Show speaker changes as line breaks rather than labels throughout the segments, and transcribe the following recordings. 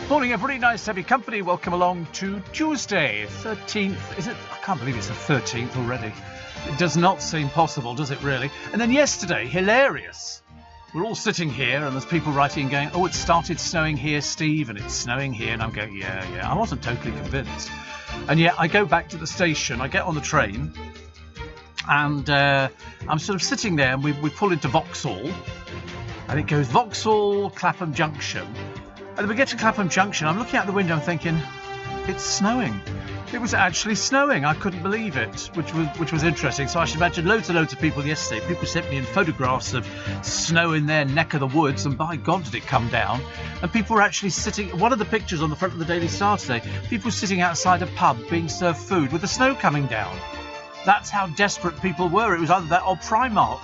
Morning, everybody. Nice to have your company. Welcome along to Tuesday, 13th. Is it? I can't believe it's the 13th already. It does not seem possible, does it really? And then yesterday, hilarious. We're all sitting here and there's people writing and going, oh, it started snowing here, Steve, and it's snowing here. And I'm going, yeah. I wasn't totally convinced. And yet I go back to the station, I get on the train, and I'm sort of sitting there, and we pull into Vauxhall, and it goes Vauxhall, Clapham Junction. And then we get to Clapham Junction, I'm looking out the window and thinking, it's snowing. It was actually snowing. I couldn't believe it, which was interesting. So I should imagine loads and loads of people yesterday. People sent me in photographs of snow in their neck of the woods, and by God did it come down. And people were actually sitting, one of the pictures on the front of the Daily Star today, people sitting outside a pub being served food with the snow coming down. That's how desperate people were. It was either that or Primark.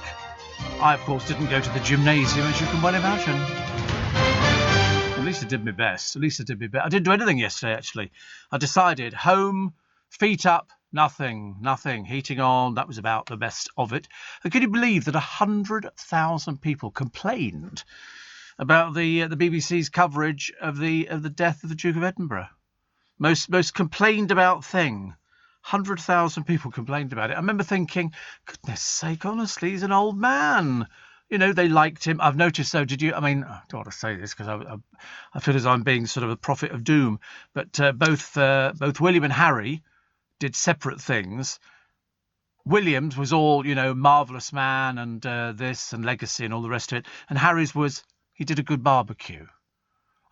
I, of course, didn't go to the gymnasium, as you can well imagine. At least I did my best. I didn't do anything yesterday, actually. I decided home, feet up, nothing. Heating on, that was about the best of it. And can you believe that 100,000 people complained about the BBC's coverage of the death of the Duke of Edinburgh? Most complained about thing. 100,000 people complained about it. I remember thinking, goodness sake, honestly, he's an old man. You know, they liked him. I've noticed, though, did you? I mean, I don't want to say this because I feel as I'm being sort of a prophet of doom. But both William and Harry did separate things. William's was all, marvellous man and this and legacy and all the rest of it. And Harry's was, he did a good barbecue. And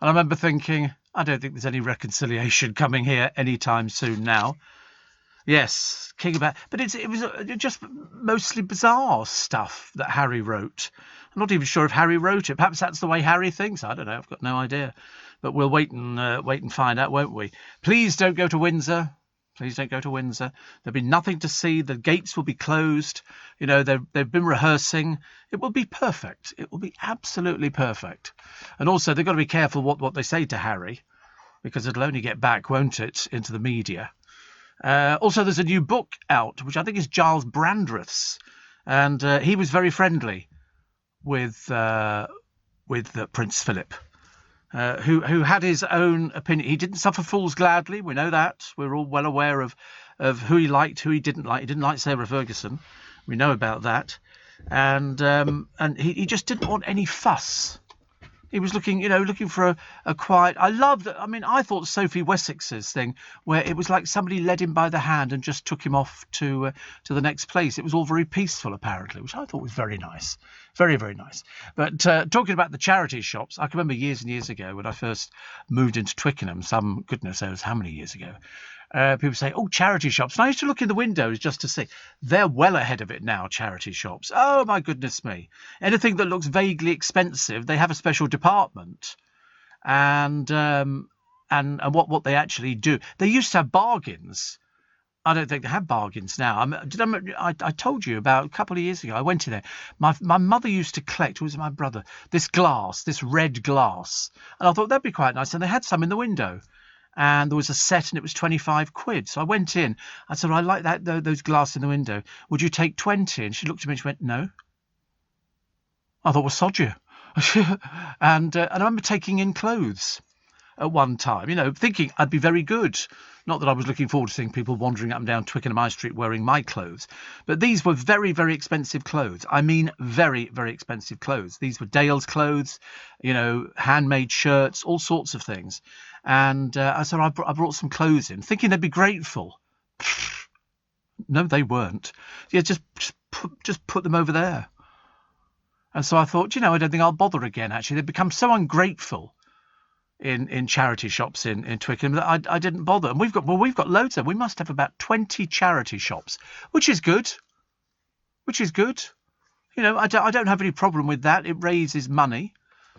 I remember thinking, I don't think there's any reconciliation coming here anytime soon now. Yes, King about, but it was just mostly bizarre stuff that Harry wrote. I'm not even sure if Harry wrote it. Perhaps that's the way Harry thinks. I don't know. I've got no idea. But we'll wait and find out, won't we? Please don't go to Windsor. There'll be nothing to see. The gates will be closed. They've been rehearsing. It will be perfect. It will be absolutely perfect. And also, they've got to be careful what they say to Harry, because it'll only get back, won't it, into the media. Also, there's a new book out, which I think is Giles Brandreth's, and he was very friendly with Prince Philip, who had his own opinion. He didn't suffer fools gladly. We know that. We're all well aware of who he liked, who he didn't like. He didn't like Sarah Ferguson. We know about that, and he just didn't want any fuss. He was looking for a quiet. I loved it. I mean, I thought Sophie Wessex's thing, where it was like somebody led him by the hand and just took him off to the next place. It was all very peaceful, apparently, which I thought was very nice. Very, very nice. But talking about the charity shops, I can remember years and years ago when I first moved into Twickenham, some goodness knows how many years ago. People say, oh, charity shops. And I used to look in the windows just to see. They're well ahead of it now, charity shops. Oh, my goodness me. Anything that looks vaguely expensive, they have a special department. And what they actually do. They used to have bargains. I don't think they have bargains now. I told you about a couple of years ago. I went in there. My mother used to collect, it was my brother, this red glass. And I thought that'd be quite nice. And they had some in the window. And there was a set and it was 25 quid. So I went in. I said, I like that, those glass in the window. Would you take 20? And she looked at me and she went, no. I thought, well, sod you. And I remember taking in clothes at one time, thinking I'd be very good. Not that I was looking forward to seeing people wandering up and down Twickenham High Street wearing my clothes. But these were very, very expensive clothes. I mean, very, very expensive clothes. These were Dale's clothes, handmade shirts, all sorts of things. And I said, I brought some clothes in, thinking they'd be grateful. No, they weren't. Yeah, just put them over there. And so I thought, I don't think I'll bother again, actually. They've become so ungrateful in charity shops in Twickenham that I didn't bother. And we've got loads of them. We must have about 20 charity shops, which is good. I don't have any problem with that. It raises money.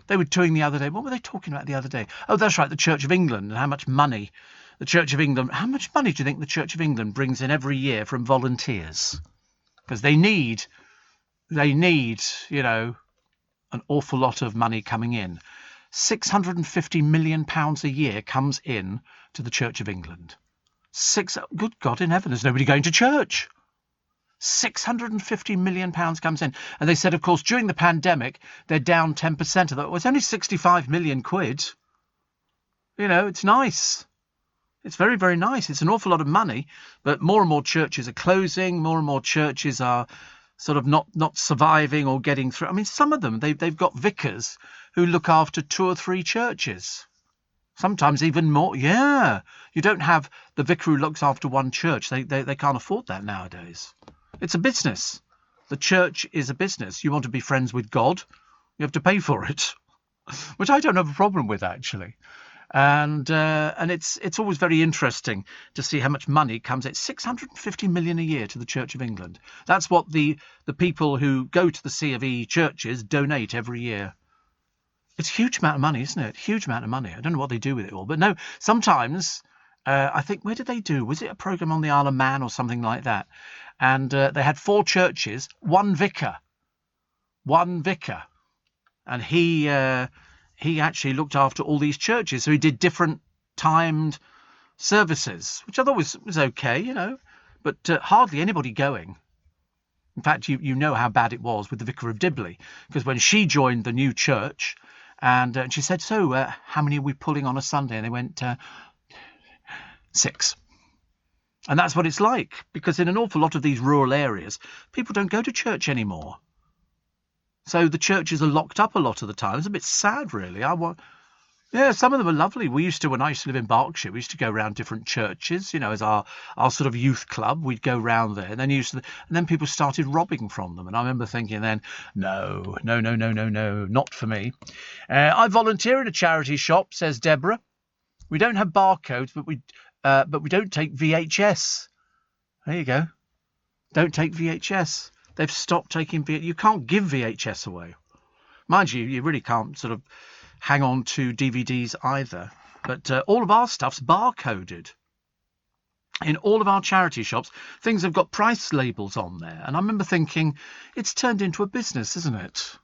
They were doing the other day. What were they talking about the other day? Oh, that's right, the Church of England and how much money do you think the Church of England brings in every year from volunteers? Because they need, an awful lot of money coming in. £650 million a year comes in to the Church of England. Good God in heaven, there's nobody going to church. £650 million comes in. And they said, of course, during the pandemic, they're down 10% of that. Well, it's only 65 million quid. It's nice. It's very, very nice. It's an awful lot of money, but more and more churches are closing. More and more churches are sort of not surviving or getting through. I mean, some of them, they've got vicars who look after 2 or 3 churches. Sometimes even more. Yeah. You don't have the vicar who looks after one church. They can't afford that nowadays. It's a business. The church is a business. You want to be friends with God, you have to pay for it, which I don't have a problem with, actually. And it's always very interesting to see how much money comes. It's 650 million a year to the Church of England. That's what the people who go to the C of E churches donate every year. It's a huge amount of money, isn't it? Huge amount of money. I don't know what they do with it all. But no, sometimes I think, where did they do? Was it a programme on the Isle of Man or something like that? And they had 4 churches, one vicar. And he actually looked after all these churches. So he did different timed services, which I thought was okay, but hardly anybody going. In fact, you know how bad it was with the Vicar of Dibley, because when she joined the new church and she said, so how many are we pulling on a Sunday? And they went, 6. And that's what it's like, because in an awful lot of these rural areas, people don't go to church anymore. So the churches are locked up a lot of the time. It's a bit sad, really. Some of them are lovely. When I used to live in Berkshire, we used to go around different churches, as our sort of youth club. We'd go round there, and then people started robbing from them. And I remember thinking then, no, not for me. I volunteer in a charity shop, says Deborah. We don't have barcodes, but we don't take VHS. There you go. Don't take VHS. They've stopped taking VHS. You can't give VHS away. Mind you, you really can't sort of hang on to DVDs either. But all of our stuff's barcoded. In all of our charity shops, things have got price labels on there. And I remember thinking, it's turned into a business, isn't it?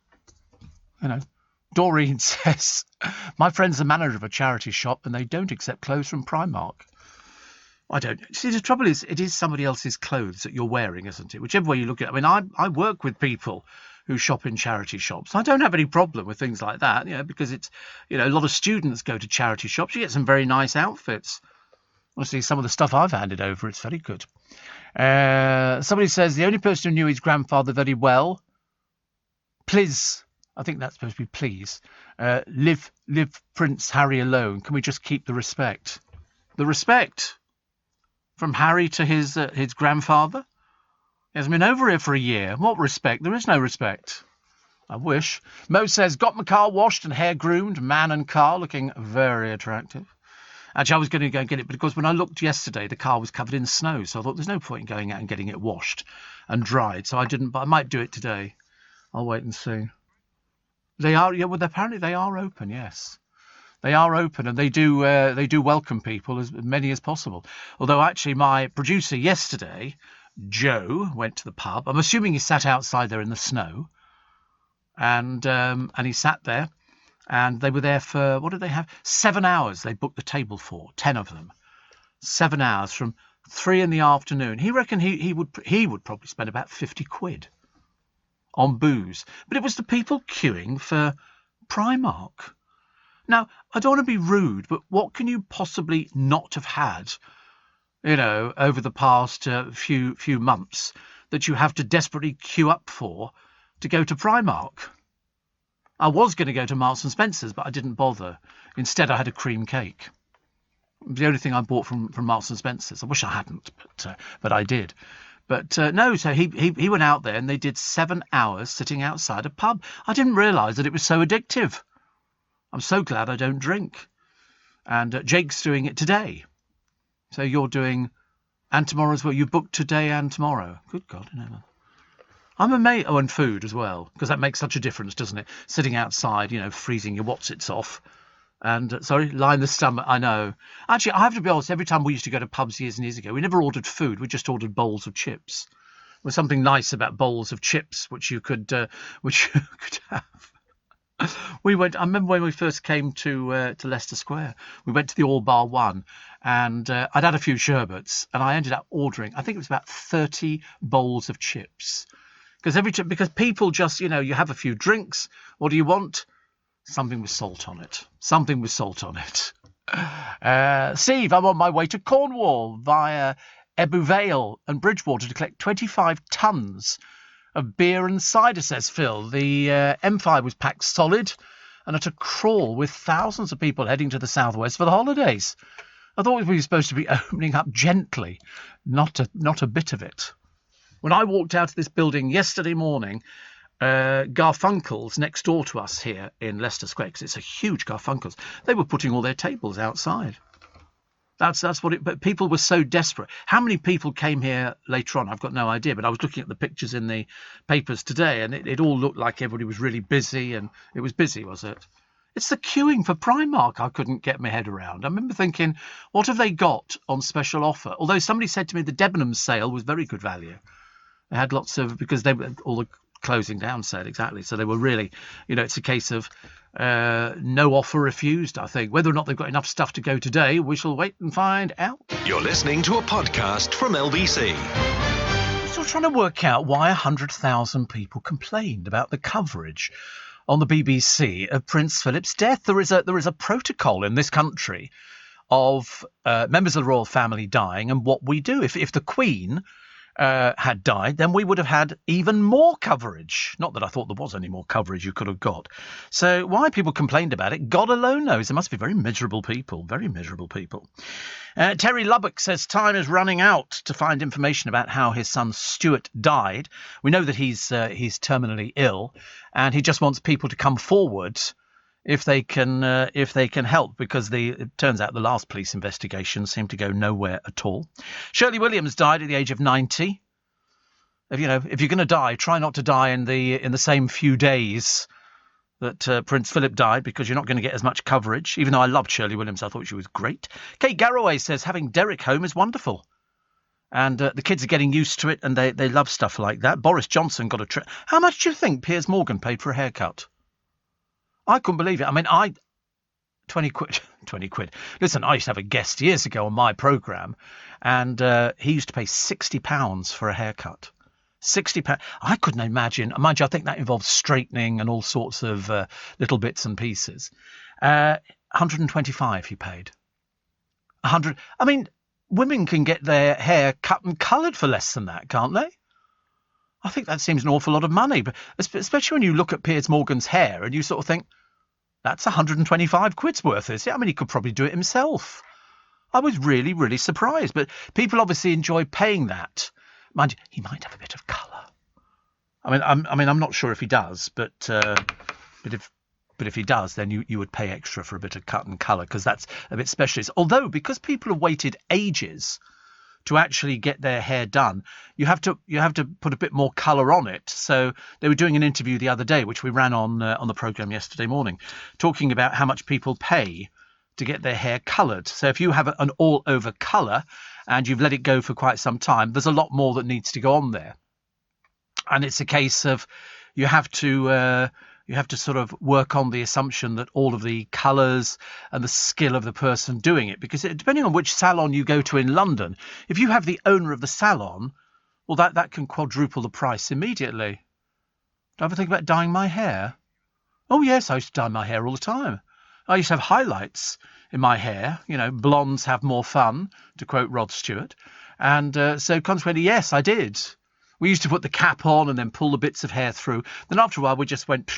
Doreen says, my friend's the manager of a charity shop and they don't accept clothes from Primark. I don't. See, the trouble is, it is somebody else's clothes that you're wearing, isn't it? Whichever way you look at it. I mean, I work with people who shop in charity shops. I don't have any problem with things like that, because it's, a lot of students go to charity shops. You get some very nice outfits. Honestly, some of the stuff I've handed over, it's very good. Somebody says, the only person who knew his grandfather very well, please, I think that's supposed to be please, live Prince Harry alone. Can we just keep the respect? The respect? From Harry to his grandfather? He hasn't been over here for a year. What respect? There is no respect. I wish. Mo says, got my car washed and hair groomed, man and car, looking very attractive. Actually, I was going to go and get it, but of course, when I looked yesterday, the car was covered in snow, so I thought there's no point in going out and getting it washed and dried, so I didn't, but I might do it today. I'll wait and see. They are, apparently they are open, yes. They are open, and they do welcome people, as many as possible. Although actually my producer yesterday, Joe, went to the pub. I'm assuming he sat outside there in the snow, and he sat there, and they were there for, what did they have? 7 hours. They booked the table for 10 of them. 7 hours from 3 in the afternoon. He reckoned he would probably spend about 50 quid on booze, but it was the people queuing for Primark. Now, I don't want to be rude, but what can you possibly not have had, over the past few months that you have to desperately queue up for to go to Primark? I was going to go to Marks and Spencer's, but I didn't bother. Instead, I had a cream cake. It was the only thing I bought from Marks and Spencer's. I wish I hadn't, but I did. But no, so he went out there and they did 7 hours sitting outside a pub. I didn't realise that it was so addictive. I'm so glad I don't drink. And Jake's doing it today. So you're doing, and tomorrow as well. You booked today and tomorrow. Good God, I'm amazed. Oh, and food as well, because that makes such a difference, doesn't it? Sitting outside, freezing your whatsits off. And, line the stomach, I know. Actually, I have to be honest, every time we used to go to pubs years and years ago, we never ordered food, we just ordered bowls of chips. There was something nice about bowls of chips, which you could have. I remember when we first came to Leicester Square, we went to the All Bar One, and I'd had a few sherbets, and I ended up ordering, I think it was about 30 bowls of chips. Because people just, you have a few drinks. What do you want? Something with salt on it. Something with salt on it. Steve, I'm on my way to Cornwall via Ebbw Vale and Bridgewater to collect 25 tonnes of beer and cider, says Phil. The M5 was packed solid and at a crawl with thousands of people heading to the southwest for the holidays. I thought we were supposed to be opening up gently, not a bit of it. When I walked out of this building yesterday morning, Garfunkel's next door to us here in Leicester Square, because it's a huge Garfunkel's, they were putting all their tables outside. That's what it. But people were so desperate. How many people came here later on? I've got no idea. But I was looking at the pictures in the papers today, and it all looked like everybody was really busy, and it was busy, was it? It's the queuing for Primark I couldn't get my head around. I remember thinking, what have they got on special offer? Although somebody said to me the Debenhams sale was very good value. They had lots of, because they were all the closing down sale, exactly. So they were really, it's a case of no offer refused, I think. Whether or not they've got enough stuff to go today, we shall wait and find out.
You're listening to a podcast from LBC.
I'm still trying to work out why 100,000 people complained about the coverage on the BBC of Prince Philip's death. There is a protocol in this country of members of the royal family dying and what we do. If the Queen had died, then we would have had even more coverage. Not that I thought there was any more coverage you could have got. So why people complained about it, God alone knows. There must be very miserable people. Terry Lubbock says time is running out to find information about how his son Stuart died. We know that he's terminally ill, and he just wants people to come forward if they can help, because it turns out the last police investigation seemed to go nowhere at all. Shirley Williams died at the age of 90. If you're going to die, try not to die in the same few days that Prince Philip died, because you're not going to get as much coverage. Even though I loved Shirley Williams, I thought she was great. Kate Garraway says having Derek home is wonderful. And the kids are getting used to it, and they love stuff like that. Boris Johnson got a trip. How much do you think Piers Morgan paid for a haircut? I couldn't believe it. I mean, 20 quid. 20 quid. Listen, I used to have a guest years ago on my programme, and he used to pay £60 for a haircut. £60. I couldn't imagine. Mind you, I think that involves straightening and all sorts of little bits and pieces. 125 he paid. 100. I mean, women can get their hair cut and coloured for less than that, can't they? I think that seems an awful lot of money, but especially when you look at Piers Morgan's hair and you sort of think, that's 125 quid's worth, is it? I mean, he could probably do it himself. I was really, really surprised. But people obviously enjoy paying that. Mind you, he might have a bit of colour. I'm not sure if he does, but if he does, then you would pay extra for a bit of cut and colour, because that's a bit specialist. Although, because people have waited ages to actually get their hair done, you have to put a bit more colour on it. So they were doing an interview the other day, which we ran on the programme yesterday morning, talking about how much people pay to get their hair coloured. So if you have an all-over colour and you've let it go for quite some time, there's a lot more that needs to go on there. And it's a case of you have to sort of work on the assumption that all of the colours and the skill of the person doing it, because depending on which salon you go to in London, if you have the owner of the salon, well, that can quadruple the price immediately. Do I ever think about dyeing my hair? Oh, yes, I used to dye my hair all the time. I used to have highlights in my hair. Blondes have more fun, to quote Rod Stewart. And so consequently, yes, I did. We used to put the cap on and then pull the bits of hair through. Then after a while, we just went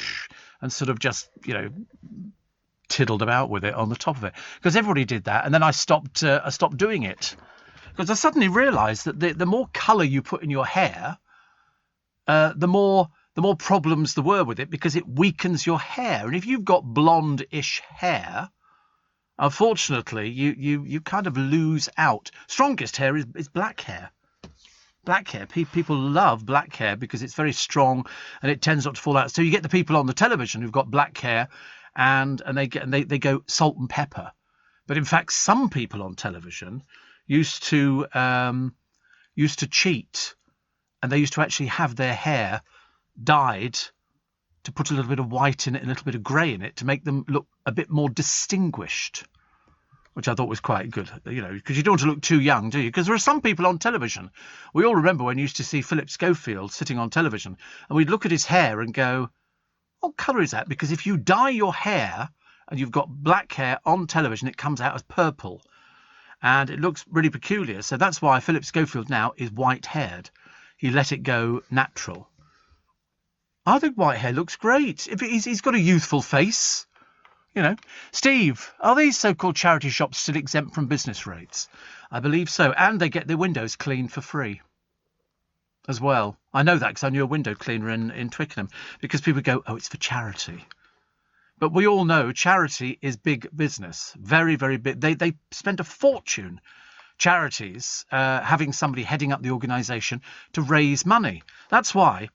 and sort of just, tiddled about with it on the top of it, because everybody did that. And then I stopped doing it, because I suddenly realised that the more colour you put in your hair, the more problems there were with it, because it weakens your hair. And if you've got blonde-ish hair, unfortunately, you kind of lose out. Strongest hair is black hair. Black hair. People love black hair because it's very strong and it tends not to fall out. So you get the people on the television who've got black hair and they go salt and pepper. But in fact, some people on television used to cheat, and they used to actually have their hair dyed to put a little bit of white in it and a little bit of grey in it to make them look a bit more distinguished, which I thought was quite good, because you don't want to look too young, do you? Because there are some people on television. We all remember when you used to see Philip Schofield sitting on television, and we'd look at his hair and go, what colour is that? Because if you dye your hair and you've got black hair on television, it comes out as purple. And it looks really peculiar. So that's why Philip Schofield now is white-haired. He let it go natural. I think white hair looks great. If he's got a youthful face, you know. Steve, are these so-called charity shops still exempt from business rates? I believe so. And they get their windows cleaned for free as well. I know that because I knew a window cleaner in Twickenham, because people go, oh, it's for charity. But we all know charity is big business, very, very big. They spend a fortune, charities, having somebody heading up the organisation to raise money. That's why,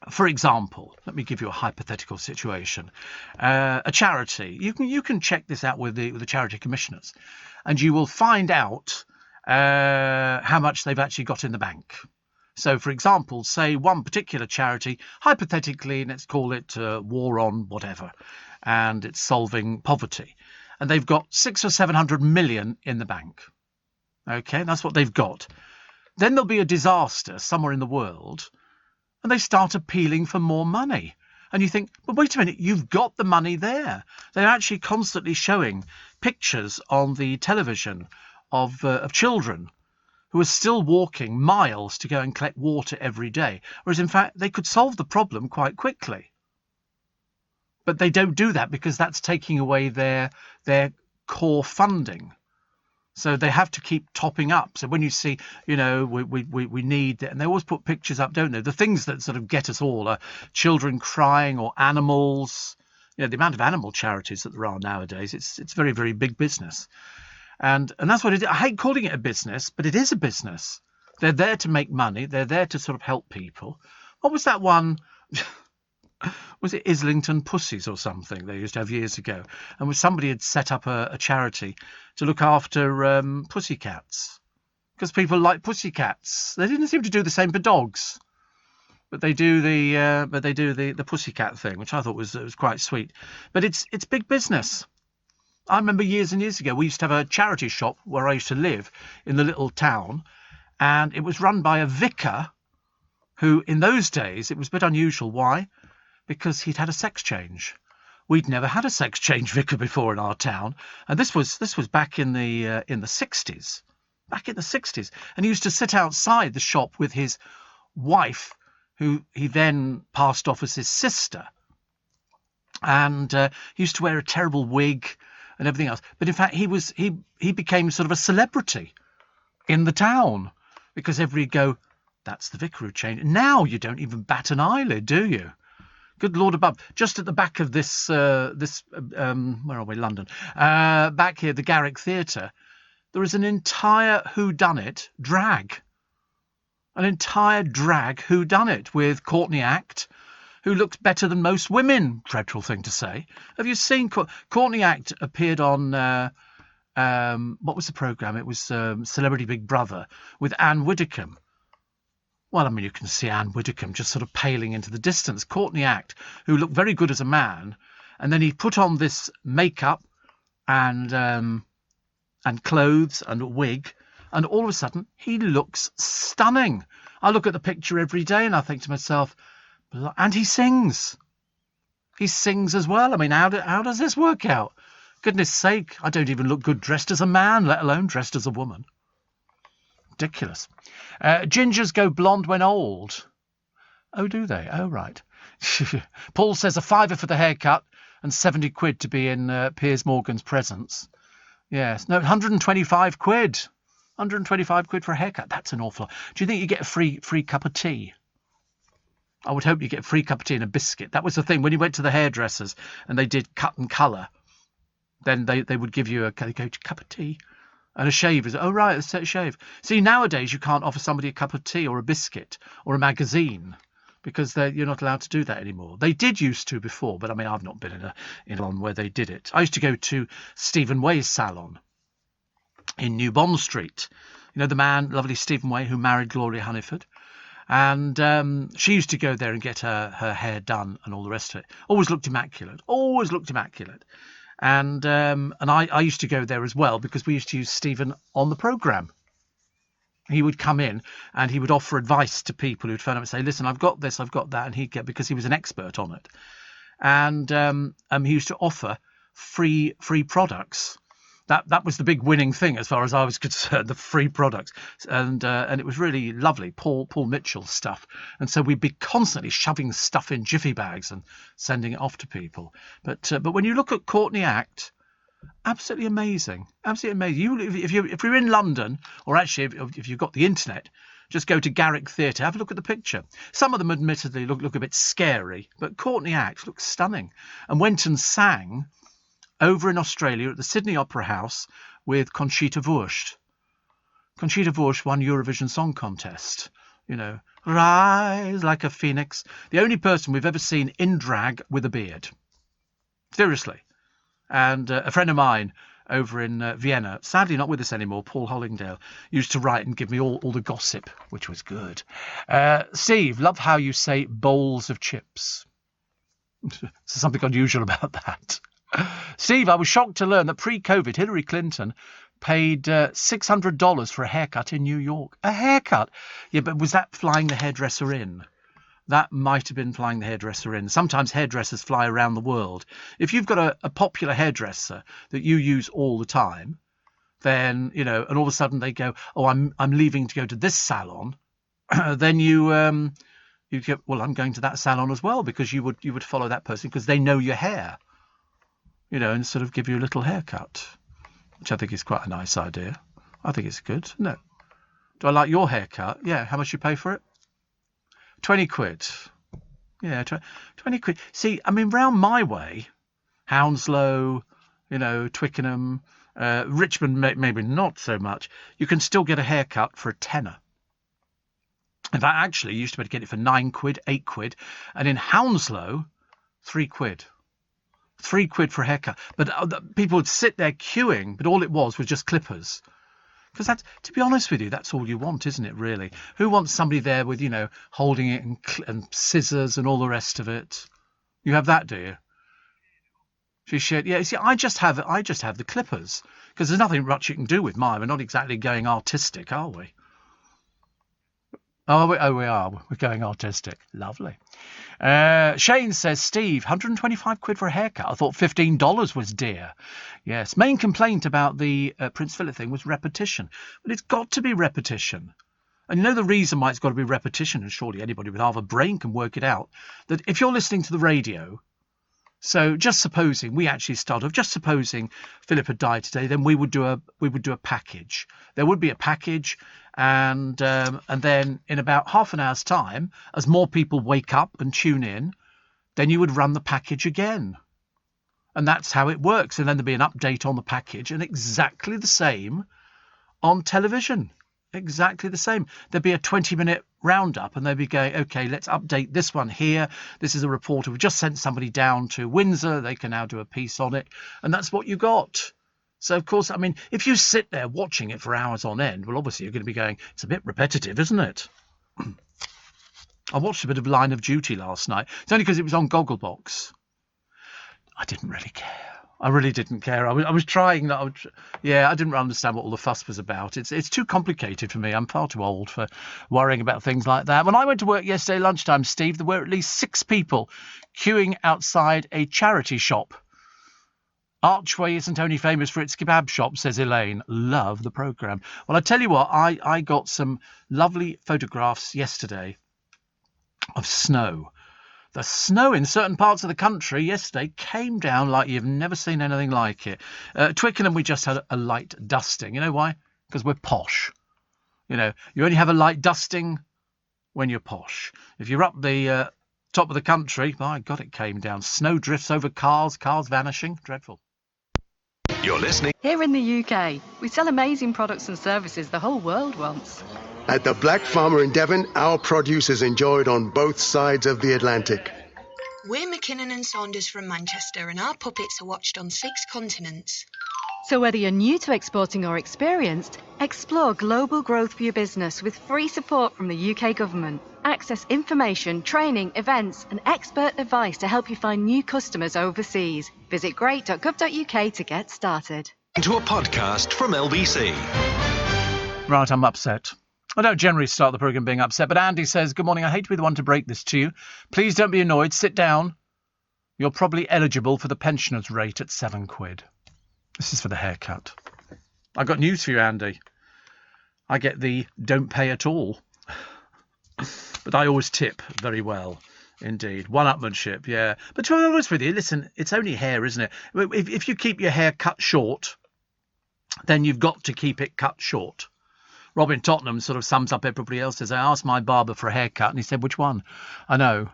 for example, let me give you a hypothetical situation. A charity, you can check this out with the charity commissioners, and you will find out how much they've actually got in the bank. So, for example, say one particular charity, hypothetically, let's call it War on whatever, and it's solving poverty. And they've got 600 or 700 million in the bank. OK, that's what they've got. Then there'll be a disaster somewhere in the world, and they start appealing for more money. And you think, but wait a minute, you've got the money there. They're actually constantly showing pictures on the television of children who are still walking miles to go and collect water every day, whereas in fact they could solve the problem quite quickly. But they don't do that because that's taking away their core funding. So they have to keep topping up. So when you see, you know, we need, and they always put pictures up, don't they? The things that sort of get us all are children crying or animals. You know, the amount of animal charities that there are nowadays, it's very, very big business. And that's what it is. I hate calling it a business, but it is a business. They're there to make money. They're there to sort of help people. What was that one? Was it Islington Pussies or something they used to have years ago? And somebody had set up a charity to look after pussycats, because people like pussycats. They didn't seem to do the same for dogs, but they do the pussycat thing, which I thought was quite sweet. But it's big business. I remember years and years ago, we used to have a charity shop where I used to live in the little town, and it was run by a vicar who, in those days, it was a bit unusual. Why? Because he'd had a sex change. We'd never had a sex change vicar before in our town, and this was back in the 60s. Back in the 60s, and he used to sit outside the shop with his wife, who he then passed off as his sister, and he used to wear a terrible wig and everything else. But in fact, he became sort of a celebrity in the town, because everybody go, that's the vicar who changed. Now you don't even bat an eyelid, do you? Good Lord above. Just at the back of this where are we? London. Back here, the Garrick Theatre, there is an entire whodunit drag. An entire drag whodunit with Courtney Act, who looks better than most women. Dreadful thing to say. Have you seen Courtney Act appeared on what was the programme? It was Celebrity Big Brother with Anne Widdecombe. Well, I mean, you can see Anne Widdecombe just sort of paling into the distance. Courtney Act, who looked very good as a man, and then he put on this makeup and clothes and a wig, and all of a sudden he looks stunning. I look at the picture every day and I think to myself, and he sings. He sings as well. I mean, how does this work out? Goodness sake, I don't even look good dressed as a man, let alone dressed as a woman. Ridiculous. Gingers go blonde when old. Oh, do they? Oh, right. Paul says a £5 for the haircut and £70 to be in Piers Morgan's presence. Yes. No, 125 quid. 125 quid for a haircut. That's an awful lot. Do you think you get a free cup of tea? I would hope you get a free cup of tea and a biscuit. That was the thing. When you went to the hairdressers and they did cut and colour, then they would give you a cup of tea and a shave. Oh, right, a shave. See, nowadays you can't offer somebody a cup of tea or a biscuit or a magazine because you're not allowed to do that anymore. They did used to before, but I mean, I've not been in one where they did it. I used to go to Stephen Way's salon in New Bond Street. You know, the man, lovely Stephen Way, who married Gloria Hunniford. And she used to go there and get her hair done and all the rest of it. Always looked immaculate. And I used to go there as well because we used to use Stephen on the programme. He would come in and he would offer advice to people who'd phone up and say, listen, I've got this, I've got that. And he'd get, because he was an expert on it. And he used to offer free products. That was the big winning thing as far as I was concerned, the free products. And it was really lovely, Paul Mitchell stuff. And so we'd be constantly shoving stuff in jiffy bags and sending it off to people. But when you look at Courtney Act, absolutely amazing. Absolutely amazing. If you're in London, or actually if you've got the internet, just go to Garrick Theatre, have a look at the picture. Some of them admittedly look a bit scary, but Courtney Act looks stunning. And went and sang over in Australia at the Sydney Opera House with Conchita Wurst. Conchita Wurst won Eurovision Song Contest. You know, rise like a phoenix. The only person we've ever seen in drag with a beard. Seriously. And a friend of mine over in Vienna, sadly not with us anymore, Paul Hollingdale, used to write and give me all the gossip, which was good. Steve, love how you say bowls of chips. There's something unusual about that. Steve, I was shocked to learn that pre-COVID, Hillary Clinton paid $600 for a haircut in New York. A haircut? Yeah, but was that flying the hairdresser in? That might have been flying the hairdresser in. Sometimes hairdressers fly around the world. If you've got a popular hairdresser that you use all the time, then, you know, and all of a sudden they go, oh, I'm leaving to go to this salon, then you go, well, I'm going to that salon as well, because you would follow that person because they know your hair. You know, and sort of give you a little haircut, which I think is quite a nice idea. I think it's good, isn't it? Do I like your haircut? Yeah. How much you pay for it? 20 quid. Yeah, 20 quid. See, I mean, round my way, Hounslow, you know, Twickenham, Richmond, maybe not so much, you can still get a haircut for a tenner. In fact, actually, you used to be able to get it for 9 quid, 8 quid. And in Hounslow, 3 quid. 3 quid for a haircut. But people would sit there queuing, but all it was just clippers. Because that's, to be honest with you, that's all you want, isn't it, really? Who wants somebody there with, you know, holding it and scissors and all the rest of it? You have that, do you? She said, yeah, see, I just have the clippers. Because there's nothing much you can do with mine. We're not exactly going artistic, are we? Oh, we are. We're going artistic. Lovely. Shane says, Steve, 125 quid for a haircut. I thought $15 was dear. Yes. Main complaint about the Prince Philip thing was repetition. But it's got to be repetition. And you know the reason why it's got to be repetition, and surely anybody with half a brain can work it out, that if you're listening to the radio, so just supposing we actually start off, just supposing Philip had died today, then we would do a package. There would be a package, and then in about half an hour's time, as more people wake up and tune in, then you would run the package again. And that's how it works. And then there'd be an update on the package, and exactly the same on television. Exactly the same. There'd be a 20-minute roundup, and they'd be going, okay, let's update this one here. This is a reporter. We just sent somebody down to Windsor. They can now do a piece on it. And that's what you got. So, of course, I mean, if you sit there watching it for hours on end, well, obviously you're going to be going, it's a bit repetitive, isn't it? I watched a bit of Line of Duty last night. It's only because it was on Gogglebox. I didn't really care. I really didn't care. I was trying. I didn't understand what all the fuss was about. It's too complicated for me. I'm far too old for worrying about things like that. When I went to work yesterday lunchtime, Steve, there were at least 6 people queuing outside a charity shop. Archway isn't only famous for its kebab shop, says Elaine. Love the programme. Well, I tell you what, I got some lovely photographs yesterday of snow. The snow in certain parts of the country yesterday came down like you've never seen anything like it. Twickenham, we just had a light dusting. You know why? Because we're posh. You know, you only have a light dusting when you're posh. If you're up the top of the country, my God, it came down. Snow drifts over cars vanishing. Dreadful.
You're listening.
Here in the UK, we sell amazing products and services the whole world wants.
At the Black Farmer in Devon, our produce is enjoyed on both sides of the Atlantic.
We're McKinnon and Saunders from Manchester, and our puppets are watched on 6 continents.
So whether you're new to exporting or experienced, explore global growth for your business with free support from the UK government. Access information, training, events and expert advice to help you find new customers overseas. Visit great.gov.uk to get started.
To a podcast from LBC.
Right, I'm upset. I don't generally start the programme being upset, but Andy says, good morning, I hate to be the one to break this to you. Please don't be annoyed. Sit down. You're probably eligible for the pensioners rate at £7. This is for the haircut. I've got news for you, Andy. I get the don't pay at all. But I always tip very well indeed. One-upmanship, yeah. But to be honest with you, listen, it's only hair, isn't it? If you keep your hair cut short, then you've got to keep it cut short. Robin Tottenham sort of sums up everybody else's. I asked my barber for a haircut and he said, which one? I know.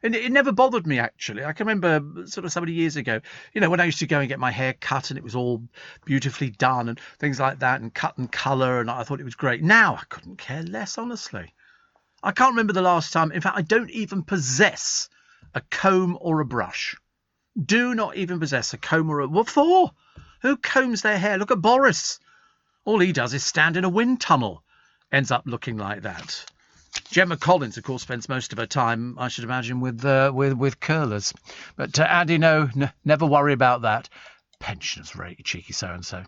And it never bothered me, actually. I can remember sort of so many years ago, you know, when I used to go and get my hair cut and it was all beautifully done and things like that and cut and colour, and I thought it was great. Now I couldn't care less, honestly. I can't remember the last time. In fact, I don't even possess a comb or a brush. Do not even possess a comb or a... What for? Who combs their hair? Look at Boris. All he does is stand in a wind tunnel. Ends up looking like that. Gemma Collins, of course, spends most of her time, I should imagine, with curlers. But Andy, no, never worry about that. Pensioners rate, you cheeky so-and-so.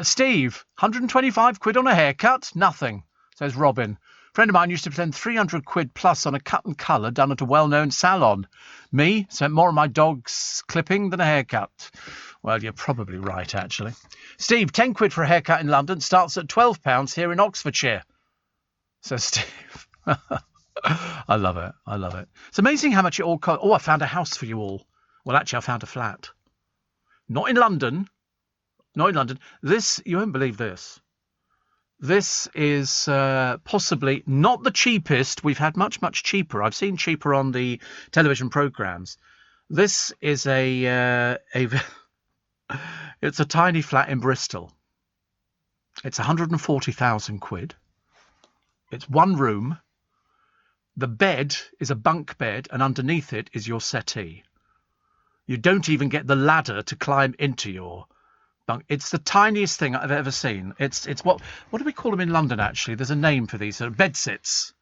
Steve, £125 on a haircut? Nothing, says Robin. A friend of mine used to spend £300 plus on a cut and colour done at a well-known salon. Me spent more on my dog's clipping than a haircut. Well, you're probably right, actually. Steve, £10 for a haircut in London starts at £12 here in Oxfordshire. Says Steve. I love it. I love it. It's amazing how much it all costs. Oh, I found a house for you all. Well, actually, I found a flat. Not in London. Not in London. This, you won't believe this. This is possibly not the cheapest. We've had much, much cheaper. I've seen cheaper on the television programmes. This is it's a tiny flat in Bristol. It's £140,000. It's one room. The bed is a bunk bed, and underneath it is your settee. You don't even get the ladder to climb into your bunk. It's the tiniest thing I've ever seen. It's what do we call them in London, actually? There's a name for these. Bed sits.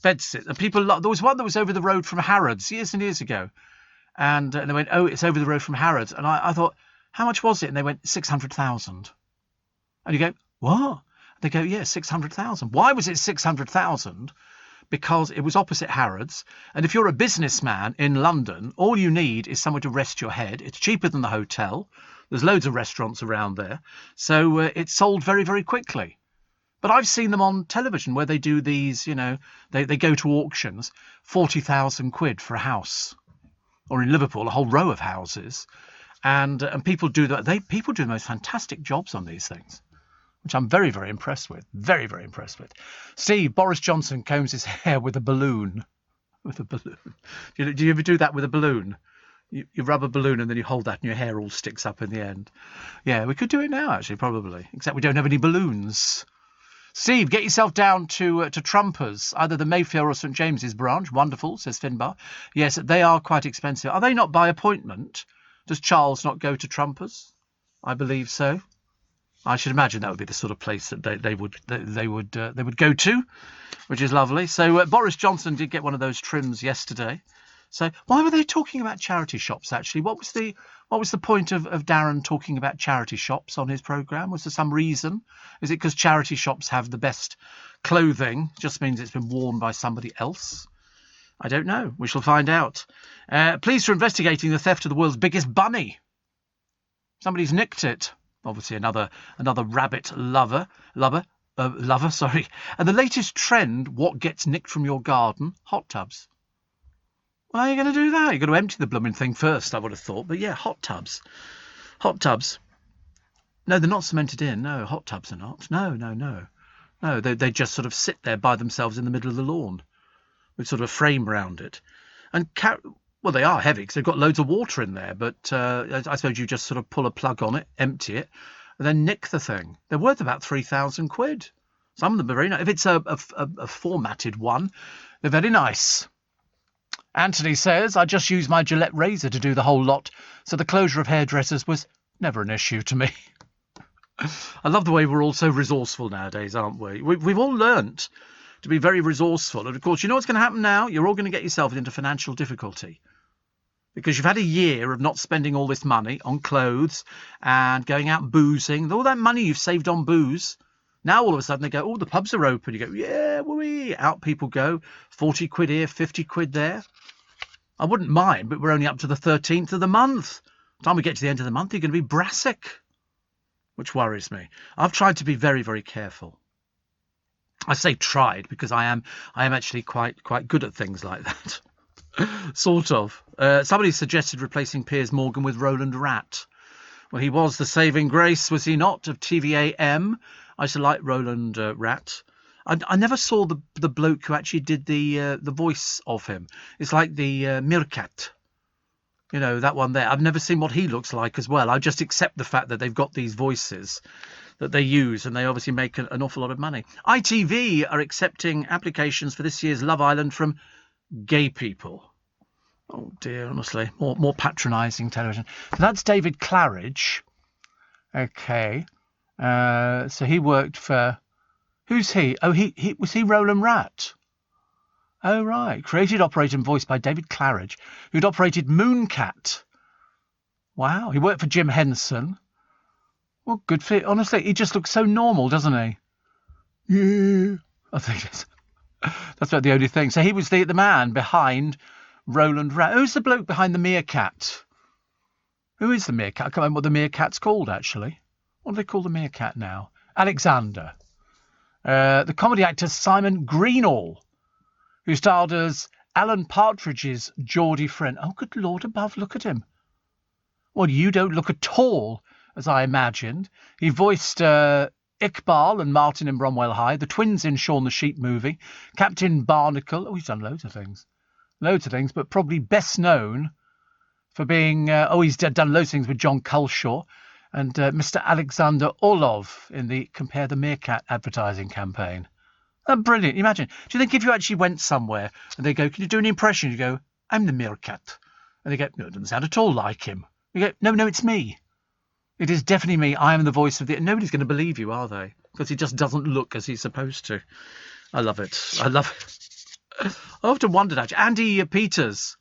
Bed sits. And people, there was one that was over the road from Harrods years and years ago. And they went, oh, it's over the road from Harrods. And I thought, how much was it? And they went, 600,000. And you go, what? They go, yeah, 600,000. Why was it 600,000? Because it was opposite Harrods. And if you're a businessman in London, all you need is somewhere to rest your head. It's cheaper than the hotel. There's loads of restaurants around there. So it's sold very, very quickly. But I've seen them on television where they do these, you know, they go to auctions, £40,000 for a house. Or in Liverpool, a whole row of houses. And people do that. People do the most fantastic jobs on these things, which I'm very, very impressed with. Very, very impressed with. Steve, Boris Johnson combs his hair with a balloon. With a balloon. Do you ever do that with a balloon? You rub a balloon and then you hold that and your hair all sticks up in the end. Yeah, we could do it now, actually, probably. Except we don't have any balloons. Steve, get yourself down to Trumpers, either the Mayfair or St James's branch. Wonderful, says Finbar. Yes, they are quite expensive. Are they not by appointment? Does Charles not go to Trumpers? I believe so. I should imagine that would be the sort of place that they would go to, which is lovely. So Boris Johnson did get one of those trims yesterday. So why were they talking about charity shops, actually? What was the point of Darren talking about charity shops on his programme? Was there some reason? Is it because charity shops have the best clothing? Just means it's been worn by somebody else? I don't know. We shall find out. Police are investigating the theft of the world's biggest bunny. Somebody's nicked it. Obviously another rabbit lover. And the latest trend, what gets nicked from your garden? Hot tubs. Well, how are you going to do that? You've got to empty the blooming thing first, I would have thought. But yeah, hot tubs. Hot tubs. No, they're not cemented in. No, hot tubs are not. No. No, they just sort of sit there by themselves in the middle of the lawn with sort of a frame around it. And, well, they are heavy because they've got loads of water in there. But I suppose you just sort of pull a plug on it, empty it, and then nick the thing. They're worth about £3,000. Some of them are very nice. If it's a formatted one, they're very nice. Anthony says, I just used my Gillette razor to do the whole lot, so the closure of hairdressers was never an issue to me. I love the way we're all so resourceful nowadays, aren't we? We've all learnt to be very resourceful. And, of course, you know what's going to happen now? You're all going to get yourself into financial difficulty because you've had a year of not spending all this money on clothes and going out boozing. All that money you've saved on booze. Now, all of a sudden, they go, oh, the pubs are open. You go, yeah, wee. Out people go. £40 here, £50 there. I wouldn't mind, but we're only up to the 13th of the month. By the time we get to the end of the month, you're going to be brassic, which worries me. I've tried to be very, very careful. I say tried because I am actually quite good at things like that. Sort of. Somebody suggested replacing Piers Morgan with Roland Rat. Well, he was the saving grace, was he not, of TVAM? I used to like Roland Rat. I never saw the bloke who actually did the voice of him. It's like the Meerkat. You know, that one there. I've never seen what he looks like as well. I just accept the fact that they've got these voices that they use, and they obviously make an awful lot of money. ITV are accepting applications for this year's Love Island from gay people. Oh dear, honestly, more patronising television. So that's David Claridge. Okay, so he worked for. Who's he? Oh, he was he Roland Rat? Oh, right. Created, operated and voiced by David Claridge, who'd operated Mooncat. Wow. He worked for Jim Henson. Well, good for him. Honestly, he just looks so normal, doesn't he? Yeah. I think that's about the only thing. So he was the man behind Roland Rat. Who's the bloke behind the Meerkat? Who is the Meerkat? I can't remember what the Meerkat's called, actually. What do they call the Meerkat now? Alexander. The comedy actor Simon Greenall, who starred as Alan Partridge's Geordie friend. Oh, good Lord above, look at him. Well, you don't look at all as I imagined. He voiced Iqbal and Martin in Bromwell High, the twins in Shaun the Sheep movie, Captain Barnacle. Oh, he's done loads of things. But probably best known for being... he's done loads of things with John Culshaw and Mr. Alexander Orlov in the Compare the Meerkat advertising campaign. Oh, brilliant. Imagine. Do you think if you actually went somewhere and they go, can you do an impression? You go, I'm the Meerkat. And they go, no, it doesn't sound at all like him. You go, no, it's me. It is definitely me. I am the voice of the... Nobody's going to believe you, are they? Because he just doesn't look as he's supposed to. I love it. I often wondered, actually. Andy Peters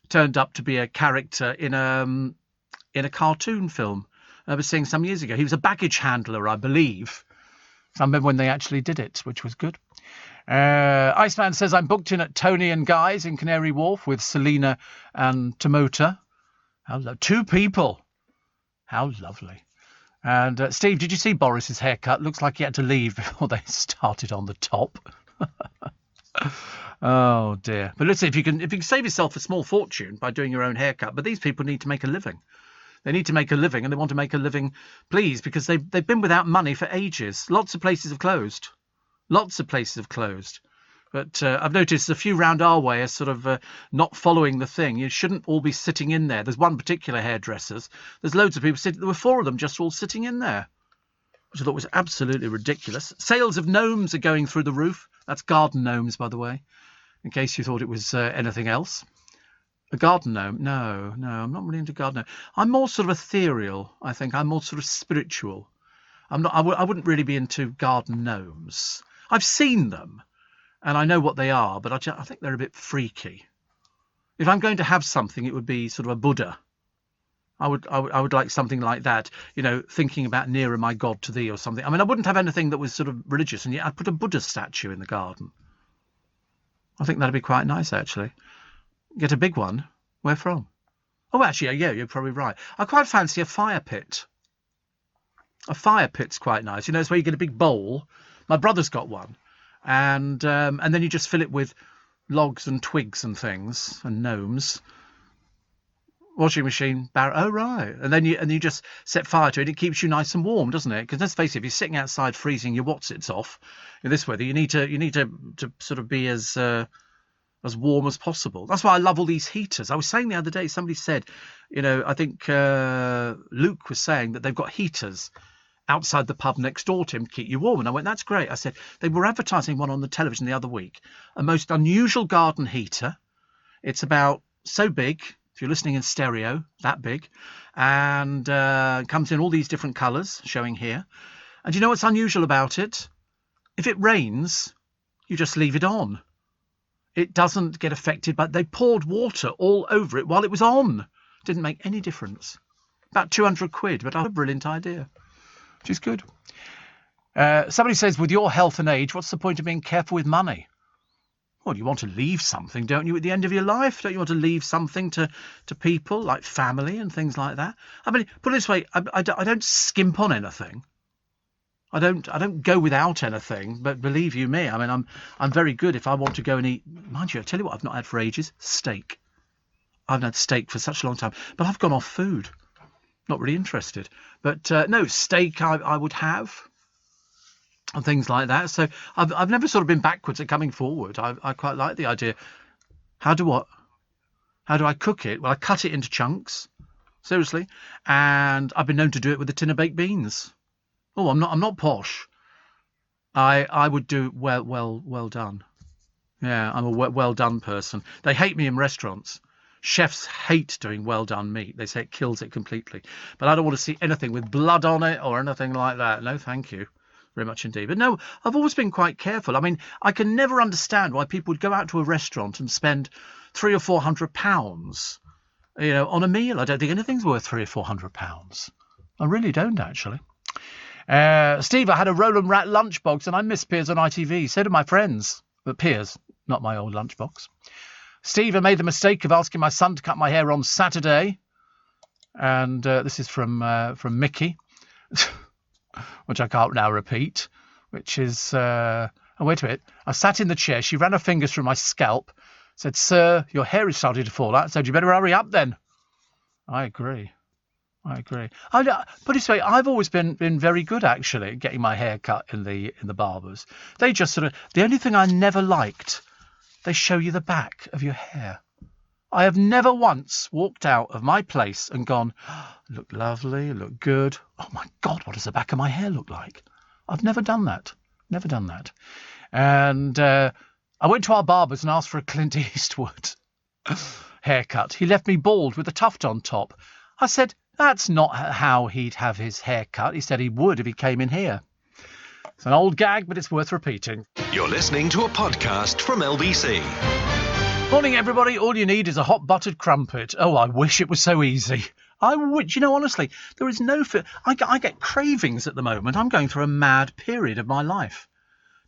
turned up to be a character in a cartoon film I was seeing some years ago. He was a baggage handler, I believe. I remember when they actually did it, which was good. Iceman says, I'm booked in at Tony and Guy's in Canary Wharf with Selena and Tomota. Two people. How lovely. And Steve, did you see Boris's haircut? Looks like he had to leave before they started on the top. Oh dear. But listen, if you can save yourself a small fortune by doing your own haircut, but these people need to make a living. They need to make a living, and they want to make a living, please, because they've been without money for ages. Lots of places have closed. But I've noticed a few round our way are sort of not following the thing. You shouldn't all be sitting in there. There's one particular hairdresser's. There's loads of people sitting. There were 4 of them just all sitting in there, which I thought was absolutely ridiculous. Sales of gnomes are going through the roof. That's garden gnomes, by the way, in case you thought it was anything else. A garden gnome? No, I'm not really into garden gnome. I'm more sort of ethereal, I think. I'm more sort of spiritual. I wouldn't really be into garden gnomes. I've seen them, and I know what they are, but I think they're a bit freaky. If I'm going to have something, it would be sort of a Buddha. I would like something like that, thinking about nearer my God to thee or something. I mean, I wouldn't have anything that was sort of religious, and yet I'd put a Buddha statue in the garden. I think that'd be quite nice, actually. Get a big one. Where from? Oh, actually, yeah, you're probably right. I quite fancy a fire pit. A fire pit's quite nice. It's where you get a big bowl. My brother's got one. And then you just fill it with logs and twigs and things and gnomes. Washing machine, oh, right. And then you just set fire to it. It keeps you nice and warm, doesn't it? Because let's face it, if you're sitting outside freezing your whatsits off in this weather, you need to sort of be as warm as possible. That's why I love all these heaters. I was saying the other day, somebody said, I think Luke was saying that they've got heaters outside the pub next door to him to keep you warm. And I went, that's great. I said, they were advertising one on the television the other week, a most unusual garden heater. It's about so big, if you're listening in stereo, that big, and comes in all these different colours, showing here. And you know what's unusual about it? If it rains, you just leave it on. It doesn't get affected, but they poured water all over it while it was on. Didn't make any difference. About 200 quid, but a brilliant idea, which is good. Somebody says, with your health and age, what's the point of being careful with money? Well, you want to leave something, don't you, at the end of your life? Don't you want to leave something to people, like family and things like that? I mean, put it this way, I don't skimp on anything. I don't go without anything, but believe you me, I mean, I'm very good if I want to go and eat. Mind you, I tell you what I've not had for ages, steak. I haven't had steak for such a long time, but I've gone off food. Not really interested. But no, steak I would have. And things like that. So I've never sort of been backwards at coming forward. I quite like the idea. How do I cook it? Well, I cut it into chunks, seriously, and I've been known to do it with a tin of baked beans. Oh, I'm not posh. I would do well done. Yeah, I'm a well done person. They hate me in restaurants. Chefs hate doing well done meat. They say it kills it completely. But I don't want to see anything with blood on it or anything like that. No, thank you. Very much indeed. But no, I've always been quite careful. I mean, I can never understand why people would go out to a restaurant and spend £300 or £400, on a meal. I don't think anything's worth £300 or £400. I really don't, actually. Steve, I had a Roland Rat lunchbox and I miss Piers on ITV. So do my friends. But Piers, not my old lunchbox. Steve, I made the mistake of asking my son to cut my hair on Saturday. And this is from Mickey. Which I can't now repeat, which is, wait a minute. I sat in the chair. She ran her fingers through my scalp, said, "Sir, your hair is starting to fall out, so you better hurry up then." I agree. Put it this way, I've always been very good, actually, at getting my hair cut in the barbers. They just sort of, the only thing I never liked, they show you the back of your hair. I have never once walked out of my place and gone, "Look lovely, look good. Oh, my God, what does the back of my hair look like?" I've never done that. Never done that. And I went to our barbers and asked for a Clint Eastwood haircut. He left me bald with a tuft on top. I said, that's not how he'd have his hair cut. He said he would if he came in here. It's an old gag, but it's worth repeating.
You're listening to a podcast from LBC.
Morning, everybody. All you need is a hot buttered crumpet. Oh, I wish it was so easy. I wish, honestly, there is no fear. I get cravings at the moment. I'm going through a mad period of my life.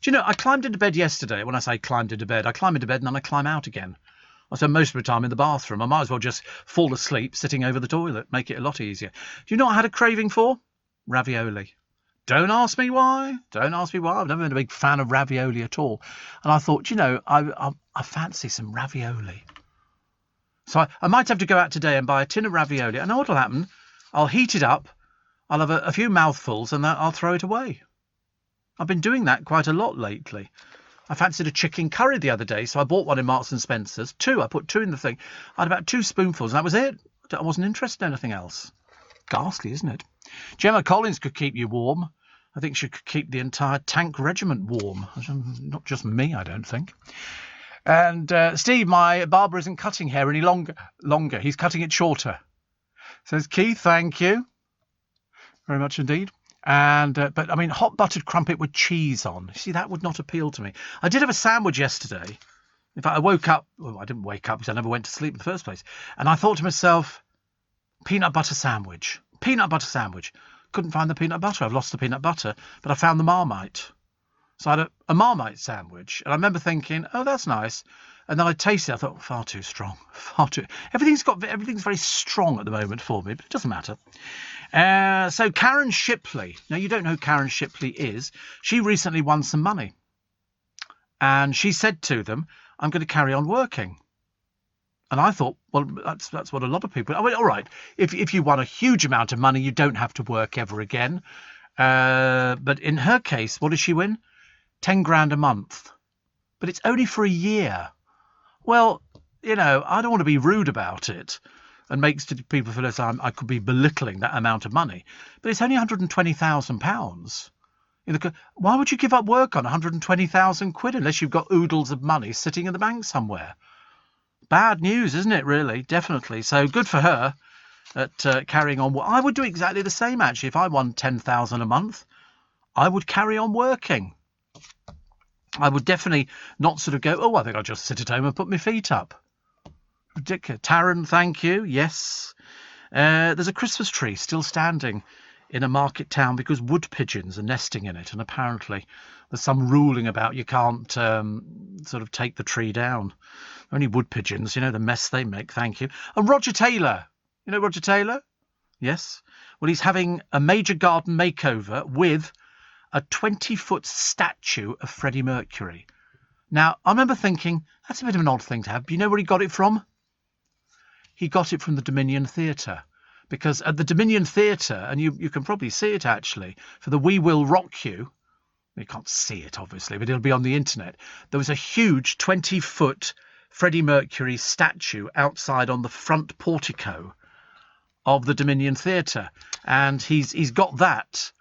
Do you know, I climbed into bed yesterday. When I say climbed into bed, I climb into bed and then I climb out again. I spend most of the time in the bathroom. I might as well just fall asleep sitting over the toilet. Make it a lot easier. Do you know what I had a craving for? Ravioli. Don't ask me why. I've never been a big fan of ravioli at all. And I thought, I fancy some ravioli. So I might have to go out today and buy a tin of ravioli. I know what'll happen. I'll heat it up. I'll have a few mouthfuls and then I'll throw it away. I've been doing that quite a lot lately. I fancied a chicken curry the other day, so I bought one in Marks and Spencer's. I put 2 in the thing. I had about 2 spoonfuls, and that was it. I wasn't interested in anything else. Ghastly, isn't it? Gemma Collins could keep you warm. I think she could keep the entire tank regiment warm. Not just me, I don't think. And Steve, my barber isn't cutting hair any longer. He's cutting it shorter. Says Keith, thank you. Very much indeed. And but I mean, hot buttered crumpet with cheese on. See, that would not appeal to me. I did have a sandwich yesterday. In fact, I woke up. Well, I didn't wake up because I never went to sleep in the first place. And I thought to myself, peanut butter sandwich. Couldn't find the peanut butter. I've lost the peanut butter, but I found the Marmite. So I had a Marmite sandwich, and I remember thinking, oh, that's nice. And then I tasted it. I thought, far too strong. Everything's very strong at the moment for me, but it doesn't matter. So Karen Shipley. Now, you don't know who Karen Shipley is. She recently won some money. And she said to them, I'm going to carry on working. And I thought, well, that's what a lot of people... I went, all right, if you won a huge amount of money, you don't have to work ever again. But in her case, what did she win? 10 grand a month. But it's only for a year. Well, I don't want to be rude about it and make people feel as I could be belittling that amount of money. But it's only £120,000. Why would you give up work on 120,000 quid unless you've got oodles of money sitting in the bank somewhere? Bad news, isn't it, really? Definitely. So good for her at carrying on. I would do exactly the same, actually. If I won 10,000 a month, I would carry on working. I would definitely not sort of go, oh, I think I'll just sit at home and put my feet up. Ridiculous. Taryn, thank you. Yes. There's a Christmas tree still standing in a market town because wood pigeons are nesting in it, and apparently there's some ruling about you can't sort of take the tree down. Only wood pigeons, the mess they make, thank you. And Roger Taylor, you know Roger Taylor? Yes. Well, he's having a major garden makeover with a 20-foot statue of Freddie Mercury. Now, I remember thinking, that's a bit of an odd thing to have. Do you know where he got it from? He got it from the Dominion Theatre. Because at the Dominion Theatre, and you can probably see it actually, for the We Will Rock You, you can't see it obviously, but it'll be on the internet, there was a huge 20-foot Freddie Mercury statue outside on the front portico of the Dominion Theatre. And he's got that,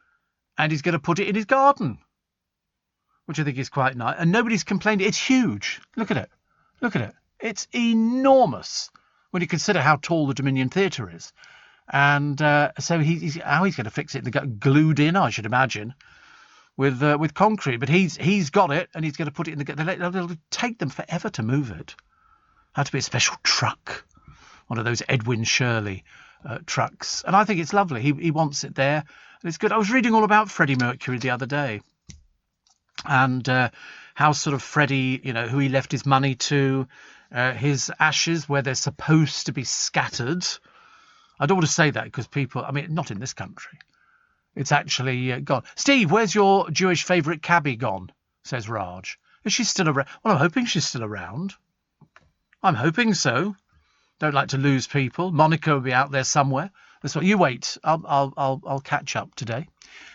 and he's going to put it in his garden, which I think is quite nice. And nobody's complained. It's huge. Look at it. Look at it. It's enormous when you consider how tall the Dominion Theatre is. And so he's going to fix it. They got glued in, I should imagine, with concrete. But he's got it, and he's going to put it in it'll take them forever to move it. Had to be a special truck, one of those Edwin Shirley trucks. And I think it's lovely. He wants it there, and it's good. I was reading all about Freddie Mercury the other day, and how sort of Freddie, who he left his money to, his ashes where they're supposed to be scattered. I don't want to say that because people, not in this country. It's actually gone. Steve, where's your Jewish favourite cabbie gone? Says Raj. Is she still around? Well, I'm hoping she's still around. I'm hoping so. Don't like to lose people. Monica will be out there somewhere. That's what you wait. I'll catch up today,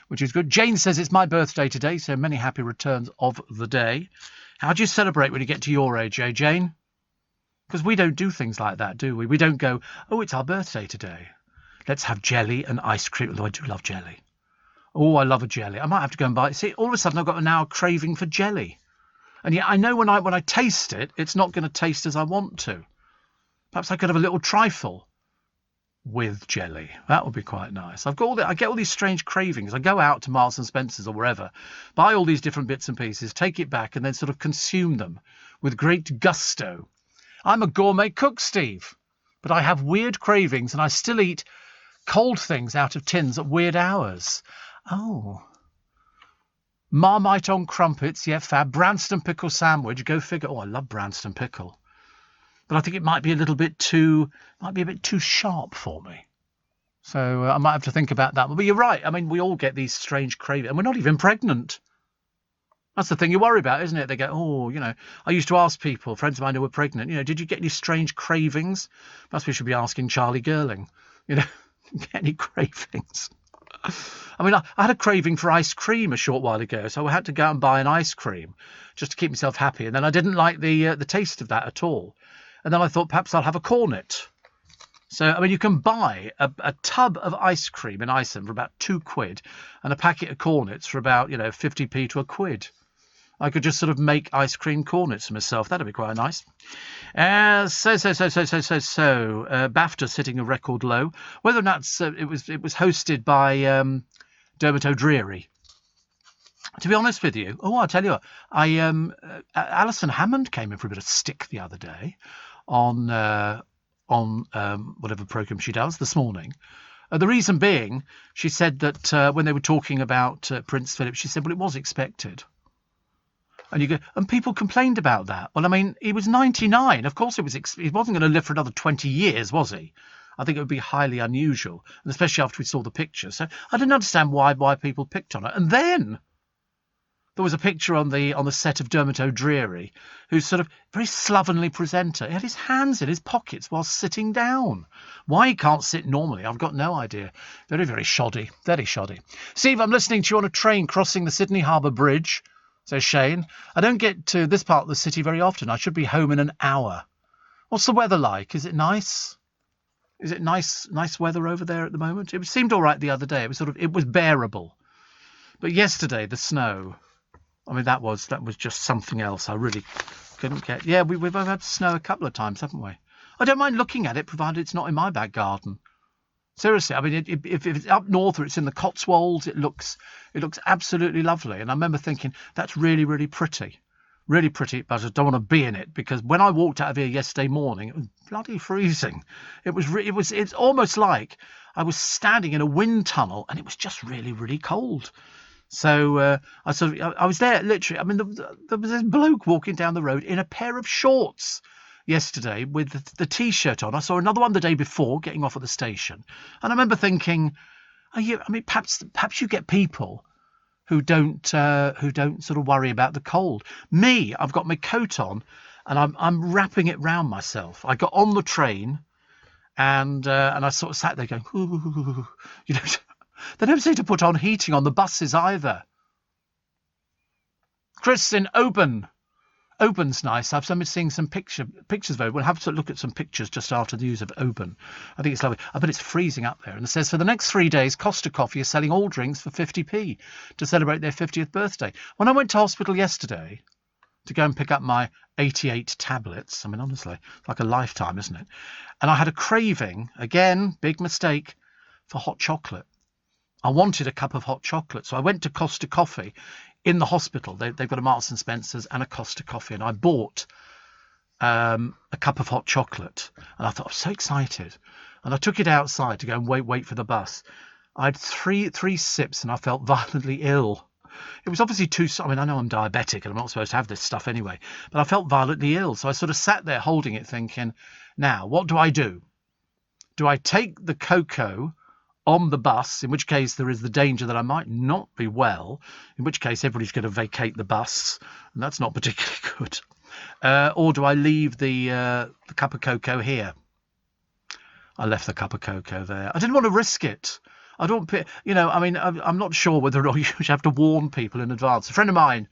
which is good. Jane says it's my birthday today, so many happy returns of the day. How do you celebrate when you get to your age, Jane? Because we don't do things like that, do we? We don't go, oh, it's our birthday today. Let's have jelly and ice cream. Although I do love jelly. Oh, I love a jelly. I might have to go and buy it. See, all of a sudden I've got a craving for jelly. And yet I know when I taste it, it's not going to taste as I want to. Perhaps I could have a little trifle with jelly. That would be quite nice. I get all these strange cravings. I go out to Marks and Spencer's or wherever, buy all these different bits and pieces, take it back, and then sort of consume them with great gusto. I'm a gourmet cook, Steve, but I have weird cravings, and I still eat cold things out of tins at weird hours. Oh. Marmite on crumpets, yeah, fab. Branston pickle sandwich, go figure. Oh, I love Branston pickle. But I think it might be a bit too sharp for me. So I might have to think about that. But you're right. We all get these strange cravings, and we're not even pregnant. That's the thing you worry about, isn't it? They go, oh, I used to ask people, friends of mine who were pregnant, did you get any strange cravings? Perhaps we should be asking Charlie Girling, get any cravings? I had a craving for ice cream a short while ago, so I had to go out and buy an ice cream just to keep myself happy. And then I didn't like the taste of that at all. And then I thought perhaps I'll have a cornet. So, you can buy a tub of ice cream in Iceland for about £2 and a packet of cornets for about, 50p to £1. I could just sort of make ice cream cornets for myself. That'd be quite nice. So, BAFTA sitting a record low. Whether or not it was hosted by Dermot O'Dreary. To be honest with you, I'll tell you what, Alison Hammond came in for a bit of stick the other day on whatever programme she does this morning. The reason being, she said that when they were talking about Prince Philip, she said, well, it was expected. And you go, and people complained about that. Well, he was 99. Of course, he wasn't going to live for another 20 years, was he? I think it would be highly unusual, and especially after we saw the picture. So I didn't understand why people picked on it. And then there was a picture on the set of Dermot O'Dreary, who's sort of very slovenly presenter. He had his hands in his pockets while sitting down. Why he can't sit normally, I've got no idea. Very, very shoddy. Very shoddy. Steve, I'm listening to you on a train crossing the Sydney Harbour Bridge, says Shane. I don't get to this part of the city very often. I should be home in an hour. What's the weather like? Is it nice? Is it nice weather over there at the moment? It seemed all right the other day. It was bearable. But yesterday, the snow, that was just something else. I really couldn't get. Yeah, we've had snow a couple of times, haven't we? I don't mind looking at it, provided it's not in my back garden. Seriously, if it's up north or it's in the Cotswolds, it looks absolutely lovely. And I remember thinking, that's really, really pretty. Really pretty, but I just don't want to be in it, because when I walked out of here yesterday morning, it was bloody freezing. It's almost like I was standing in a wind tunnel, and it was just really, really cold. So I was there literally. I mean, there was this bloke walking down the road in a pair of shorts yesterday with the T-shirt on. I saw another one the day before getting off at the station, and I remember thinking, perhaps you get people who don't sort of worry about the cold. Me, I've got my coat on, and I'm wrapping it round myself. I got on the train, and I sort of sat there going, ooh, you know. They don't seem to put on heating on the buses either. Chris in Oban. Oban's nice. I've been seeing some pictures of Oban. We'll have to look at some pictures just after the news of Oban. I think it's lovely. I bet it's freezing up there. And it says, for the next 3 days, Costa Coffee is selling all drinks for 50p to celebrate their 50th birthday. When I went to hospital yesterday to go and pick up my 88 tablets, I mean, honestly, like a lifetime, isn't it? And I had a craving, again, big mistake, for hot chocolate. I wanted a cup of hot chocolate. So I went to Costa Coffee in the hospital. They've got a Marks and Spencer's and a Costa Coffee. And I bought a cup of hot chocolate. And I thought, I'm so excited. And I took it outside to go and wait for the bus. I had three sips and I felt violently ill. It was obviously I know I'm diabetic and I'm not supposed to have this stuff anyway. But I felt violently ill. So I sort of sat there holding it thinking, now, what do I do? Do I take the cocoa on the bus, in which case there is the danger that I might not be well, in which case everybody's going to vacate the bus, and that's not particularly good. Or do I leave the cup of cocoa here? I left the cup of cocoa there. I didn't want to risk it. I don't, I'm not sure whether or not you should have to warn people in advance. A friend of mine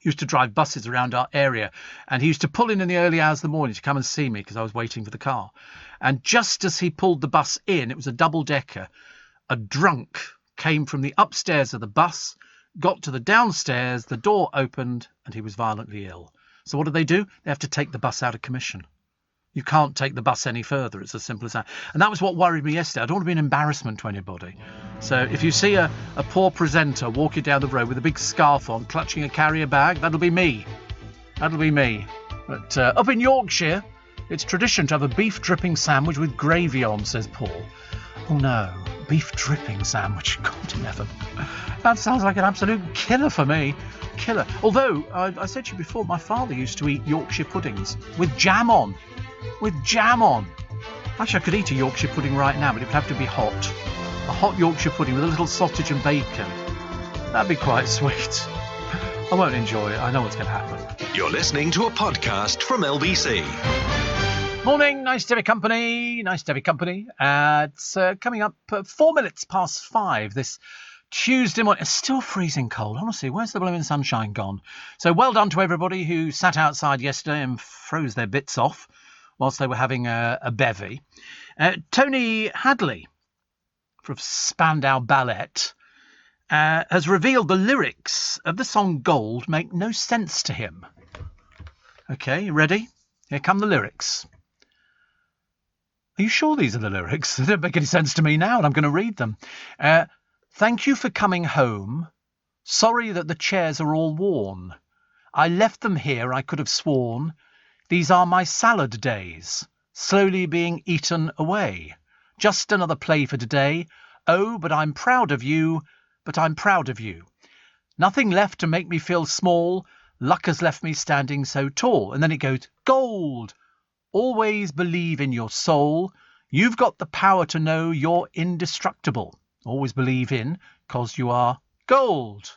used to drive buses around our area, and he used to pull in the early hours of the morning to come and see me because I was waiting for the car. And just as he pulled the bus in, it was a double-decker, a drunk came from the upstairs of the bus, got to the downstairs, the door opened, and he was violently ill. So what do? They have to take the bus out of commission. You can't take the bus any further. It's as simple as that. And that was what worried me yesterday. I don't want to be an embarrassment to anybody. So if you see a poor presenter walking down the road with a big scarf on, clutching a carrier bag, that'll be me. That'll be me. But up in Yorkshire, it's tradition to have a beef dripping sandwich with gravy on, says Paul. Oh no, beef dripping sandwich. God in heaven. That sounds like an absolute killer for me. Killer. Although, I said to you before, my father used to eat Yorkshire puddings with jam on. With jam on. Actually, I could eat a Yorkshire pudding right now, but it would have to be hot. A hot Yorkshire pudding with a little sausage and bacon. That'd be quite sweet. I won't enjoy it. I know what's going to happen.
You're listening to a podcast from LBC.
Morning. Nice to be company. It's coming up 4 minutes past 5 this Tuesday morning. It's still freezing cold. Honestly, where's the blooming sunshine gone? So well done to everybody who sat outside yesterday and froze their bits off whilst they were having a bevy. Tony Hadley from Spandau Ballet has revealed the lyrics of the song Gold make no sense to him. Okay, you ready? Here come the lyrics. Are you sure these are the lyrics? They don't make any sense to me now, and I'm going to read them. Thank you for coming home. Sorry that the chairs are all worn. I left them here, I could have sworn. These are my salad days, slowly being eaten away. Just another play for today. Oh, but I'm proud of you, Nothing left to make me feel small. Luck has left me standing so tall. And then it goes, gold. Always believe in your soul. You've got the power to know you're indestructible. Always believe in, 'cause you are gold.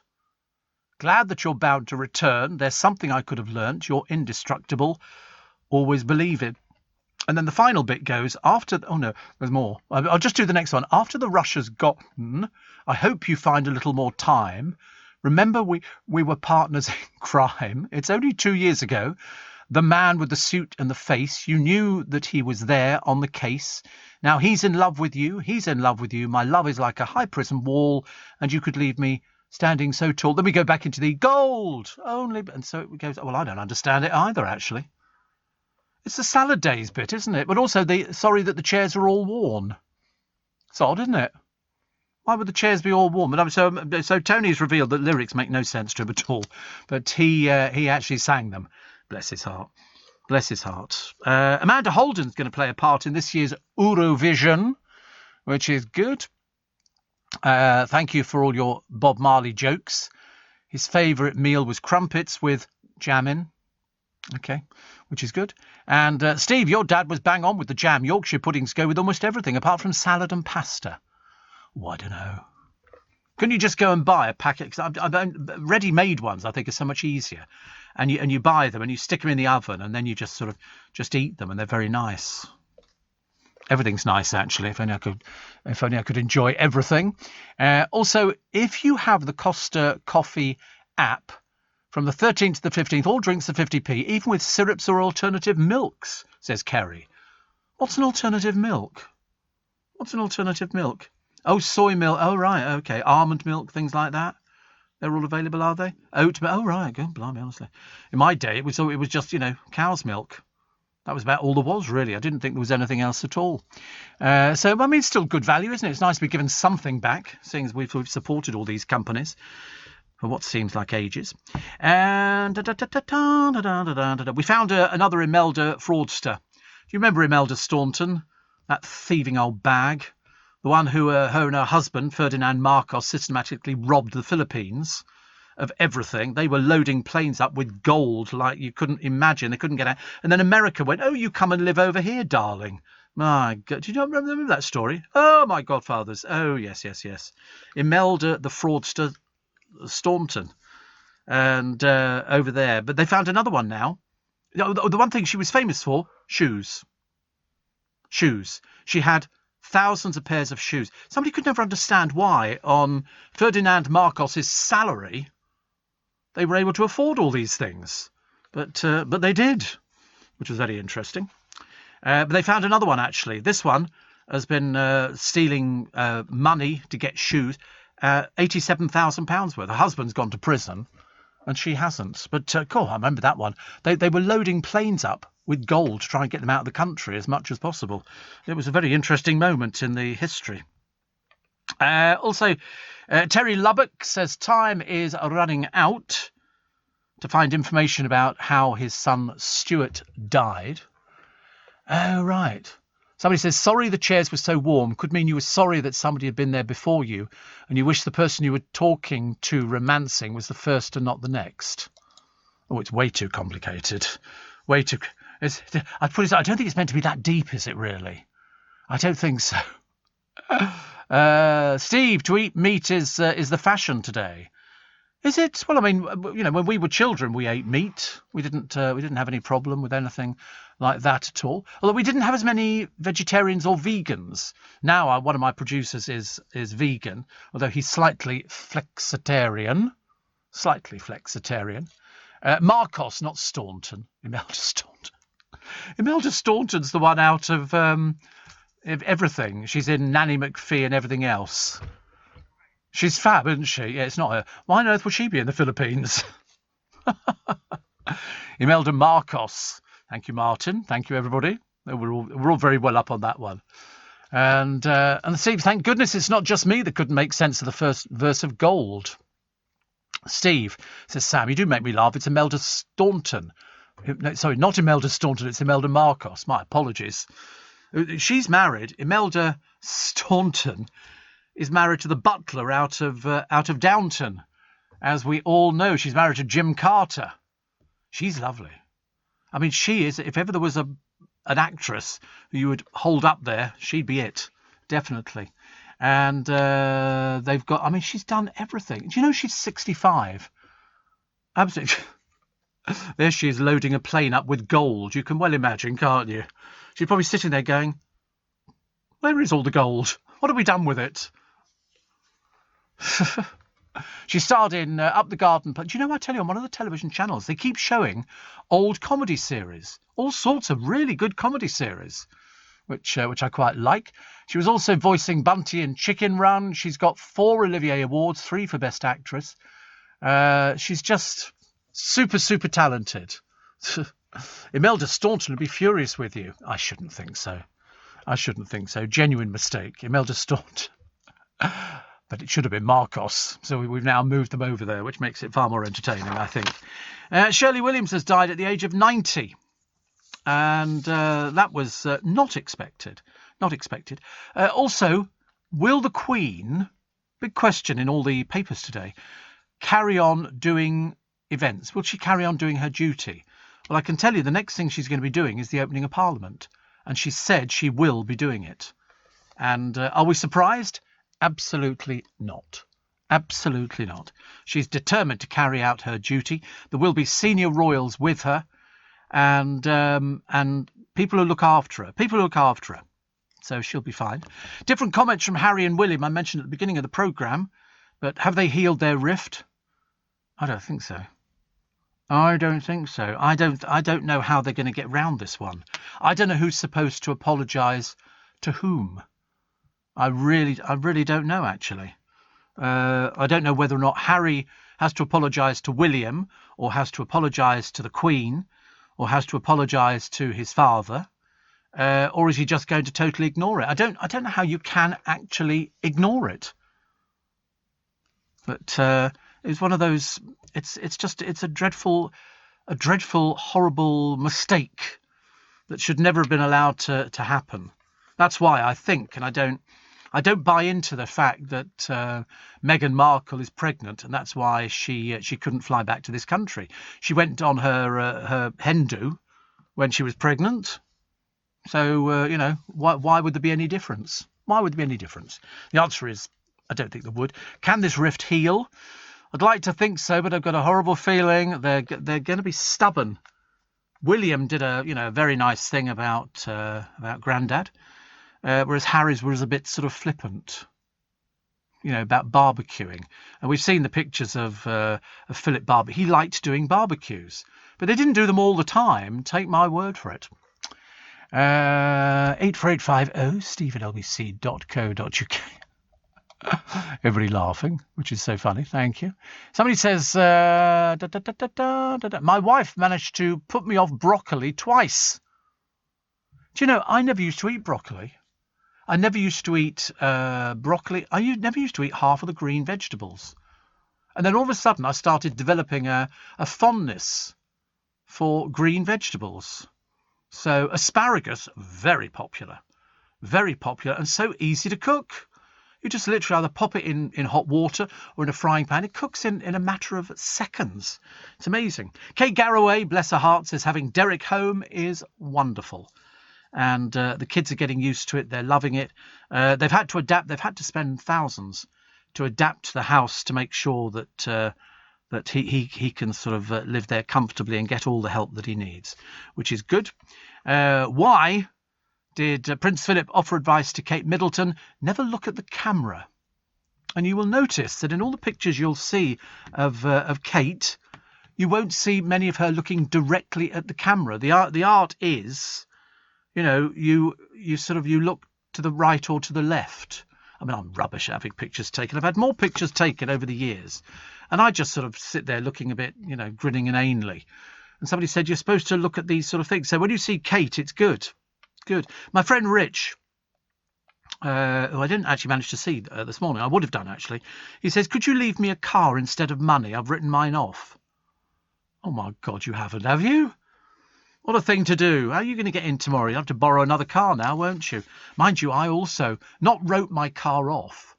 Glad that you're bound to return. There's something I could have learnt. You're indestructible. Always believe it. And then the final bit goes, oh no, there's more. I'll just do the next one. After the rush has gotten, I hope you find a little more time. Remember we were partners in crime. It's only 2 years ago. The man with the suit and the face, you knew that he was there on the case. Now he's in love with you. My love is like a high prison wall, and you could leave me standing so tall. Then we go back into the gold only. And so it goes, well, I don't understand it either, actually. It's the salad days bit, isn't it? But also sorry that the chairs are all worn. It's odd, isn't it? Why would the chairs be all warm? But so Tony's revealed that lyrics make no sense to him at all, but he actually sang them. Bless his heart. Bless his heart. Amanda Holden's going to play a part in this year's Eurovision, which is good. Thank you for all your Bob Marley jokes. His favourite meal was crumpets with jam in. Okay, which is good. And Steve, your dad was bang on with the jam. Yorkshire puddings go with almost everything, apart from salad and pasta. Oh, I don't know. Couldn't you just go and buy a packet? Because ready-made ones, I think, are so much easier. And you buy them and you stick them in the oven and then you just sort of just eat them and they're very nice. Everything's nice, actually. If only I could enjoy everything. Also, if you have the Costa Coffee app, from the 13th to the 15th, all drinks are 50p, even with syrups or alternative milks, says Kerry. What's an alternative milk? What's an alternative milk? Oh, soy milk. Oh, right. Okay. Almond milk, things like that. They're all available, are they? Oat milk. Oh, right. Good. Blimey, honestly. In my day, it was just, cow's milk. That was about all there was, really. I didn't think there was anything else at all. So, I mean, it's still good value, isn't it? It's nice to be given something back, seeing as we've supported all these companies for what seems like ages. And we found another Imelda fraudster. Do you remember Imelda Staunton? That thieving old bag? The one who her and her husband, Ferdinand Marcos, systematically robbed the Philippines of everything. They were loading planes up with gold like you couldn't imagine. They couldn't get out. And then America went, oh, you come and live over here, darling. My God. Do you not remember that story? Oh, my godfathers. Oh, yes. Imelda the fraudster Staunton. And over there. But they found another one now. The one thing she was famous for, shoes. Shoes. She had thousands of pairs of shoes. Somebody could never understand why on Ferdinand Marcos's salary they were able to afford all these things. But they did, which was very interesting. But they found another one, actually. This one has been stealing money to get shoes, £87,000 worth. Her husband's gone to prison and she hasn't. But, I remember that one. They were loading planes up with gold to try and get them out of the country as much as possible. It was a very interesting moment in the history. Also, Terry Lubbock says time is running out to find information about how his son Stuart died. Oh, right. Somebody says, sorry the chairs were so warm could mean you were sorry that somebody had been there before you and you wish the person you were talking to romancing was the first and not the next. Oh, it's way too complicated. Way too... I don't think it's meant to be that deep, is it really? I don't think so. Steve, to eat meat is the fashion today. Is it? Well, I mean, when we were children, we ate meat. We didn't have any problem with anything like that at all. Although we didn't have as many vegetarians or vegans. Now, one of my producers is vegan, although he's slightly flexitarian. Marcos, not Staunton. Imelda Staunton. Imelda Staunton's the one out of everything. She's in Nanny McPhee and everything else. She's fab, isn't she? Yeah, it's not her. Why on earth would she be in the Philippines? Imelda Marcos. Thank you, Martin. Thank you, everybody. We're all very well up on that one. And Steve, thank goodness it's not just me that couldn't make sense of the first verse of Gold. Steve says, Sam, you do make me laugh. It's Imelda Staunton. No, sorry, not Imelda Staunton. It's Imelda Marcos. My apologies. She's married. Imelda Staunton is married to the butler out of Downton. As we all know, she's married to Jim Carter. She's lovely. I mean, she is. If ever there was an actress who you would hold up there, she'd be it. Definitely. And they've got... I mean, she's done everything. Do you know she's 65? Absolutely. There she is loading a plane up with gold. You can well imagine, can't you? She's probably sitting there going, where is all the gold? What have we done with it? She starred in Up the Garden. Do you know, I tell you, on one of the television channels, they keep showing old comedy series. All sorts of really good comedy series, which I quite like. She was also voicing Bunty in Chicken Run. She's got 4 Olivier Awards, 3 for Best Actress. She's just super, super talented. Imelda Staunton would be furious with you. I shouldn't think so. Genuine mistake. Imelda Staunton. But it should have been Marcos, so we've now moved them over there, which makes it far more entertaining, I think. Shirley Williams has died at the age of 90, and that was not expected. Not expected. Also, will the Queen, big question in all the papers today, carry on doing events? Will she carry on doing her duty? Well, I can tell you the next thing she's going to be doing is the opening of Parliament, and she said she will be doing it. And are we surprised? Absolutely not. Absolutely not. She's determined to carry out her duty. There will be senior royals with her, and people who look after her. People who look after her. So she'll be fine. Different comments from Harry and William. I mentioned at the beginning of the programme, but have they healed their rift? I don't think so. I don't think so. I don't know how they're going to get round this one. I don't know who's supposed to apologise to whom. I really don't know, actually. I don't know whether or not Harry has to apologise to William, or has to apologise to the Queen, or has to apologise to his father, or is he just going to totally ignore it? I don't know how you can actually ignore it. But it's one of those. It's a dreadful, horrible mistake that should never have been allowed to happen. That's why I think, and I don't buy into the fact that Meghan Markle is pregnant, and that's why she couldn't fly back to this country. She went on her hen do when she was pregnant. So why would there be any difference? Why would there be any difference? The answer is I don't think there would. Can this rift heal? I'd like to think so, but I've got a horrible feeling they're going to be stubborn. William did a very nice thing about Grandad. Whereas Harry's was a bit sort of flippant, about barbecuing. And we've seen the pictures of Philip Barber. He liked doing barbecues, but they didn't do them all the time. Take my word for it. 84850 steve@lbc.co.uk. Everybody laughing, which is so funny. Thank you. Somebody says, my wife managed to put me off broccoli twice. Do you know, I never used to eat broccoli. I never used to eat broccoli. I never used to eat half of the green vegetables. And then all of a sudden I started developing a fondness for green vegetables. So asparagus, very popular, and so easy to cook. You just literally either pop it in hot water or in a frying pan. It cooks in a matter of seconds. It's amazing. Kate Garraway, bless her heart, says having Derek home is wonderful. And the kids are getting used to it. They're loving it. They've had to adapt. They've had to spend thousands to adapt the house to make sure that he can sort of live there comfortably and get all the help that he needs, which is good. Why did Prince Philip offer advice to Kate Middleton? Never look at the camera. And you will notice that in all the pictures you'll see of Kate, you won't see many of her looking directly at the camera. The art is, you look to the right or to the left. I mean, I'm rubbish at having pictures taken. I've had more pictures taken over the years, and I just sort of sit there looking a bit, grinning inanely. And somebody said, you're supposed to look at these sort of things. So when you see Kate, it's good. Good. My friend Rich, who I didn't actually manage to see this morning, I would have done actually, he says, could you leave me a car instead of money? I've written mine off. Oh my God, you haven't, have you? What a thing to do. How are you going to get in tomorrow? You'll have to borrow another car now, won't you? Mind you, I also not wrote my car off,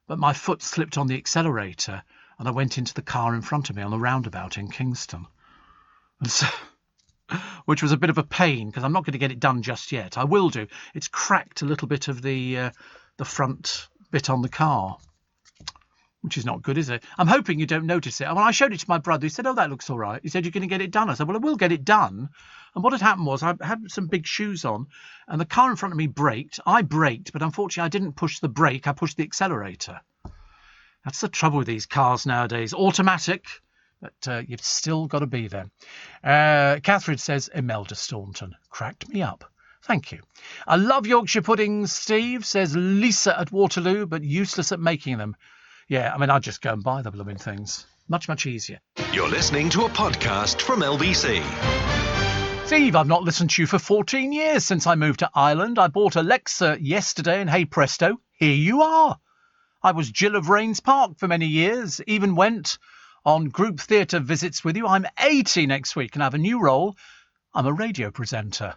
but my foot slipped on the accelerator and I went into the car in front of me on the roundabout in Kingston. And so, which was a bit of a pain because I'm not going to get it done just yet. I will do. It's cracked a little bit of the front bit on the car, which is not good, is it? I'm hoping you don't notice it. When I showed it to my brother, he said, oh, that looks all right. He said, you're going to get it done. I said, well, I will get it done. And what had happened was I had some big shoes on and the car in front of me braked. I braked, but unfortunately I didn't push the brake. I pushed the accelerator. That's the trouble with these cars nowadays. Automatic, but you've still got to be there. Catherine says, Imelda Staunton cracked me up. Thank you. I love Yorkshire puddings, Steve, says Lisa at Waterloo, but useless at making them. Yeah, I mean, I'd just go and buy the blooming things. Much, much easier.
You're listening to a podcast from LBC.
Steve, I've not listened to you for 14 years since I moved to Ireland. I bought Alexa yesterday and hey presto, here you are. I was Jill of Rains Park for many years, even went on group theatre visits with you. I'm 80 next week and I have a new role. I'm a radio presenter.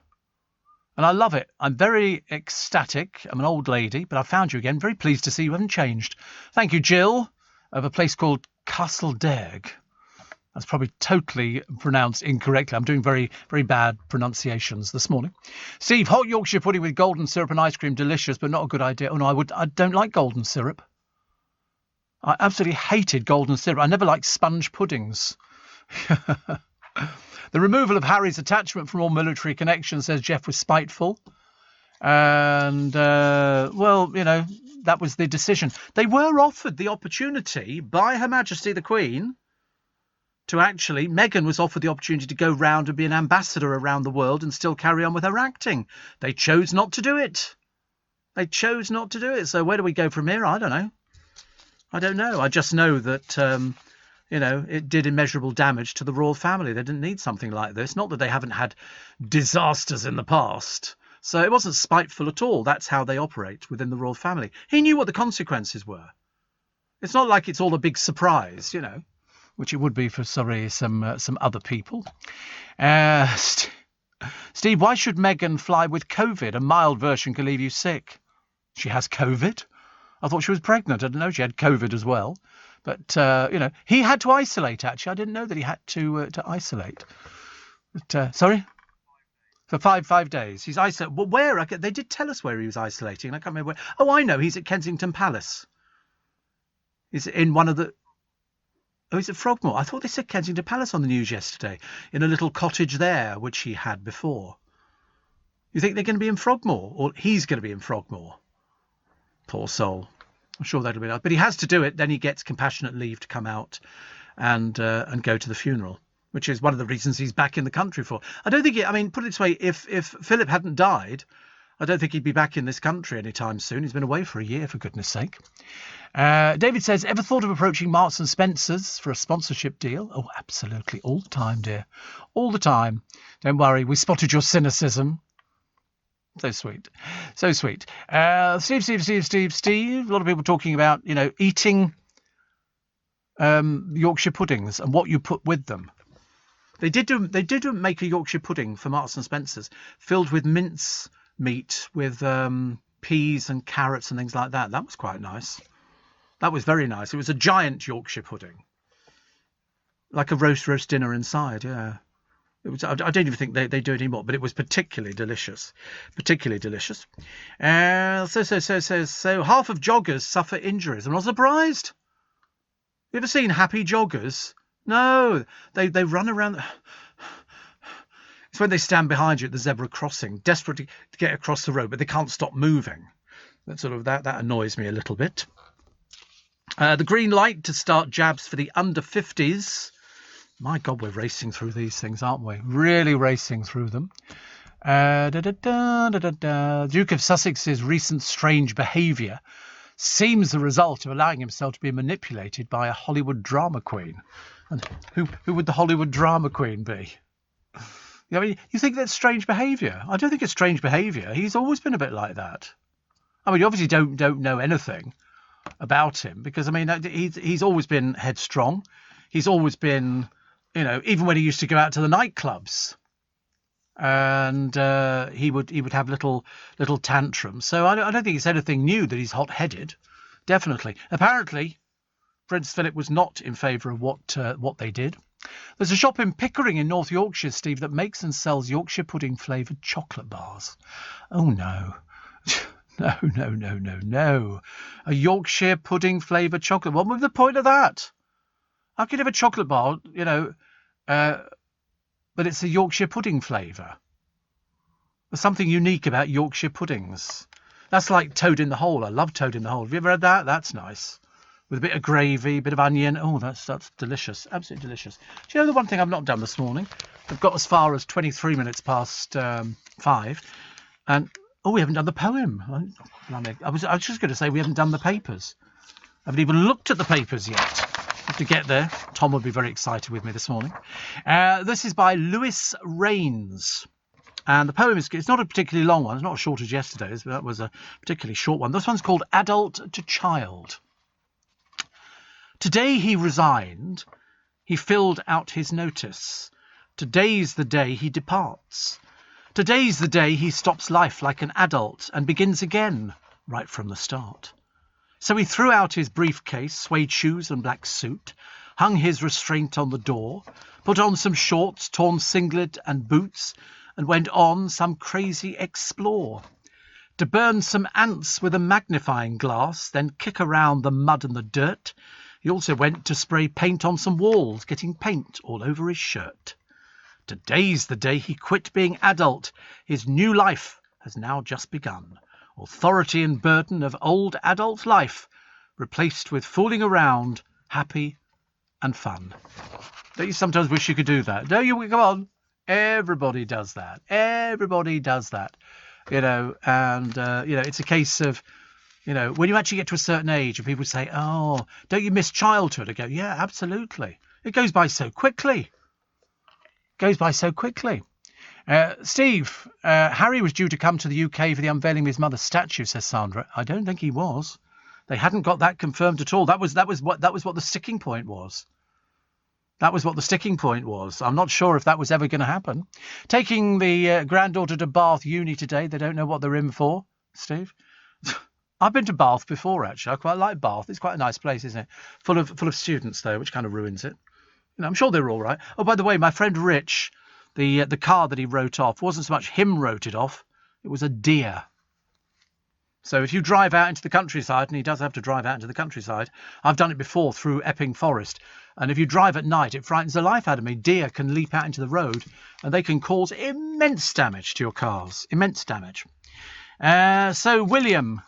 And I love it. I'm very ecstatic. I'm an old lady, but I found you again. Very pleased to see you haven't changed. Thank you, Jill, of a place called Castledairg. That's probably totally pronounced incorrectly. I'm doing very, very bad pronunciations this morning. Steve, hot Yorkshire pudding with golden syrup and ice cream, delicious, but not a good idea. Oh, no, I don't like golden syrup. I absolutely hated golden syrup. I never liked sponge puddings. The removal of Harry's attachment from all military connections, says Jeff, was spiteful. And, well, you know, that was the decision. They were offered the opportunity by Her Majesty the Queen to actually, Meghan was offered the opportunity to go round and be an ambassador around the world and still carry on with her acting. They chose not to do it. They chose not to do it. So where do we go from here? I don't know. I just know that, you know, it did immeasurable damage to the royal family. They didn't need something like this. Not that they haven't had disasters in the past. So it wasn't spiteful at all. That's how they operate within the royal family. He knew what the consequences were. It's not like it's all a big surprise, you know, which it would be for, some other people. Steve, why should Meghan fly with COVID? A mild version can leave you sick. She has COVID? I thought she was pregnant. I didn't know she had COVID as well. But, you know, he had to isolate, actually. I didn't know that he had to isolate. But, sorry? For five days. He's isolated. Well, where? They did tell us where he was isolating. I can't remember where. Oh, I know. He's at Kensington Palace. He's in one of the... Oh, he's at Frogmore. I thought they said Kensington Palace on the news yesterday, in a little cottage there, which he had before. You think they're going to be in Frogmore? Or he's going to be in Frogmore? Poor soul. I'm sure that'll be nice. But he has to do it. Then he gets compassionate leave to come out and go to the funeral, which is one of the reasons he's back in the country for. I don't think... I mean, put it this way, if Philip hadn't died, I don't think he'd be back in this country anytime soon. He's been away for a year, for goodness sake. David says, ever thought of approaching Marks and Spencer's for a sponsorship deal? Oh, absolutely. All the time, dear. All the time. Don't worry. We spotted your cynicism. So sweet. So sweet. Steve. A lot of people talking about, you know, eating Yorkshire puddings and what you put with them. They did make a Yorkshire pudding for Marks and Spencer's filled with mince meat with peas and carrots and things like that. That was quite nice. That was very nice. It was a giant Yorkshire pudding, like a roast dinner inside. Yeah, it was. I don't even think they do it anymore, but it was particularly delicious. Particularly delicious. So half of joggers suffer injuries. I'm not surprised. You ever seen happy joggers? No, they run around. It's when they stand behind you at the zebra crossing, desperate to get across the road, but they can't stop moving. That annoys me a little bit. The green light to start jabs for the under 50s. My God, we're racing through these things, aren't we? Really racing through them. Duke of Sussex's recent strange behaviour seems the result of allowing himself to be manipulated by a Hollywood drama queen. And who would the Hollywood drama queen be? I mean, you think that's strange behaviour? I don't think it's strange behaviour. He's always been a bit like that. I mean, you obviously don't know anything about him because, I mean, he's always been headstrong. He's always been, you know, even when he used to go out to the nightclubs, and he would have little tantrums. So I don't think it's anything new that he's hot-headed. Definitely. Apparently, Prince Philip was not in favour of what they did. There's a shop in Pickering in North Yorkshire, Steve, that makes and sells Yorkshire pudding flavoured chocolate bars. Oh, no. No. A Yorkshire pudding flavoured chocolate. What was the point of that? How can you have a chocolate bar, you know, but it's a Yorkshire pudding flavour? There's something unique about Yorkshire puddings. That's like Toad in the Hole. I love Toad in the Hole. Have you ever had that? That's nice. With a bit of gravy, a bit of onion. Oh, that's delicious. Absolutely delicious. Do you know the one thing I've not done this morning? I've got as far as 23 minutes past 5. And, we haven't done the poem. I was just going to say we haven't done the papers. I haven't even looked at the papers yet. Have to get there. Tom will be very excited with me this morning. This is by Lewis Rains. And the poem it's not a particularly long one. It's not as short as yesterday's, but that was a particularly short one. This one's called Adult to Child. Today he resigned, he filled out his notice. Today's the day he departs. Today's the day he stops life like an adult and begins again, right from the start. So he threw out his briefcase, suede shoes and black suit, hung his restraint on the door, put on some shorts, torn singlet and boots, and went on some crazy explore. To burn some ants with a magnifying glass, then kick around the mud and the dirt. He also went to spray paint on some walls, getting paint all over his shirt. Today's the day he quit being adult. His new life has now just begun. Authority and burden of old adult life, replaced with fooling around, happy and fun. Don't you sometimes wish you could do that? Don't you? Come on. Everybody does that. Everybody does that. And it's a case of, when you actually get to a certain age and people say, oh, don't you miss childhood? I go, yeah, absolutely. It goes by so quickly. Steve, Harry was due to come to the UK for the unveiling of his mother's statue, says Sandra. I don't think he was. They hadn't got that confirmed at all. That was what the sticking point was. That was what the sticking point was. I'm not sure if that was ever going to happen. Taking the granddaughter to Bath Uni today. They don't know what they're in for, Steve. I've been to Bath before, actually. I quite like Bath. It's quite a nice place, isn't it? Full of students, though, which kind of ruins it. I'm sure they're all right. Oh, by the way, my friend Rich, the car that he wrote off wasn't so much him wrote it off. It was a deer. So if you drive out into the countryside, and he does have to drive out into the countryside, I've done it before through Epping Forest, and if you drive at night, it frightens the life out of me. Deer can leap out into the road, and they can cause immense damage to your cars. Immense damage. So William,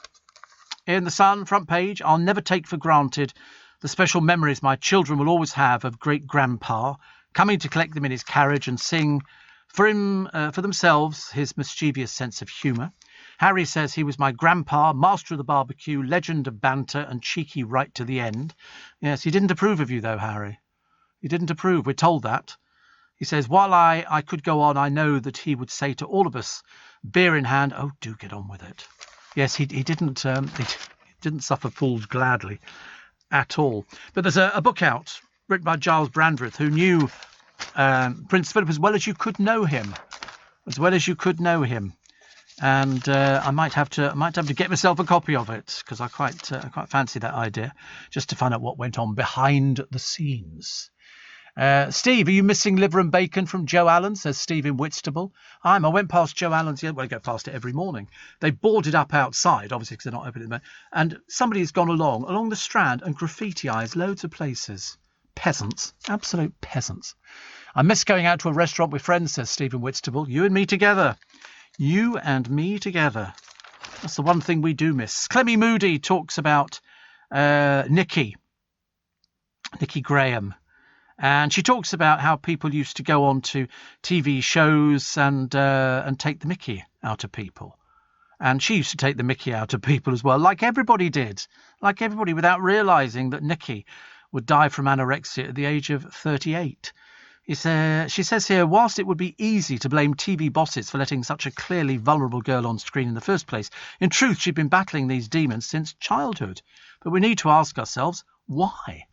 in the Sun, front page, I'll never take for granted the special memories my children will always have of great-grandpa, coming to collect them in his carriage and sing for themselves his mischievous sense of humour. Harry says he was my grandpa, master of the barbecue, legend of banter and cheeky right to the end. Yes, he didn't approve of you, though, Harry. He didn't approve. We're told that. He says, while I could go on, I know that he would say to all of us, beer in hand, oh, do get on with it. Yes, he didn't suffer fools gladly at all. But there's a book out written by Giles Brandreth, who knew Prince Philip as well as you could know him. And I might have to get myself a copy of it, because I quite fancy that idea, just to find out what went on behind the scenes. Steve, are you missing liver and bacon from Joe Allen? Says Steve in Whitstable. I went past Joe Allen's. I go past it every morning. They boarded up outside, obviously, because they're not open at the moment. And somebody's gone along the Strand and graffitiized loads of places. Peasants, absolute peasants. I miss going out to a restaurant with friends, says Steve in Whitstable. You and me together. You and me together. That's the one thing we do miss. Clemmy Moody talks about Nikki Graham. And she talks about how people used to go on to TV shows and take the mickey out of people. And she used to take the mickey out of people as well, like everybody did. Like everybody, without realising that Nikki would die from anorexia at the age of 38. She says here, whilst it would be easy to blame TV bosses for letting such a clearly vulnerable girl on screen in the first place, in truth, she'd been battling these demons since childhood. But we need to ask ourselves, why?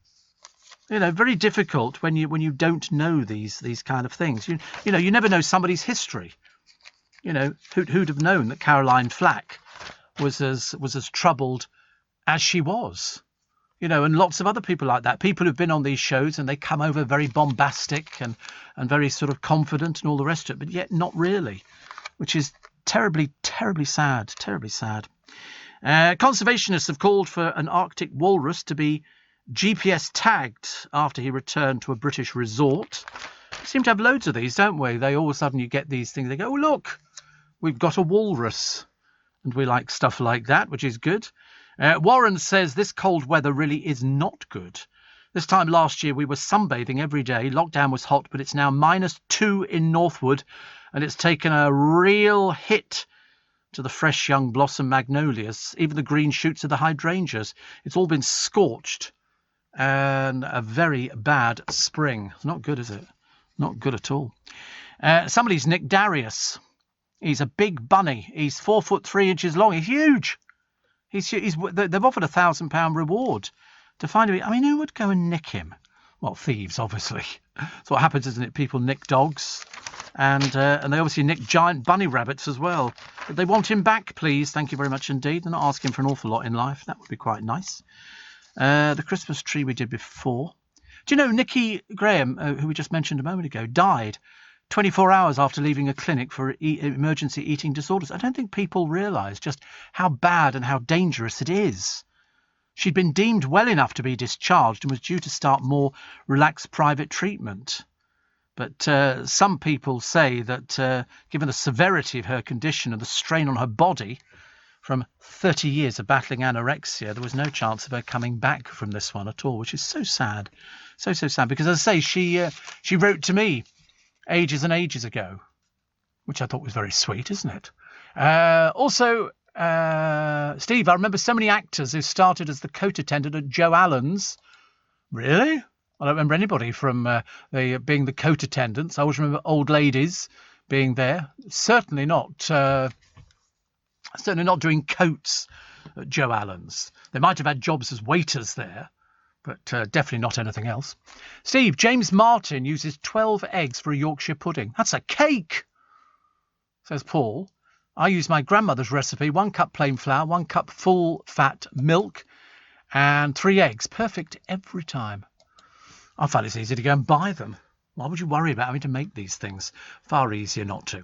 Very difficult when you don't know these kind of things. You never know somebody's history. Who'd have known that Caroline Flack was as troubled as she was? And lots of other people like that. People who've been on these shows and they come over very bombastic and very sort of confident and all the rest of it, but yet not really, which is terribly, terribly sad, terribly sad. Conservationists have called for an Arctic walrus to be GPS tagged after he returned to a British resort. We seem to have loads of these, don't we? All of a sudden you get these things. They go, oh, look, we've got a walrus. And we like stuff like that, which is good. Warren says this cold weather really is not good. This time last year we were sunbathing every day. Lockdown was hot, but it's now -2 in Northwood, and it's taken a real hit to the fresh young blossom magnolias, even the green shoots of the hydrangeas. It's all been scorched, and a very bad spring. It's not good, is it? Not good at all. Somebody's Nick Darius. He's a big bunny. He's 4 foot 3 inches long. He's huge. They've offered £1,000 reward to find a... I mean, who would go and nick him? Well, thieves, obviously. That's what happens, isn't it? People nick dogs. And they obviously nick giant bunny rabbits as well. But they want him back, please. Thank you very much indeed. They're not asking for an awful lot in life. That would be quite nice. The Christmas tree we did before. Do you know Nikki Graham, who we just mentioned a moment ago, died 24 hours after leaving a clinic for emergency eating disorders? I don't think people realise just how bad and how dangerous it is. She'd been deemed well enough to be discharged and was due to start more relaxed private treatment. But some people say that given the severity of her condition and the strain on her body from 30 years of battling anorexia, there was no chance of her coming back from this one at all, which is so sad. So sad. Because, as I say, she wrote to me ages and ages ago, which I thought was very sweet, isn't it? Also, Steve, I remember so many actors who started as the coat attendant at Joe Allen's. Really? I don't remember anybody from being the coat attendants. I always remember old ladies being there. Certainly not doing coats at Joe Allen's. They might have had jobs as waiters there, but definitely not anything else. Steve, James Martin uses 12 eggs for a Yorkshire pudding. That's a cake, says Paul. I use my grandmother's recipe, 1 cup plain flour, 1 cup full fat milk, and 3 eggs. Perfect every time. I find it's easy to go and buy them. Why would you worry about having to make these things? Far easier not to.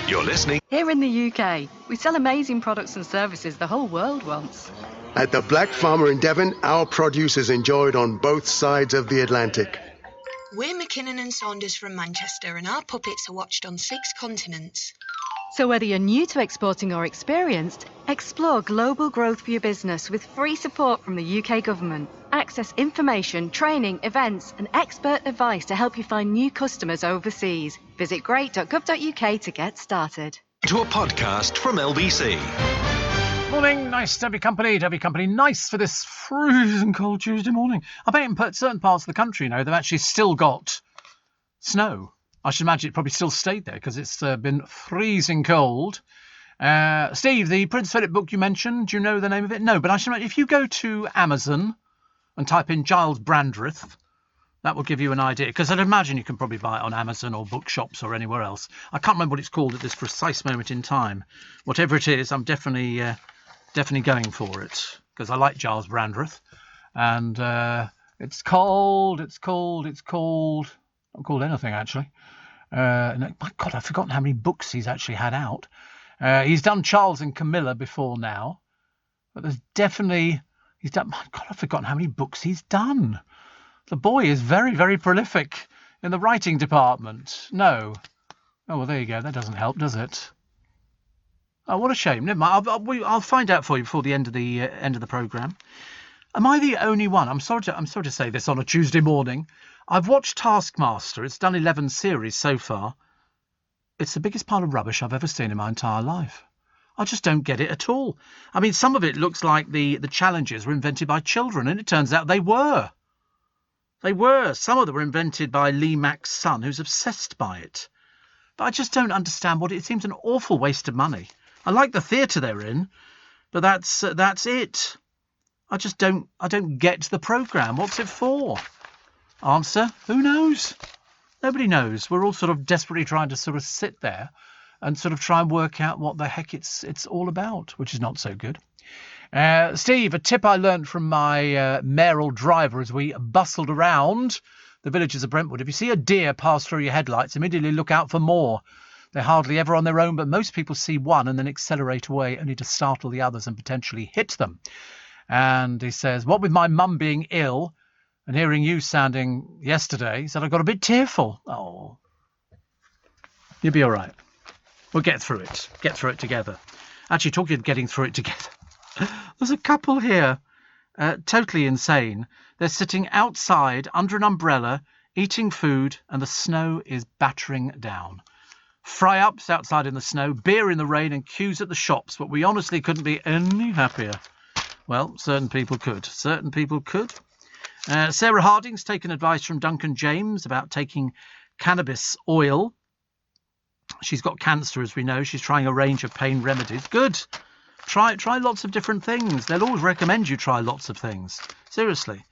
You're listening.
Here in the UK, we sell amazing products and services the whole world wants.
At the Black Farmer in Devon, our produce is enjoyed on both sides of the Atlantic.
We're McKinnon and Saunders from Manchester, and our puppets are watched on 6 continents.
So whether you're new to exporting or experienced, explore global growth for your business with free support from the UK government. Access information, training, events and expert advice to help you find new customers overseas. Visit great.gov.uk to get started.
To a podcast from LBC.
Morning, nice to have your company. Nice for this freezing cold Tuesday morning. I bet in certain parts of the country, they've actually still got snow. I should imagine it probably still stayed there because it's been freezing cold. Steve, the Prince Philip book you mentioned, do you know the name of it? No, but I should imagine if you go to Amazon and type in Giles Brandreth, that will give you an idea. Because I'd imagine you can probably buy it on Amazon or bookshops or anywhere else. I can't remember what it's called at this precise moment in time. Whatever it is, I'm definitely going for it because I like Giles Brandreth. And it's cold. Not called anything, actually. My God, I've forgotten how many books he's actually had out. He's done Charles and Camilla before now. But there's definitely... He's done... My God, I've forgotten how many books he's done. The boy is very, very prolific in the writing department. No. Oh, well, there you go. That doesn't help, does it? Oh, what a shame. Never mind. I'll find out for you before the end of the programme. Am I the only one? I'm sorry to say this on a Tuesday morning. I've watched Taskmaster. It's done 11 series so far. It's the biggest pile of rubbish I've ever seen in my entire life. I just don't get it at all. I mean, some of it looks like the challenges were invented by children, and it turns out they were. They were. Some of them were invented by Lee Mack's son, who's obsessed by it. But I just don't understand it seems an awful waste of money. I like the theatre they're in, but that's it. I don't get the programme. What's it for? Answer, who knows? Nobody knows. We're all sort of desperately trying to sort of sit there and sort of try and work out what the heck it's all about, which is not so good. Steve, a tip I learned from my mayoral driver as we bustled around the villages of Brentwood. If you see a deer pass through your headlights, immediately look out for more. They're hardly ever on their own, but most people see one and then accelerate away only to startle the others and potentially hit them. And he says, what with my mum being ill and hearing you sounding yesterday, he said I got a bit tearful. Oh, you'll be all right. We'll get through it. Get through it together. Actually, talking of getting through it together, there's a couple here, totally insane. They're sitting outside under an umbrella, eating food, and the snow is battering down. Fry-ups outside in the snow, beer in the rain, and queues at the shops, but we honestly couldn't be any happier. Well, certain people could. Sarah Harding's taken advice from Duncan James about taking cannabis oil. She's got cancer, as we know. She's trying a range of pain remedies. Good. Try lots of different things. They'll always recommend you try lots of things. Seriously.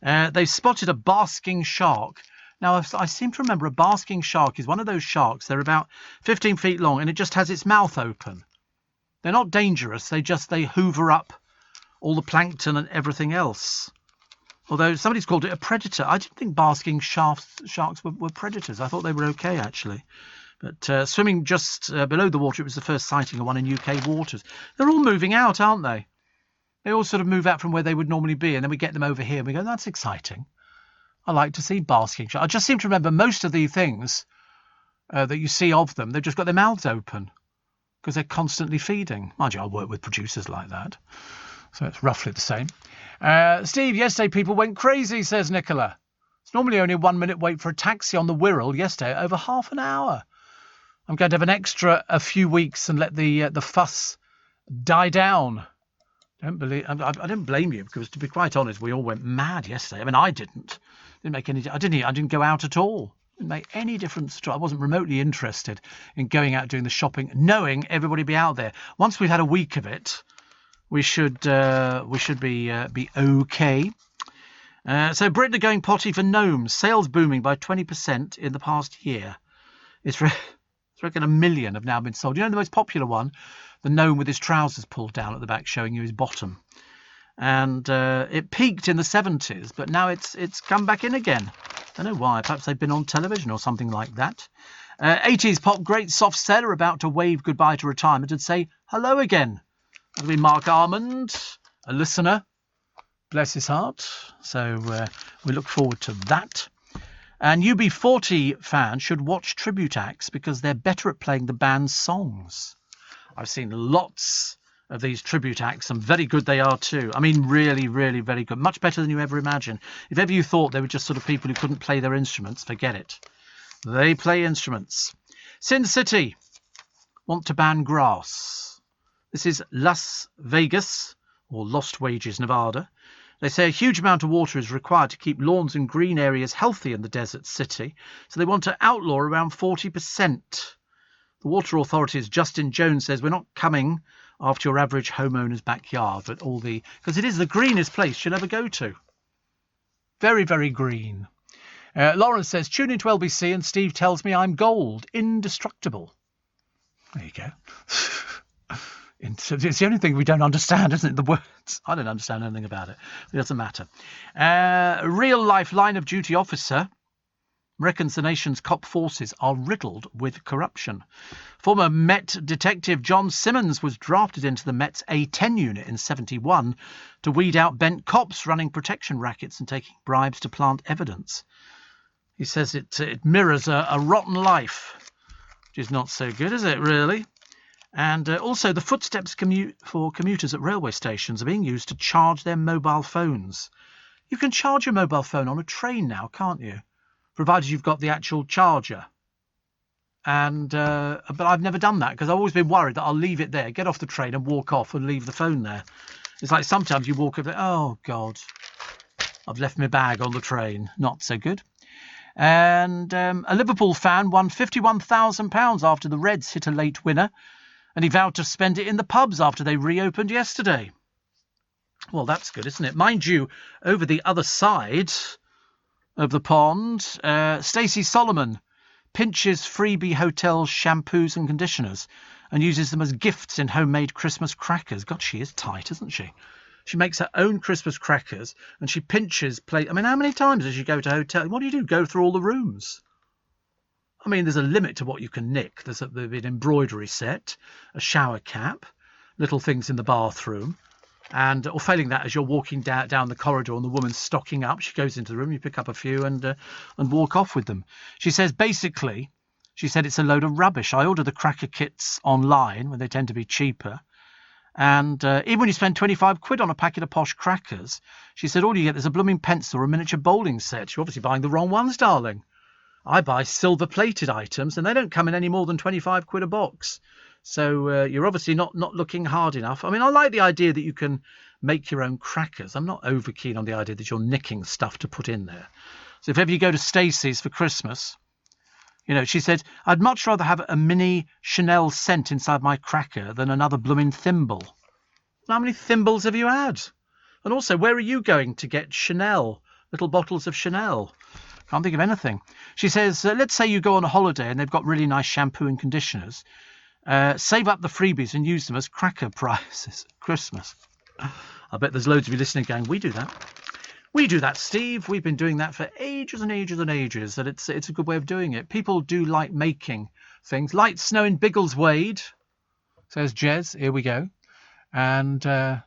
They've spotted a basking shark. Now, I seem to remember a basking shark is one of those sharks. They're about 15 feet long, and it just has its mouth open. They're not dangerous. They hoover up all the plankton and everything else. Although somebody's called it a predator. I didn't think basking sharks were predators. I thought they were okay, actually. But swimming just below the water, it was the first sighting of one in UK waters. They're all moving out, aren't they? They all sort of move out from where they would normally be, and then we get them over here, and we go, that's exciting. I like to see basking sharks. I just seem to remember most of the things that you see of them, they've just got their mouths open because they're constantly feeding. Mind you, I work with producers like that, so it's roughly the same. Steve, yesterday people went crazy, says Nicola. It's normally only a 1 minute wait for a taxi on the Wirral. Yesterday, over half an hour. I'm going to have an extra a few weeks and let the fuss die down. I don't blame you, because to be quite honest, we all went mad yesterday. I mean, I didn't make any. I didn't go out at all. It didn't make any difference at all. I wasn't remotely interested in going out doing the shopping, knowing everybody be out there. Once we've had a week of it, we should be okay. So Britain are going potty for gnomes. Sales booming by 20% in the past year. It's reckon 1 million have now been sold. You know the most popular one? The gnome with his trousers pulled down at the back, showing you his bottom. And it peaked in the 70s, but now it's come back in again. Don't know why. Perhaps they've been on television or something like that. 80s pop great Soft Cell are about to wave goodbye to retirement and say hello again. That'll be Mark Armand, a listener. Bless his heart. So we look forward to that. And UB40 fans should watch tribute acts because they're better at playing the band's songs. I've seen lots of these tribute acts, and very good they are too. I mean, really, really very good. Much better than you ever imagined. If ever you thought they were just sort of people who couldn't play their instruments, forget it. They play instruments. Sin City want to ban grass. This is Las Vegas, or Lost Wages, Nevada. They say a huge amount of water is required to keep lawns and green areas healthy in the desert city, so they want to outlaw around 40%. The Water Authority's Justin Jones says we're not coming after your average homeowner's backyard, but because it is the greenest place you'll ever go to. Very, very green. Lawrence says, tune into LBC and Steve tells me I'm gold, indestructible. There you go. It's the only thing we don't understand, isn't it? The words. I don't understand anything about it. It doesn't matter. Real-life line-of-duty officer reckons the nation's cop forces are riddled with corruption. Former Met detective John Simmons was drafted into the Met's A10 unit in 1971 to weed out bent cops running protection rackets and taking bribes to plant evidence. He says it mirrors a rotten life, which is not so good, is it, really? And also the footsteps for commuters at railway stations are being used to charge their mobile phones. You can charge your mobile phone on a train now, can't you? Provided you've got the actual charger. And but I've never done that because I've always been worried that I'll leave it there, get off the train and walk off and leave the phone there. It's like sometimes you walk over, oh God, I've left my bag on the train. Not so good. And a Liverpool fan won £51,000 after the Reds hit a late winner, and he vowed to spend it in the pubs after they reopened yesterday. Well, that's good, isn't it? Mind you, over the other side of the pond, Stacey Solomon pinches freebie hotels, shampoos and conditioners and uses them as gifts in homemade Christmas crackers. God, she is tight, isn't she? She makes her own Christmas crackers and she pinches I mean, how many times does she go to a hotel? What do you do? Go through all the rooms? I mean, there's a limit to what you can nick. There's an embroidery set, a shower cap, little things in the bathroom. Or failing that, as you're walking down the corridor and the woman's stocking up, she goes into the room, you pick up a few and walk off with them. She said it's a load of rubbish. I order the cracker kits online when they tend to be cheaper. And even when you spend 25 quid on a packet of posh crackers, she said all you get is a blooming pencil or a miniature bowling set. You're obviously buying the wrong ones, darling. I buy silver-plated items and they don't come in any more than 25 quid a box. So you're obviously not looking hard enough. I mean, I like the idea that you can make your own crackers. I'm not over keen on the idea that you're nicking stuff to put in there. So if ever you go to Stacey's for Christmas, you know, she said, I'd much rather have a mini Chanel scent inside my cracker than another blooming thimble. How many thimbles have you had? And also, where are you going to get Chanel, little bottles of Chanel? Can't think of anything. She says, let's say you go on a holiday and they've got really nice shampoo and conditioners. Save up the freebies and use them as cracker prizes at Christmas. I bet there's loads of you listening going, we do that. We do that, Steve. We've been doing that for ages and ages and ages, and it's a good way of doing it. People do like making things. Light snow in Biggleswade, says Jez. Here we go. And here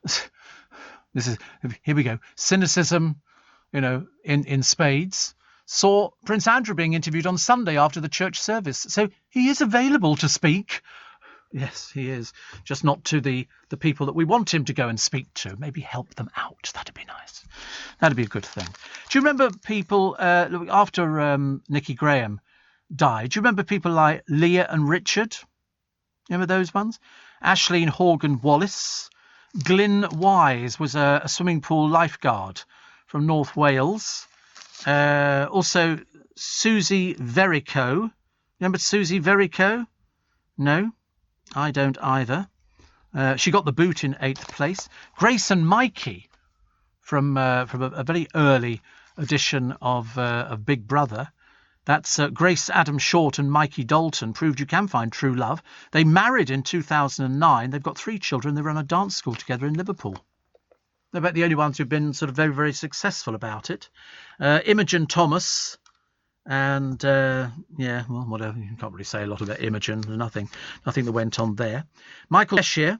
we go. Cynicism, in spades. Saw Prince Andrew being interviewed on Sunday after the church service. So he is available to speak. Yes, he is. Just not to the people that we want him to go and speak to. Maybe help them out. That'd be nice. That'd be a good thing. Do you remember people, after Nicky Graham died, do you remember people like Leah and Richard? Remember those ones? Ashleen Horgan-Wallace. Glyn Wise was a swimming pool lifeguard from North Wales. Also, Susie Verico. Remember Susie Verico? No, I don't either. She got the boot in 8th place. Grace and Mikey from a very early edition of Big Brother. That's Grace Adam Short and Mikey Dalton proved you can find true love. They married in 2009. They've got 3 children. They run a dance school together in Liverpool. They're about the only ones who've been sort of very, very successful about it. Imogen Thomas and, whatever. You can't really say a lot about Imogen. Nothing that went on there. Michael Beshir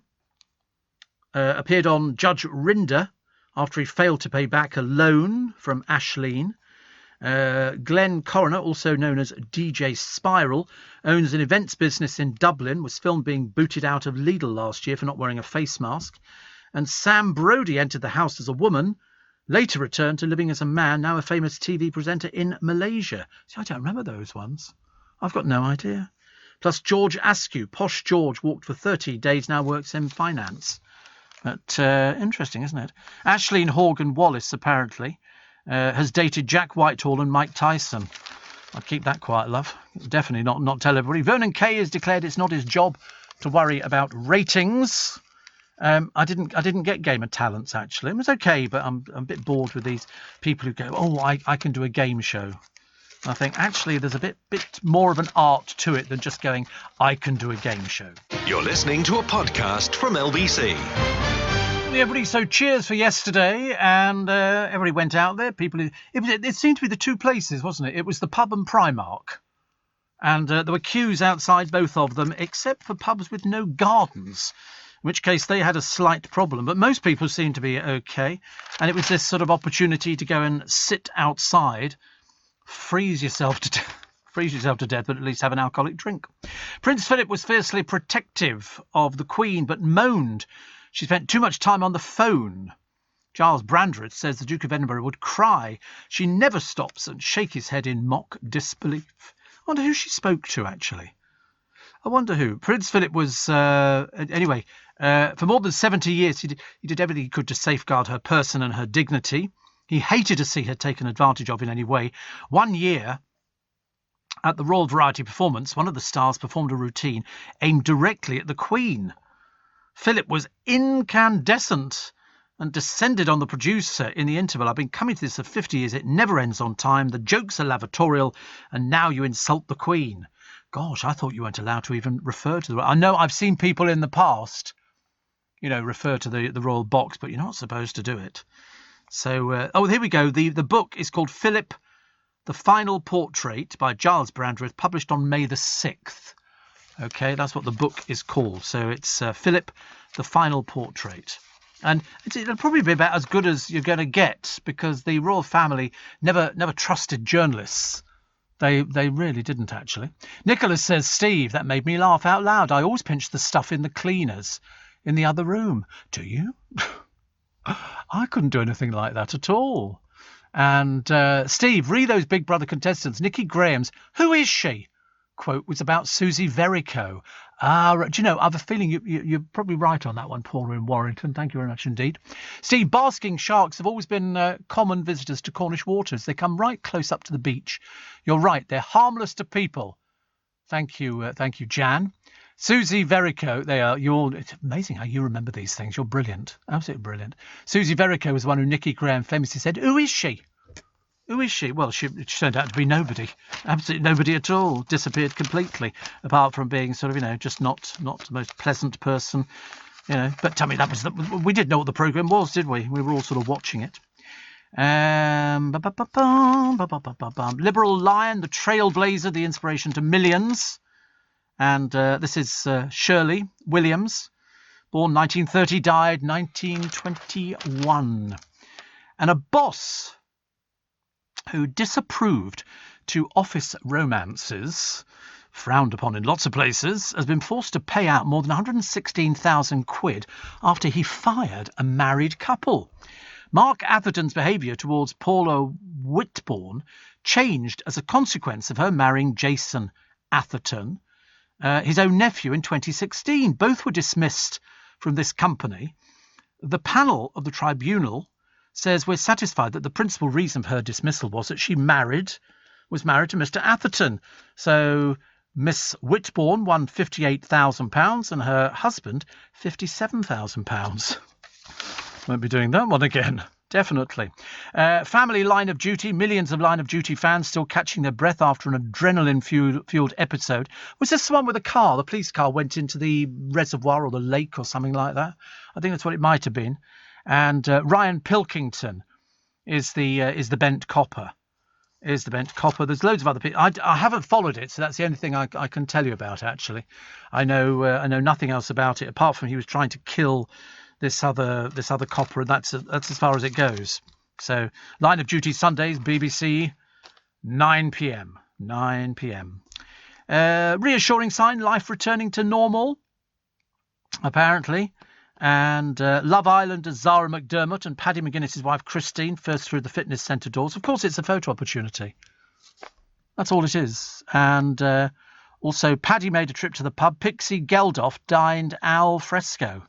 appeared on Judge Rinder after he failed to pay back a loan from Ashleen. Glenn Coroner, also known as DJ Spiral, owns an events business in Dublin, was filmed being booted out of Lidl last year for not wearing a face mask. And Sam Brody entered the house as a woman, later returned to living as a man, now a famous TV presenter in Malaysia. See, I don't remember those ones. I've got no idea. Plus George Askew, Posh George, walked for 30 days, now works in finance. But interesting, isn't it? Ashleen Horgan-Wallace, apparently, has dated Jack Whitehall and Mike Tyson. I'll keep that quiet, love. Definitely not tell everybody. Vernon Kay has declared it's not his job to worry about ratings. I didn't get Game of Talents, actually. It was okay, but I'm a bit bored with these people who go, I can do a game show. And I think, actually, there's a bit more of an art to it than just going, I can do a game show.
You're listening to a podcast from LBC.
Everybody, so cheers for yesterday, and everybody went out there. It seemed to be the 2 places, wasn't it? It was the pub and Primark, and there were queues outside both of them, except for pubs with no gardens, in which case they had a slight problem. But most people seemed to be okay, and it was this sort of opportunity to go and sit outside, freeze yourself to death, but at least have an alcoholic drink. Prince Philip was fiercely protective of the Queen, but moaned she spent too much time on the phone. Giles Brandreth says the Duke of Edinburgh would cry. She never stops and shake his head in mock disbelief. I wonder who she spoke to, actually. I wonder who. Prince Philip was, anyway, for more than 70 years, he did everything he could to safeguard her person and her dignity. He hated to see her taken advantage of in any way. One year, at the Royal Variety Performance, one of the stars performed a routine aimed directly at the Queen. Philip was incandescent and descended on the producer in the interval. I've been coming to this for 50 years. It never ends on time. The jokes are lavatorial, and now you insult the Queen. Gosh, I thought you weren't allowed to even refer to the... I know I've seen people in the past, refer to the royal box, but you're not supposed to do it. So, here we go. The book is called Philip, The Final Portrait by Giles Brandreth, published on May the 6th. Okay, that's what the book is called. So it's Philip, The Final Portrait. And it'll probably be about as good as you're going to get, because the royal family never trusted journalists. They really didn't, actually. Nicholas says, Steve, that made me laugh out loud. I always pinch the stuff in the cleaners in the other room. Do you? I couldn't do anything like that at all. And Steve, read those Big Brother contestants. Nicky Graham's Who Is She? Quote was about Susie Verico. Do you know, I have a feeling you're probably right on that one, Paula in Warrington. Thank you very much indeed. Steve, basking sharks have always been common visitors to Cornish waters. They come right close up to the beach. You're right, they're harmless to people. Thank you, Jan. Susie Verico, it's amazing how you remember these things. You're brilliant. Absolutely brilliant. Susie Verico was the one who Nicky Graham famously said, "Who is she? Who is she?" Well, she turned out to be nobody. Absolutely nobody at all. Disappeared completely, apart from being sort of, just not the most pleasant person, But tell me, we did know what the programme was, did we? We were all sort of watching it. Liberal Lion, the trailblazer, the inspiration to millions. And this is Shirley Williams, born 1930, died 1921. And a boss who disapproved to office romances, frowned upon in lots of places, has been forced to pay out more than 116,000 quid after he fired a married couple. Mark Atherton's behaviour towards Paula Whitbourne changed as a consequence of her marrying Jason Atherton, his own nephew, in 2016. Both were dismissed from this company. The panel of the tribunal says we're satisfied that the principal reason for her dismissal was that she was married to Mr. Atherton. So Miss Whitbourne won £58,000 and her husband £57,000. Won't be doing that one again. Definitely. Family Line of Duty. Millions of Line of Duty fans still catching their breath after an adrenaline-fueled episode. Was this the one with the police car went into the reservoir or the lake or something like that? I think that's what it might have been. And Ryan Pilkington is the bent copper. There's loads of other people. I haven't followed it, so that's the only thing I can tell you about, actually. I know nothing else about it, apart from he was trying to kill this other copper, and that's as far as it goes. So, Line of Duty Sundays, BBC, 9 p.m. Reassuring sign, life returning to normal, apparently. And Love Islanders Zara McDermott and Paddy McGuinness's wife Christine first through the fitness centre doors. Of course, it's a photo opportunity. That's all it is. And also, Paddy made a trip to the pub. Pixie Geldof dined al fresco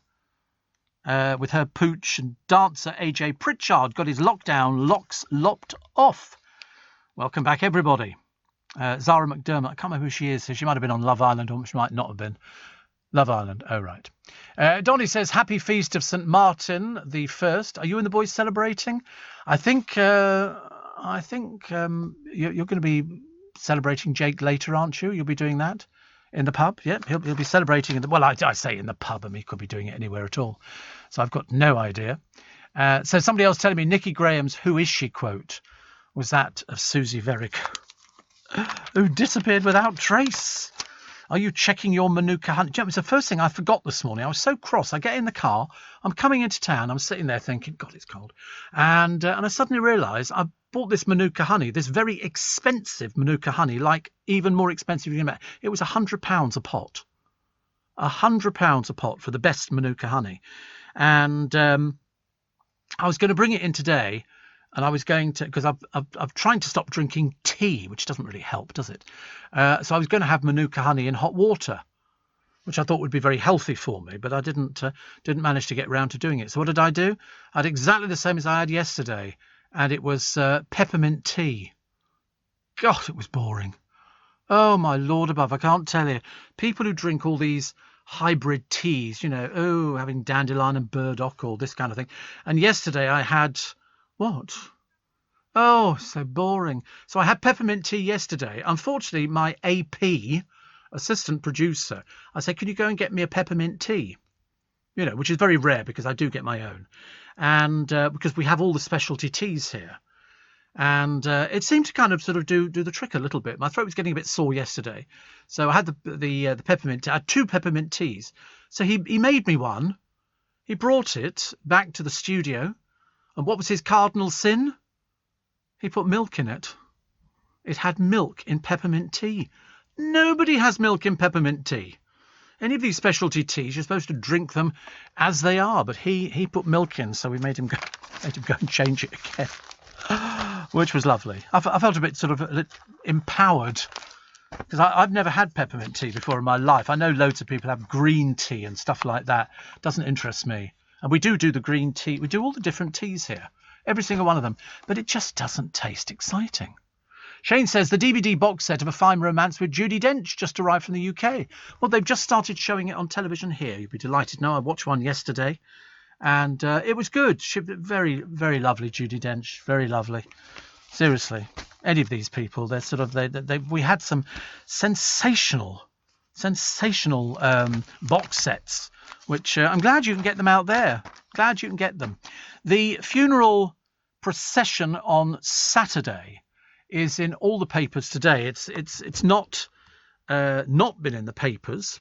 with her pooch, and dancer AJ Pritchard got his lockdown locks lopped off. Welcome back, everybody. Zara McDermott, I can't remember who she is. So she might have been on Love Island, or she might not have been. Love Island, oh right. Donny says, happy feast of St. Martin the 1st. Are you and the boys celebrating? I think you're going to be celebrating Jake later, aren't you? You'll be doing that in the pub? Yep, he'll be celebrating I say in the pub, he could be doing it anywhere at all. So I've got no idea. So somebody else telling me Nicky Graham's "Who is she?" quote was that of Susie Verrick, who disappeared without trace. Are you checking your Manuka honey? It was the first thing I forgot this morning. I was so cross. I get in the car. I'm coming into town. I'm sitting there thinking, God, it's cold. And I suddenly realised I bought this Manuka honey, this very expensive Manuka honey, like even more expensive than you met. It was £100 a pot. £100 a pot for the best Manuka honey. And I was going to bring it in today. And I was going to, because I'm trying to stop drinking tea, which doesn't really help, does it? So I was going to have Manuka honey in hot water, which I thought would be very healthy for me, but I didn't manage to get round to doing it. So what did I do? I had exactly the same as I had yesterday, and it was peppermint tea. God, it was boring. Oh, my Lord above, I can't tell you. People who drink all these hybrid teas, having dandelion and burdock, or this kind of thing. And yesterday I had... What? Oh, so boring. So I had peppermint tea yesterday. Unfortunately, my AP, assistant producer, I said, can you go and get me a peppermint tea? Which is very rare because I do get my own. And because we have all the specialty teas here. And it seemed to kind of sort of do the trick a little bit. My throat was getting a bit sore yesterday. So I had the peppermint tea. I had 2 peppermint teas. So he made me one. He brought it back to the studio. And what was his cardinal sin? He put milk in it. It had milk in peppermint tea. Nobody has milk in peppermint tea. Any of these specialty teas, you're supposed to drink them as they are. But he put milk in, so we made him go and change it again, which was lovely. I felt a bit sort of empowered, because I've never had peppermint tea before in my life. I know loads of people have green tea and stuff like that. Doesn't interest me. And we do the green tea. We do all the different teas here, every single one of them. But it just doesn't taste exciting. Shane says the DVD box set of A Fine Romance with Judi Dench just arrived from the UK. Well, they've just started showing it on television here. You'd be delighted. No, I watched one yesterday, and it was good. Very, very lovely, Judi Dench. Very lovely. Seriously, any of these people, they're sort of we had some sensational box sets, which I'm glad you can get them out there. Glad you can get them. The funeral procession on Saturday is in all the papers today. It's not been in the papers,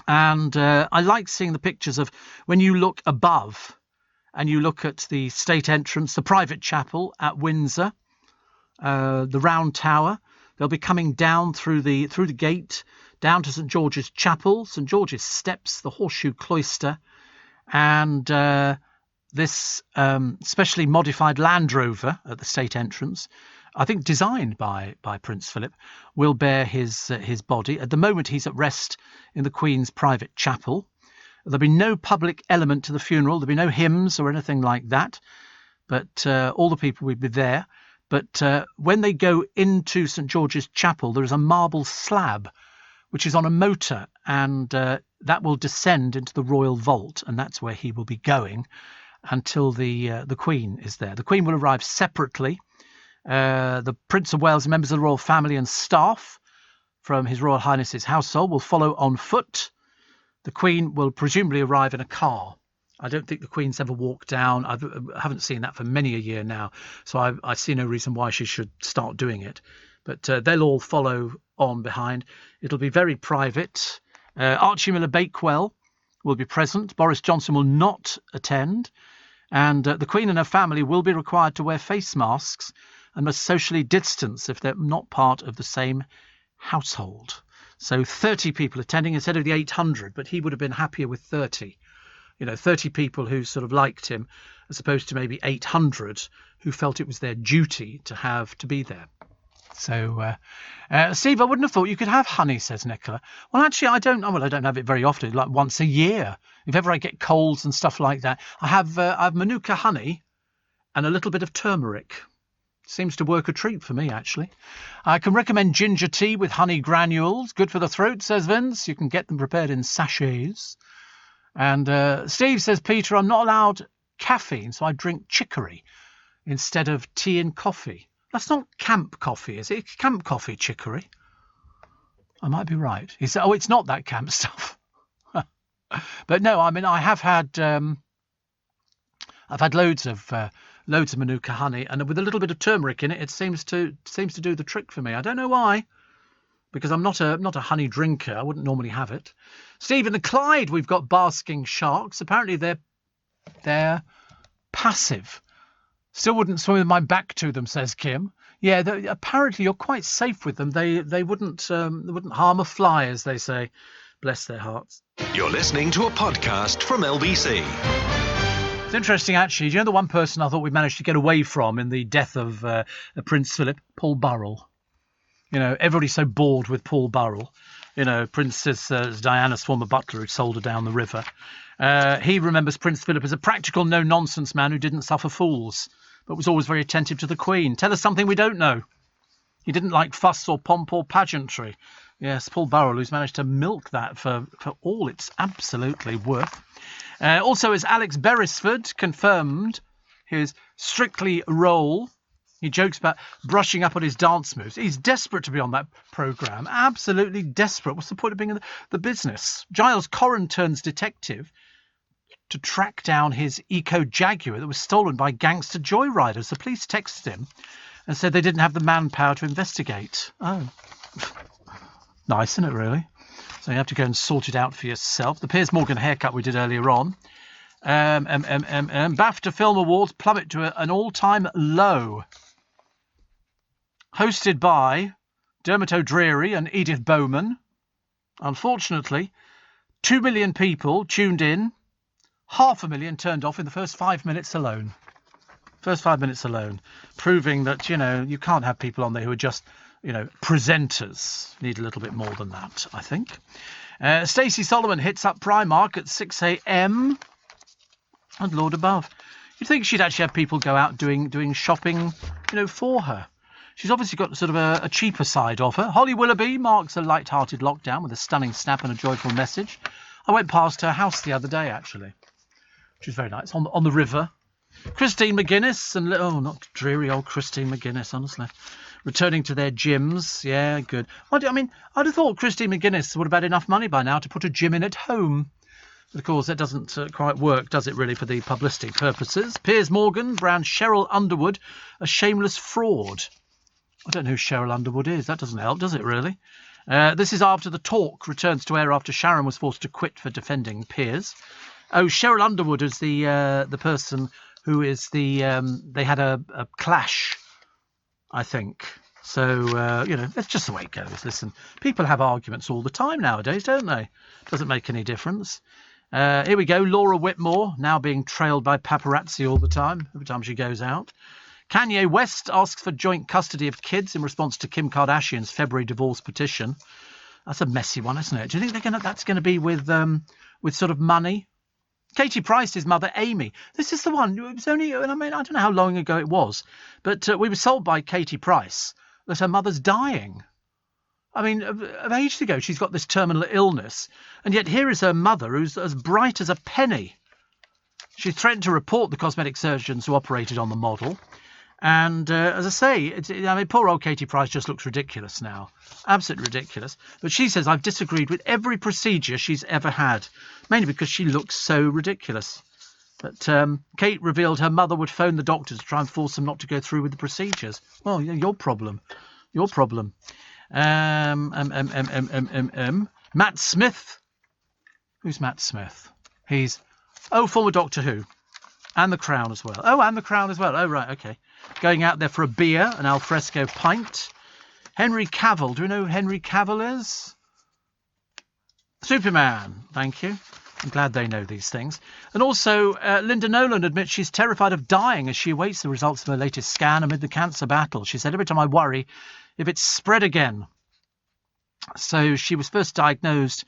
and I like seeing the pictures of when you look above and you look at the state entrance, the private chapel at Windsor, the round tower. They'll be coming down through the gate down to St George's Chapel, St George's Steps, the Horseshoe Cloister, and this specially modified Land Rover at the state entrance, I think designed by Prince Philip, will bear his body. At the moment, he's at rest in the Queen's private chapel. There'll be no public element to the funeral. There'll be no hymns or anything like that, but all the people will be there. But when they go into St George's Chapel, there is a marble slab which is on a motor, and that will descend into the royal vault, and that's where he will be going until the Queen is there. The Queen will arrive separately. The Prince of Wales, members of the royal family and staff from His Royal Highness's household will follow on foot. The Queen will presumably arrive in a car. I don't think the Queen's ever walked down. I haven't seen that for many a year now, so I see no reason why she should start doing it. But they'll all follow on behind. It'll be very private. Archie Miller Bakewell will be present. Boris Johnson will not attend. And the Queen and her family will be required to wear face masks and must socially distance if they're not part of the same household. So 30 people attending instead of the 800, but he would have been happier with 30. 30 people who sort of liked him, as opposed to maybe 800 who felt it was their duty to be there. So, Steve, I wouldn't have thought you could have honey, says Nicola. Well, actually, I don't have it very often, like once a year. If ever I get colds and stuff like that, I have Manuka honey and a little bit of turmeric. Seems to work a treat for me, actually. I can recommend ginger tea with honey granules. Good for the throat, says Vince. You can get them prepared in sachets. And Steve says, Peter, I'm not allowed caffeine, so I drink chicory instead of tea and coffee. That's not camp coffee, is it? Camp coffee, chicory. I might be right. He said, it's not that camp stuff. But no, I mean, I've had loads of Manuka honey, and with a little bit of turmeric in it, it seems to do the trick for me. I don't know why, because I'm not a honey drinker. I wouldn't normally have it. Steve, in the Clyde, we've got basking sharks. Apparently they're passive. Still wouldn't swim with my back to them, says Kim. Yeah, apparently you're quite safe with them. They wouldn't harm a fly, as they say. Bless their hearts.
You're listening to a podcast from LBC.
It's interesting, actually. Do you know the one person I thought we managed to get away from in the death of Prince Philip? Paul Burrell. Everybody's so bored with Paul Burrell. Princess Diana's former butler who sold her down the river. He remembers Prince Philip as a practical, no-nonsense man who didn't suffer fools, but was always very attentive to the Queen. Tell us something we don't know. He didn't like fuss or pomp or pageantry. Yes, Paul Burrell, who's managed to milk that for all it's absolutely worth. Also, as Alex Beresford confirmed his Strictly role, he jokes about brushing up on his dance moves. He's desperate to be on that programme. Absolutely desperate. What's the point of being in the business? Giles Corran turns detective to track down his Eco Jaguar that was stolen by gangster joyriders. The police texted him and said they didn't have the manpower to investigate. Oh. Nice, isn't it, really? So you have to go and sort it out for yourself. The Piers Morgan haircut we did earlier on. BAFTA Film Awards plummet to an all-time low. Hosted by Dermot O'Dreary and Edith Bowman. Unfortunately, 2 million people tuned in. 500,000 turned off in the first 5 minutes alone. Proving that, you can't have people on there who are just, presenters. Need a little bit more than that, I think. Stacey Solomon hits up Primark at 6 a.m. And Lord above. You'd think she'd actually have people go out doing shopping, for her. She's obviously got sort of a cheaper side of her. Holly Willoughby marks a light-hearted lockdown with a stunning snap and a joyful message. I went past her house the other day, actually, which is very nice, on the river. Christine McGuinness and... Oh, not dreary old Christine McGuinness, honestly. Returning to their gyms. Yeah, good. I mean, I'd have thought Christine McGuinness would have had enough money by now to put a gym in at home. But of course, that doesn't quite work, does it, really, for the publicity purposes? Piers Morgan browns Cheryl Underwood a shameless fraud. I don't know who Cheryl Underwood is. That doesn't help, does it, really? This is after The Talk returns to air after Sharon was forced to quit for defending Piers. Oh, Cheryl Underwood is the person who is the... they had a clash, I think. So, that's just the way it goes. Listen, people have arguments all the time nowadays, don't they? Doesn't make any difference. Here we go. Laura Whitmore, now being trailed by paparazzi all the time, every time she goes out. Kanye West asks for joint custody of kids in response to Kim Kardashian's February divorce petition. That's a messy one, isn't it? Do you think that's going to be with sort of money? Katie Price's mother, Amy. This is the one. It was only, I mean, I don't know how long ago it was, but we were told by Katie Price that her mother's dying. I mean, of ages ago, she's got this terminal illness, and yet here is her mother, who's as bright as a penny. She threatened to report the cosmetic surgeons who operated on the model. And as I say, poor old Katie Price just looks ridiculous now. Absolutely ridiculous. But she says, I've disagreed with every procedure she's ever had, mainly because she looks so ridiculous. But Kate revealed her mother would phone the doctors to try and force them not to go through with the procedures. Well, your problem. Your problem. Matt Smith. Who's Matt Smith? He's, former Doctor Who. And The Crown as well. Oh, and The Crown as well. Oh, right, okay. Going out there for a beer, an alfresco pint. Henry Cavill. Do we know who Henry Cavill is? Superman. Thank you. I'm glad they know these things. And also, Linda Nolan admits she's terrified of dying as she awaits the results of her latest scan amid the cancer battle. She said, every time I worry if it's spread again. So she was first diagnosed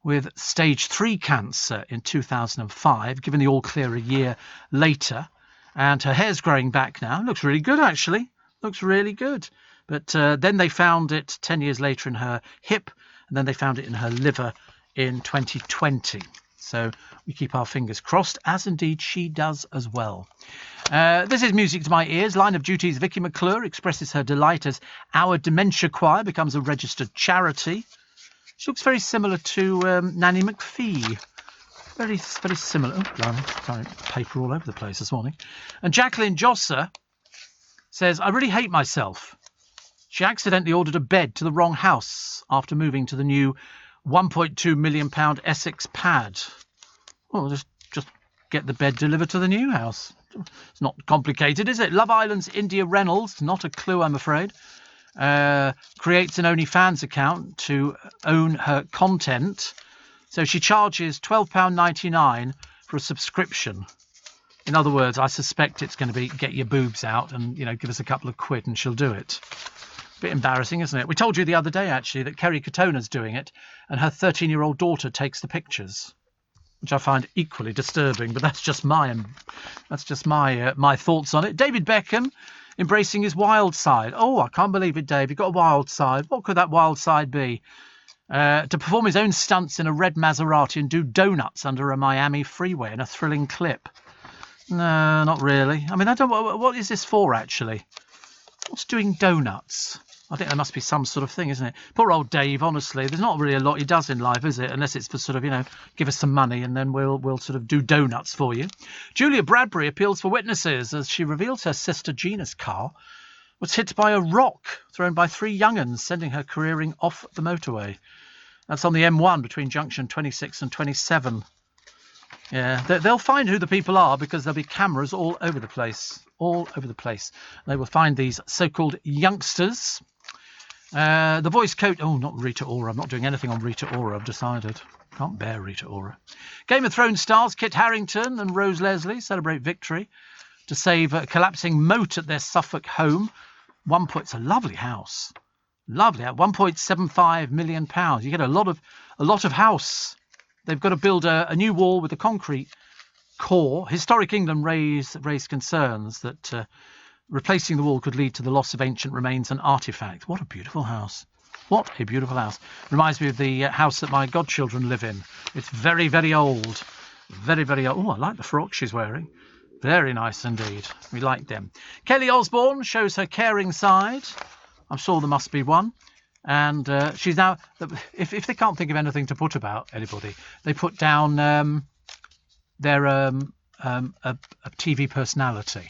with stage 3 cancer in 2005, given the all clear a year later. And her hair's growing back now. Looks really good, actually. Looks really good. But then they found it 10 years later in her hip, and then they found it in her liver in 2020. So we keep our fingers crossed, as indeed she does as well. This is music to my ears. Line of Duty's Vicky McClure expresses her delight as Our Dementia Choir becomes a registered charity. She looks very similar to Nanny McPhee. Very, very similar. Oh, blimey. Sorry, paper all over the place this morning. And Jacqueline Josser says, I really hate myself. She accidentally ordered a bed to the wrong house after moving to the new £1.2 million Essex pad. Well, just get the bed delivered to the new house. It's not complicated, is it? Love Island's India Reynolds, not a clue, I'm afraid, creates an OnlyFans account to own her content. So she charges £12.99 for a subscription. In other words, I suspect it's going to be get your boobs out and, give us a couple of quid and she'll do it. Bit embarrassing, isn't it? We told you the other day, actually, that Kerry Katona's doing it and her 13-year-old daughter takes the pictures, which I find equally disturbing, but that's just my thoughts on it. David Beckham embracing his wild side. Oh, I can't believe it, Dave. You've got a wild side. What could that wild side be? To perform his own stunts in a red Maserati and do donuts under a Miami freeway in a thrilling clip. No, not really. I mean, I don't. What is this for, actually? What's doing donuts? I think there must be some sort of thing, isn't it? Poor old Dave, honestly. There's not really a lot he does in life, is it? Unless it's for sort of, give us some money and then we'll sort of do donuts for you. Julia Bradbury appeals for witnesses as she reveals her sister Gina's car was hit by a rock thrown by 3 young'uns, sending her careering off the motorway. That's on the M1 between junction 26 and 27. Yeah, they'll find who the people are because there'll be cameras all over the place. All over the place. They will find these so-called youngsters. The voice coach... Oh, not Rita Ora. I'm not doing anything on Rita Ora, I've decided. Can't bear Rita Ora. Game of Thrones stars Kit Harington and Rose Leslie celebrate victory to save a collapsing moat at their Suffolk home. It's a lovely house. Lovely. At £1.75 million. You get a lot of house. They've got to build a new wall with a concrete core. Historic England raised concerns that Replacing the wall could lead to the loss of ancient remains and artefacts. What a beautiful house. What a beautiful house. Reminds me of the house that my godchildren live in. It's very, very old. Very, very old. Oh, I like the frock she's wearing. Very nice indeed. We like them. Kelly Osbourne shows her caring side. I'm sure there must be one. And she's now... If they can't think of anything to put about anybody, they put down their a TV personality.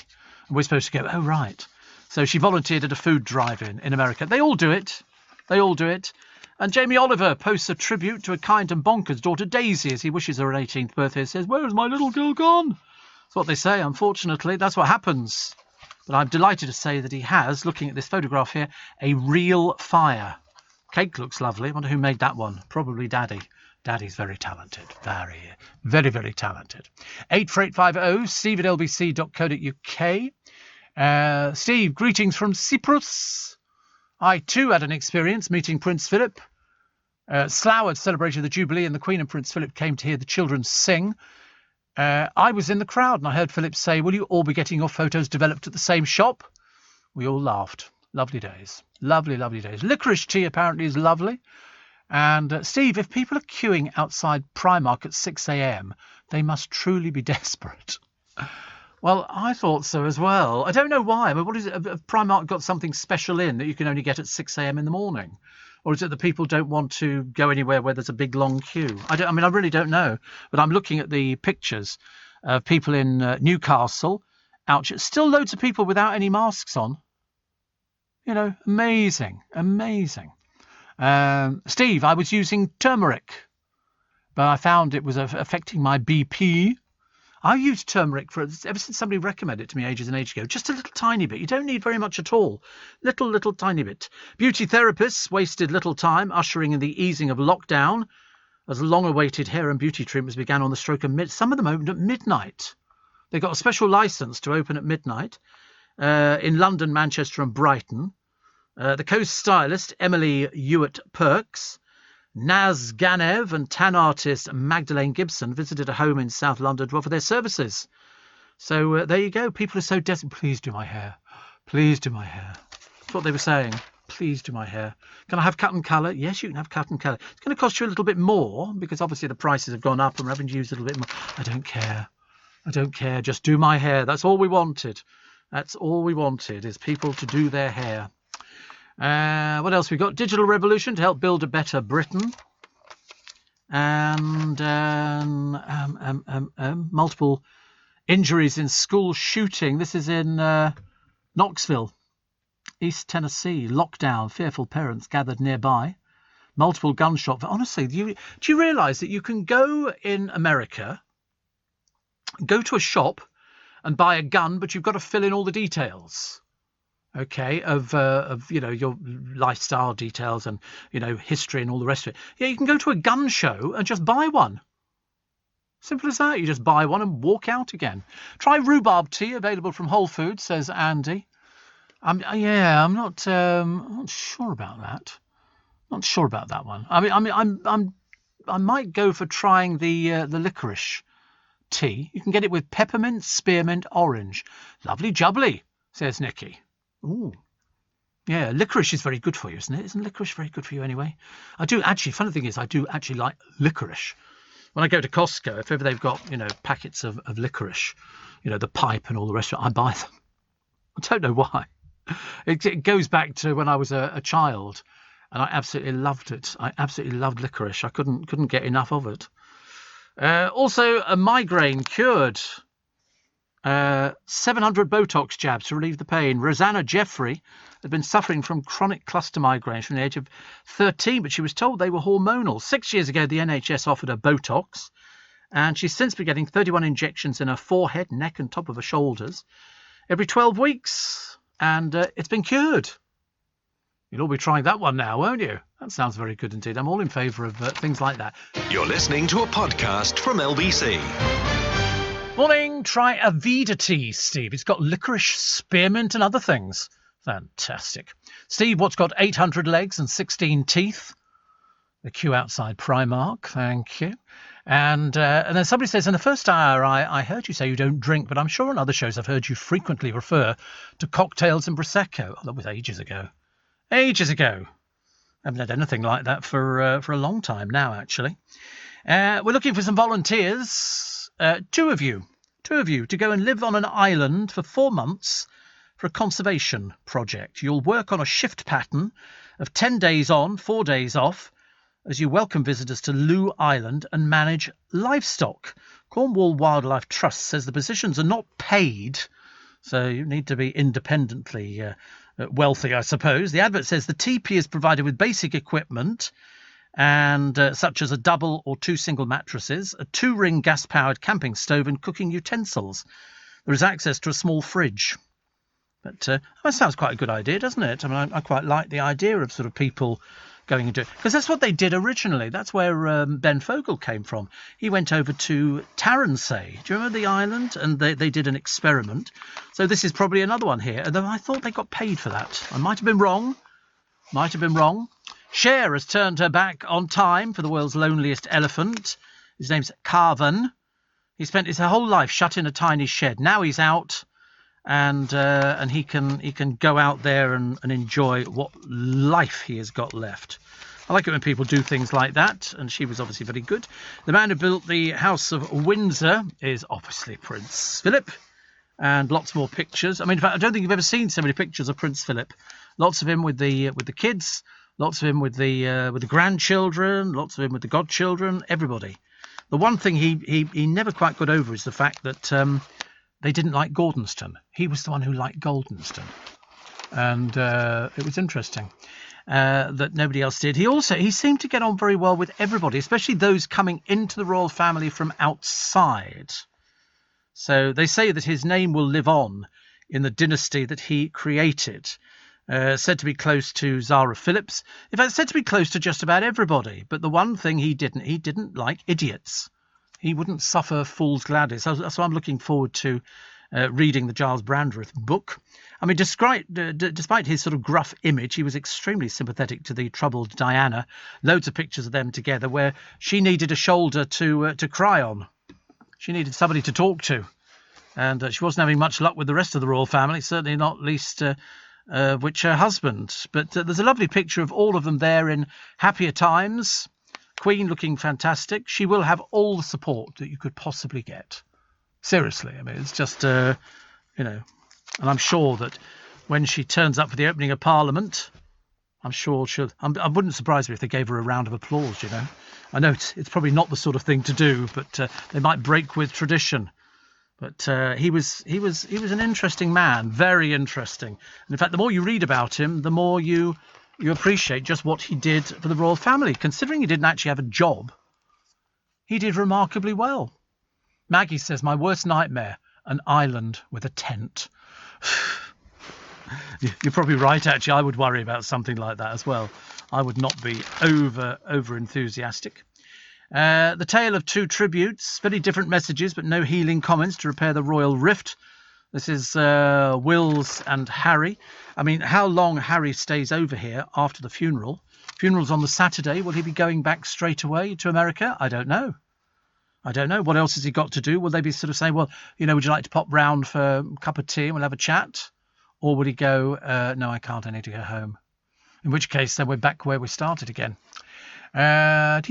And we're supposed to go, oh, right. So she volunteered at a food drive-in in America. They all do it. They all do it. And Jamie Oliver posts a tribute to a kind and bonkers daughter Daisy as he wishes her an 18th birthday. Says, where has my little girl gone? That's what they say, unfortunately. That's what happens. But I'm delighted to say that he has, looking at this photograph here, a real fire. Cake looks lovely. I wonder who made that one. Probably Daddy. Daddy's very talented. Very, very, very talented. 84850 steve@lbc.co.uk. Steve, greetings from Cyprus. I too had an experience meeting Prince Philip. Slough had celebrated the Jubilee and the Queen and Prince Philip came to hear the children sing. I was in the crowd and I heard Philip say, will you all be getting your photos developed at the same shop? We all laughed. Lovely days. Lovely, lovely days. Licorice tea apparently is lovely. And Steve, if people are queuing outside Primark at 6 a.m, they must truly be desperate. Well, I thought so as well. I don't know why. I mean, what is it? Have Primark got something special in that you can only get at 6 a.m. in the morning? Or is it that people don't want to go anywhere where there's a big, long queue? I really don't know. But I'm looking at the pictures of people in Newcastle. Ouch. Still loads of people without any masks on. You know, amazing. Amazing. Steve, I was using turmeric, but I found it was affecting my BP. I used turmeric ever since somebody recommended it to me ages and ages ago. Just a little tiny bit. You don't need very much at all. Little tiny bit. Beauty therapists wasted little time ushering in the easing of lockdown as long-awaited hair and beauty treatments began on the stroke of some of them opened at midnight. They got a special licence to open at midnight in London, Manchester and Brighton. The Coast stylist Emily Hewitt-Perks, Naz Ganev and tan artist Magdalene Gibson visited a home in South London for their services. So there you go. People are so desperate. Please do my hair. Please do my hair. That's what they were saying. Please do my hair. Can I have cut and colour? Yes, you can have cut and colour. It's going to cost you a little bit more because obviously the prices have gone up and we're having to use a little bit more. I don't care. I don't care. Just do my hair. That's all we wanted. That's all we wanted is people to do their hair. What else we got? Digital revolution to help build a better Britain. And multiple injuries in school shooting. This is in Knoxville, East Tennessee. Lockdown. Fearful parents gathered nearby. Multiple gunshot. Honestly, do you realise that you can go in America, go to a shop and buy a gun, but you've got to fill in all the details? Okay, of your lifestyle details and, history and all the rest of it. Yeah, you can go to a gun show and just buy one. Simple as that. You just buy one and walk out again. Try rhubarb tea, available from Whole Foods, says Andy. I'm not sure about that. Not sure about that one. I might go for trying the licorice tea. You can get it with peppermint, spearmint, orange. Lovely jubbly, says Nikki. Ooh. Yeah, licorice is very good for you, isn't it? Isn't licorice very good for you anyway? I do actually, funny thing is, I do actually like licorice. When I go to Costco, if ever they've got, packets of licorice, the pipe and all the rest of it, I buy them. I don't know why. It goes back to when I was a child and I absolutely loved it. I absolutely loved licorice. I couldn't get enough of it. Also, a migraine cured. 700 Botox jabs to relieve the pain. Rosanna Jeffrey had been suffering from chronic cluster migraines from the age of 13, but she was told they were hormonal. 6 years ago, the NHS offered her Botox, and she's since been getting 31 injections in her forehead, neck and top of her shoulders every 12 weeks, and it's been cured. You'll all be trying that one now, won't you? That sounds very good indeed. I'm all in favour of things like that.
You're listening to a podcast from LBC.
Morning, try Avida tea, Steve. It's got licorice, spearmint and other things. Fantastic. Steve, what's got 800 legs and 16 teeth? The queue outside Primark, thank you. And then somebody says, in the first hour, I heard you say you don't drink, but I'm sure on other shows I've heard you frequently refer to cocktails and Prosecco. Oh, that was ages ago. Ages ago. I haven't had anything like that for a long time now, actually. We're looking for some volunteers. Two of you, to go and live on an island for 4 months for a conservation project. You'll work on a shift pattern of 10 days on, 4 days off, as you welcome visitors to Looe Island and manage livestock. Cornwall Wildlife Trust says the positions are not paid, so you need to be independently wealthy, I suppose. The advert says the TP is provided with basic equipment, and such as a double or 2 single mattresses, a 2-ring gas-powered camping stove and cooking utensils. There is access to a small fridge. But that sounds quite a good idea, doesn't it? I mean, I quite like the idea of sort of people going into it, because that's what they did originally. That's where Ben Fogle came from. He went over to Tarrensay. Do you remember the island? And they did an experiment. So this is probably another one here. Although I thought they got paid for that. I might have been wrong. Cher has turned her back on time for the world's loneliest elephant. His name's Carvan. He spent his whole life shut in a tiny shed. Now he's out, and he can go out there and enjoy what life he has got left. I like it when people do things like that, and she was obviously very good. The man who built the House of Windsor is obviously Prince Philip, and lots more pictures. I mean, in fact, I don't think you've ever seen so many pictures of Prince Philip. Lots of him with the kids, lots of him with the grandchildren, lots of him with the godchildren, everybody. The one thing he never quite got over is the fact that they didn't like Gordonston. He was the one who liked Goldenston. And it was interesting that nobody else did. He seemed to get on very well with everybody, especially those coming into the royal family from outside. So they say that his name will live on in the dynasty that he created. Said to be close to Zara Phillips. In fact, said to be close to just about everybody. But the one thing he didn't like idiots. He wouldn't suffer fools gladly. So I'm looking forward to reading the Giles Brandreth book. I mean, despite his sort of gruff image, he was extremely sympathetic to the troubled Diana. Loads of pictures of them together where she needed a shoulder to cry on. She needed somebody to talk to. And she wasn't having much luck with the rest of the royal family, certainly not least which her husband. But there's a lovely picture of all of them there in happier times. Queen looking fantastic. She will have all the support that you could possibly get. Seriously, I mean, it's just, and I'm sure that when she turns up for the opening of Parliament, I'm sure she'll... I wouldn't surprise me if they gave her a round of applause, you know. I know it's probably not the sort of thing to do, but they might break with tradition. But he was an interesting man, very interesting. And in fact, the more you read about him, the more you appreciate just what he did for the royal family. Considering he didn't actually have a job, he did remarkably well. Maggie says, my worst nightmare, an island with a tent. You're probably right, actually. I would worry about something like that as well. I would not be over enthusiastic. The Tale of Two Tributes, very different messages, but no healing comments to repair the royal rift. This is Wills and Harry. I mean, how long Harry stays over here after the funeral. Funeral's on the Saturday. Will he be going back straight away to America? I don't know. What else has he got to do? Will they be sort of saying, well, would you like to pop round for a cup of tea and we'll have a chat? Or would he go, no, I can't, I need to go home. In which case, then we're back where we started again. I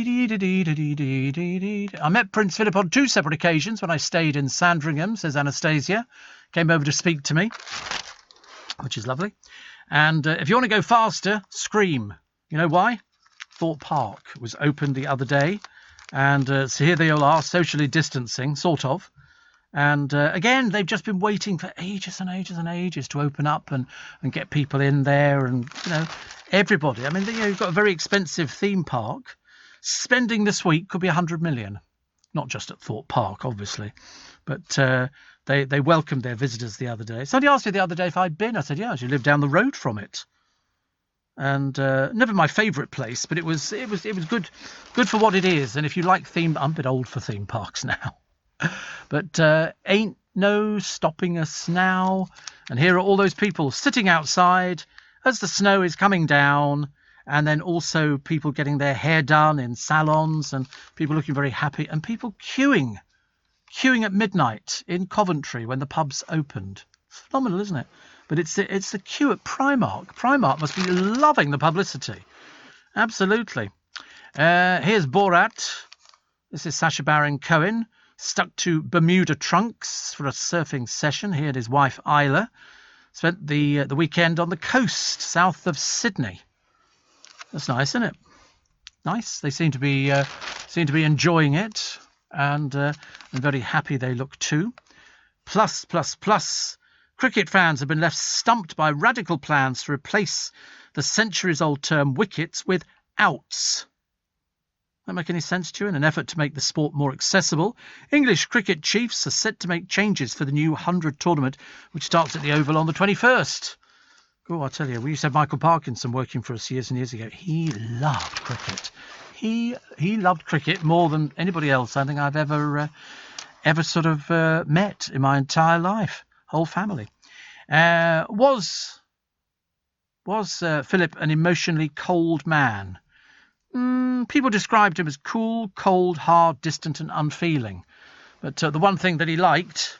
met Prince Philip on 2 separate occasions when I stayed in Sandringham, says Anastasia. Came over to speak to me, which is lovely. And if you want to go faster, scream. You know why? Thorpe Park was opened the other day. And so here they all are, socially distancing, sort of. And again, they've just been waiting for ages and ages and ages to open up and get people in there and, everybody. I mean, you've got a very expensive theme park. Spending this week could be 100 million. Not just at Thorpe Park, obviously. But they welcomed their visitors the other day. Somebody asked me the other day if I'd been. I said, yeah, I live down the road from it. And never my favourite place, but it was good for what it is. And if you like I'm a bit old for theme parks now. But ain't no stopping us now. And here are all those people sitting outside as the snow is coming down And then also people getting their hair done in salons and people looking very happy and people queuing at midnight in Coventry when the pubs opened. Phenomenal, isn't it? But it's the queue at Primark. Primark must be loving the publicity. Absolutely. Here's Borat. This is Sacha Baron Cohen, stuck to Bermuda trunks for a surfing session. He and his wife Isla spent the weekend on the coast south of Sydney. That's nice, isn't it? Nice. They seem to be enjoying it, and very happy they look too. Plus. Cricket fans have been left stumped by radical plans to replace the centuries-old term wickets with outs. That make any sense to you? In an effort to make the sport more accessible, English cricket chiefs are set to make changes for the new 100 tournament, which starts at the Oval on the 21st. Oh, I'll tell you, we used to have Michael Parkinson working for us years and years ago. He loved cricket. He loved cricket more than anybody else I think I've ever sort of met in my entire life. Whole family. Was Philip an emotionally cold man? People described him as cool, cold, hard, distant and unfeeling. But the one thing that he liked,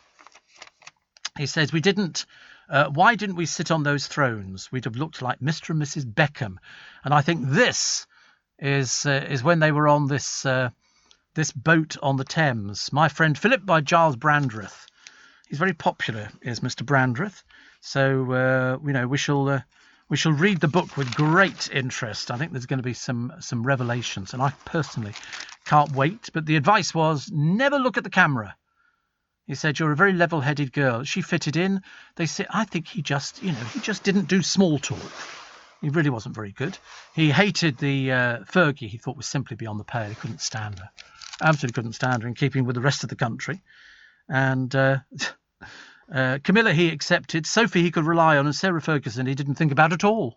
he says, why didn't we sit on those thrones? We'd have looked like Mr. and Mrs. Beckham. And I think this is when they were on this boat on the Thames. My Friend Philip by Giles Brandreth. He's very popular, is Mr. Brandreth. So, we shall read the book with great interest. I think there's going to be some revelations, and I personally can't wait. But the advice was, never look at the camera. He said, you're a very level-headed girl. She fitted in. They said, I think he just didn't do small talk. He really wasn't very good. He hated the Fergie he thought was simply beyond the pale. He couldn't stand her. Absolutely couldn't stand her in keeping with the rest of the country. And Camilla he accepted. Sophie he could rely on, and Sarah Ferguson he didn't think about at all.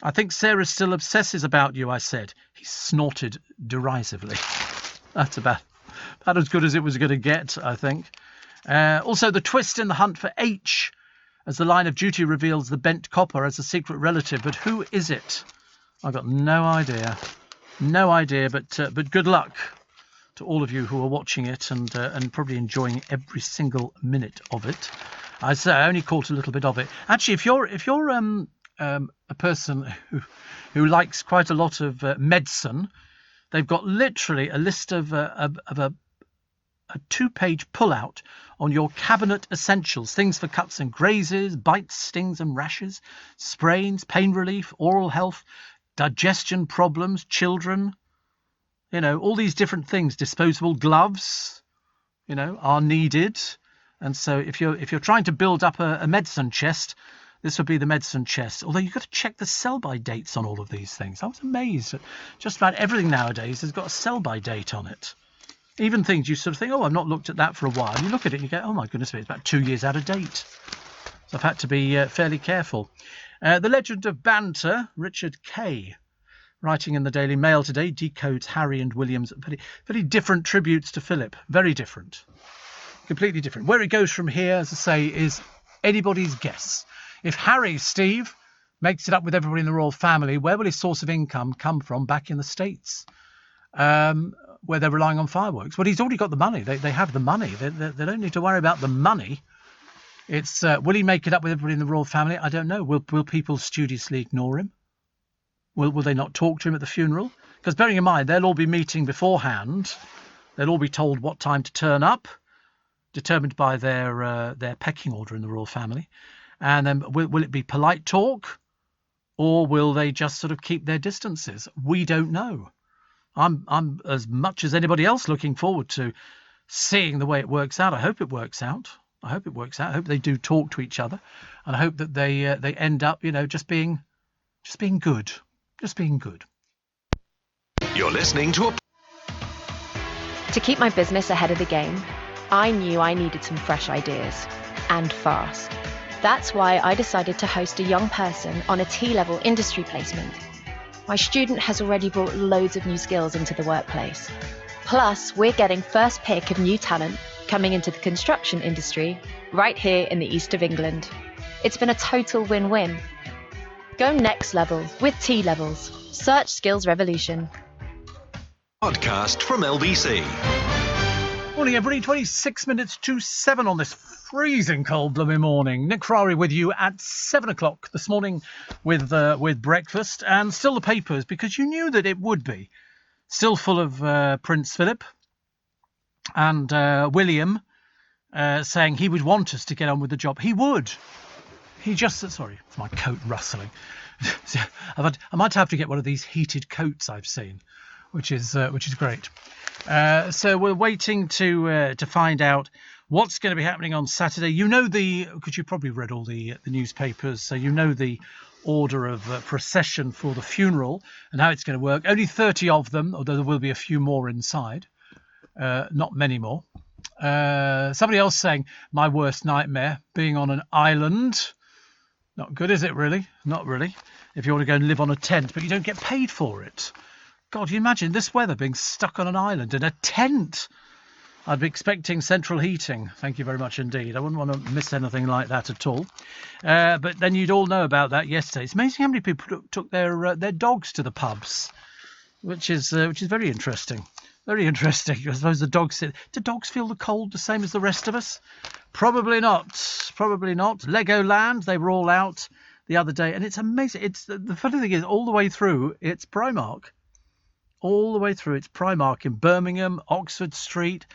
I think Sarah still obsesses about you, I said. He snorted derisively. That's about as good as it was going to get, I think. Also, the twist in the hunt for H, as the Line of Duty reveals the bent copper as a secret relative. But who is it? I've got no idea. No idea, but good luck to all of you who are watching it and probably enjoying every single minute of it. I say I only caught a little bit of it. Actually, if you're a person who likes quite a lot of medicine, they've got literally a list of a 2-page pull-out on your cabinet essentials, things for cuts and grazes, bites, stings and rashes, sprains, pain relief, oral health, digestion problems, children. All these different things. Disposable gloves, are needed. And so if you're trying to build up a medicine chest, this would be the medicine chest. Although you've got to check the sell-by dates on all of these things. I was amazed at just about everything nowadays has got a sell-by date on it. Even things you sort of think, oh, I've not looked at that for a while. You look at it and you go, oh my goodness, it's about 2 years out of date. So I've had to be fairly careful. The Legend of Banter, Richard Kay, writing in the Daily Mail today, decodes Harry and William's very different tributes to Philip. Very different. Completely different. Where it goes from here, as I say, is anybody's guess. If Harry, Steve, makes it up with everybody in the royal family, where will his source of income come from back in the States? Where they're relying on fireworks. Well, he's already got the money. They have the money. They don't need to worry about the money. It's will he make it up with everybody in the royal family? I don't know. Will people studiously ignore him? Will they not talk to him at the funeral? Because bearing in mind, they'll all be meeting beforehand. They'll all be told what time to turn up, determined by their pecking order in the royal family. And then will it be polite talk, or will they just sort of keep their distances? We don't know. I'm as much as anybody else looking forward to seeing the way it works out. I hope it works out. I hope they do talk to each other, and I hope that they end up, just being good. Just being good.
You're listening to
To keep my business ahead of the game, I knew I needed some fresh ideas, and fast. That's why I decided to host a young person on a T-level industry placement. My student has already brought loads of new skills into the workplace. Plus, we're getting first pick of new talent coming into the construction industry right here in the east of England. It's been a total win-win. Go next level with T-Levels. Search Skills Revolution.
Podcast from LBC.
Morning, everybody. 26 minutes to 7 on this freezing cold blooming morning. Nick Ferrari with you at 7 o'clock this morning with breakfast, and still the papers, because you knew that it would be. Still full of Prince Philip and William saying he would want us to get on with the job. He would. He just... Sorry, it's my coat rustling. I might have to get one of these heated coats I've seen, which is great. So we're waiting to find out what's going to be happening on Saturday. You know because you probably read all the newspapers, so you know the order of procession for the funeral and how it's going to work. Only 30 of them, although there will be a few more inside. Not many more. Somebody else saying, my worst nightmare, being on an island. Not good, is it, really? Not really. If you want to go and live on a tent, but you don't get paid for it. God, you imagine this weather, being stuck on an island in a tent. I'd be expecting central heating. Thank you very much indeed. I wouldn't want to miss anything like that at all. But then you'd all know about that yesterday. It's amazing how many people took their dogs to the pubs, which is very interesting. Very interesting. I suppose the dogs... Do dogs feel the cold the same as the rest of us? Probably not. Probably not. Legoland, they were all out the other day. And it's amazing. It's the funny thing is, all the way through, it's Primark. All the way through, it's Primark in Birmingham, Oxford Street,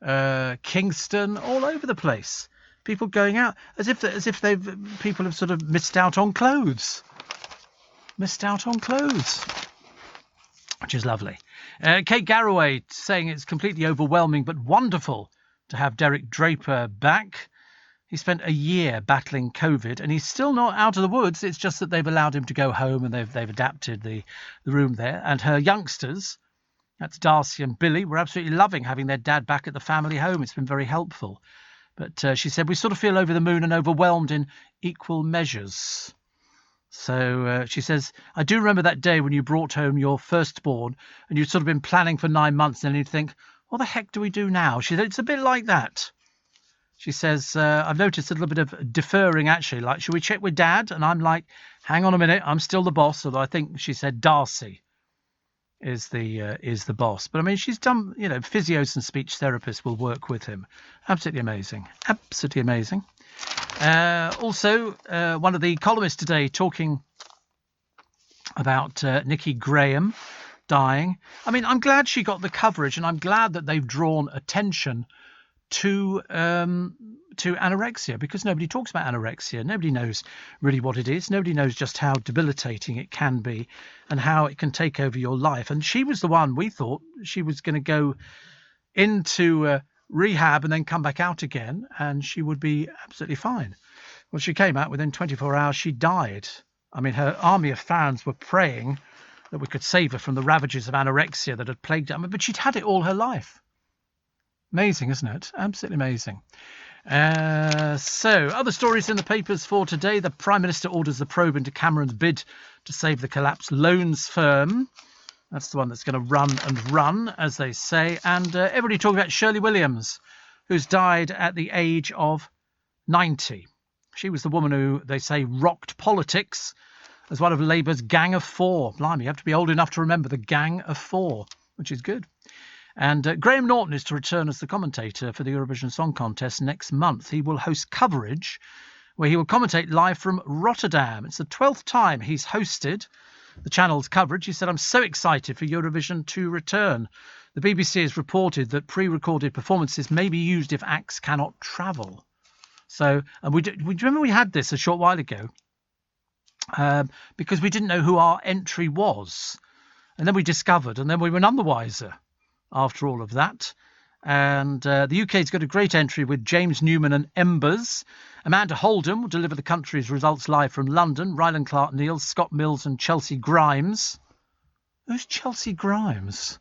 Kingston, all over the place. People going out as if people have sort of missed out on clothes. Missed out on clothes. Which is lovely. Kate Garraway saying it's completely overwhelming but wonderful to have Derek Draper back. He spent a year battling COVID and he's still not out of the woods. It's just that they've allowed him to go home and they've adapted the room there. And her youngsters, that's Darcy and Billy, were absolutely loving having their dad back at the family home. It's been very helpful. But she said, we sort of feel over the moon and overwhelmed in equal measures. So she says, I do remember that day when you brought home your firstborn and you'd sort of been planning for 9 months and you'd think, what the heck do we do now? She said, it's a bit like that. She says, I've noticed a little bit of deferring, actually. Like, should we check with Dad? And I'm like, hang on a minute, I'm still the boss. Although I think she said Darcy is the boss. But I mean, she's done, physios and speech therapists will work with him. Absolutely amazing. Absolutely amazing. Also, one of the columnists today talking about Nikki Graham dying. I mean, I'm glad she got the coverage, and I'm glad that they've drawn attention to anorexia, because nobody talks about anorexia. Nobody knows really what it is. Nobody knows just how debilitating it can be and how it can take over your life. And she was the one, we thought she was going to go into rehab and then come back out again and she would be absolutely fine. Well, she came out within 24 hours. She died. I mean, her army of fans were praying that we could save her from the ravages of anorexia that had plagued her. But she'd had it all her life. Amazing, isn't it? Absolutely amazing. So, other stories in the papers for today. The Prime Minister orders the probe into Cameron's bid to save the collapsed loans firm. That's the one that's going to run and run, as they say. And everybody talking about Shirley Williams, who's died at the age of 90. She was the woman who, they say, rocked politics as one of Labour's Gang of Four. Blimey, you have to be old enough to remember the Gang of Four, which is good. And Graham Norton is to return as the commentator for the Eurovision Song Contest next month. He will host coverage where he will commentate live from Rotterdam. It's the 12th time he's hosted the channel's coverage. He said, I'm so excited for Eurovision to return. The BBC has reported that pre-recorded performances may be used if acts cannot travel. So, and we remember we had this a short while ago because we didn't know who our entry was. And then we discovered, and then we were none the wiser after all of that. And the UK's got a great entry with James Newman and Embers. Amanda Holden will deliver the country's results live from London. Ryland Clark-Neal, Scott Mills and Chelsea Grimes. Who's Chelsea Grimes?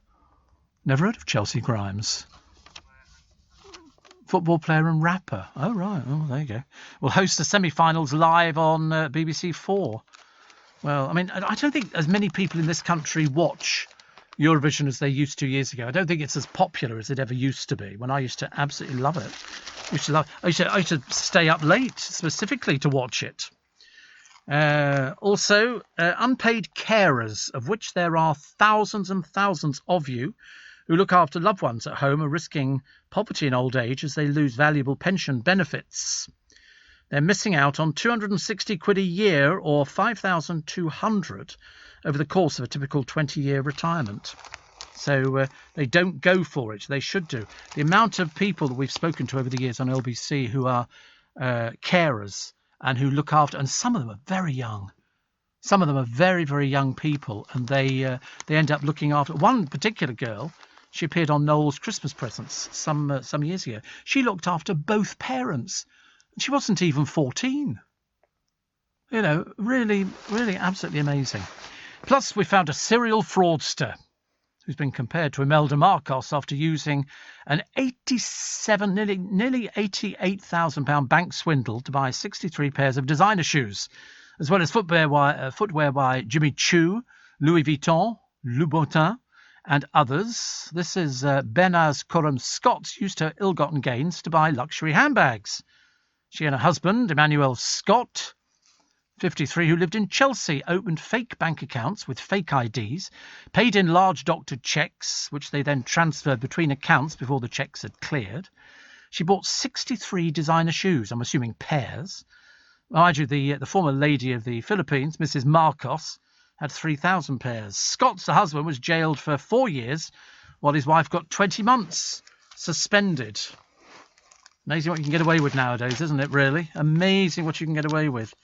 Never heard of Chelsea Grimes. Football player and rapper. Oh, right. Oh, there you go. We'll host the semi-finals live on BBC 4. Well, I mean, I don't think as many people in this country watch Eurovision as they used to years ago. I don't think it's as popular as it ever used to be, when I used to absolutely love it. I used to stay up late specifically to watch it. Also, unpaid carers, of which there are thousands and thousands of you who look after loved ones at home, are risking poverty in old age as they lose valuable pension benefits. They're missing out on 260 quid a year, or 5,200 over the course of a typical 20-year retirement. So they don't go for it. They should do. The amount of people that we've spoken to over the years on LBC who are carers and who look after, and some of them are very young. Some of them are very, very young people, and they end up looking after. One particular girl, she appeared on Noel's Christmas Presents some years ago. She looked after both parents. She wasn't even 14. You know, really, really absolutely amazing. Plus, we found a serial fraudster who's been compared to Imelda Marcos after using an nearly £88,000 bank swindle to buy 63 pairs of designer shoes, as well as footwear by Jimmy Choo, Louis Vuitton, Louboutin, and others. This is Benaz Coram Scott used her ill-gotten gains to buy luxury handbags. She and her husband, Emmanuel Scott, 53, who lived in Chelsea, opened fake bank accounts with fake IDs, paid in large doctored cheques, which they then transferred between accounts before the cheques had cleared. She bought 63 designer shoes, I'm assuming pairs. Mind you, the former lady of the Philippines, Mrs. Marcos, had 3,000 pairs. Scott's, the husband, was jailed for 4 years, while his wife got 20 months suspended. Amazing what you can get away with nowadays, isn't it, really? Amazing what you can get away with.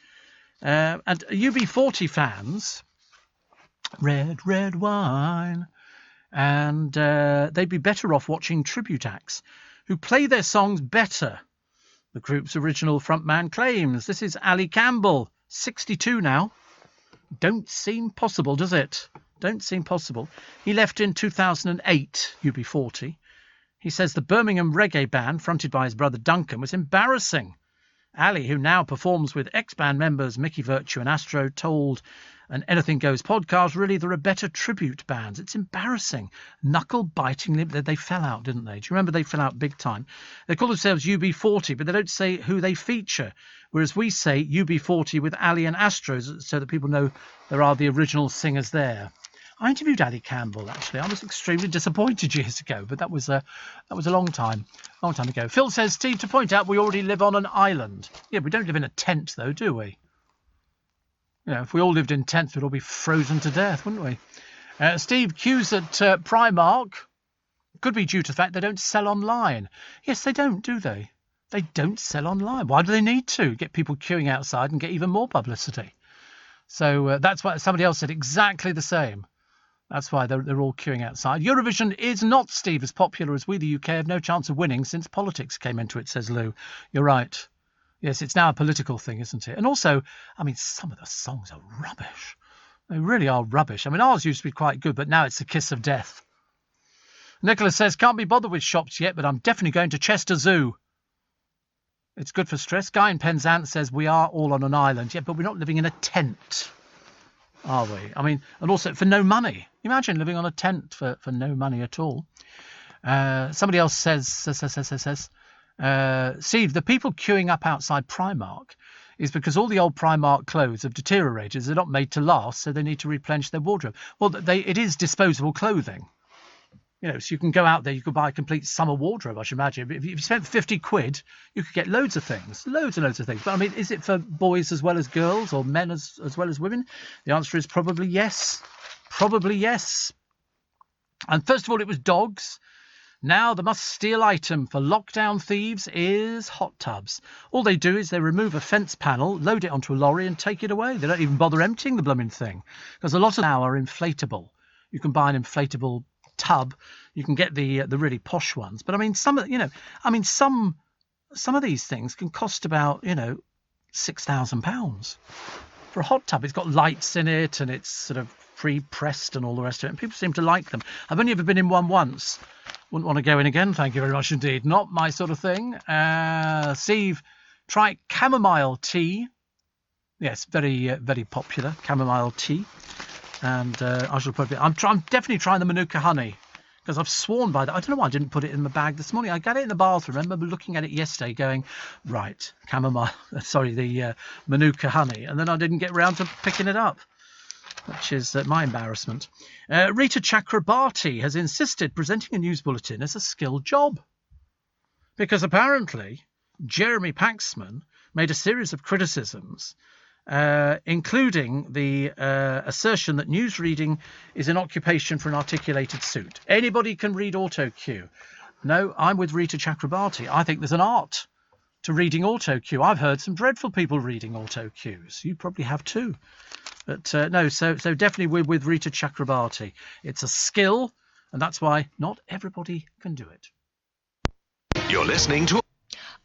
And UB40 fans, red wine, and they'd be better off watching tribute acts who play their songs better. The group's original frontman claims. This is Ali Campbell, 62 now. Don't seem possible, does it? Don't seem possible. He left in 2008, UB40. He says the Birmingham reggae band, fronted by his brother Duncan, was embarrassing. Ali, who now performs with ex-band members Mickey Virtue and Astro, told an Anything Goes podcast, really, there are better tribute bands. It's embarrassing. Knuckle-bitingly, they fell out, didn't they? Do you remember they fell out big time? They call themselves UB40, but they don't say who they feature, whereas we say UB40 with Ali and Astro, so that people know there are the original singers there. I interviewed Ali Campbell, actually. I was extremely disappointed years ago, but that was a long time ago. Phil says, Steve, to point out, we already live on an island. Yeah, we don't live in a tent, though, do we? You know, if we all lived in tents, we'd all be frozen to death, wouldn't we? Steve, queues at Primark could be due to the fact they don't sell online. Yes, they don't, do they? They don't sell online. Why do they need to? Get people queuing outside and get even more publicity. So that's why somebody else said exactly the same. That's why they're all queuing outside. Eurovision is not, Steve, as popular as we, the UK, have no chance of winning since politics came into it, says Lou. You're right. Yes, it's now a political thing, isn't it? And also, I mean, some of the songs are rubbish. They really are rubbish. I mean, ours used to be quite good, but now it's the kiss of death. Nicholas says, can't be bothered with shops yet, but I'm definitely going to Chester Zoo. It's good for stress. Guy in Penzance says, we are all on an island. Yeah, but we're not living in a tent, are we? I mean, and also for no money. Imagine living on a tent for no money at all. Somebody else says, Steve, the people queuing up outside Primark is because all the old Primark clothes have deteriorated. They're not made to last, so they need to replenish their wardrobe. Well, it is disposable clothing. You know, so you can go out there, you could buy a complete summer wardrobe, I should imagine. If you spent 50 quid, you could get loads of things. Loads and loads of things. But, I mean, is it for boys as well as girls, or men as well as women? The answer is probably yes. Probably yes. And first of all, it was dogs. Now the must-steal item for lockdown thieves is hot tubs. All they do is they remove a fence panel, load it onto a lorry and take it away. They don't even bother emptying the blooming thing. Because a lot of now are inflatable. You can buy an inflatable tub. You can get the really posh ones. But I mean, some of these things can cost about, £6,000 for a hot tub. It's got lights in it and it's sort of pre-pressed and all the rest of it. And people seem to like them. I've only ever been in one once. Wouldn't want to go in again. Thank you very much indeed. Not my sort of thing. Steve, try chamomile tea. Yes, very very popular chamomile tea. And I shall probably. I'm definitely trying the Manuka honey. because I've sworn by that. I don't know why I didn't put it in my bag this morning. I got it in the bathroom. I remember looking at it yesterday going, right, the Manuka honey. And then I didn't get round to picking it up, which is my embarrassment. Rita Chakrabarti has insisted presenting a news bulletin as a skilled job. Because apparently Jeremy Paxman made a series of criticisms, including the assertion that news reading is an occupation for an articulated suit. Anybody can read auto cue. No, I'm with Rita Chakrabarti. I think there's an art to reading auto cue. I've heard some dreadful people reading auto cues. You probably have too. But no, so definitely we're with Rita Chakrabarti. It's a skill, and that's why not everybody can do it.
You're listening to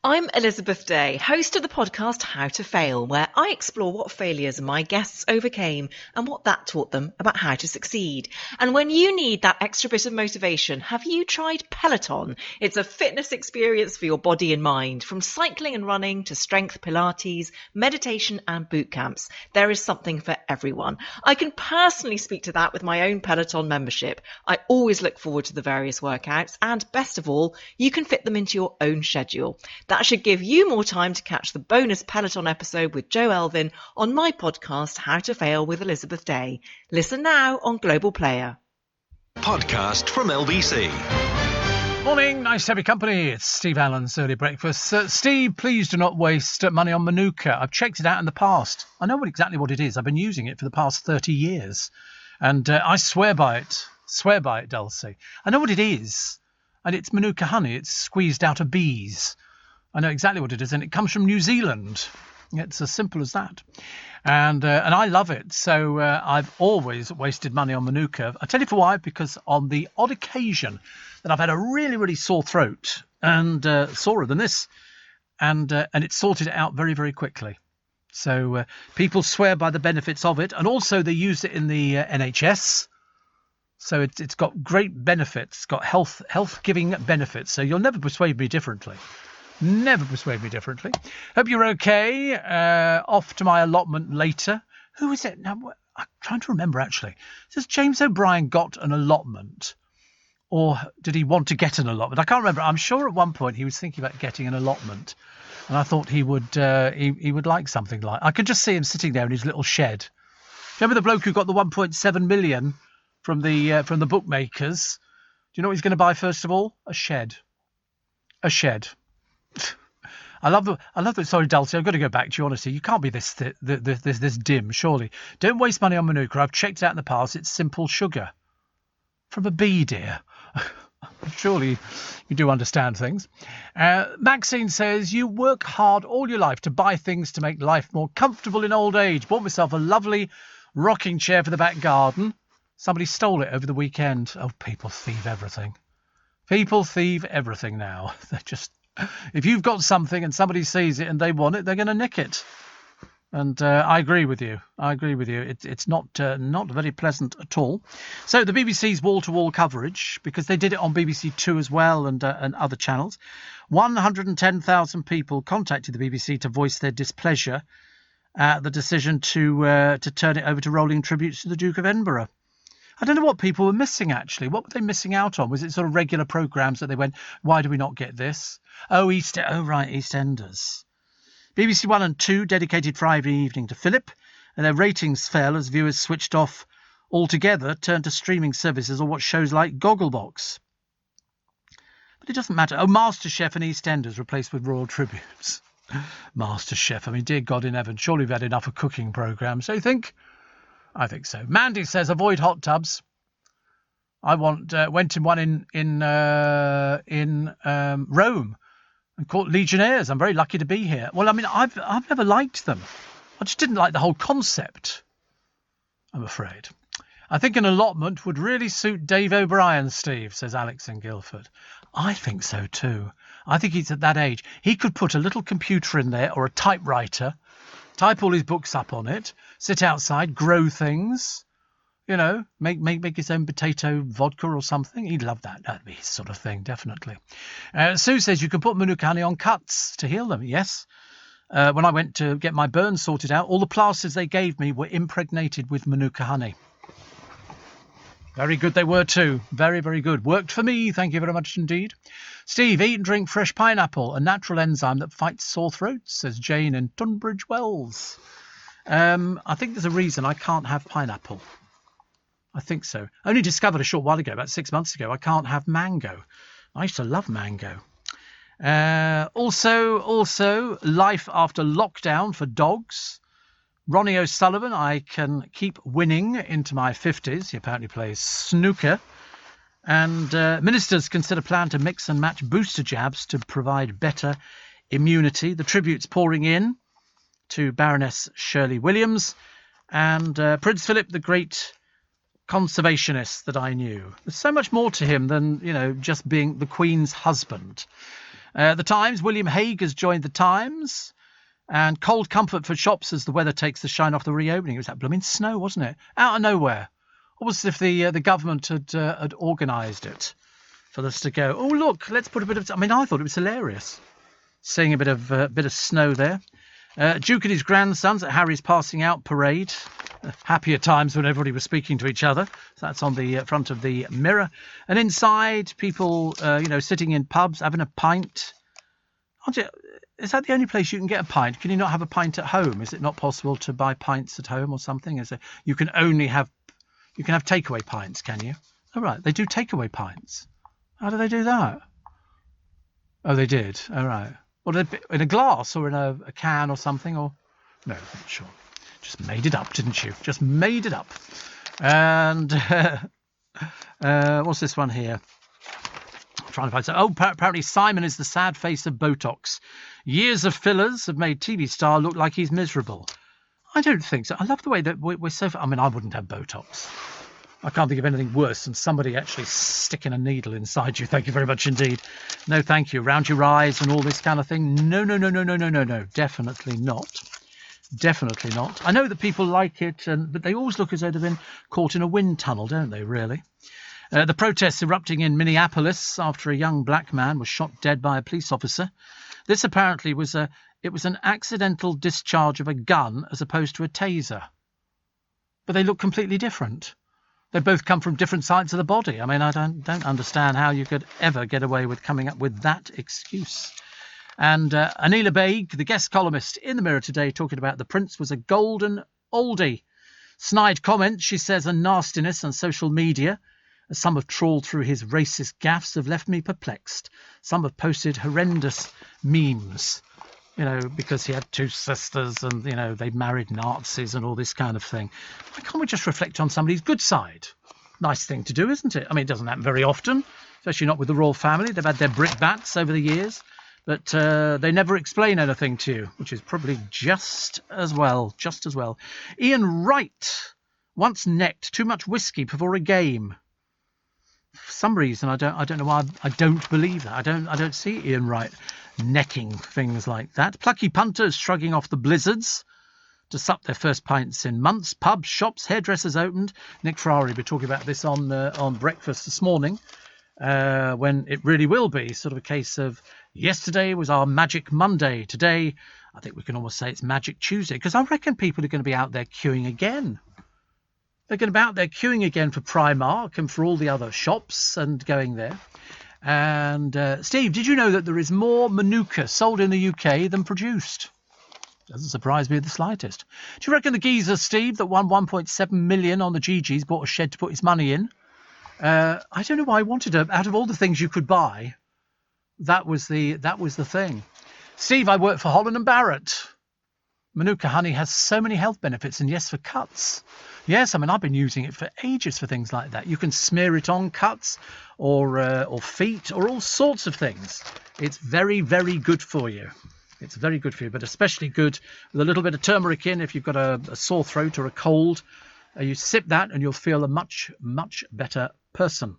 I'm Elizabeth Day, host of the podcast How to Fail, where I explore what failures my guests overcame and what that taught them about how to succeed. And when you need that extra bit of motivation, have you tried Peloton? It's a fitness experience for your body and mind. From cycling and running to strength, Pilates, meditation and boot camps, there is something for everyone. I can personally speak to that with my own Peloton membership. I always look forward to the various workouts, and best of all, you can fit them into your own schedule. That should give you more time to catch the bonus Peloton episode with Joe Elvin on my podcast, How to Fail with Elizabeth Day. Listen now on Global Player.
podcast from LBC.
Morning, nice to have your company. It's Steve Allen's Early Breakfast. Steve, please do not waste money on Manuka. I've checked it out in the past. I know exactly what it is. I've been using it for the past 30 years. And I swear by it. Swear by it, Dulcie. I know what it is. And it's Manuka honey. It's squeezed out of bees. I know exactly what it is, and it comes from New Zealand. It's as simple as that. And I love it. So I've always wasted money on Manuka. I'll tell you for why, because on the odd occasion that I've had a really, really sore throat, and sorer than this, and it sorted it out very, very quickly. So people swear by the benefits of it, and also they use it in the NHS. So it's got great benefits, got health-giving benefits. So you'll never persuade me differently. Never persuade me differently. Hope you're okay. Off to my allotment later. Who is it? Now, I'm trying to remember, actually. Has James O'Brien got an allotment? Or did he want to get an allotment? I can't remember. I'm sure at one point he was thinking about getting an allotment. And I thought he would he would like something like... I could just see him sitting there in his little shed. Remember the bloke who got the 1.7 million from the bookmakers? Do you know what he's going to buy first of all? A shed. A shed. I love that. Sorry, Dulcie, I've got to go back to you. Honestly, you can't be this dim, surely. Don't waste money on Manuka. I've checked it out in the past. It's simple sugar from a bee, dear. Surely you do understand things. Maxine says, you work hard all your life to buy things to make life more comfortable in old age. Bought myself a lovely rocking chair for the back garden. Somebody stole it over the weekend. Oh, people thieve everything. People thieve everything now. They're just... If you've got something and somebody sees it and they want it, they're going to nick it. And I agree with you. It's not very pleasant at all. So the BBC's wall-to-wall coverage, because they did it on BBC Two as well and other channels, 110,000 people contacted the BBC to voice their displeasure at the decision to turn it over to rolling tributes to the Duke of Edinburgh. I don't know what people were missing, actually. What were they missing out on? Was it sort of regular programmes that they went, why do we not get this? EastEnders. BBC One and Two dedicated Friday evening to Philip, and their ratings fell as viewers switched off altogether, turned to streaming services or watched shows like Gogglebox. But it doesn't matter. MasterChef and EastEnders replaced with Royal Tributes. MasterChef. I mean, dear God in heaven, surely we've had enough of cooking programmes, don't you think? I think so. Mandy says, avoid hot tubs. I went in one in Rome and caught Legionnaires. I'm very lucky to be here. Well, I mean, I've never liked them. I just didn't like the whole concept, I'm afraid. I think an allotment would really suit Dave O'Brien, Steve, says Alex in Guildford. I think so too. I think he's at that age. He could put a little computer in there or a typewriter, type all his books up on it, sit outside, grow things, make his own potato vodka or something. He'd love that. That'd be his sort of thing, definitely. Sue says you can put Manuka honey on cuts to heal them. Yes. When I went to get my burns sorted out, all the plasters they gave me were impregnated with Manuka honey. Very good they were too. Very, very good. Worked for me. Thank you very much indeed. Steve, eat and drink fresh pineapple, a natural enzyme that fights sore throats, says Jane in Tunbridge Wells. I think there's a reason I can't have pineapple. I think so. I only discovered a short while ago, about 6 months ago, I can't have mango. I used to love mango. Also, life after lockdown for dogs. Ronnie O'Sullivan, I can keep winning into my 50s. He apparently plays snooker. And ministers consider plan to mix and match booster jabs to provide better immunity. The tributes pouring in to Baroness Shirley Williams and Prince Philip, the great conservationist that I knew. There's so much more to him than, just being the Queen's husband. The Times, William Hague has joined the Times. And cold comfort for shops as the weather takes the shine off the reopening. It was that blooming snow, wasn't it? Out of nowhere. Almost as if the government had organised it for us to go, oh, look, let's put a bit of... I thought it was hilarious, seeing a bit of snow there. Duke and his grandsons at Harry's passing out parade. Happier times when everybody was speaking to each other. So that's on the front of the Mirror. And inside, people, sitting in pubs, having a pint. Is that the only place you can get a pint? Can you not have a pint at home? Is it not possible to buy pints at home or something? You can have takeaway pints, can you? Oh, right. They do takeaway pints. How do they do that? Oh, they did. All right. Well, in a glass or in a can or something? Or no, I'm not sure. Just made it up, didn't you? Just made it up. And what's this one here? Trying to find apparently Simon is the sad face of Botox. Years of fillers have made TV star look like he's miserable. I don't think so. I love the way that we're so... I wouldn't have Botox. I can't think of anything worse than somebody actually sticking a needle inside you. Thank you very much indeed. No, thank you. Round your eyes and all this kind of thing. No. Definitely not. Definitely not. I know that people like it, but they always look as though they've been caught in a wind tunnel, don't they, really? The protests erupting in Minneapolis after a young black man was shot dead by a police officer. This apparently was an accidental discharge of a gun as opposed to a taser. But they look completely different. They both come from different sides of the body. I don't understand how you could ever get away with coming up with that excuse. And Anila Baig, the guest columnist in the Mirror today, talking about the Prince was a golden oldie. Snide comments, she says, and nastiness on social media. As some have trawled through his racist gaffes, have left me perplexed. Some have posted horrendous memes, because he had two sisters and, they married Nazis and all this kind of thing. Why can't we just reflect on somebody's good side? Nice thing to do, isn't it? It doesn't happen very often, especially not with the royal family. They've had their brickbats over the years, but they never explain anything to you, which is probably just as well. Ian Wright once necked too much whiskey before a game. For some reason, I don't know why I don't believe that. I don't see Ian Wright necking things like that. Plucky punters shrugging off the blizzards to sup their first pints in months. Pubs, shops, hairdressers opened. Nick Ferrari will be talking about this on breakfast this morning, when it really will be sort of a case of yesterday was our Magic Monday. Today, I think we can almost say it's Magic Tuesday, because I reckon people are going to be out there queuing again. They're going to be out there queuing again for Primark and for all the other shops and going there. And Steve, did you know that there is more Manuka sold in the UK than produced? Doesn't surprise me the slightest. Do you reckon the geezer, Steve, that won 1.7 million on the GGs bought a shed to put his money in? I don't know why he wanted to. Out of all the things you could buy, that was the thing. Steve, I work for Holland & Barrett. Manuka honey has so many health benefits, and yes, for cuts. Yes, I've been using it for ages for things like that. You can smear it on cuts or feet or all sorts of things. It's very, very good for you. It's very good for you, but especially good with a little bit of turmeric in if you've got a sore throat or a cold. You sip that and you'll feel a much, much better person.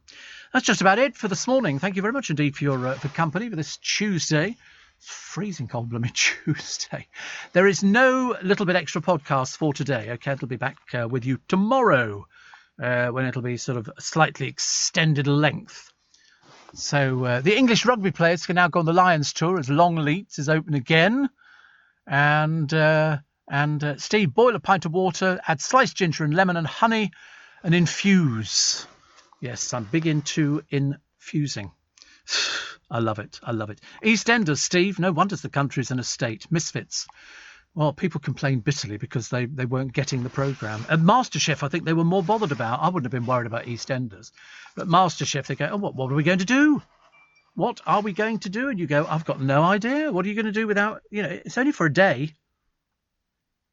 That's just about it for this morning. Thank you very much indeed for your for company for this Tuesday. Freezing cold blooming Tuesday. There is no little bit extra podcast for today. Okay, it'll be back with you tomorrow when it'll be sort of a slightly extended length. So the English rugby players can now go on the Lions tour as Longleats is open again. And Steve, boil a pint of water, add sliced ginger and lemon and honey and infuse. Yes, I'm big into infusing. I love it. I love it. EastEnders, Steve. No wonders the country's in a state. Misfits. Well, people complained bitterly because they weren't getting the programme. And MasterChef, I think they were more bothered about. I wouldn't have been worried about EastEnders. But MasterChef, they go, oh, what are we going to do? What are we going to do? And you go, I've got no idea. What are you going to do without, it's only for a day.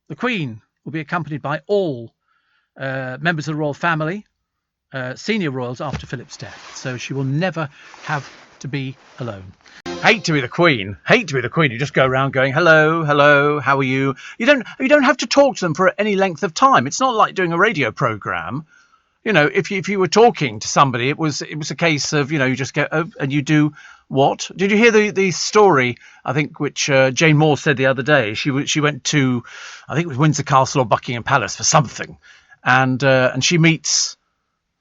The Queen will be accompanied by all members of the royal family, senior royals after Philip's death. So she will never have to be alone. Hate to be the Queen. You just go around going, hello, how are you? You don't have to talk to them for any length of time. It's not like doing a radio programme. If you were talking to somebody, it was a case of, you just go, oh, and you do what? Did you hear the story, I think, which Jane Moore said the other day? She went to, I think it was Windsor Castle or Buckingham Palace for something. And she meets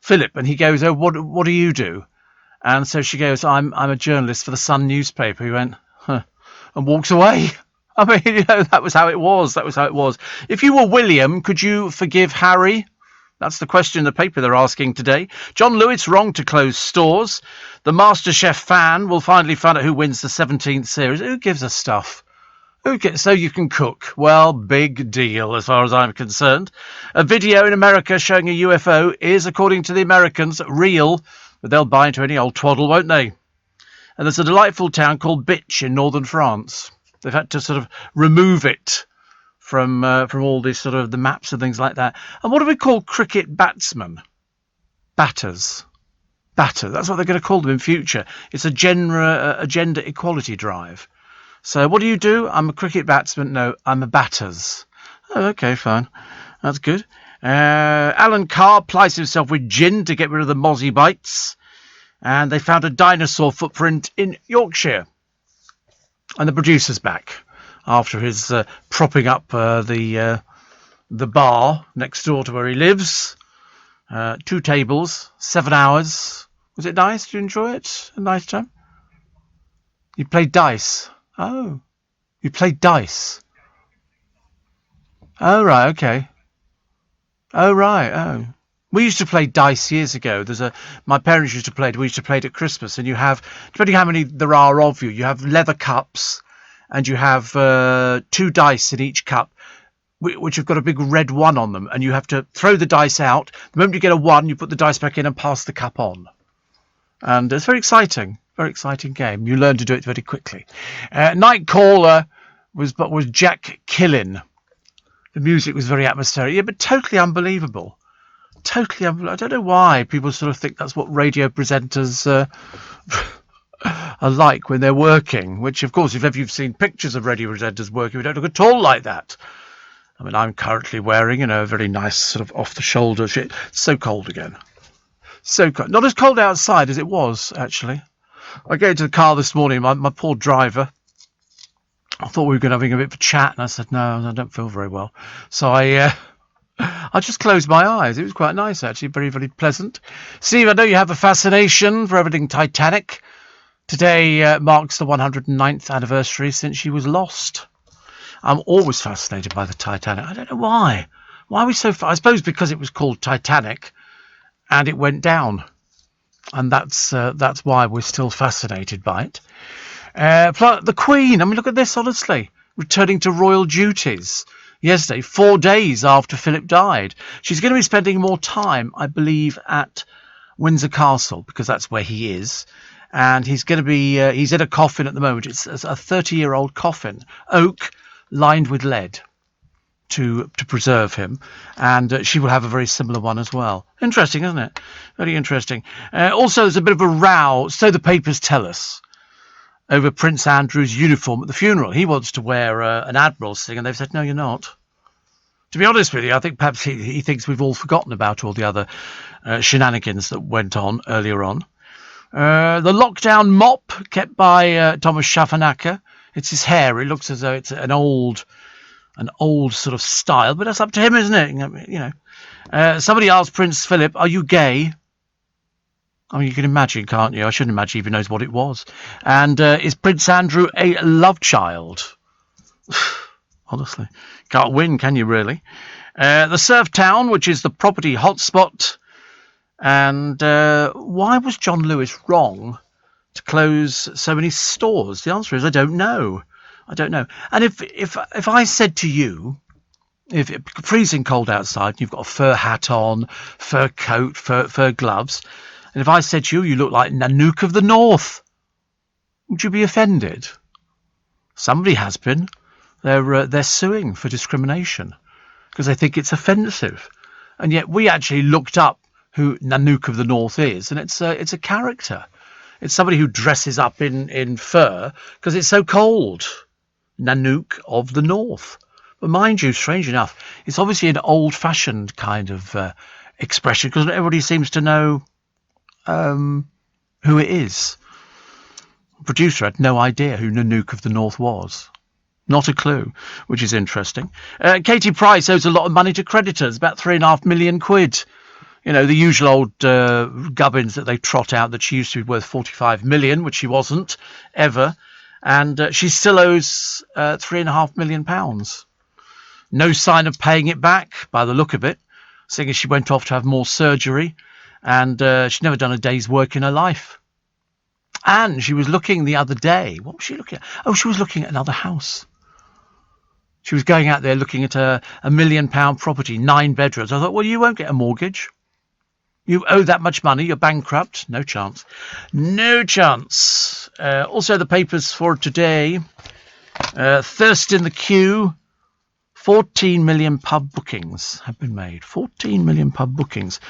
Philip and he goes, oh, what do you do? And so she goes, I'm a journalist for the Sun newspaper. He went, huh, and walks away. I mean, that was how it was. If you were William, could you forgive Harry? That's the question in the paper they're asking today. John Lewis wrong to close stores. The MasterChef fan will finally find out who wins the 17th series. Who gives a stuff? So you can cook. Well, big deal as far as I'm concerned. A video in America showing a UFO is, according to the Americans, real. But they'll buy into any old twaddle, won't they? And there's a delightful town called Bitche in northern France. They've had to sort of remove it from all this sort of the maps and things like that. And what do we call cricket batsmen? Batters. That's what they're going to call them in future. It's a gender equality drive. So what do? I'm a cricket batsman. No, I'm a batters. Oh, okay, fine. That's good. Alan Carr plies himself with gin to get rid of the mozzie bites. And they found a dinosaur footprint in Yorkshire. And the producer's back after his propping up the bar next door to where he lives. 2 tables, 7 hours. Was it nice? Did you enjoy it? A nice time? You played dice. Oh, you played dice. Oh, right, okay. Oh, right, oh. We used to play dice years ago. My parents used to play it. We used to play it at Christmas. And you have, depending how many there are of you, you have leather cups and you have 2 dice in each cup, which have got a big red 1 on them. And you have to throw the dice out. The moment you get a 1, you put the dice back in and pass the cup on. And it's very exciting. Very exciting game. You learn to do it very quickly. Night Caller was Jack Killin. The music was very atmospheric. Yeah, but totally unbelievable. Totally unbelievable. I don't know why people sort of think that's what radio presenters are like when they're working. Which, of course, if ever you've seen pictures of radio presenters working, we don't look at all like that. I mean, I'm currently wearing, a very nice sort of off-the-shoulder shit. It's so cold again. So cold. Not as cold outside as it was, actually. I go to the car this morning, my poor driver. I thought we were going to have a bit of a chat, and I said, no, I don't feel very well. So I just closed my eyes. It was quite nice, actually, very, very pleasant. Steve, I know you have a fascination for everything Titanic. Today marks the 109th anniversary since she was lost. I'm always fascinated by the Titanic. I don't know why. Why are we so I suppose because it was called Titanic, and it went down. And that's why we're still fascinated by it. The Queen, I mean, look at this, honestly. Returning to royal duties yesterday, 4 days after Philip died. She's going to be spending more time, I believe, at Windsor Castle, because that's where he is. And he's going to be, he's in a coffin at the moment. It's a 30-year-old coffin, oak, lined with lead to preserve him. And she will have a very similar one as well. Interesting, isn't it? Very interesting. Also, there's a bit of a row, so the papers tell us, over Prince Andrew's uniform at the funeral. He wants to wear an admiral's thing, and they've said, no, you're not. To be honest with you, I think perhaps he thinks we've all forgotten about all the other shenanigans that went on earlier on. The lockdown mop kept by Thomas Schaffernacker. It's his hair. It looks as though it's an old sort of style, but that's up to him, isn't it? Somebody asked Prince Philip, are you gay? I mean, you can imagine, can't you? I shouldn't imagine he even knows what it was. And is Prince Andrew a love child? Honestly, can't win, can you really? The Surf Town, which is the property hotspot And why was John Lewis wrong to close so many stores? The answer is I don't know. And if I said to you, if it's freezing cold outside, you've got a fur hat on, fur coat, fur gloves, and if I said to you, you look like Nanook of the North, would you be offended? Somebody has been. They're suing for discrimination because they think it's offensive. And yet we actually looked up who Nanook of the North is, and it's a character. It's somebody who dresses up in fur because it's so cold. Nanook of the North. But mind you, strange enough, it's obviously an old-fashioned kind of expression because everybody seems to know who it is. The producer had no idea who Nanook of the North was. Not a clue, which is interesting. Katie Price owes a lot of money to creditors, about £3.5 million. You know, the usual old gubbins that they trot out that she used to be worth 45 million, which she wasn't ever. And she still owes £3.5 million. No sign of paying it back by the look of it, seeing as she went off to have more surgery and she'd never done a day's work in her life. And she was looking the other day. What was she looking at? Oh, she was looking at another house. She was going out there looking at a £1 million property, 9 bedrooms. I thought, well, you won't get a mortgage. You owe that much money. You're bankrupt. No chance. No chance. Also, the papers for today. Thirst in the queue. 14 million pub bookings have been made. 14 million pub bookings.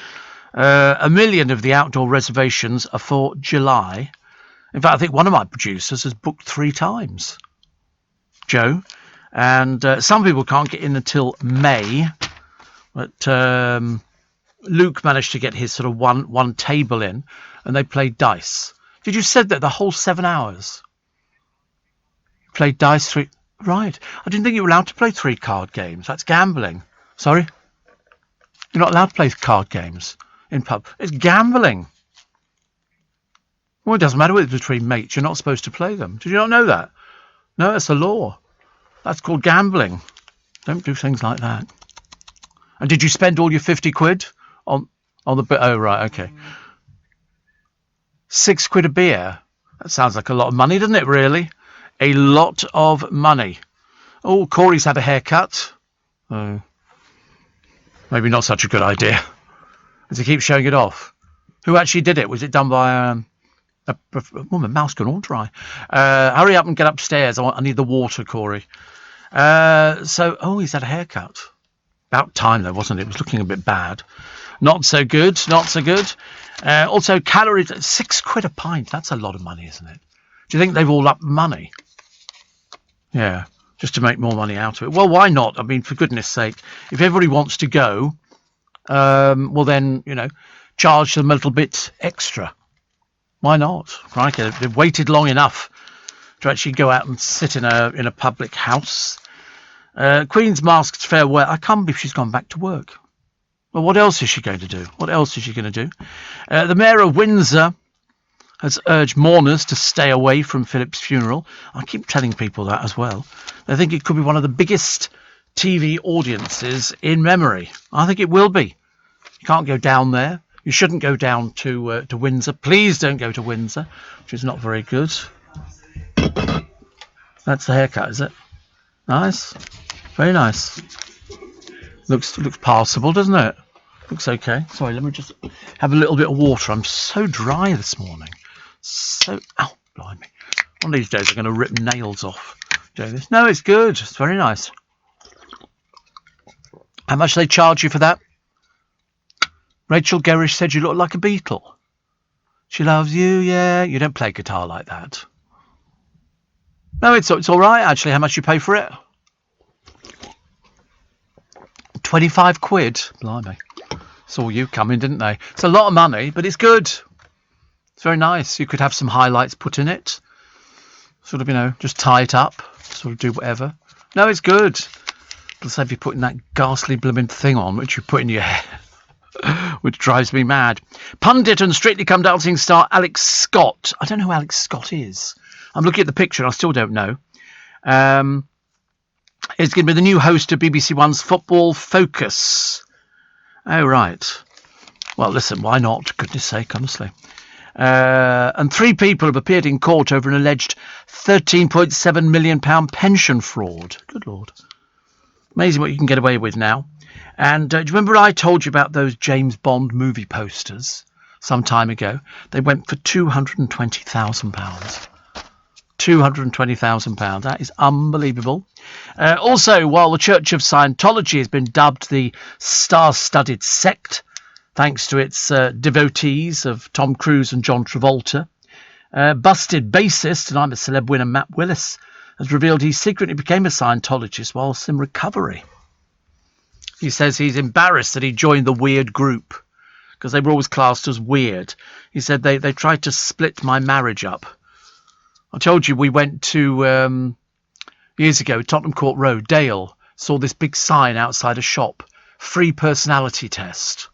1 million of the outdoor reservations are for July. In fact, I think one of my producers has booked 3 times. Joe. And some people can't get in until May. But Luke managed to get his sort of one table in. And they played dice. Did you say that the whole 7 hours? Played dice 3... Right. I didn't think you were allowed to play 3 card games. That's gambling. Sorry? You're not allowed to play card games in pub. It's gambling. Well, it doesn't matter whether it's between mates. You're not supposed to play them. Did you not know that? No, that's the law. That's called gambling. Don't do things like that. And did you spend all your 50 quid on the... Oh, right, okay. 6 quid a beer. That sounds like a lot of money, doesn't it, really? A lot of money. Oh, Corey's had a haircut. Oh, maybe not such a good idea. As he keeps showing it off. Who actually did it? Was it done by my mouth's gone all dry. Hurry up and get upstairs. I need the water, Corey. He's had a haircut. About time, though, wasn't it? It was looking a bit bad. Not so good. Also, calories, 6 quid a pint. That's a lot of money, isn't it? Do you think they've all upped money? Yeah, just to make more money out of it. Well, why not? I mean, for goodness sake, if everybody wants to go, well then, charge them a little bit extra. Why not? Crikey, they've waited long enough to actually go out and sit in a public house. Queen's masked farewell. I can't believe she's gone back to work. Well, what else is she going to do? The Mayor of Windsor has urged mourners to stay away from Philip's funeral. I keep telling people that as well. I think it could be one of the biggest TV audiences in memory. I think it will be. You can't go down there. You shouldn't go down to Windsor. Please don't go to Windsor, which is not very good. That's the haircut, is it? Nice. Very nice. Looks passable, doesn't it? Looks okay. Sorry, let me just have a little bit of water. I'm so dry this morning. Ow, blimey. One of these days I'm going to rip nails off doing this. No, it's good. It's very nice. How much do they charge you for that? Rachel Gerrish said you look like a beetle. She loves you, yeah. You don't play guitar like that. No, it's all right, actually. How much you pay for it? 25 quid. Blimey. Saw you coming, didn't they? It's a lot of money, but it's good. It's very nice. You could have some highlights put in it. Sort of, just tie it up. Sort of do whatever. No, it's good. It'll save you putting that ghastly blooming thing on, which you put in your hair, which drives me mad. Pundit and Strictly Come Dancing star Alex Scott. I don't know who Alex Scott is. I'm looking at the picture and I still don't know. It's going to be the new host of BBC One's Football Focus. Oh, right. Well, listen, why not? Goodness sake, honestly. And 3 people have appeared in court over an alleged £13.7 million pension fraud. Good Lord. Amazing what you can get away with now. And do you remember I told you about those James Bond movie posters some time ago? They went for £220,000. £220,000. That is unbelievable. Also, while the Church of Scientology has been dubbed the star-studded sect, thanks to its devotees of Tom Cruise and John Travolta, busted bassist, and I'm a celeb winner, Matt Willis, has revealed he secretly became a Scientologist whilst in recovery. He says he's embarrassed that he joined the weird group because they were always classed as weird. He said they tried to split my marriage up. I told you we went to, years ago, Tottenham Court Road, Dale, saw this big sign outside a shop, free personality test.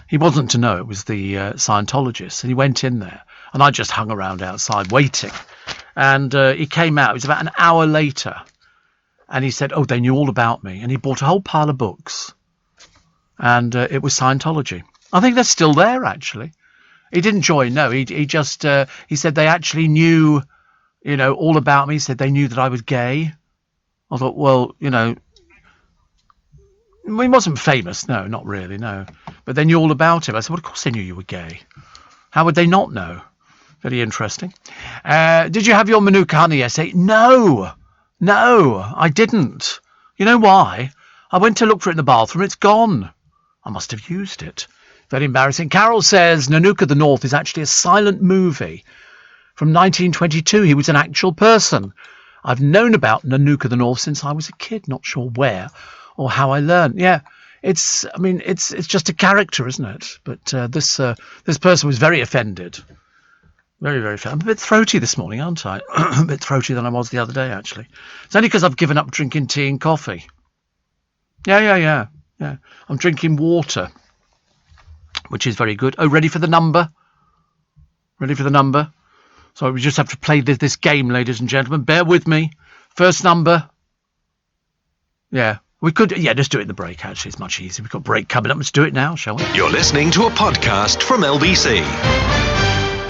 He wasn't to know it was the Scientologist, and he went in there, and I just hung around outside waiting. And he came out, it was about an hour later, and he said, oh, they knew all about me, and he bought a whole pile of books, and it was Scientology. I think they're still there, actually. He didn't join, no, he just, he said they actually knew, you know, all about me. He said they knew that I was gay. I thought, well, you know, he wasn't famous, no, not really, no. But they knew all about him. I said, well, of course they knew you were gay. How would they not know? Very interesting. Did you have your Manuka honey essay? No, I didn't. You know why? I went to look for it in the bathroom. It's gone. I must have used it. Very embarrassing. Carol says Nanook of the North is actually a silent movie from 1922. He was an actual person. I've known about Nanook of the North since I was a kid. Not sure where or how I learned. Yeah, it's just a character, isn't it? But this person was very offended. Very, very offended. I'm a bit throaty this morning, aren't I? A bit throatier than I was the other day, actually. It's only because I've given up drinking tea and coffee. Yeah. I'm drinking water, which is very good. Oh, ready for the number? Ready for the number? So we just have to play this game, ladies and gentlemen. Bear with me. First number. Yeah, we could. Yeah, let's do it in the break, actually. It's much easier. We've got a break coming up. Let's do it now, shall we?
You're listening to a podcast from LBC.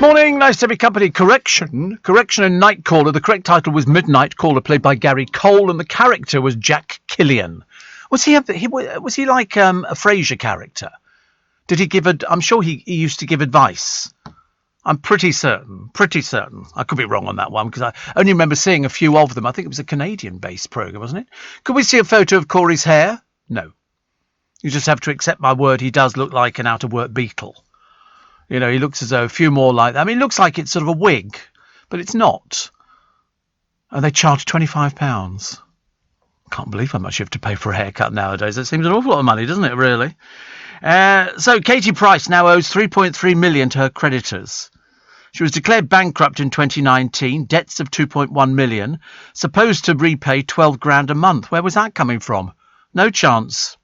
Morning, nice to be company. Correction and Night Caller. The correct title was Midnight Caller, played by Gary Cole, and the character was Jack Killian. Was he like a Frasier character? Did he give I'm sure he used to give advice. I'm pretty certain. I could be wrong on that one because I only remember seeing a few of them. I think it was a Canadian-based program, wasn't it? Could we see a photo of Corey's hair? No. You just have to accept my word. He does look like an out-of-work beetle. You know, he looks as though a few more like that. I mean, it looks like it's sort of a wig, but it's not. And they charge £25. Can't believe how much you have to pay for a haircut nowadays. That seems an awful lot of money, doesn't it, really? So Katie Price now owes $3.3 million to her creditors. She was declared bankrupt in 2019, debts of $2.1 million, supposed to repay $12,000 a month. Where was that coming from? No chance.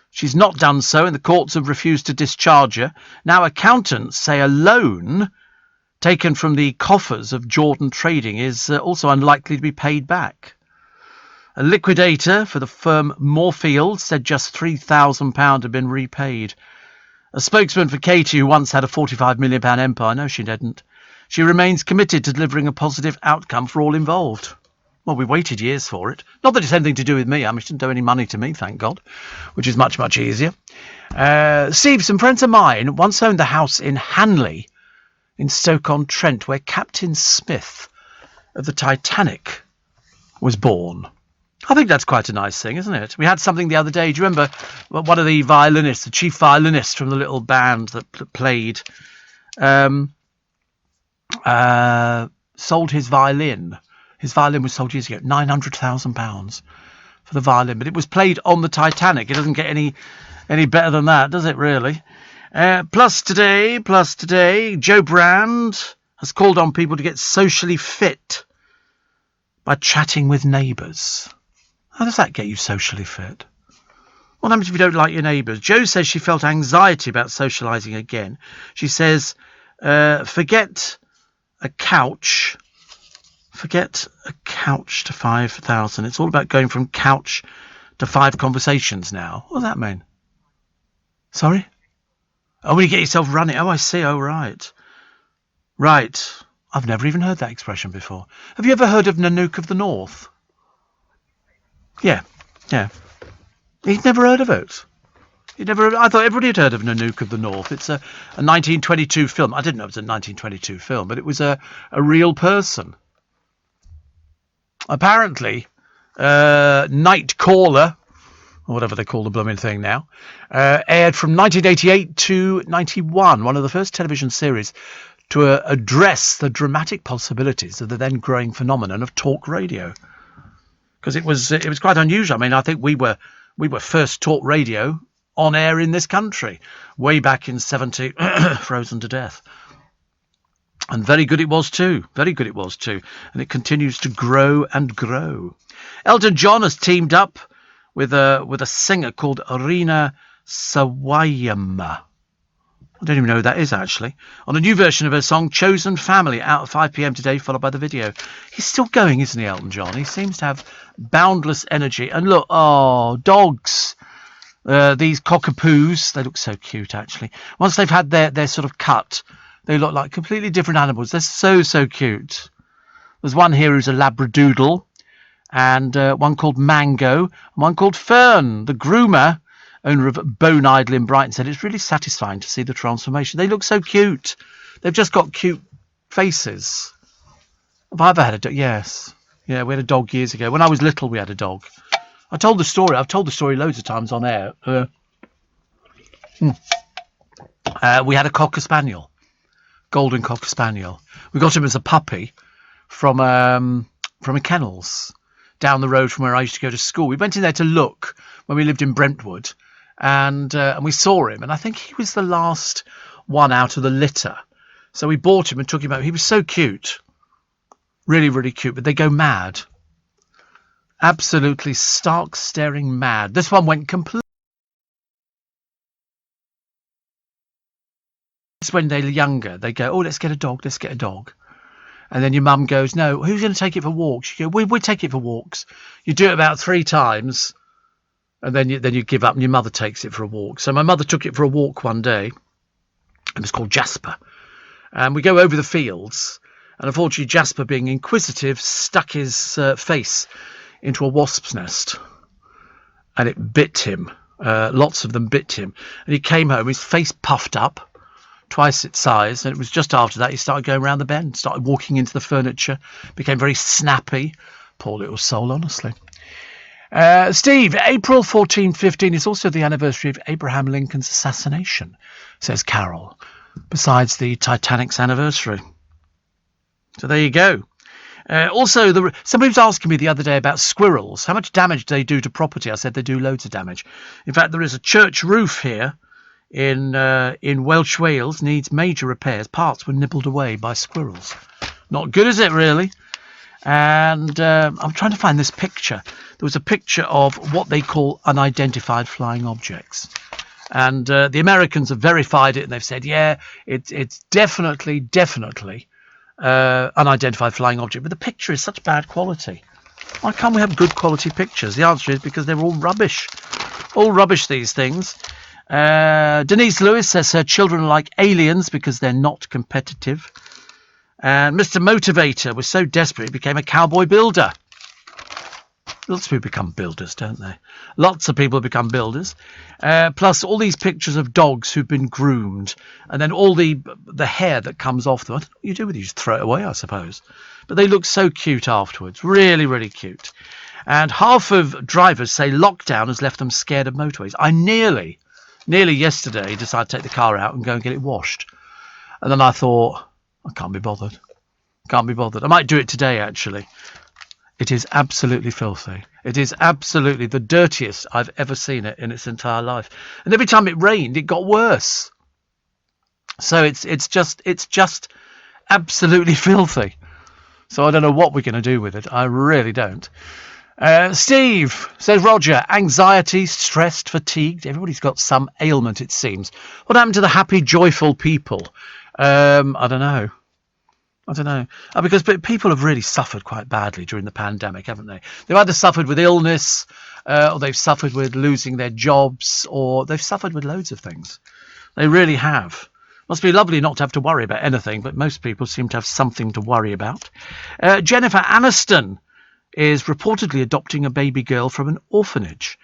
She's not done so, and the courts have refused to discharge her. Now accountants say a loan taken from the coffers of Jordan Trading is also unlikely to be paid back. A liquidator for the firm Moorfield said just £3,000 had been repaid. A spokesman for Katie, who once had a £45 million empire, no, she didn't. She remains committed to delivering a positive outcome for all involved. Well, we waited years for it. Not that it's anything to do with me. I mean, it didn't owe any money to me, thank God, which is much, much easier. Steve, some friends of mine once owned the house in Hanley in Stoke-on-Trent, where Captain Smith of the Titanic was born. I think that's quite a nice thing, isn't it? We had something the other day. Do you remember one of the violinists, the chief violinist from the little band that played, sold his violin. His violin was sold years ago, £900,000 for the violin. But it was played on the Titanic. It doesn't get any better than that, does it, really? Plus today, Joe Brand has called on people to get socially fit by chatting with neighbours. How does that get you socially fit? What happens if you don't like your neighbours? Jo says she felt anxiety about socialising again. She says, forget a couch to 5,000. It's all about going from couch to 5 conversations now. What does that mean? Sorry? Oh, when you get yourself running. Oh, I see. Oh, right. Right. I've never even heard that expression before. Have you ever heard of Nanook of the North? Yeah. You'd never heard of it? I thought everybody had heard of Nanook of the North. It's a 1922 film. I didn't know it was a 1922 film, but it was a real person. Apparently, Night Caller, or whatever they call the blooming thing now, aired from 1988 to 91, one of the first television series to address the dramatic possibilities of the then growing phenomenon of talk radio. Because it was quite unusual. I mean, I think we were first talk radio on air in this country way back in 70, frozen to death. And very good it was too. And it continues to grow and grow. Elton John has teamed up with a singer called Rina Sawayama. I don't even know who that is, actually. On a new version of her song, Chosen Family, out at 5 p.m. today, followed by the video. He's still going, isn't he, Elton John? He seems to have boundless energy. And look, dogs. These cockapoos, they look so cute, actually. Once they've had their sort of cut, they look like completely different animals. They're so cute. There's one here who's a Labradoodle, and one called Mango, and one called Fern. The groomer, owner of Bone Idol in Brighton, said it's really satisfying to see the transformation. They look so cute. They've just got cute faces. Have I ever had a dog? Yes. Yeah, we had a dog years ago. When I was little, we had a dog. I've told the story loads of times on air. We had a Cocker Spaniel, golden Cocker Spaniel. We got him as a puppy from a kennels down the road from where I used to go to school. We went in there to look when we lived in Brentwood, and we saw him, and I think he was the last one out of the litter. So we bought him and took him out. He was so cute, really cute, but they go mad. Absolutely stark staring mad. This one went completely. It's when they're younger. They go, oh, let's get a dog. And then your mum goes, no, who's going to take it for walks? You go, we take it for walks. You do it about 3 times, and then you give up, and your mother takes it for a walk. So my mother took it for a walk one day. It was called Jasper. And we go over the fields, and unfortunately Jasper, being inquisitive, stuck his face into a wasp's nest, and it bit him. Lots of them bit him, and he came home, his face puffed up twice its size, and it was just after that he started going around the bend, started walking into the furniture, became very snappy. Poor little soul, honestly. Steve, April 1415 is also the anniversary of Abraham Lincoln's assassination, says Carol, besides the Titanic's anniversary. So there you go. Also, somebody was asking me the other day about squirrels. How much damage do they do to property? I said they do loads of damage. In fact, there is a church roof here in Welsh Wales, needs major repairs. Parts were nibbled away by squirrels. Not good, is it, really? And I'm trying to find this picture. There was a picture of what they call unidentified flying objects. And the Americans have verified it, and they've said, yeah, it's definitely unidentified flying object, but the picture is such bad quality. Why can't we have good quality pictures? The answer is because they're all rubbish. These things. Denise Lewis says her children are like aliens because they're not competitive. And Mr. Motivator was so desperate he became a cowboy builder. Lots of people become builders, don't they? Lots of people become builders. Plus all these pictures of dogs who've been groomed, and then all the hair that comes off them. I don't know what you do with it. You just throw it away, I suppose. But they look so cute afterwards. Really cute. And half of drivers say lockdown has left them scared of motorways. I nearly yesterday decided to take the car out and go and get it washed. And then I thought, I can't be bothered. I might do it today, actually. It is absolutely filthy. It is absolutely the dirtiest I've ever seen it in its entire life. And every time it rained, it got worse. So it's just absolutely filthy. So I don't know what we're going to do with it. I really don't. Steve, says Roger, anxiety, stressed, fatigued. Everybody's got some ailment, it seems. What happened to the happy, joyful people? I don't know. Because people have really suffered quite badly during the pandemic, haven't they? They've either suffered with illness, or they've suffered with losing their jobs, or they've suffered with loads of things. They really have. Must be lovely not to have to worry about anything, but most people seem to have something to worry about. Jennifer Aniston is reportedly adopting a baby girl from an orphanage.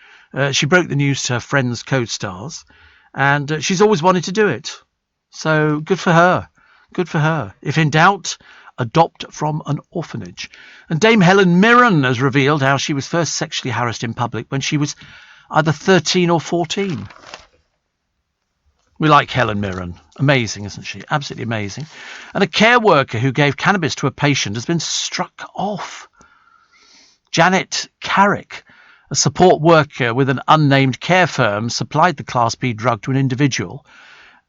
She broke the news to her Friends co-stars, and she's always wanted to do it. So good for her. Good for her. If in doubt, adopt from an orphanage. And Dame Helen Mirren has revealed how she was first sexually harassed in public when she was either 13 or 14. We like Helen Mirren. Amazing, isn't she? Absolutely amazing. And a care worker who gave cannabis to a patient has been struck off. Janet Carrick, a support worker with an unnamed care firm, supplied the Class B drug to an individual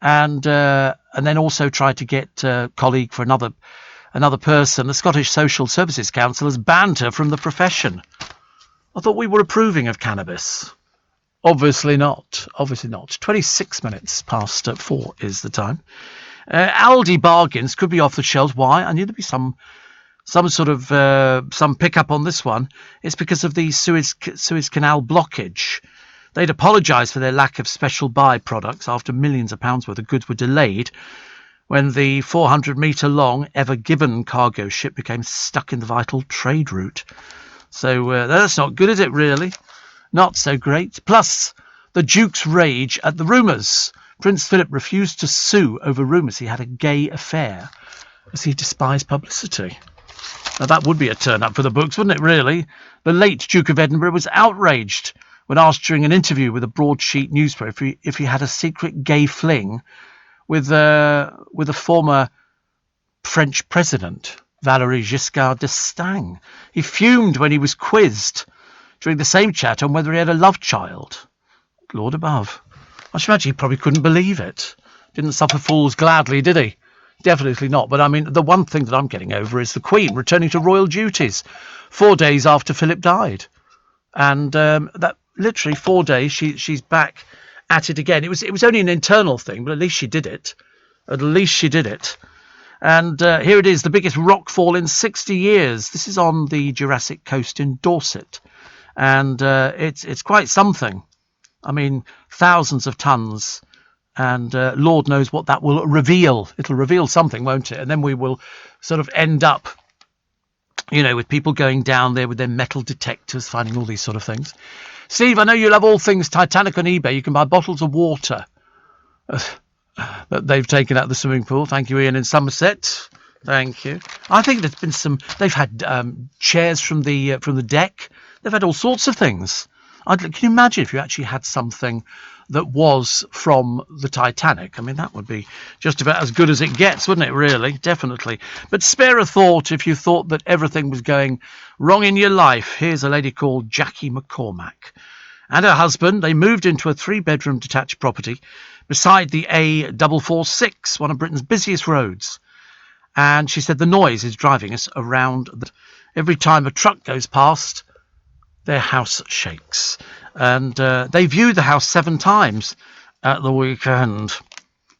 and then also tried to get a colleague for another person. The Scottish Social Services Council has banned her from the profession. I thought we were approving of cannabis. Obviously not. Obviously not. 26 minutes past 4 is the time. Aldi bargains could be off the shelves. Why? I knew there'd be some sort of some pickup on this one. It's because of the Suez Canal blockage. They'd apologised for their lack of special buy products after millions of pounds worth of goods were delayed when the 400-metre-long Ever Given cargo ship became stuck in the vital trade route. So that's not good, is it, really? Not so great. Plus, the Duke's rage at the rumours. Prince Philip refused to sue over rumours he had a gay affair as he despised publicity. Now, that would be a turn-up for the books, wouldn't it, really? The late Duke of Edinburgh was outraged when asked during an interview with a broadsheet newspaper if he had a secret gay fling with a former French president, Valéry Giscard d'Estaing. He fumed when he was quizzed during the same chat on whether he had a love child. Lord above. I should imagine he probably couldn't believe it. Didn't suffer fools gladly, did he? Definitely not. But I mean, the one thing that I'm getting over is the Queen returning to royal duties 4 days after Philip died. And that literally 4 days, she's back at it again. It was only an internal thing, but at least she did it. At least she did it. And here it is, the biggest rockfall in 60 years. This is on the Jurassic Coast in Dorset. And it's quite something. I mean, thousands of tons. And Lord knows what that will reveal. It'll reveal something, won't it? And then we will sort of end up, with people going down there with their metal detectors, finding all these sort of things. Steve, I know you love all things Titanic on eBay. You can buy bottles of water that they've taken out of the swimming pool. Thank you, Ian in Somerset. Thank you. I think there's been they've had chairs from the deck. They've had all sorts of things. Can you imagine if you actually had something that was from the Titanic? I mean, that would be just about as good as it gets, wouldn't it, really? Definitely. But spare a thought if you thought that everything was going wrong in your life. Here's a lady called Jackie McCormack and her husband. They moved into a 3-bedroom detached property beside the A446, one of Britain's busiest roads. And she said the noise is driving us around. Every time a truck goes past, their house shakes. And they viewed the house 7 times at the weekend,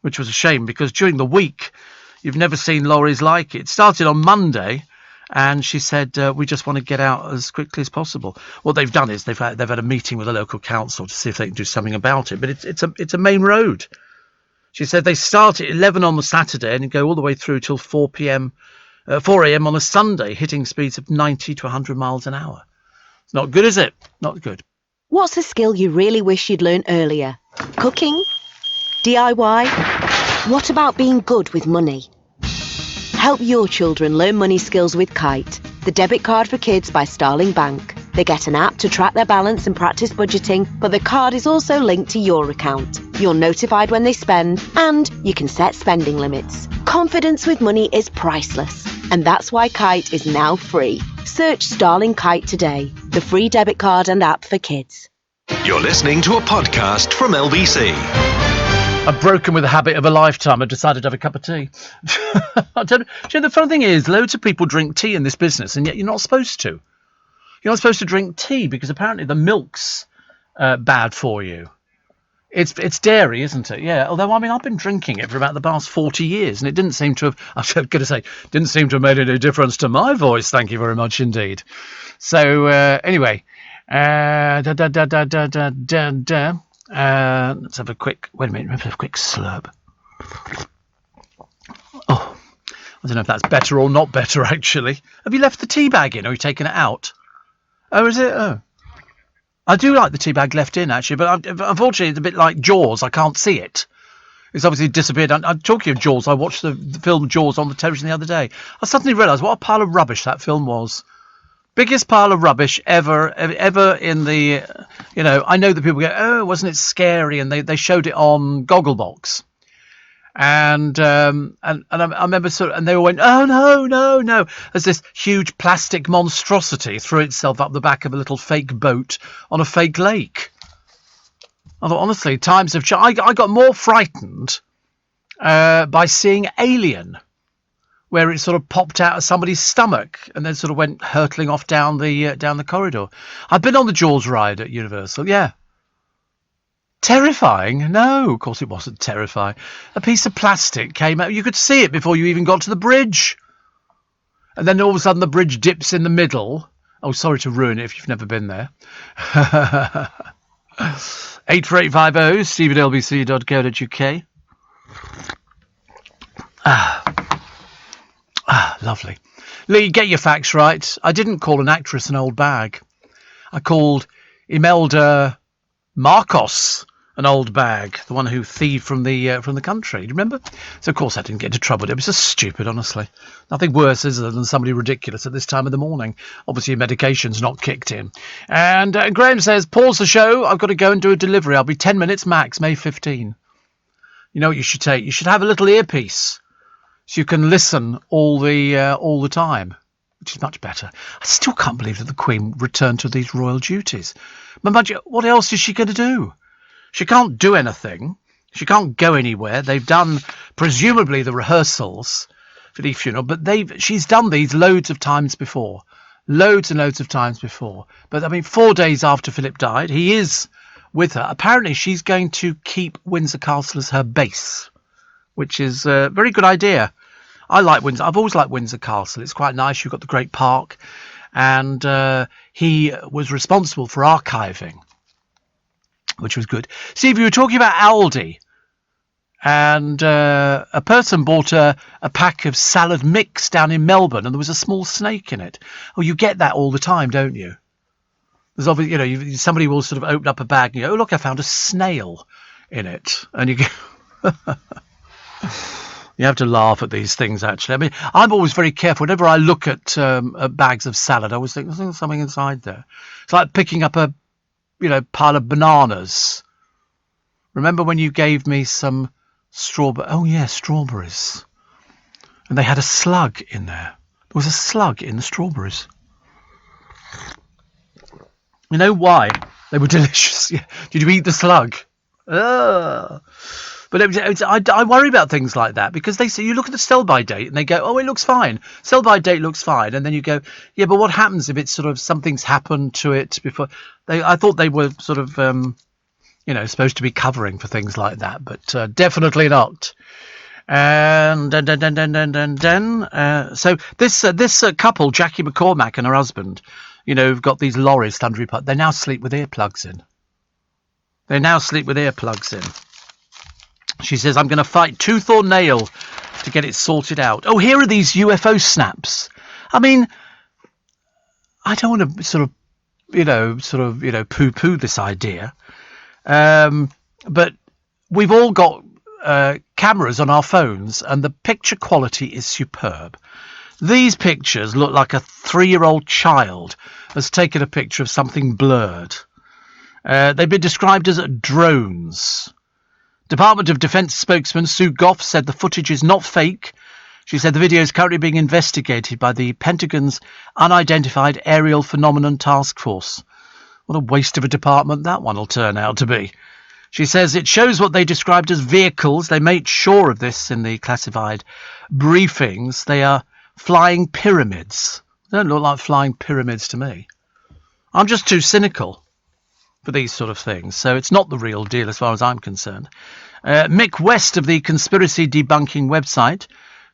which was a shame because during the week, you've never seen lorries like it. It started on Monday, and she said, we just want to get out as quickly as possible. What they've done is they've had a meeting with the local council to see if they can do something about it. But it's a main road. She said they start at 11 on the Saturday and go all the way through till 4 a.m. on a Sunday, hitting speeds of 90 to 100 miles an hour. It's not good, is it? Not good.
What's a skill you really wish you'd learned earlier? Cooking? DIY? What about being good with money? Help your children learn money skills with Kite, the debit card for kids by Starling Bank. They get an app to track their balance and practice budgeting, but the card is also linked to your account. You're notified when they spend, and you can set spending limits. Confidence with money is priceless, and that's why Kite is now free. Search Starling Kite today, the free debit card and app for kids.
You're listening to a podcast from LBC.
I've broken with the habit of a lifetime. I decided to have a cup of tea. The funny thing is, loads of people drink tea in this business, and yet you're not supposed to. You're not supposed to drink tea because apparently the milk's bad for you. It's dairy, isn't it? Yeah. Although, I mean, I've been drinking it for about the past 40 years, and it didn't seem to have made any difference to my voice. Thank you very much indeed. So, anyway. Let's have a quick... Wait a minute. Let's have a quick slurp. Oh, I don't know if that's better or not better, actually. Have you left the tea bag in, or have you taken it out? Oh, is it? Oh. I do like the tea bag left in, actually, but unfortunately it's a bit like Jaws. I can't see it. It's obviously disappeared. I'm talking of Jaws. I watched the film Jaws on the television the other day. I suddenly realised what a pile of rubbish that film was. Biggest pile of rubbish ever in the... I know that people go, oh, wasn't it scary? And they showed it on Gogglebox. And I remember and they all went, oh, no, as this huge plastic monstrosity threw itself up the back of a little fake boat on a fake lake. I thought, honestly, times have changed. I got more frightened by seeing Alien, where it sort of popped out of somebody's stomach and then sort of went hurtling off down the corridor. I've been on the Jaws ride at Universal, yeah. Terrifying? No, of course it wasn't terrifying. A piece of plastic came out. You could see it before you even got to the bridge. And then all of a sudden the bridge dips in the middle. Oh, sorry to ruin it if you've never been there. 84850 steve@lbc.co.uk. Lovely. Lee, get your facts right. I didn't call an actress an old bag. I called Imelda Marcos an old bag, the one who thieved from the country. Do you remember? So of course I didn't get into trouble. It was just stupid, honestly. Nothing worse, is there, than somebody ridiculous at this time of the morning. Obviously, medication's not kicked in. And Graham says, pause the show. I've got to go and do a delivery. I'll be 10 minutes max, May 15. You know what you should take? You should have a little earpiece so you can listen all the time, which is much better. I still can't believe that the Queen returned to these royal duties. But what else is she going to do? She can't do anything. She can't go anywhere. They've done, presumably, the rehearsals for the funeral, but she's done these loads of times before. Loads and loads of times before. But, I mean, 4 days after Philip died, he is with her. Apparently, she's going to keep Windsor Castle as her base, which is a very good idea. I like Windsor. I've always liked Windsor Castle. It's quite nice. You've got the great park. And he was responsible for archiving, which was good. Steve, you were talking about Aldi. And a person bought a pack of salad mix down in Melbourne, and there was a small snake in it. Oh, you get that all the time, don't you? There's obviously, somebody will sort of open up a bag and go, oh, look, I found a snail in it. And you go... You have to laugh at these things, actually. I mean, I'm always very careful. Whenever I look at bags of salad, I always think, there's something inside there. It's like picking up a pile of bananas. Remember when you gave me some strawberry? Oh, yeah, strawberries. And they had a slug in there. There was a slug in the strawberries. You know why? They were delicious. Yeah. Did you eat the slug? Ugh. But I worry about things like that, because they say, you look at the sell-by date and they go, oh, it looks fine. Sell-by date looks fine. And then you go, yeah, but what happens if it's sort of something's happened to it before? I thought they were sort of, supposed to be covering for things like that, but definitely not. And so this couple, Jackie McCormack and her husband, have got these lorries, Thundery Putt. They now sleep with earplugs in. She says, I'm going to fight tooth or nail to get it sorted out. Oh, here are these UFO snaps. I mean, I don't want to sort of poo-poo this idea. But we've all got cameras on our phones, and the picture quality is superb. These pictures look like a 3-year-old child has taken a picture of something blurred. They've been described as drones. Department of Defense spokesman Sue Goff said the footage is not fake. She said the video is currently being investigated by the Pentagon's Unidentified Aerial Phenomenon Task Force. What a waste of a department that one will turn out to be. She says it shows what they described as vehicles. They made sure of this in the classified briefings. They are flying pyramids. They don't look like flying pyramids to me. I'm just too cynical for these sort of things. So it's not the real deal as far as I'm concerned. Mick West of the conspiracy debunking website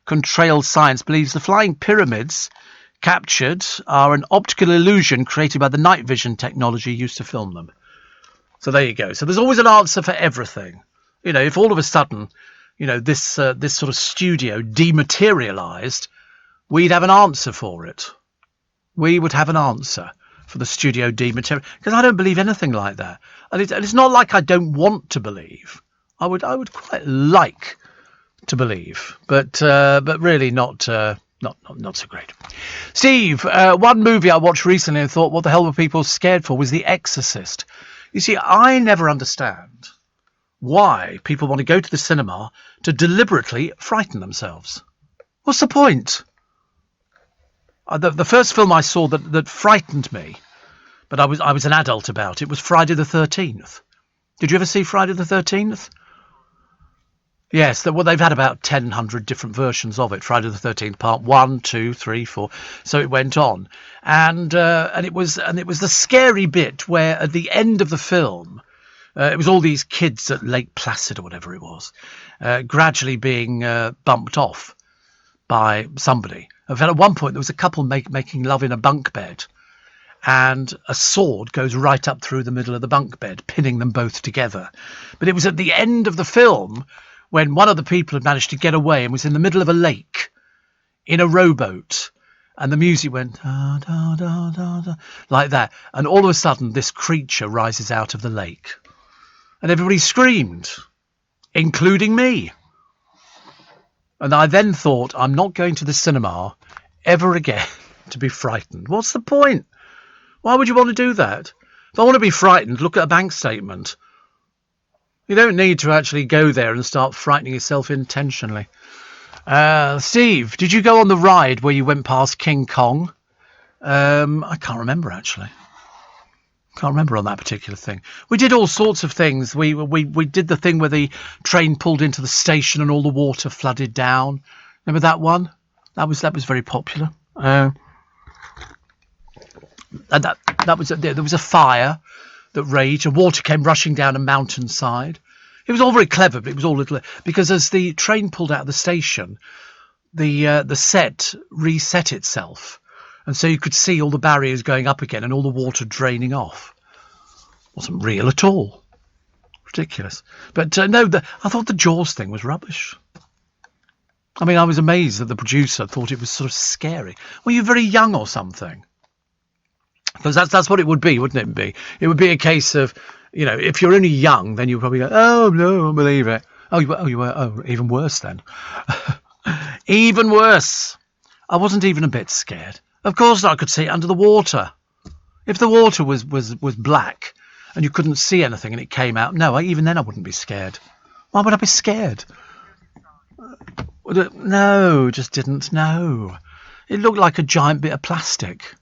Contrail Science believes the flying pyramids captured are an optical illusion created by the night vision technology used to film them. So there you go. So there's always an answer for everything. You know, if all of a sudden, you know, this sort of studio dematerialized, we'd have an answer for it. We would have an answer for the studio dematerial, because I don't believe anything like that. And it's not like I don't want to believe. I would quite like to believe, but really not so great. Steve, one movie I watched recently and thought, what the hell were people scared for, was The Exorcist. You see, I never understand why people want to go to the cinema to deliberately frighten themselves. What's the point? The first film I saw that frightened me, but I was an adult about it, was Friday the 13th. Did you ever see Friday the 13th? Yes, well, they've had about 1,000 different versions of it. Friday the 13th, part 1, 2, 3, 4. So it went on, and it was the scary bit where at the end of the film, it was all these kids at Lake Placid or whatever it was, gradually being bumped off by somebody. In fact, at one point there was a couple making love in a bunk bed, and a sword goes right up through the middle of the bunk bed, pinning them both together. But it was at the end of the film, when one of the people had managed to get away and was in the middle of a lake in a rowboat, and the music went da, da, da, da, da, like that, and all of a sudden this creature rises out of the lake, and everybody screamed, including me. And I then thought, I'm not going to the cinema ever again to be frightened. What's the point? Why would you want to do that? If I want to be frightened, look at a bank statement. You don't need to actually go there and start frightening yourself intentionally. Steve, did you go on the ride where you went past King Kong? I can't remember, actually. Can't remember on that particular thing. We did all sorts of things. We did the thing where the train pulled into the station and all the water flooded down. Remember that one? That was very popular. And there was a fire that raged, and water came rushing down a mountainside. It was all very clever, but it was all little, because as the train pulled out of the station, the set reset itself, and so you could see all the barriers going up again and all the water draining off. Wasn't real at all. Ridiculous. But no, I thought the Jaws thing was rubbish. I mean, I was amazed that the producer thought it was sort of scary. Were you very young or something? Because that's what it would be, wouldn't it be? It would be a case of, you know, if you're only young, then you would probably go, oh, no, I don't believe it. Oh, you were, oh, even worse then. Even worse. I wasn't even a bit scared. Of course I could see it under the water. If the water was black and you couldn't see anything and it came out, no, even then I wouldn't be scared. Why would I be scared? No, just didn't know. It looked like a giant bit of plastic.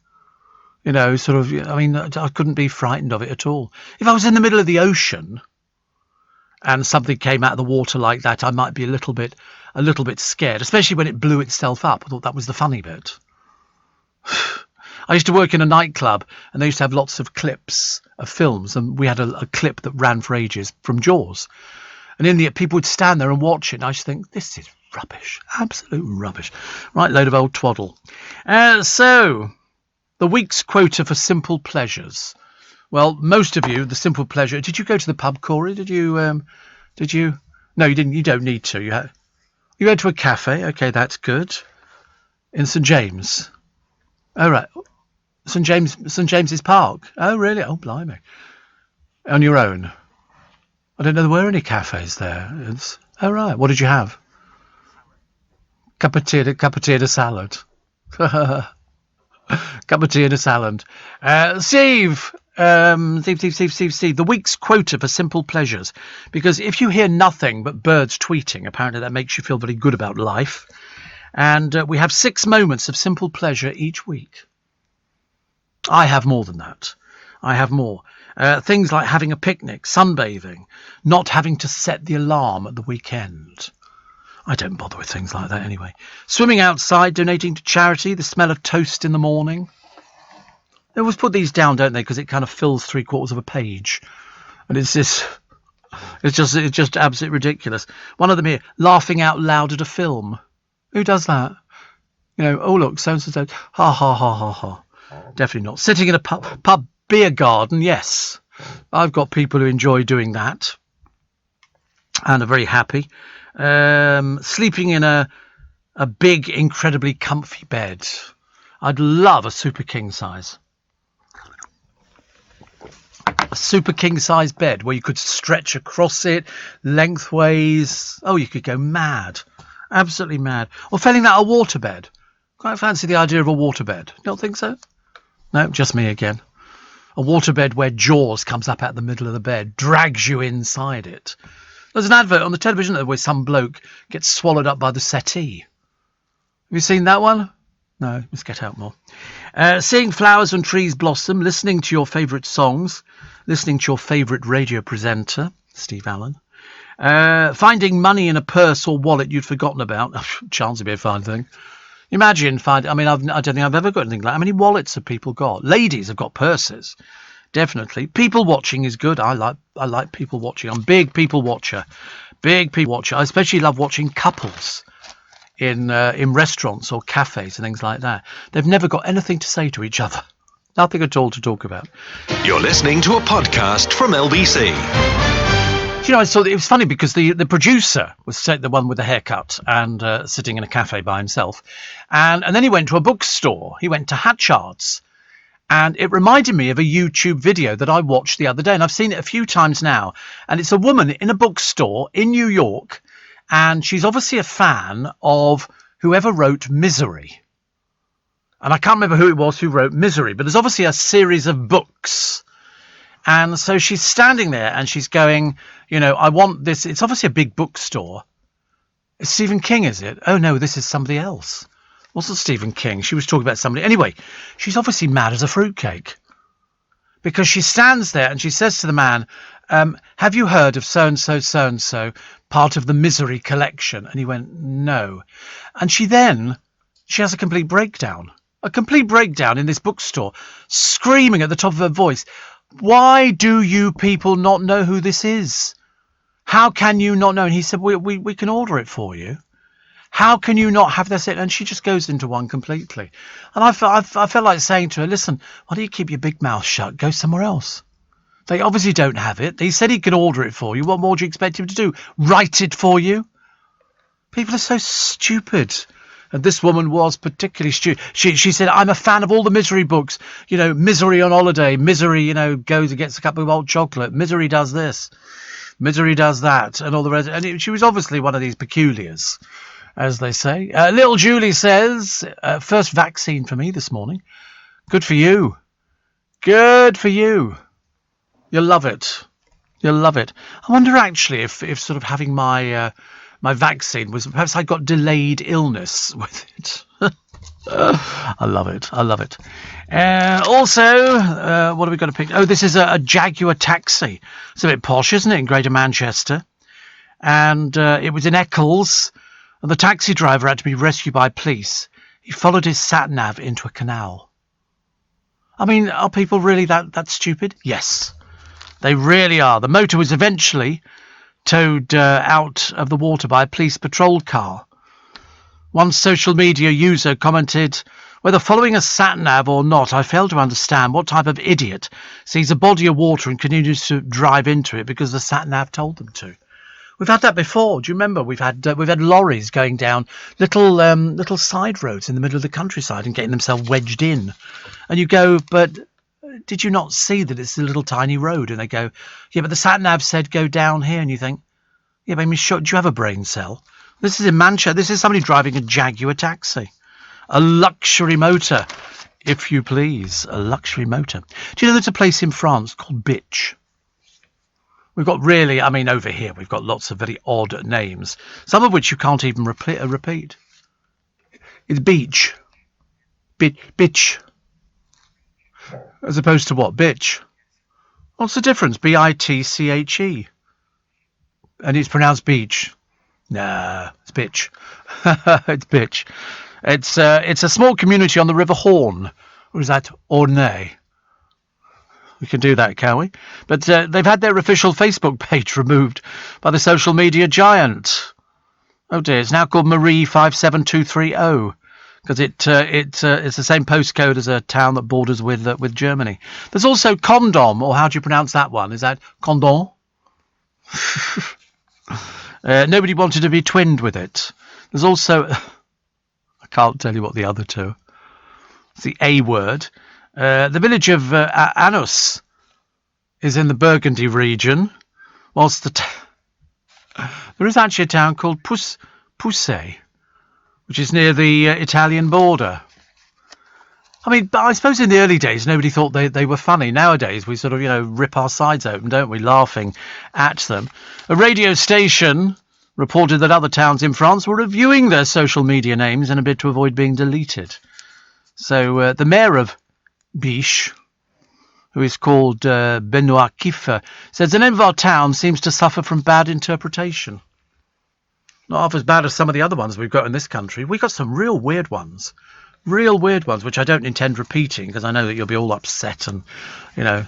You know, sort of, I mean, I couldn't be frightened of it at all. If I was in the middle of the ocean and something came out of the water like that, I might be a little bit scared, especially when it blew itself up. I thought that was the funny bit. I used to work in a nightclub, and they used to have lots of clips of films, and we had a clip that ran for ages from Jaws. And in the end, people would stand there and watch it, and I just think, this is rubbish, absolute rubbish. Right, load of old twaddle. So, the week's quota for simple pleasures. Well, most of you, the simple pleasure. Did you go to the pub, Corey? Did you? No, you didn't. You don't need to. You went to a cafe. Okay, that's good. In St James. Oh, right. St James's Park. Oh, really? Oh, blimey. On your own? I don't know there were any cafes there. Oh, right. What did you have? Cup of tea and a salad. Cup of tea and a salad. Steve, the week's quota for simple pleasures. Because if you hear nothing but birds tweeting, apparently that makes you feel very good about life. And we have 6 moments of simple pleasure each week. I have more than that. I have more. Things like having a picnic, sunbathing, not having to set the alarm at the weekend. I don't bother with things like that anyway. Swimming outside, donating to charity, the smell of toast in the morning. They always put these down, don't they? Because it kind of fills 3/4 of a page. And it's just absolutely ridiculous. One of them here, laughing out loud at a film. Who does that? You know, oh, look, so-and-so said, ha, ha, ha, ha, ha. Definitely not. Sitting in a pub beer garden, yes. I've got people who enjoy doing that and are very happy. Sleeping in a big, incredibly comfy bed. I'd love a super king size. A super king size bed where you could stretch across it lengthways. Oh, you could go mad. Absolutely mad. Or failing that, a waterbed. Quite fancy the idea of a waterbed. Don't think so? No, just me again. A waterbed where Jaws comes up out the middle of the bed, drags you inside it. There's an advert on the television where some bloke gets swallowed up by the settee. Have you seen that one? No, let's get out more. Seeing flowers and trees blossom, listening to your favourite songs, listening to your favourite radio presenter, Steve Allen. Finding money in a purse or wallet you'd forgotten about. Chance would be a fine thing. Imagine finding. I mean, I don't think I've ever got anything like that. How many wallets have people got? Ladies have got purses, definitely. People watching is good. I like people watching. I'm a big people watcher. Big people watcher. I especially love watching couples in restaurants or cafes and things like that. They've never got anything to say to each other. Nothing at all to talk about.
You're listening to a podcast from LBC.
You know, I saw it was funny because the producer was the one with the haircut and sitting in a cafe by himself, and then he went to a bookstore. He went to Hatchard's, and it reminded me of a YouTube video that I watched the other day, and I've seen it a few times now. And it's a woman in a bookstore in New York, and she's obviously a fan of whoever wrote Misery. And I can't remember who it was who wrote Misery, but there's obviously a series of books. And so she's standing there and she's going, you know, I want this. It's obviously a big bookstore. It's Stephen King, is it? Oh, no, this is somebody else. Wasn't Stephen King. She was talking about somebody. Anyway, she's obviously mad as a fruitcake because she stands there and she says to the man, have you heard of so-and-so, part of the Misery collection? And he went, no. And she has a complete breakdown in this bookstore, screaming at the top of her voice, why do you people not know who this is? How can you not know? And he said, we can order it for you. How can you not have this? And she just goes into one completely. And I felt like saying to her, listen, why don't you keep your big mouth shut? Go somewhere else. They obviously don't have it. He said he could order it for you. What more do you expect him to do? Write it for you? People are so stupid. And this woman was particularly stupid. She said, I'm a fan of all the Misery books. You know, Misery on holiday. Misery, you know, goes and gets a cup of hot chocolate. Misery does this. Misery does that. And all the rest. And she was obviously one of these peculiars, as they say. Little Julie says, first vaccine for me this morning. Good for you. Good for you. You'll love it. You'll love it. I wonder actually if sort of having my vaccine was, perhaps I got delayed illness with it. I love it. I love it. Also, what have we got to pick? Oh, this is a Jaguar taxi. It's a bit posh, isn't it, in Greater Manchester? And it was in Eccles, and the taxi driver had to be rescued by police. He followed his sat-nav into a canal. I mean, are people really that stupid? Yes, they really are. The motor was eventually towed out of the water by a police patrol car. One social media user commented, whether following a sat-nav or not, I fail to understand what type of idiot sees a body of water and continues to drive into it because the sat-nav told them to. We've had that before. Do you remember? We've had lorries going down little side roads in the middle of the countryside and getting themselves wedged in. And you go, but did you not see that it's a little tiny road? And they go, yeah, but the sat-nav said go down here. And you think, yeah, but I mean, sure, do you have a brain cell? This is in Manchester. This is somebody driving a Jaguar taxi. A luxury motor, if you please. A luxury motor. Do you know there's a place in France called Bitch? We've got really, I mean, over here, we've got lots of very odd names, some of which you can't even repeat. It's beach. Bitch. As opposed to what? Bitch. What's the difference? B-I-T-C-H-E. And it's pronounced beach. Nah, it's bitch. It's bitch. It's a small community on the River Horn. Or is that Ornay? We can do that, can we? But they've had their official Facebook page removed by the social media giant. Oh dear, it's now called Marie 57230. because it's the same postcode as a town that borders with Germany. There's also Condom, or how do you pronounce that one? Is that Condom? Nobody wanted to be twinned with it. There's also, I can't tell you what the other two. It's the A word. The village of Anus is in the Burgundy region, whilst there is actually a town called Poussey, which is near the Italian border. I mean, I suppose in the early days, nobody thought they were funny. Nowadays, we sort of, rip our sides open, don't we, laughing at them. A radio station reported that other towns in France were reviewing their social media names in a bid to avoid being deleted. So the mayor of Biche, who is called Benoit Kiffer, says the name of our town seems to suffer from bad interpretation. Not half as bad as some of the other ones we've got in this country. We've got some real weird ones, which I don't intend repeating because I know that you'll be all upset. And,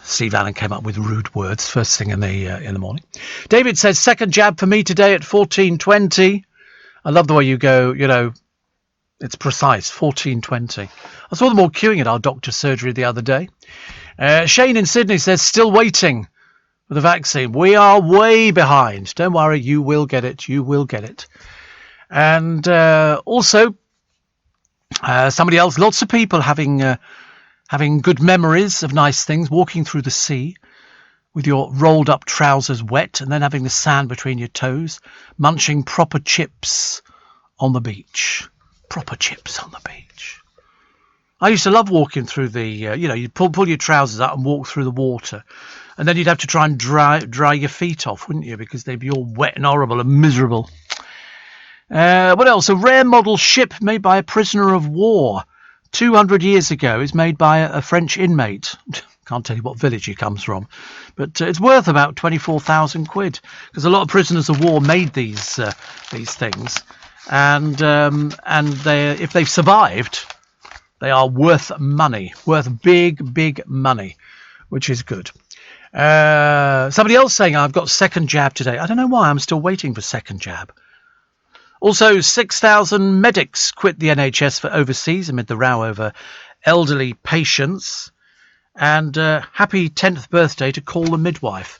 Steve Allen came up with rude words first thing in the morning. David says, second jab for me today at 14:20. I love the way you go, it's precise, 14:20. I saw them all queuing at our doctor's surgery the other day. Shane in Sydney says, still waiting for the vaccine. We are way behind. Don't worry, you will get it. You will get it. And also, somebody else, lots of people having good memories of nice things, walking through the sea with your rolled up trousers wet and then having the sand between your toes, munching proper chips on the beach. Proper chips on the beach. I used to love walking through the, you'd pull your trousers out and walk through the water. And then you'd have to try and dry your feet off, wouldn't you? Because they'd be all wet and horrible and miserable. What else? A rare model ship made by a prisoner of war 200 years ago is made by a French inmate. Can't tell you what village he comes from. But it's worth about 24,000 quid. Because a lot of prisoners of war made these things. And if they've survived, they are worth money, worth big money, which is good. Somebody else saying I've got second jab today. I don't know why I'm still waiting for second jab. Also, 6,000 medics quit the NHS for overseas amid the row over elderly patients. And happy 10th birthday to Call the Midwife.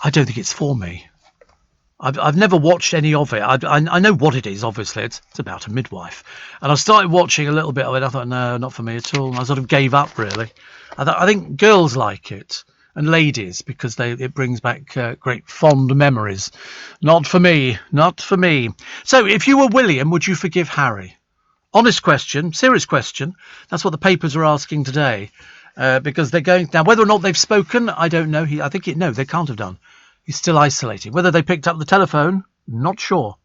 I don't think it's for me. I've never watched any of it. I know what it is, obviously. It's about a midwife. And I started watching a little bit of it. I thought, no, not for me at all. I sort of gave up, really. I think girls like it, and ladies, because it brings back great fond memories. Not for me. Not for me. So, if you were William, would you forgive Harry? Honest question, serious question. That's what the papers are asking today. Because they're going... Now, whether or not they've spoken, I don't know. No, they can't have done. He's still isolating. Whether they picked up the telephone, not sure.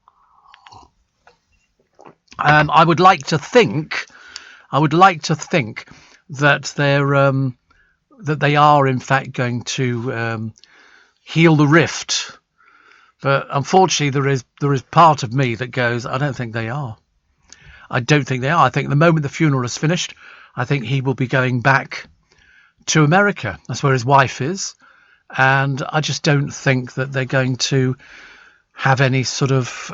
I would like to think that they are in fact going to heal the rift. But unfortunately, there is part of me that goes, I don't think they are. I don't think they are. I think the moment the funeral is finished, I think he will be going back to America. That's where his wife is. And I just don't think that they're going to have any sort of...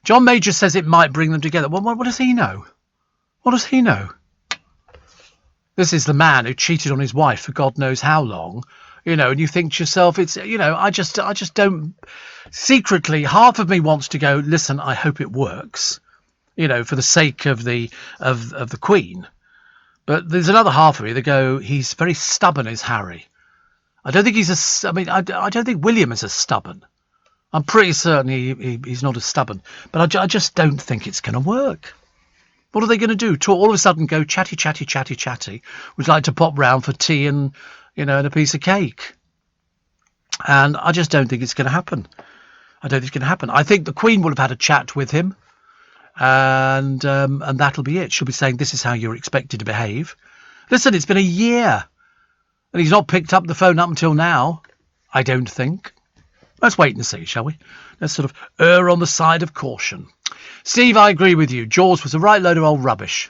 John Major says it might bring them together. Well, what does he know? What does he know? This is the man who cheated on his wife for God knows how long. And you think to yourself, it's, I just don't... Secretly, half of me wants to go, listen, I hope it works, for the sake of the Queen. But there's another half of me that go, he's very stubborn, is Harry. I don't think I don't think William is as stubborn. I'm pretty certain he's not as stubborn. But I just don't think it's going to work. What are they going to do? All of a sudden go chatty. Would like to pop round for tea and, and a piece of cake. And I just don't think it's going to happen. I don't think it's going to happen. I think the Queen will have had a chat with him. And that'll be it. She'll be saying, this is how you're expected to behave. Listen, it's been a year. And he's not picked up the phone up until now, I don't think. Let's wait and see, shall we? Let's sort of err on the side of caution. Steve, I agree with you. Jaws was a right load of old rubbish.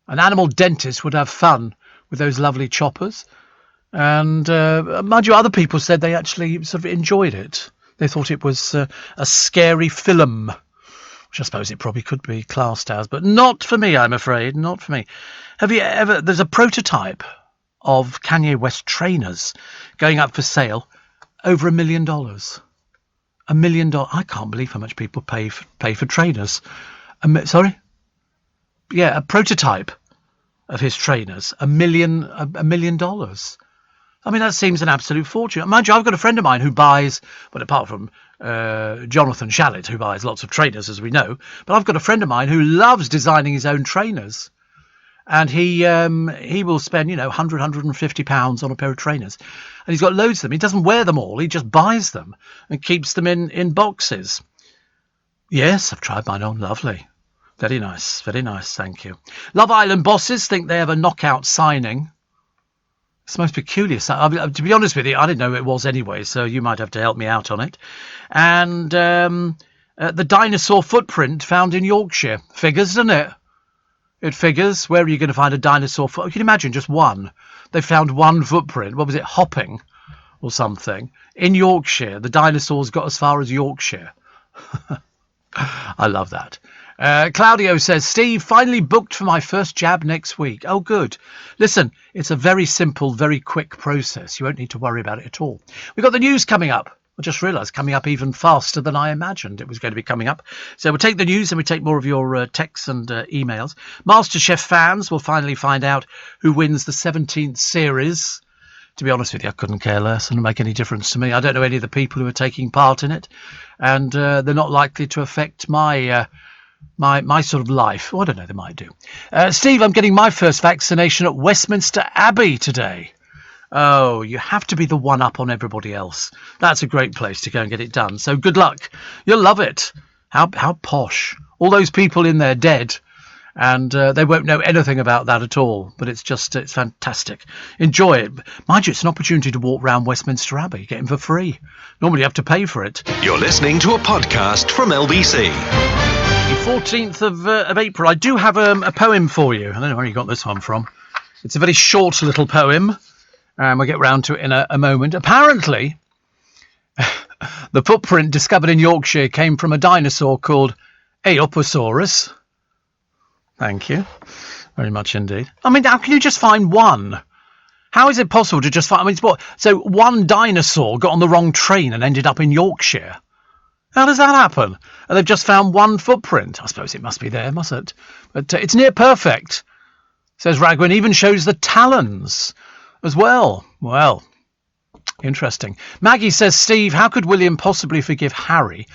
An animal dentist would have fun with those lovely choppers. And, mind you, other people said they actually sort of enjoyed it. They thought it was a scary film. which I suppose it probably could be classed as, but not for me, I'm afraid, not for me. Have you ever... There's a prototype of Kanye West trainers going up for sale, over $1 million. $1 million. I can't believe how much people pay for trainers. Sorry? Yeah, a prototype of his trainers, $1 million. I mean, that seems an absolute fortune. Mind you, I've got a friend of mine who buys, well, apart from Jonathan Shalit, who buys lots of trainers, as we know, but I've got a friend of mine who loves designing his own trainers. And he will spend, £100, £150 on a pair of trainers. And he's got loads of them. He doesn't wear them all. He just buys them and keeps them in boxes. Yes, I've tried mine on. Lovely. Very nice. Very nice. Thank you. Love Island bosses think they have a knockout signing. It's the most peculiar. To be honest with you, I didn't know it was anyway, so you might have to help me out on it. And the dinosaur footprint found in Yorkshire. Figures, doesn't it? It figures. Where are you going to find a dinosaur foot? Can you imagine just one? They found one footprint. What was it? Hopping or something. In Yorkshire. The dinosaurs got as far as Yorkshire. I love that. Claudio says, Steve, finally booked for my first jab next week. Oh, good. Listen, it's a very simple, very quick process. You won't need to worry about it at all. We've got the news coming up. I just realised coming up even faster than I imagined it was going to be coming up. So we'll take the news and we take more of your texts and emails. MasterChef fans will finally find out who wins the 17th series. To be honest with you, I couldn't care less. It doesn't make any difference to me. I don't know any of the people who are taking part in it. And they're not likely to affect my sort of life. Oh, I don't know, they might do. Steve, I'm getting my first vaccination at Westminster Abbey today. Oh, you have to be the one up on everybody else. That's a great place to go and get it done. So good luck. You'll love it. How posh. All those people in there dead. And they won't know anything about that at all. But it's fantastic. Enjoy it. Mind you, it's an opportunity to walk around Westminster Abbey. Get in for free. Normally you have to pay for it.
You're listening to a podcast from LBC.
The 14th of April. I do have a poem for you. I don't know where you got this one from. It's a very short little poem. We'll get round to it in a moment. Apparently, the footprint discovered in Yorkshire came from a dinosaur called Aeoposaurus. Thank you very much indeed. I mean, how can you just find one? How is it possible to just find... I mean, so one dinosaur got on the wrong train and ended up in Yorkshire. How does that happen? And they've just found one footprint. I suppose it must be there, must it? But it's near perfect, says Ragwin. Even shows the talons as well. Well, interesting. Maggie says, Steve, how could William possibly forgive Harry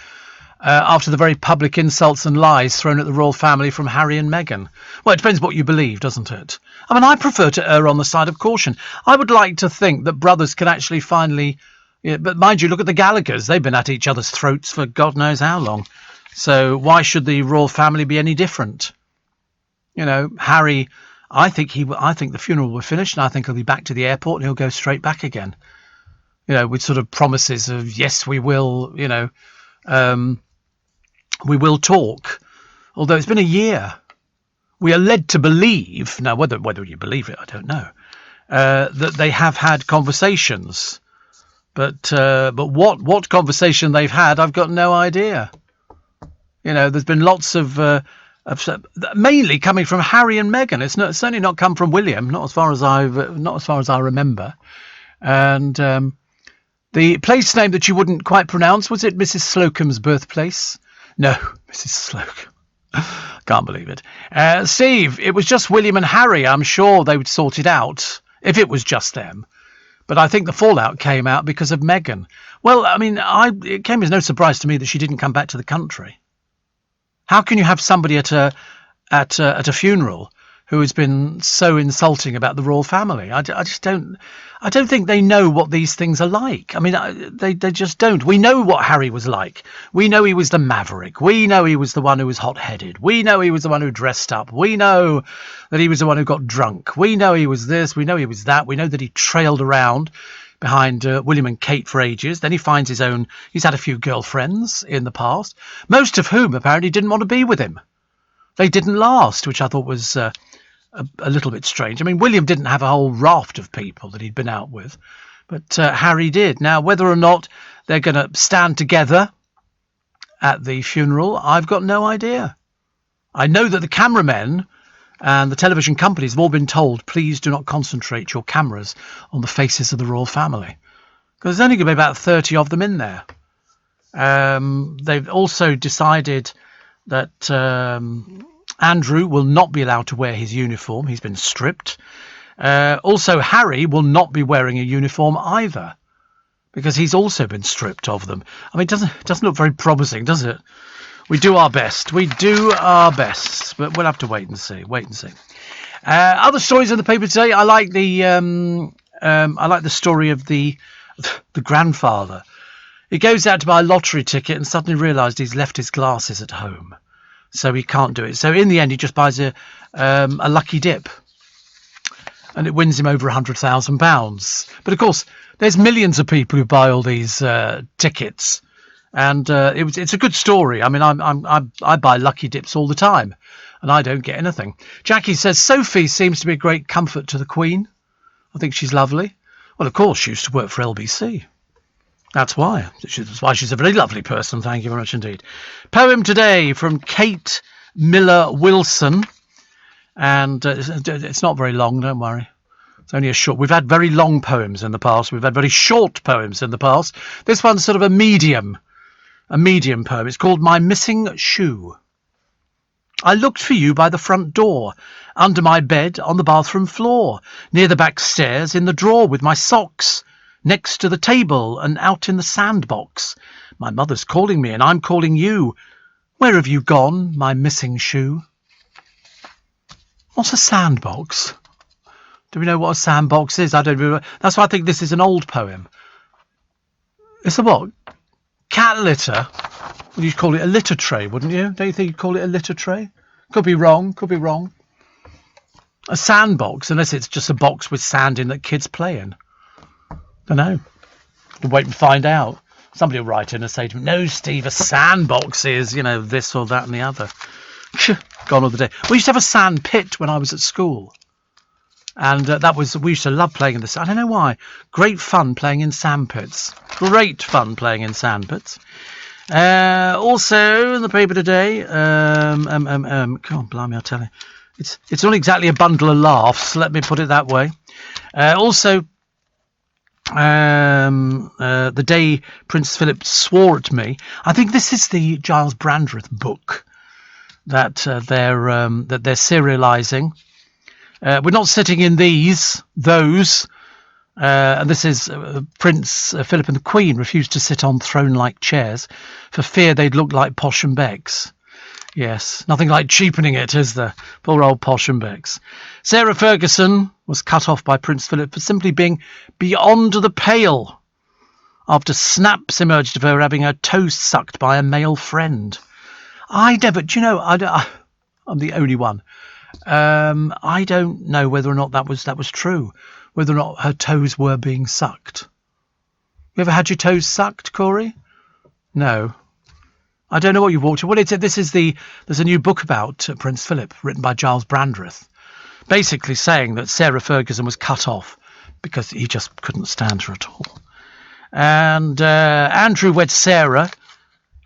after the very public insults and lies thrown at the royal family from Harry and Meghan? Well, it depends what you believe, doesn't it? I mean, I prefer to err on the side of caution. I would like to think that brothers can actually finally... Yeah, but mind you, look at the Gallaghers. They've been at each other's throats for God knows how long. So why should the royal family be any different? Harry... I think the funeral will be finished, and I think he'll be back to the airport, and he'll go straight back again. With sort of promises of yes, we will. We will talk. Although it's been a year, we are led to believe now. Whether you believe it, I don't know. That they have had conversations, but what conversation they've had, I've got no idea. There's been lots of. Mainly coming from Harry and Meghan. It's certainly not come from William, not as far as I remember. And the place name that you wouldn't quite pronounce, was it Mrs. Slocum's birthplace? No, Mrs. Slocum. Can't believe it. Steve, it was just William and Harry. I'm sure they would sort it out if it was just them. But I think the fallout came out because of Meghan. Well, I mean, it came as no surprise to me that she didn't come back to the country. How can you have somebody at a funeral who has been so insulting about the royal family? I just don't. I don't think they know what these things are like. I mean, they just don't. We know what Harry was like. We know he was the maverick. We know he was the one who was hot-headed. We know he was the one who dressed up. We know that he was the one who got drunk. We know he was this. We know he was that. We know that he trailed around behind William and Kate for ages. Then he finds his own. He's had a few girlfriends in the past, most of whom apparently didn't want to be with him. They didn't last, which I thought was a little bit strange. I mean, William didn't have a whole raft of people that he'd been out with, but Harry did. Now, whether or not they're going to stand together at the funeral? I've got no idea. I know that the cameramen and the television companies have all been told, please do not concentrate your cameras on the faces of the royal family, because there's only going to be about 30 of them in there. They've also decided that Andrew will not be allowed to wear his uniform. He's been stripped. Also, Harry will not be wearing a uniform either, because he's also been stripped of them. I mean, it doesn't look very promising, does it? We do our best. We do our best, but we'll have to wait and see. Other stories in the paper today. I like the story of the grandfather. He goes out to buy a lottery ticket and suddenly realised he's left his glasses at home, so he can't do it. So in the end, he just buys a lucky dip, and it wins him over £100,000. But of course, there's millions of people who buy all these tickets. And it's a good story. I mean, I buy lucky dips all the time, and I don't get anything. Jackie says Sophie seems to be a great comfort to the Queen. I think she's lovely. Well, of course, she used to work for LBC. That's why. That's why she's a very lovely person. Thank you very much indeed. Poem today from Kate Miller Wilson, and it's not very long. Don't worry. It's only a short. We've had very long poems in the past. We've had very short poems in the past. This one's sort of a medium poem. It's called My Missing Shoe. I looked for you by the front door, under my bed, on the bathroom floor, near the back stairs, in the drawer with my socks, next to the table and out in the sandbox. My mother's calling me and I'm calling you. Where have you gone, my missing shoe? What's a sandbox? Do we know what a sandbox is? I don't remember. That's why I think this is an old poem. It's a what? Cat litter? Well, you'd call it a litter tray, wouldn't you? Don't you think you'd call it a litter tray? Could be wrong. A sandbox, unless it's just a box with sand in that kids play in. Don't know. We'll wait and find out. Somebody will write in and say to me, no, Steve, a sandbox is, this or that and the other. Gone all the day. We used to have a sand pit when I was at school. And we used to love playing in the sand. I don't know why. Great fun playing in sand pits. Also in the paper today, God blimey, I'll tell you. It's not exactly a bundle of laughs, let me put it that way. The day Prince Philip swore at me. I think this is the Giles Brandreth book that they're serialising. We're not sitting in those. And this is Prince Philip and the Queen refused to sit on throne-like chairs for fear they'd look like Posh and Becks. Yes, nothing like cheapening it, is there? Poor old Posh and Becks. Sarah Ferguson was cut off by Prince Philip for simply being beyond the pale after snaps emerged of her having her toes sucked by a male friend. I'm the only one. I don't know whether or not that was true, whether or not her toes were being sucked. You ever had your toes sucked, Corey? No. I don't know what you walked to. Well, there's a new book about Prince Philip written by Giles Brandreth, basically saying that Sarah Ferguson was cut off because he just couldn't stand her at all. And Andrew wed Sarah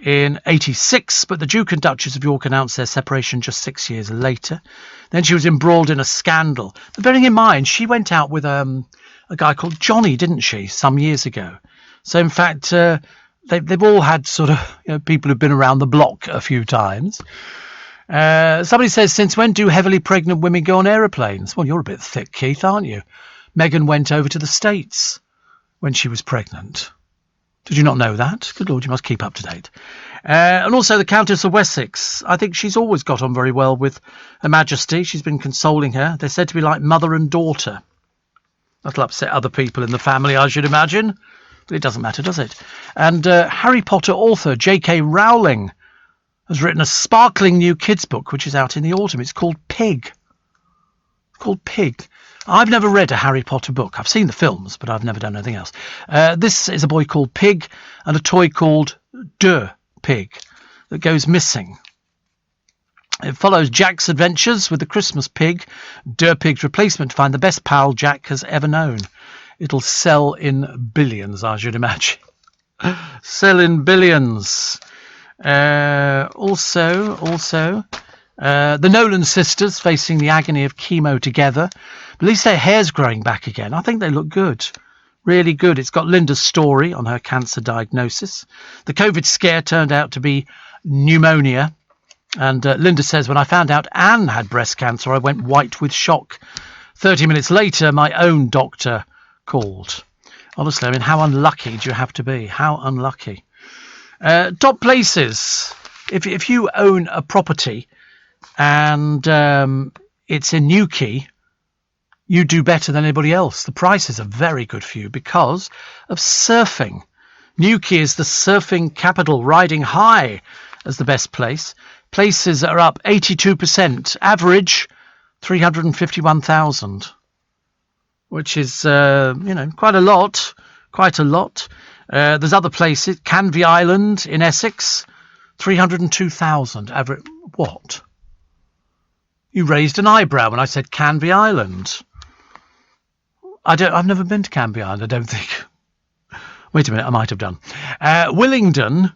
in 1986, but the Duke and Duchess of York announced their separation just 6 years later. Then she was embroiled in a scandal. But bearing in mind, she went out with a guy called Johnny, didn't she, some years ago? So, in fact, they've all had sort of people who've been around the block a few times. Somebody says, since when do heavily pregnant women go on aeroplanes? Well, you're a bit thick, Keith, aren't you? Meghan went over to the States when she was pregnant. Did you not know that? Good Lord, you must keep up to date. And also the Countess of Wessex. I think she's always got on very well with Her Majesty. She's been consoling her. They're said to be like mother and daughter. That'll upset other people in the family, I should imagine. But it doesn't matter, does it? And Harry Potter author J.K. Rowling has written a sparkling new kids' book, which is out in the autumn. It's called Pig. I've never read a Harry Potter book. I've seen the films, but I've never done anything else. This is a boy called Pig and a toy called Der Pig that goes missing. It follows Jack's adventures with the Christmas pig, Der Pig's replacement, to find the best pal Jack has ever known. It'll sell in billions, I should imagine. Sell in billions. Also, the Nolan sisters facing the agony of chemo together. But at least their hair's growing back again. I think they look good. Really good. It's got Linda's story on her cancer diagnosis. The COVID scare turned out to be pneumonia. And Linda says, when I found out Anne had breast cancer, I went white with shock. 30 minutes later, my own doctor called. Honestly, I mean, how unlucky do you have to be? How unlucky. Top places. If you own a property and it's in Newquay, you do better than anybody else. The prices are very good for you because of surfing. Newquay is the surfing capital, riding high as the best place. Places are up 82%, average 351,000, which is, quite a lot. There's other places, Canvey Island in Essex, 302,000, average. What? You raised an eyebrow when I said Canvey Island. I've never been to Canvey Island, I don't think. Wait a minute, I might have done. Willingdon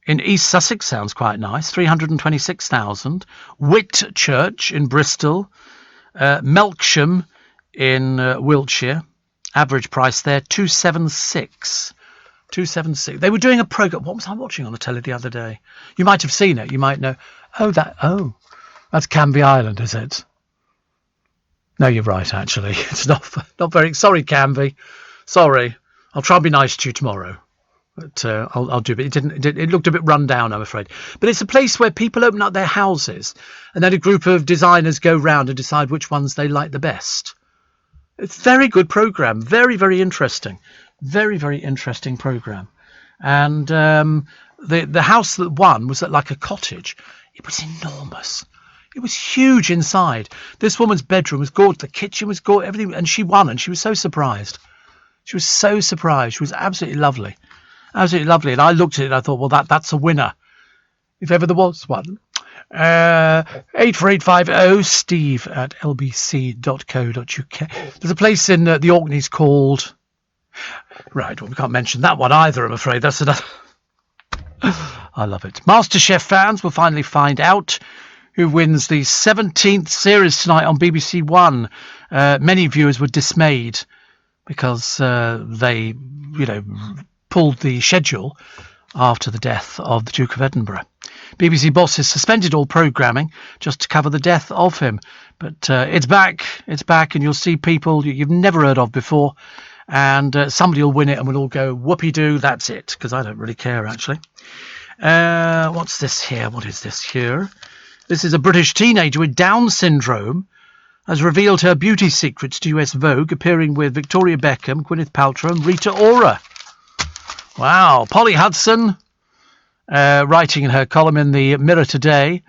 in East Sussex sounds quite nice, 326,000. Whitchurch in Bristol. Melksham in Wiltshire. Average price there, 276. 276. They were doing a programme. What was I watching on the telly the other day? You might have seen it. You might know. That's Canvey Island, is it? No, you're right, actually. It's not very... Sorry, Canvey. Sorry. I'll try and be nice to you tomorrow. But I'll do it. It looked a bit run down, I'm afraid. But it's a place where people open up their houses and then a group of designers go round and decide which ones they like the best. It's a very good programme. Very, very interesting. Very, very interesting programme. And the house that won was at like a cottage. It was enormous. It was huge inside. This woman's bedroom was gorgeous. The kitchen was gorgeous. Everything, and she won, and she was so surprised. She was so surprised. She was absolutely lovely. Absolutely lovely. And I looked at it and I thought, well, that's a winner. If ever there was one. 84850 steve at lbc.co.uk. There's a place in the Orkneys called... Right, well, we can't mention that one either, I'm afraid. That's another... I love it. MasterChef fans will finally find out who wins the 17th series tonight on BBC One. Many viewers were dismayed because they, pulled the schedule after the death of the Duke of Edinburgh. BBC bosses suspended all programming just to cover the death of him. But it's back, and you'll see people you've never heard of before, and somebody will win it and we'll all go, whoopee-doo, that's it, because I don't really care, actually. What's this here? What is this here? This is a British teenager with Down syndrome has revealed her beauty secrets to US Vogue, appearing with Victoria Beckham, Gwyneth Paltrow and Rita Ora. Wow. Polly Hudson, writing in her column in the Mirror today,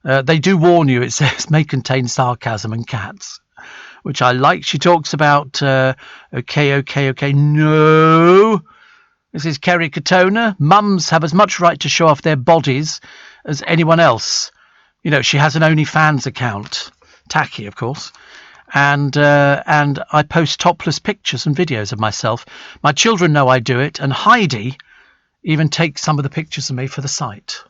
they do warn you, it says, may contain sarcasm and cats, which I like. She talks about, okay, no. This is Kerry Katona. Mums have as much right to show off their bodies as anyone else. She has an OnlyFans account. Tacky, of course. And I post topless pictures and videos of myself. My children know I do it, and Heidi even takes some of the pictures of me for the site.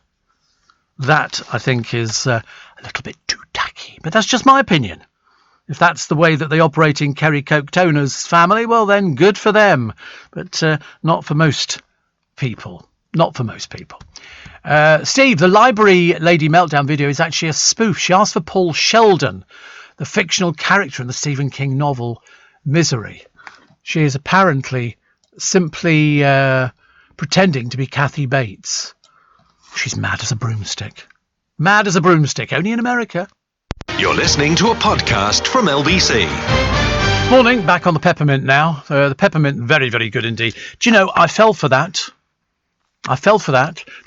That, I think, is a little bit too tacky, but that's just my opinion. If that's the way that they operate in Kerry Coketona's family, well then, good for them, but not for most people. Not for most people. Steve, the Library Lady Meltdown video is actually a spoof. She asked for Paul Sheldon, the fictional character in the Stephen King novel Misery. She is apparently simply pretending to be Kathy Bates. She's mad as a broomstick. Mad as a broomstick, only in America.
You're listening to a podcast from LBC.
Morning, back on the peppermint now. The peppermint, very, very good indeed. Do you know, I fell for that. Do you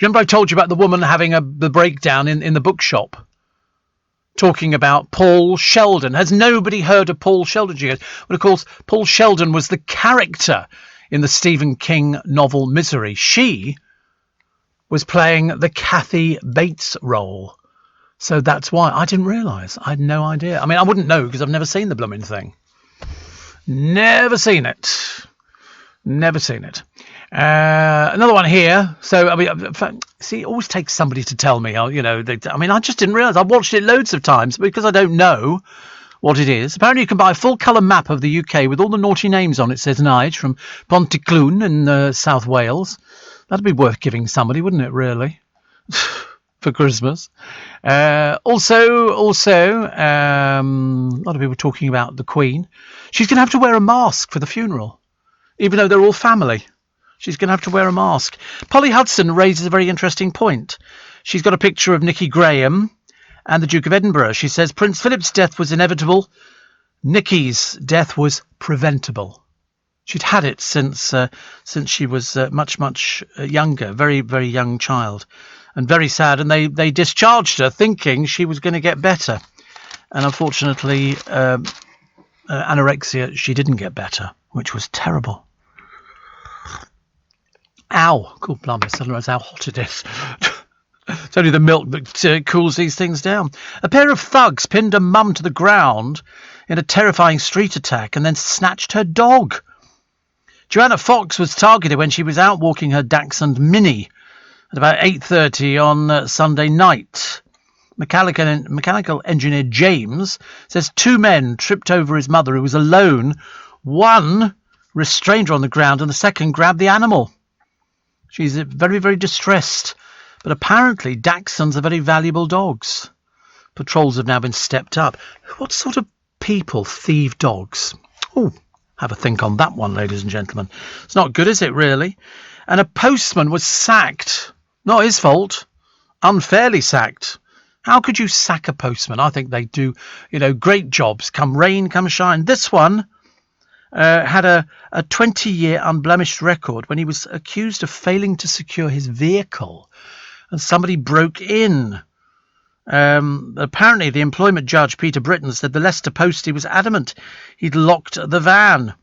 remember I told you about the woman having the breakdown in the bookshop? Talking about Paul Sheldon. Has nobody heard of Paul Sheldon? She goes, well, of course, Paul Sheldon was the character in the Stephen King novel Misery. She was playing the Kathy Bates role. So that's why. I didn't realise. I had no idea. I mean, I wouldn't know because I've never seen the blooming thing. Never seen it. Another one here. So, I mean, see, it always takes somebody to tell me. I just didn't realise. I've watched it loads of times because I don't know what it is. Apparently, you can buy a full colour map of the UK with all the naughty names on it, says Nige from Pontyclun in South Wales. That'd be worth giving somebody, wouldn't it, really? For Christmas. Also, a lot of people talking about the Queen. She's going to have to wear a mask for the funeral, even though they're all family. She's going to have to wear a mask. Polly Hudson raises a very interesting point. She's got a picture of Nicky Graham and the Duke of Edinburgh. She says Prince Philip's death was inevitable. Nicky's death was preventable. She'd had it since she was much younger, very, very young child, and very sad. And they discharged her thinking she was going to get better. And unfortunately, anorexia, she didn't get better, which was terrible. Ow! God blimey, I suddenly realised how hot it is. It's only the milk that cools these things down. A pair of thugs pinned a mum to the ground in a terrifying street attack and then snatched her dog. Joanna Fox was targeted when she was out walking her Dachshund Mini at about 8:30 on Sunday night. Mechanical engineer James says 2 men tripped over his mother who was alone. One restrained her on the ground and the second grabbed the animal. She's very, very distressed. But apparently Dachshunds are very valuable dogs. Patrols have now been stepped up. What sort of people thieve dogs? Oh, have a think on that one, ladies and gentlemen. It's not good, is it, really? And a postman was sacked. Not his fault. Unfairly sacked. How could you sack a postman? I think they do, great jobs. Come rain, come shine. This one had a 20-year unblemished record when he was accused of failing to secure his vehicle. And somebody broke in. Apparently, the employment judge, Peter Britton, said the Leicester Postie was adamant he'd locked the van.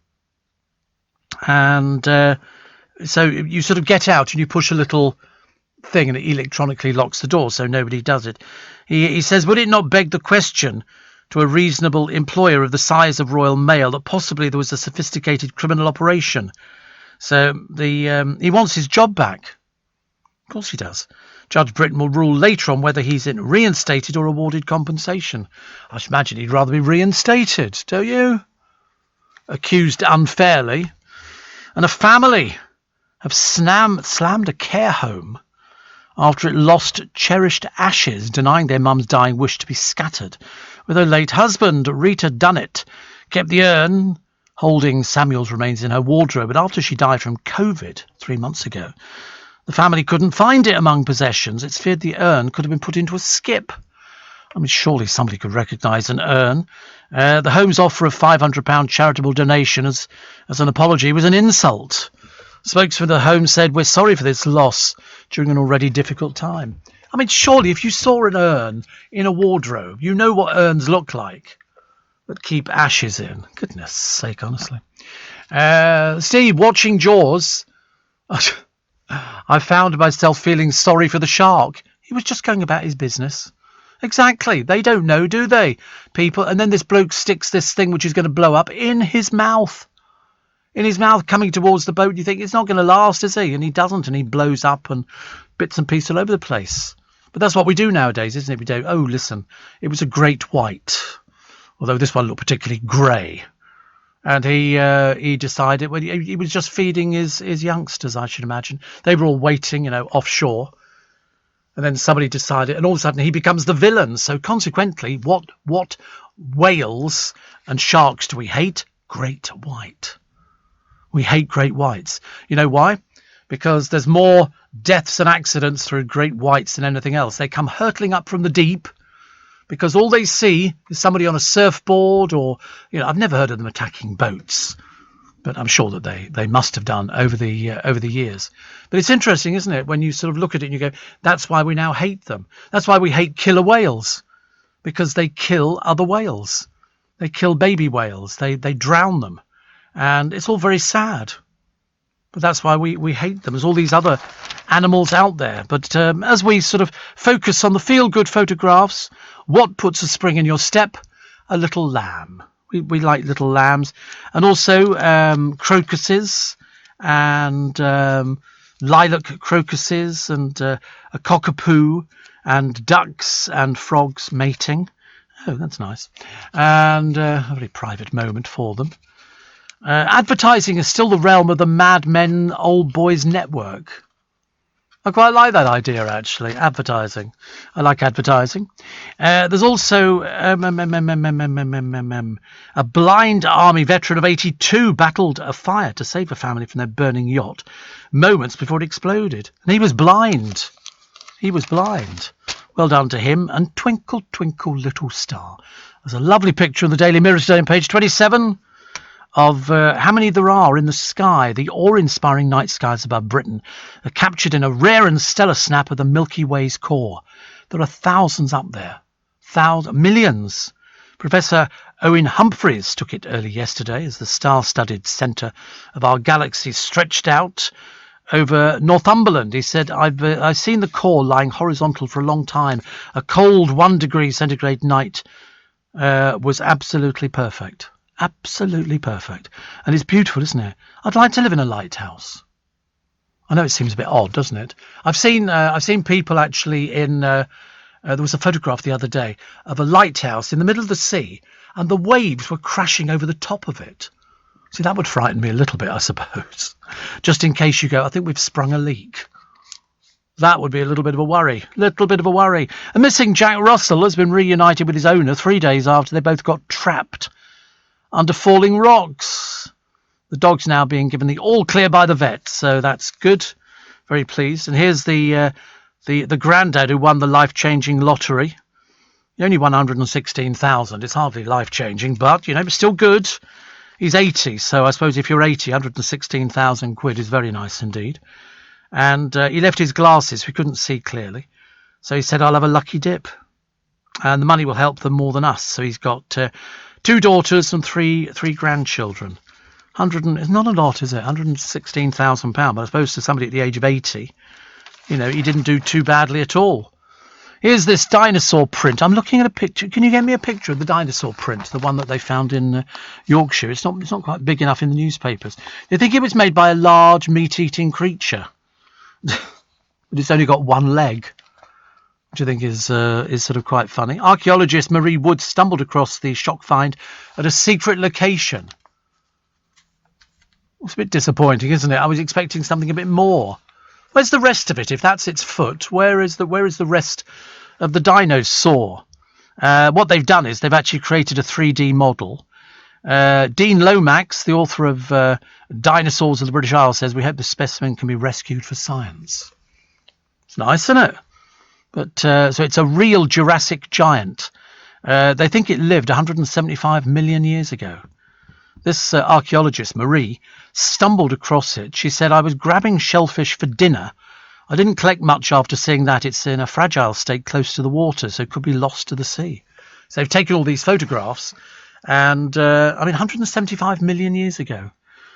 And so you sort of get out and you push a little thing and it electronically locks the door so nobody does it. He says, would it not beg the question to a reasonable employer of the size of Royal Mail that possibly there was a sophisticated criminal operation? So he wants his job back. Of course he does. Judge Britton will rule later on whether he's reinstated or awarded compensation. I should imagine he'd rather be reinstated, don't you? Accused unfairly. And a family have slammed a care home after it lost cherished ashes, denying their mum's dying wish to be scattered. With her late husband, Rita Dunnett, kept the urn holding Samuel's remains in her wardrobe, but after she died from COVID 3 months ago, the family couldn't find it among possessions. It's feared the urn could have been put into a skip. I mean, surely somebody could recognise an urn. The home's offer of £500 charitable donation as an apology was an insult. Spokesman of the home said, we're sorry for this loss during an already difficult time. I mean, surely if you saw an urn in a wardrobe, you know what urns look like that keep ashes in. Goodness sake, honestly. Steve, watching Jaws, I found myself feeling sorry for the shark. He was just going about his business. Exactly. They don't know, do they? People. And then this bloke sticks this thing which is going to blow up in his mouth. In his mouth, coming towards the boat. You think it's not going to last, is he? And he doesn't, and he blows up and bits and pieces all over the place. But that's what we do nowadays, isn't it? We do. Oh, listen, it was a great white. Although this one looked particularly grey. And he decided, well, he was just feeding his youngsters, I should imagine. They were all waiting, offshore. And then somebody decided, and all of a sudden he becomes the villain. So consequently, what whales and sharks do we hate? Great white. We hate great whites. You know why? Because there's more deaths and accidents through great whites than anything else. They come hurtling up from the deep because all they see is somebody on a surfboard or, I've never heard of them attacking boats, but I'm sure that they must have done over the years. But it's interesting, isn't it, when you sort of look at it and you go, that's why we now hate them. That's why we hate killer whales, because they kill other whales. They kill baby whales. They drown them. And it's all very sad. But that's why we hate them. There's all these other animals out there. But as we sort of focus on the feel-good photographs, what puts a spring in your step? A little lamb. We like little lambs. And also crocuses and lilac crocuses and a cockapoo and ducks and frogs mating. Oh, that's nice. And a very private moment for them. Advertising is still the realm of the Mad Men Old Boys Network. I quite like that idea, actually. Advertising. I like advertising. There's also a blind army veteran of 82 battled a fire to save a family from their burning yacht moments before it exploded. And he was blind. He was blind. Well done to him. And Twinkle, Twinkle, Little Star. There's a lovely picture on the Daily Mirror today on page 27 of how many there are in the sky. The awe-inspiring night skies above Britain are captured in a rare and stellar snap of the Milky Way's core. There are thousands up there. Millions. Professor Owen Humphreys took it early yesterday as the star-studded centre of our galaxy stretched out over Northumberland. He said, I've seen the core lying horizontal for a long time. A cold 1 degree centigrade night was absolutely perfect. Absolutely perfect. And it's beautiful, isn't it? I'd like to live in a lighthouse. I know it seems a bit odd, doesn't it? I've seen people actually in there was a photograph the other day of a lighthouse in the middle of the sea, and the waves were crashing over the top of it. See, that would frighten me a little bit, I suppose. Just in case you go, I think we've sprung a leak. That would be a little bit of a worry. A missing Jack Russell has been reunited with his owner 3 days after they both got trapped under falling rocks. The dog's now being given the all clear by the vet, so that's good. Very pleased. And here's the granddad who won the life-changing lottery. He only won 116,000. It's hardly life-changing, but it's still good. He's 80, so I suppose if you're 80, 116,000 quid is very nice indeed. And he left his glasses, so he couldn't see clearly. So he said, I'll have a lucky dip. And the money will help them more than us. So he's got 2 daughters and three grandchildren. It's not a lot, is it? £116,000. But I suppose to somebody at the age of 80, he didn't do too badly at all. Here's this dinosaur print. I'm looking at a picture. Can you get me a picture of the dinosaur print, the one that they found in Yorkshire? It's not quite big enough in the newspapers. They think it was made by a large meat-eating creature, but it's only got 1 leg, which I think is sort of quite funny. Archaeologist Marie Wood stumbled across the shock find at a secret location. It's a bit disappointing, isn't it? I was expecting something a bit more. Where's the rest of it? If that's its foot, where is the rest of the dinosaur? What they've done is they've actually created a 3D model. Dean Lomax, the author of Dinosaurs of the British Isles, says we hope the specimen can be rescued for science. It's nice, isn't it? But so it's a real Jurassic giant. They think it lived 175 million years ago. This archaeologist, Marie, stumbled across it. She said, I was grabbing shellfish for dinner. I didn't collect much after seeing that. It's in a fragile state close to the water, so it could be lost to the sea. So they've taken all these photographs, and 175 million years ago.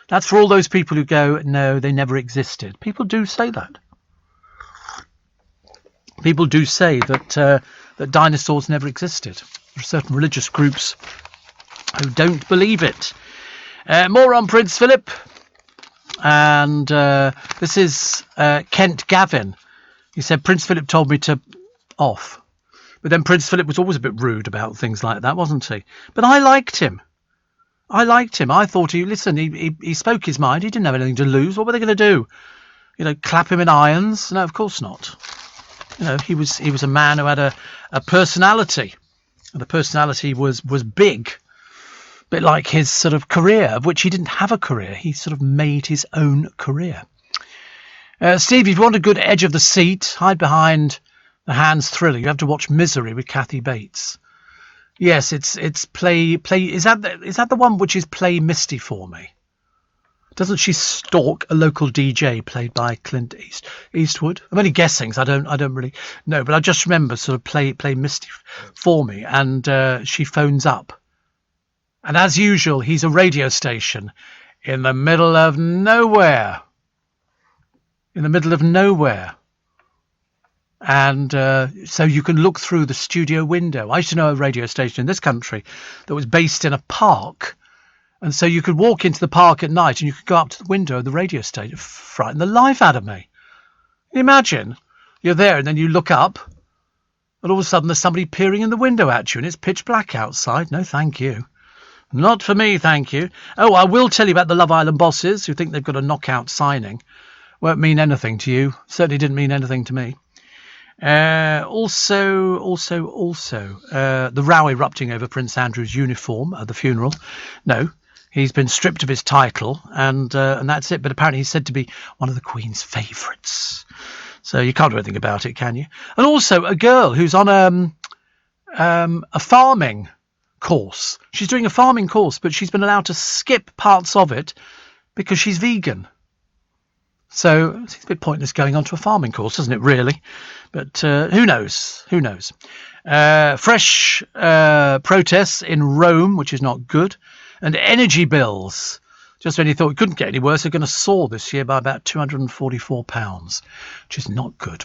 That's for all those people who go, no, they never existed. People do say that. People do say that dinosaurs never existed. There are certain religious groups who don't believe it. More on Prince Philip. And this is Kent Gavin. He said, Prince Philip told me to off. But then Prince Philip was always a bit rude about things like that, wasn't he? But I liked him. I thought he spoke his mind. He didn't have anything to lose. What were they going to do? Clap him in irons? No, of course not. He was a man who had a personality. And the personality was big. A bit like his sort of career, of which he didn't have a career. He sort of made his own career. Steve, if you want a good edge of the seat, hide behind the Hands thriller. You have to watch Misery with Kathy Bates. Yes, it's play. Is that the one which is Play Misty for Me? Doesn't she stalk a local DJ played by Clint Eastwood? I'm only guessing, so I don't really know, but I just remember sort of Play Misty for Me, and she phones up. And as usual, he's a radio station in the middle of nowhere. And so you can look through the studio window. I used to know a radio station in this country that was based in a park And so you could walk into the park at night and you could go up to the window of the radio station, frighten the life out of me. Imagine you're there and then you look up and all of a sudden there's somebody peering in the window at you and it's pitch black outside. No, thank you. Not for me, thank you. Oh, I will tell you about the Love Island bosses who think they've got a knockout signing. Won't mean anything to you. Certainly didn't mean anything to me. Also, the row erupting over Prince Andrew's uniform at the funeral. No, he's been stripped of his title and that's it. But apparently he's said to be one of the Queen's favourites. So you can't do anything about it, can you? And also a girl who's on a farming course. She's doing a farming course, but she's been allowed to skip parts of it because she's vegan. So it's a bit pointless going on to a farming course, isn't it, really? But who knows? Who knows? Fresh protests in Rome, which is not good. And energy bills. Just when you thought it couldn't get any worse, they're going to soar this year by about £244, which is not good.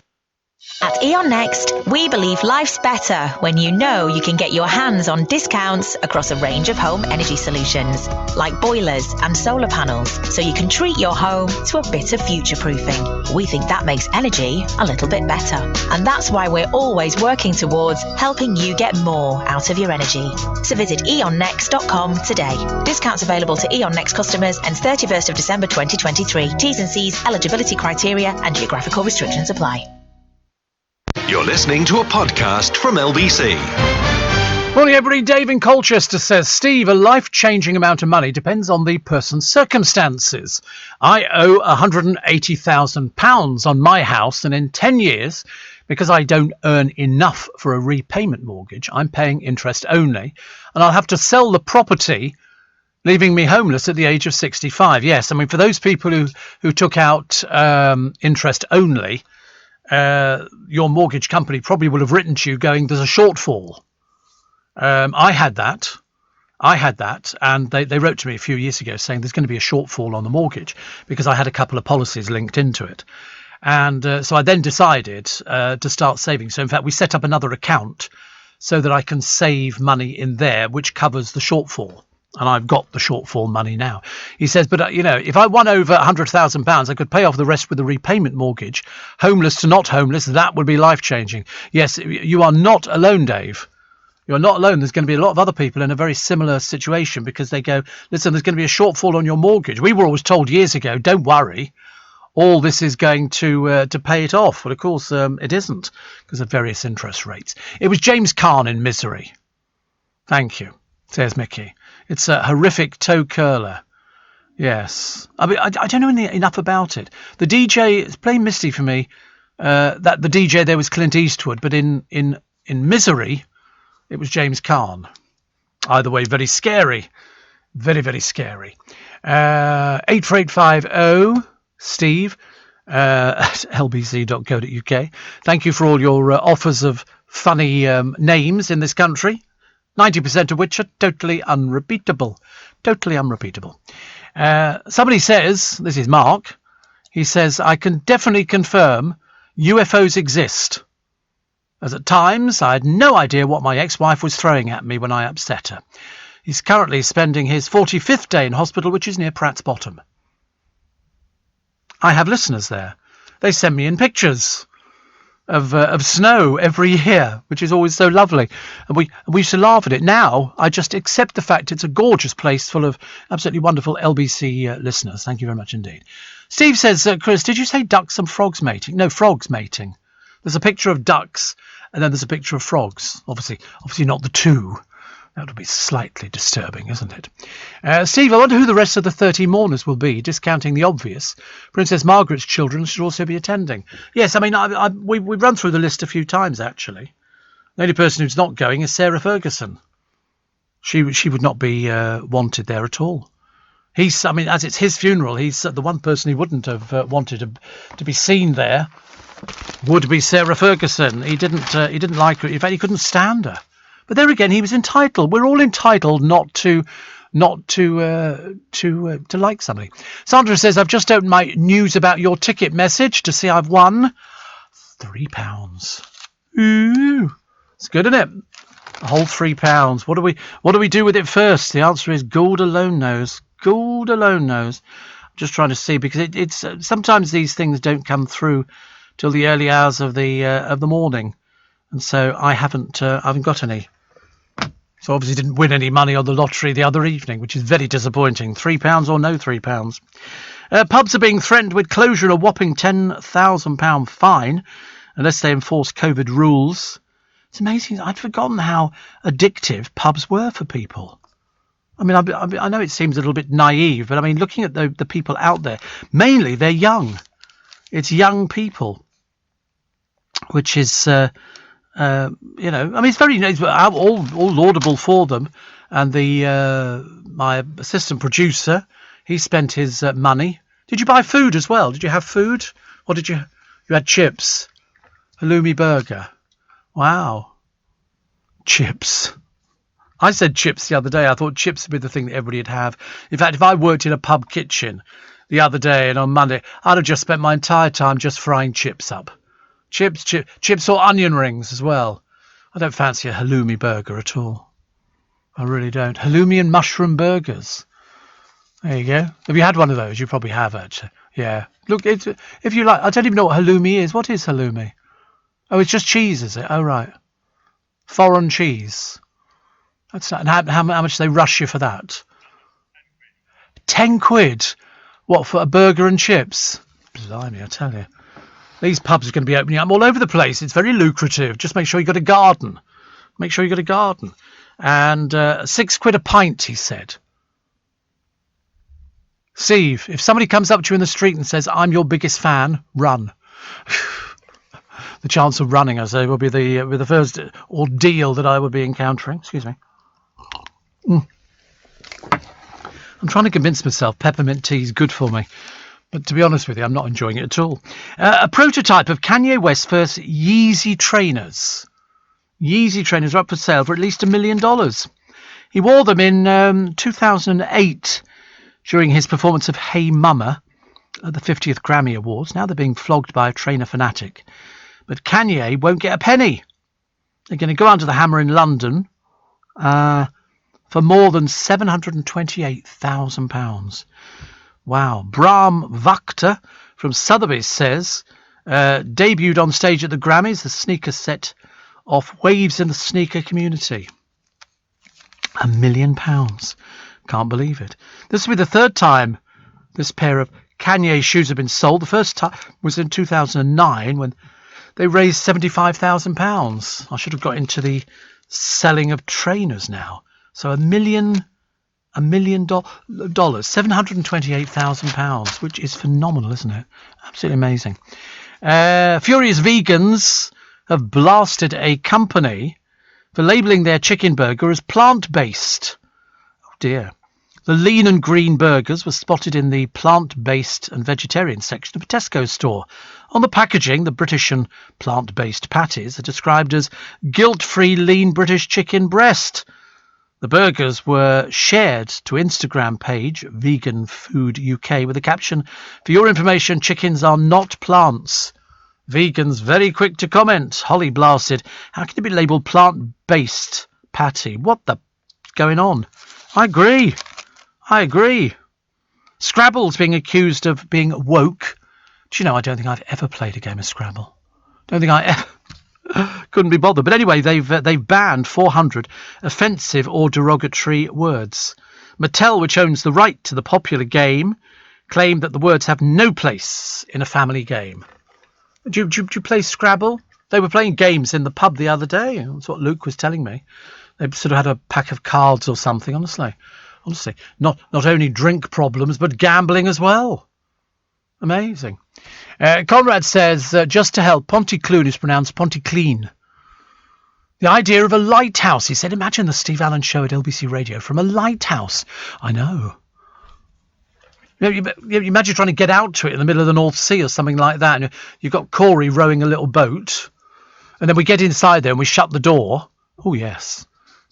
At Eon Next, we believe life's better when you know you can get your hands on discounts across a range of home energy solutions, like boilers and solar panels, so you can treat your home to a bit of future-proofing. We think that makes energy a little bit better. And that's why we're always working towards helping you get more out of your energy. So visit eonnext.com today. Discounts available to Eon Next customers ends 31st of December 2023. T's and C's, eligibility criteria and geographical restrictions apply.
You're listening to a podcast from LBC.
Morning, everybody. Dave in Colchester says, Steve, a life-changing amount of money depends on the person's circumstances. I owe £180,000 on my house, and in 10 years, because I don't earn enough for a repayment mortgage, I'm paying interest only, and I'll have to sell the property, leaving me homeless at the age of 65. Yes, I mean, for those people who took out interest only, your mortgage company probably would have written to you going, there's a shortfall. I had that, and they wrote to me a few years ago saying there's going to be a shortfall on the mortgage because I had a couple of policies linked into it. And so I then decided to start saving. So in fact, we set up another account so that I can save money in there, which covers the shortfall. And I've got the shortfall money now. He says, but, if I won over £100,000, I could pay off the rest with a repayment mortgage. Homeless to not homeless, that would be life-changing. Yes, you are not alone, Dave. You're not alone. There's going to be a lot of other people in a very similar situation because they go, listen, there's going to be a shortfall on your mortgage. We were always told years ago, don't worry. All this is going to pay it off. But, of course, it isn't because of various interest rates. It was James Caan in Misery. Thank you, says Mickey. It's a horrific toe curler. Yes. I mean, I don't know enough about it. The DJ, it's plain misty for me that the DJ there was Clint Eastwood, but in Misery, it was James Caan. Either way, very scary. Very, very scary. 84850 Steve at lbc.co.uk. Thank you for all your offers of funny names in this country. 90% of which are totally unrepeatable. Totally unrepeatable. Somebody says, this is Mark, he says, I can definitely confirm UFOs exist. As at times, I had no idea what my ex-wife was throwing at me when I upset her. He's currently spending his 45th day in hospital, which is near Pratt's Bottom. I have listeners there. They send me in pictures of snow every year, which is always so lovely, and we used to laugh at it. Now I just accept the fact it's a gorgeous place full of absolutely wonderful LBC listeners. Thank you very much indeed. Steve says, Chris, did you say ducks and frogs mating? No, frogs mating. There's a picture of ducks and then there's a picture of frogs. Obviously not the two. That would be slightly disturbing, isn't it? Steve, I wonder who the rest of the 30 mourners will be, discounting the obvious. Princess Margaret's children should also be attending. Yes, I mean, we've run through the list a few times, actually. The only person who's not going is Sarah Ferguson. She would not be wanted there at all. As it's his funeral, he's the one person he wouldn't have wanted to be seen there would be Sarah Ferguson. He didn't like her. In fact, he couldn't stand her. But there again, he was entitled. We're all entitled not to like somebody. Sandra says, I've just opened my news about your ticket message to see I've won £3. Ooh, it's good, isn't it? A whole £3. What do we do with it first? The answer is Gould alone knows. Gould alone knows. I'm just trying to see, because it's sometimes these things don't come through till the early hours of the morning, and so I haven't got any. So obviously didn't win any money on the lottery the other evening, which is very disappointing. £3 or no £3. Pubs are being threatened with closure and a whopping £10,000 fine unless they enforce COVID rules. It's amazing. I'd forgotten how addictive pubs were for people. I mean, I know it seems a little bit naive, but I mean, looking at the people out there, mainly they're young. It's young people, which is... I mean, it's very all laudable for them. And my assistant producer, he spent his money. Did you buy food as well? Did you have food? Or did you had chips? Halloumi burger. Wow. Chips. I said chips the other day. I thought chips would be the thing that everybody would have. In fact, if I worked in a pub kitchen the other day and on Monday, I'd have just spent my entire time just frying chips up. Chips or onion rings as well. I don't fancy a halloumi burger at all. I really don't. Halloumi and mushroom burgers. There you go. Have you had one of those? You probably have, actually. Yeah. Look, if you like, I don't even know what halloumi is. What is halloumi? Oh, it's just cheese, is it? Oh, right. Foreign cheese. That's not, and how much they rush you for that? £10. What, for a burger and chips? Blimey, I tell you. These pubs are going to be opening up all over the place. It's very lucrative. Just make sure you've got a garden. Make sure you've got a garden. And £6 a pint, he said. Steve, if somebody comes up to you in the street and says, I'm your biggest fan, run. The chance of running, I say, will be the first ordeal that I will be encountering. Excuse me. I'm trying to convince myself peppermint tea is good for me. But to be honest with you, I'm not enjoying it at all. A prototype of Kanye West's first Yeezy trainers. Yeezy trainers are up for sale for at least $1 million. He wore them in 2008 during his performance of Hey Mama at the 50th Grammy Awards. Now they're being flogged by a trainer fanatic. But Kanye won't get a penny. They're going to go under the hammer in London for more than £728,000. Wow. Brahm Vakta from Sotheby's says, debuted on stage at the Grammys, the sneaker set off waves in the sneaker community. £1 million. Can't believe it. This will be the third time this pair of Kanye shoes have been sold. The first time was in 2009 when they raised £75,000. I should have got into the selling of trainers now. So $1 million, £728,000, which is phenomenal, isn't it? Absolutely amazing. Furious vegans have blasted a company for labelling their chicken burger as plant-based. Oh dear. The lean and green burgers were spotted in the plant-based and vegetarian section of a Tesco store. On the packaging, the British and plant-based patties are described as guilt-free lean British chicken breast. The burgers were shared to Instagram page Vegan Food UK with a caption, "For your information, chickens are not plants." Vegans very quick to comment. Holly blasted, "How can it be labelled plant-based patty? What the going on?" I agree. Scrabble's being accused of being woke. Do you know, I don't think I've ever played a game of Scrabble. Don't think I ever... Couldn't be bothered. But anyway, they've banned 400 offensive or derogatory words. Mattel, which owns the right to the popular game, claimed that the words have no place in a family game. Do you play Scrabble? They were playing games in the pub the other day. That's what Luke was telling me. They sort of had a pack of cards or something, honestly. Not only drink problems, but gambling as well. Amazing. Conrad says, just to help, Pontycloon is pronounced Pontyclean. The idea of a lighthouse, he said. Imagine the Steve Allen show at LBC Radio from a lighthouse. I know. You imagine trying to get out to it in the middle of the North Sea or something like that. And you've got Corey rowing a little boat. And then we get inside there and we shut the door. Oh, yes.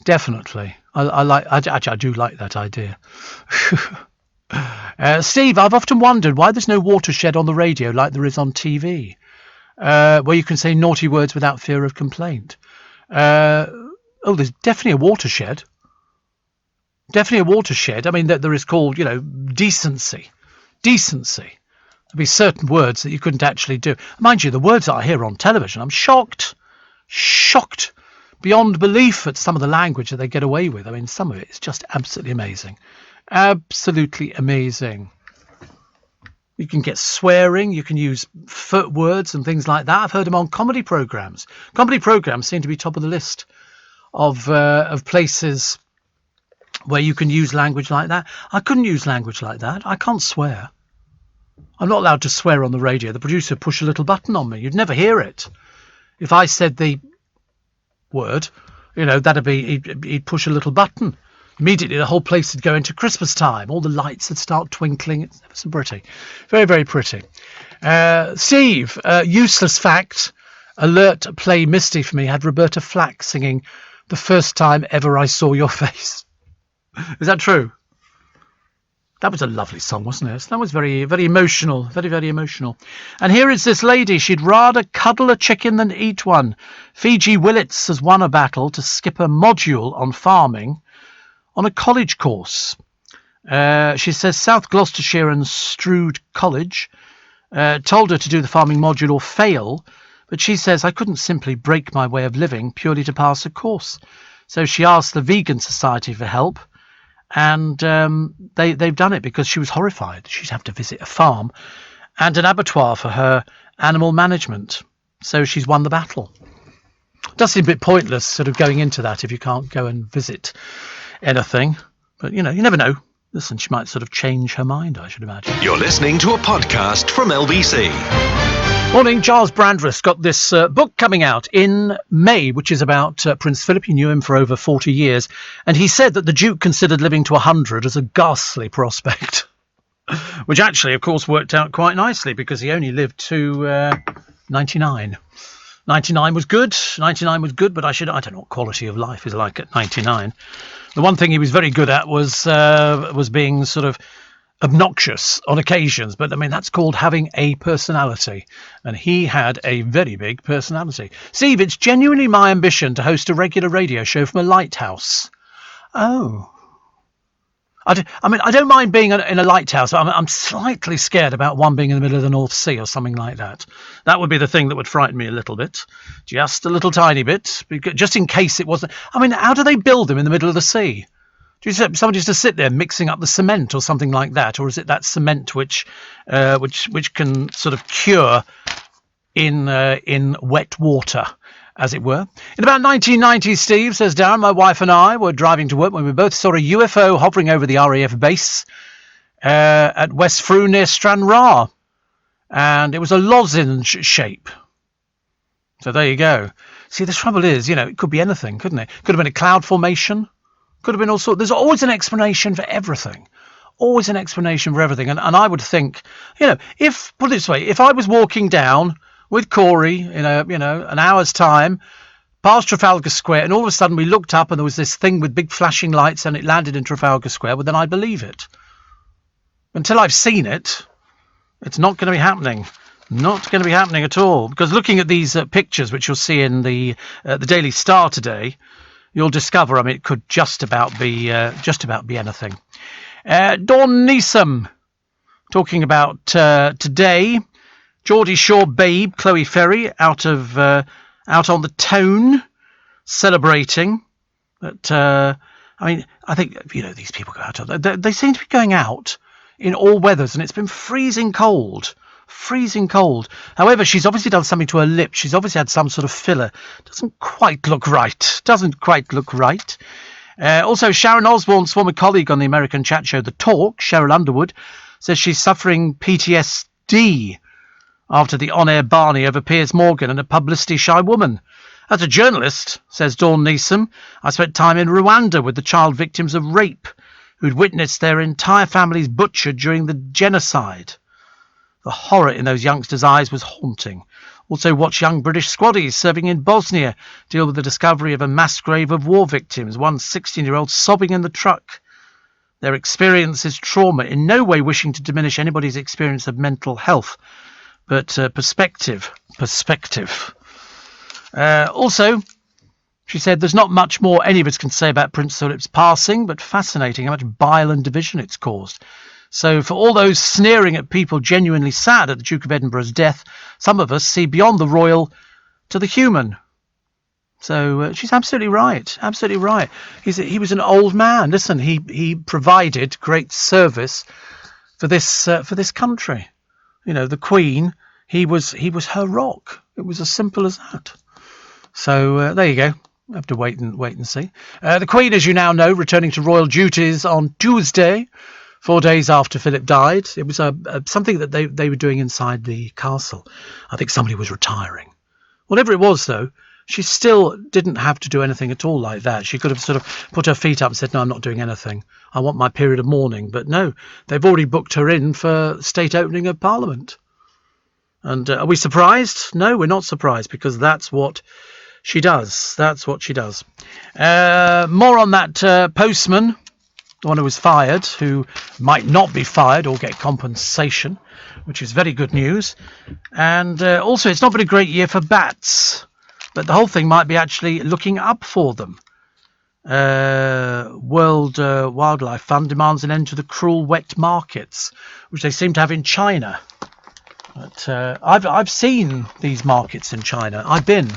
Definitely. I do like that idea. Steve, I've often wondered why there's no watershed on the radio like there is on TV, where you can say naughty words without fear of complaint. Oh, there's definitely a watershed. Definitely a watershed. I mean, there is called, decency. Decency. There'll be certain words that you couldn't actually do. Mind you, the words I hear on television, I'm shocked beyond belief at some of the language that they get away with. I mean, some of it is just absolutely amazing. Absolutely amazing. You can get swearing, you can use foot words and things like that. I've heard them on comedy programmes. Comedy programmes seem to be top of the list of places where you can use language like that. I couldn't use language like that. I can't swear. I'm not allowed to swear on the radio. The producer pushed a little button on me. You'd never hear it. If I said the word, that'd be, he'd push a little button. Immediately the whole place would go into Christmas time. All the lights would start twinkling. It's ever so pretty. Very, very pretty. Steve, useless fact. Alert, play Misty for me. Had Roberta Flack singing The First Time Ever I Saw Your Face. Is that true? That was a lovely song, wasn't it? That was very, very emotional. Very, very emotional. And here is this lady. She'd rather cuddle a chicken than eat one. Fiji Willits has won a battle to skip a module on farming on a college course. She says South Gloucestershire and Stroud College told her to do the farming module or fail, but she says, I couldn't simply break my way of living purely to pass a course. So she asked the Vegan Society for help, and they've done it because she was horrified. She'd have to visit a farm and an abattoir for her animal management. So she's won the battle. It does seem a bit pointless sort of going into that if you can't go and visit anything. But, you never know. Listen, she might sort of change her mind, I should imagine.
You're listening to a podcast from LBC.
Morning. Giles Brandreth's got this book coming out in May, which is about Prince Philip. He knew him for over 40 years. And he said that the Duke considered living to 100 as a ghastly prospect, which actually, of course, worked out quite nicely because he only lived to 99. 99 was good. 99 was good, but I don't know what quality of life is like at 99. The one thing he was very good at was being sort of obnoxious on occasions, but I mean that's called having a personality, and he had a very big personality. Steve, it's genuinely my ambition to host a regular radio show from a lighthouse. Oh, I don't mind being in a lighthouse. I'm slightly scared about one being in the middle of the North Sea or something like that. That would be the thing that would frighten me a little bit, just a little tiny bit, just in case it wasn't. I mean, how do they build them in the middle of the sea? Do you expect somebody to sit there mixing up the cement or something like that, or is it that cement which can sort of cure in wet water, as it were? In about 1990, Steve, says Darren, my wife and I were driving to work when we both saw a UFO hovering over the RAF base at West Frew near Stranraer, and it was a lozenge shape. So there you go. See, the trouble is, it could be anything, couldn't it? Could have been a cloud formation. Could have been all sorts. There's always an explanation for everything. Always an explanation for everything. And I would think, put it this way, if I was walking down with Corey in an hour's time past Trafalgar Square, and all of a sudden we looked up and there was this thing with big flashing lights and it landed in Trafalgar Square, well, then I'd believe it. Until I've seen it, it's not going to be happening. Not going to be happening at all. Because looking at these pictures, which you'll see in the Daily Star today, you'll discover, it could just about be anything. Dawn Neeson talking about today. Geordie Shore babe Chloe Ferry out on the Tone celebrating. But I think these people go out. They seem to be going out in all weathers, and it's been freezing cold. Freezing cold. However, she's obviously done something to her lips. She's obviously had some sort of filler. Doesn't quite look right. Also, Sharon Osbourne's former colleague on the American chat show The Talk, Cheryl Underwood, says she's suffering PTSD after the on-air Barney over Piers Morgan and a publicity-shy woman. As a journalist, says Dawn Neeson, I spent time in Rwanda with the child victims of rape who'd witnessed their entire families butchered during the genocide. The horror in those youngsters' eyes was haunting. Also watched young British squaddies serving in Bosnia deal with the discovery of a mass grave of war victims, one 16-year-old sobbing in the truck. Their experience is trauma, in no way wishing to diminish anybody's experience of mental health, but perspective. Also, She said, "There's not much more any of us can say about Prince Philip's passing, but fascinating how much bile and division it's caused. So for all those sneering at people genuinely sad at the Duke of Edinburgh's death, some of us see beyond the royal to the human." So she's absolutely right. Absolutely right. He was an old man. Listen, he provided great service for this country. You know, the Queen. He was her rock. It was as simple as that. So there you go. We'll have to wait and see. The Queen, as you now know, returning to royal duties on Tuesday, 4 days after Philip died. It was something that they were doing inside the castle. I think somebody was retiring. Whatever it was, though, she still didn't have to do anything at all like that. She could have sort of put her feet up and said, "No, I'm not doing anything. I want my period of mourning." But no, they've already booked her in for state opening of Parliament. And are we surprised? No, we're not surprised, because that's what she does. That's what she does. More on that postman, the one who was fired, who might not be fired or get compensation, which is very good news. And also, it's not been a great year for bats, but the whole thing might be actually looking up for them. World Wildlife Fund demands an end to the cruel wet markets, which they seem to have in China. But I've seen these markets in China. I've been.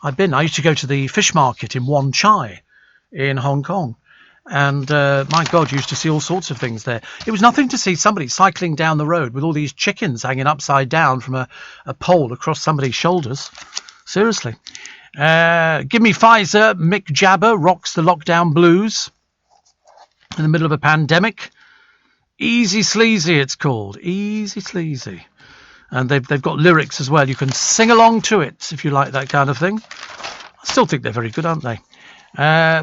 I used to go to the fish market in Wan Chai in Hong Kong. And my God, you used to see all sorts of things there. It was nothing to see somebody cycling down the road with all these chickens hanging upside down from a pole across somebody's shoulders. Seriously. Give me Pfizer. Mick Jagger rocks the lockdown blues in the middle of a pandemic. Easy Sleazy, it's called. Easy Sleazy. And they've got lyrics as well. You can sing along to it if you like that kind of thing. I still think they're very good, aren't they?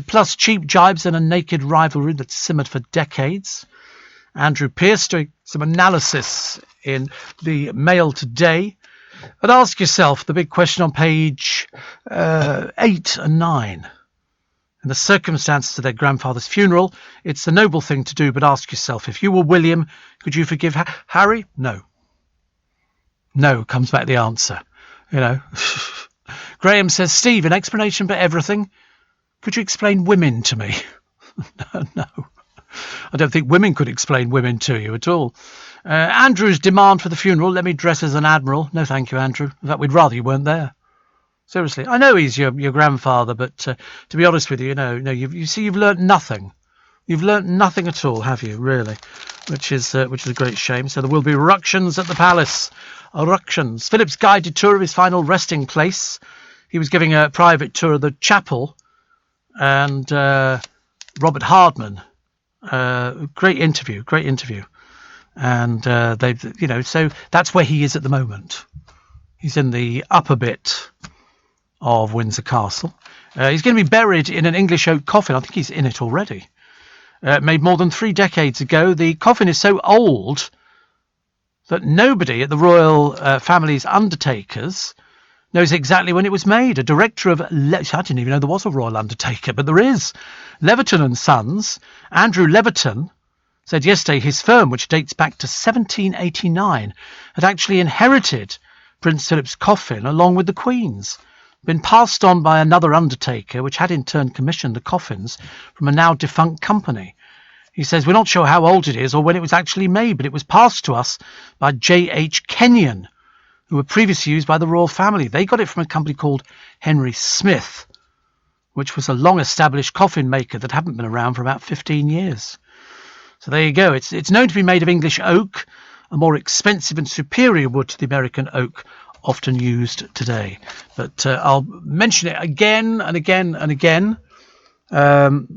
Plus cheap jibes and a naked rivalry that's simmered for decades. Andrew Pearce doing some analysis in the Mail today. But ask yourself the big question on page 8 and 9. In the circumstances of their grandfather's funeral, it's the noble thing to do, but ask yourself, if you were William, could you forgive Harry? No. No, comes back the answer. You know. Graham says, "Steve, an explanation for everything. Could you explain women to me?" No. I don't think women could explain women to you at all. Andrew's demand for the funeral, "Let me dress as an admiral." No, thank you, Andrew. In fact, we'd rather you weren't there. Seriously. I know he's your grandfather, but to be honest with you, you've learnt nothing. You've learnt nothing at all, have you, really? Which is a great shame. So there will be ructions at the palace. Ructions. Philip's guided tour of his final resting place. He was giving a private tour of the chapel. And Robert Hardman. Great interview. And so that's where he is at the moment. He's in the upper bit of Windsor Castle. He's going to be buried in an English oak coffin. I think he's in it already. Made more than 3 decades ago. The coffin is so old that nobody at the royal family's undertakers knows exactly when it was made. A director of... I didn't even know there was a royal undertaker, but there is. Leverton and Sons. Andrew Leverton said yesterday his firm, which dates back to 1789, had actually inherited Prince Philip's coffin along with the Queen's. Been passed on by another undertaker, which had in turn commissioned the coffins from a now defunct company. He says, "We're not sure how old it is or when it was actually made, but it was passed to us by J.H. Kenyon, who were previously used by the royal family. They got it from a company called Henry Smith, which was a long-established coffin maker that hadn't been around for about 15 years. So there you go. It's known to be made of English oak, a more expensive and superior wood to the American oak often used today. But I'll mention it again and again and again.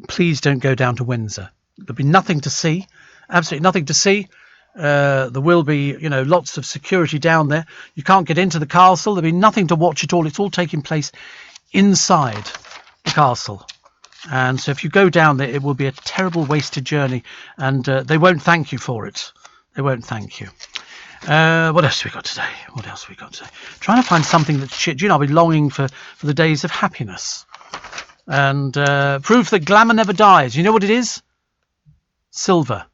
Please don't go down to Windsor. There'll be nothing to see. Absolutely nothing to see. There will be, lots of security down there. You can't get into the castle. There'll be nothing to watch at all. It's all taking place inside the castle. And so if you go down there, it will be a terrible wasted journey. And they won't thank you for it. They won't thank you. What else have we got today? Trying to find something that's shit. I'll be longing for the days of happiness. And proof that glamour never dies. You know what it is? Silver.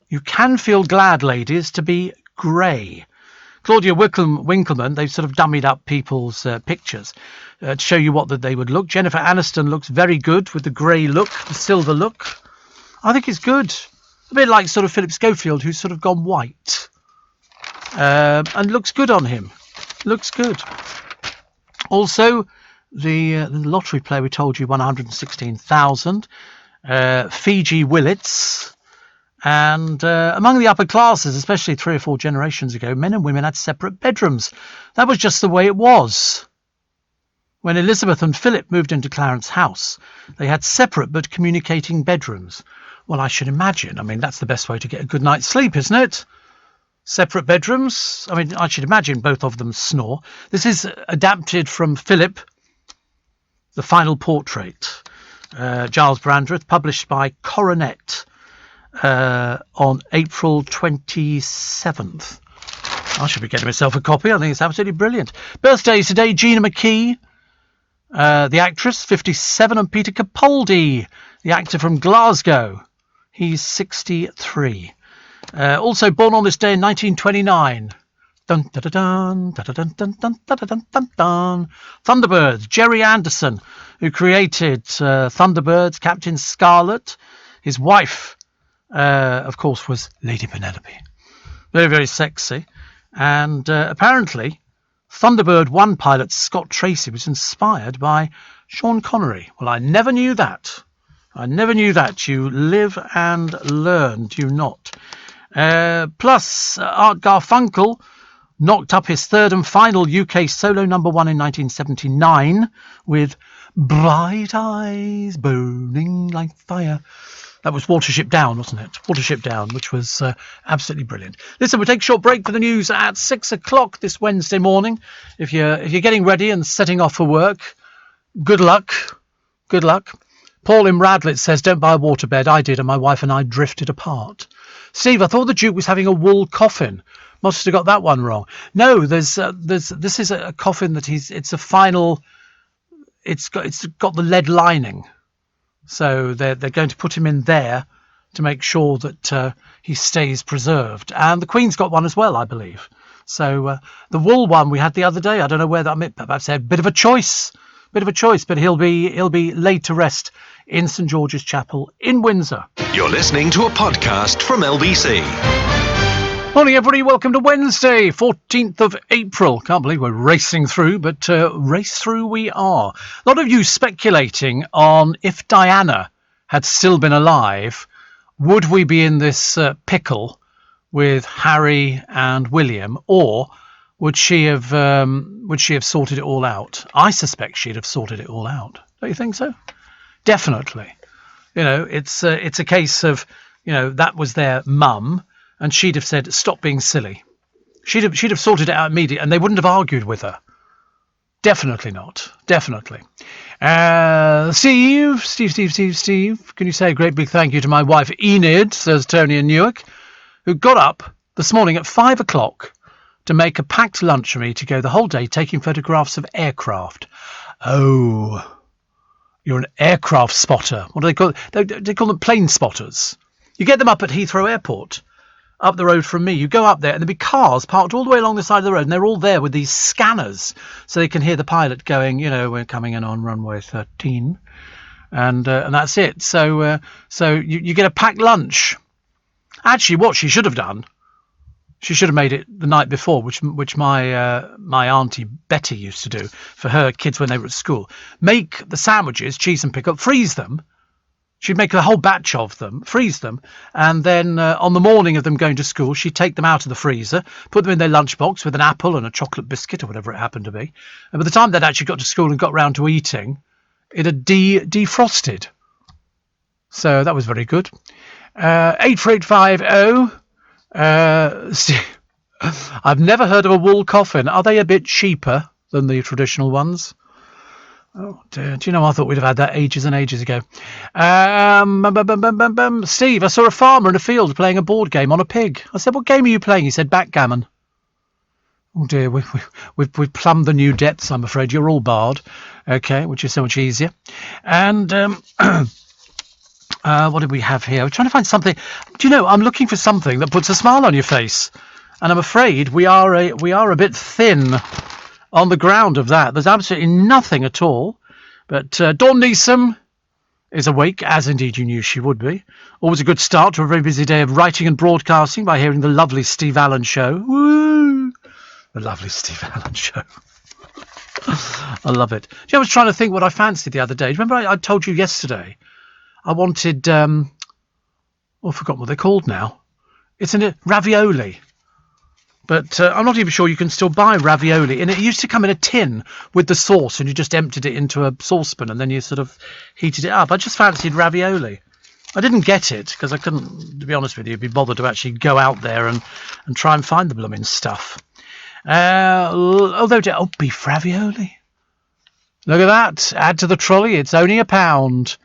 You can feel glad, ladies, to be grey. Claudia Winkleman, they've sort of dummied up people's pictures to show you what that they would look. Jennifer Aniston looks very good with the grey look, the silver look. I think it's good. A bit like sort of Philip Schofield, who's sort of gone white. And looks good on him. Looks good. Also, the lottery player we told you won 116,000. Fiji Willits. And among the upper classes, especially 3 or 4 generations ago, men and women had separate bedrooms. That was just the way it was. When Elizabeth and Philip moved into Clarence House, they had separate but communicating bedrooms. Well, I should imagine. I mean, that's the best way to get a good night's sleep, isn't it? Separate bedrooms. I mean, I should imagine both of them snore. This is adapted from Philip, The Final Portrait. Giles Brandreth, published by Coronet. On April 27th. I should be getting myself a copy. I think it's absolutely brilliant. Birthdays today: Gina McKee, the actress, 57, and Peter Capaldi, the actor from Glasgow. He's 63. Also born on this day in 1929. Dun, dun, dun, dun, dun, dun, dun, dun, dun, dun, dun. Thunderbirds, Jerry Anderson, who created Thunderbirds, Captain Scarlet. His wife, of course, was Lady Penelope. Very, very sexy. And apparently, Thunderbird 1 pilot Scott Tracy was inspired by Sean Connery. Well, I never knew that. I never knew that. You live and learn, do you not? Plus, Art Garfunkel knocked up his 3rd and final UK solo #1 in 1979 with Bright Eyes Burning Like Fire. That was Watership Down, wasn't it? Watership Down, which was absolutely brilliant. Listen, we'll take a short break for the news at 6 o'clock this Wednesday morning. If you're getting ready and setting off for work, good luck. Good luck. Paul in Radlett says, don't buy a waterbed. I did, and my wife and I drifted apart. Steve, I thought the Duke was having a wool coffin. Must have got that one wrong. No, this is a coffin that it's a final. It's got the lead lining. So they're going to put him in there to make sure that he stays preserved. And the Queen's got one as well, I believe. So the wool one we had the other day, I don't know where that. Perhaps a bit of a choice, but he'll be laid to rest in St George's Chapel in Windsor.
You're listening to a podcast from LBC.
Morning, everybody. Welcome to Wednesday, 14th of April. Can't believe we're racing through, but race through we are. A lot of you speculating on if Diana had still been alive, would we be in this pickle with Harry and William, or would she have sorted it all out? I suspect she'd have sorted it all out. Don't you think so? Definitely. You know, it's a case of, you know, that was their mum. And she'd have said, stop being silly. She'd have sorted it out immediately, and they wouldn't have argued with her. Definitely not. Definitely. Steve, can you say a great big thank you to my wife Enid, says Tony in Newark, who got up this morning at 5 o'clock to make a packed lunch for me to go the whole day taking photographs of aircraft. Oh, you're an aircraft spotter. What do they call it? They call them plane spotters. You get them up at Heathrow Airport. Up the road from me, you go up there and there'll be cars parked all the way along the side of the road, and they're all there with these scanners so they can hear the pilot going, you know, we're coming in on runway 13, and that's it. So you get a packed lunch. Actually, what she should have done, she should have made it the night before, which my auntie Betty used to do for her kids when they were at school. Make the sandwiches, cheese and pickle, freeze them. She'd make a whole batch of them, freeze them, and then on the morning of them going to school, she'd take them out of the freezer, put them in their lunchbox with an apple and a chocolate biscuit or whatever it happened to be. And by the time they'd actually got to school and got round to eating, it had defrosted. So that was very good. 84850. I've never heard of a wool coffin. Are they a bit cheaper than the traditional ones? Oh dear, do you know, I thought we'd have had that ages and ages ago. Steve, I saw a farmer in a field playing a board game on a pig. I said, what game are you playing? He said, backgammon. Oh dear, we've plumbed the new depths, I'm afraid. You're all barred. Okay, which is so much easier. And what did we have here? We're trying to find something. Do you know, I'm looking for something that puts a smile on your face. And I'm afraid we are a bit thin on the ground of that. There's absolutely nothing at all. But Dawn Neeson is awake, as indeed you knew she would be. Always a good start to a very busy day of writing and broadcasting by hearing the lovely Steve Allen Show. Woo! The lovely Steve Allen Show. I love it. I was trying to think what I fancied the other day. Remember I told you yesterday I wanted, I've forgotten what they're called now. It's ravioli. But I'm not even sure you can still buy ravioli. And it used to come in a tin with the sauce, and you just emptied it into a saucepan, and then you sort of heated it up. I just fancied ravioli. I didn't get it, because I couldn't, to be honest with you, be bothered to actually go out there and try and find the blooming stuff. Beef ravioli. Look at that. Add to the trolley. It's only £1.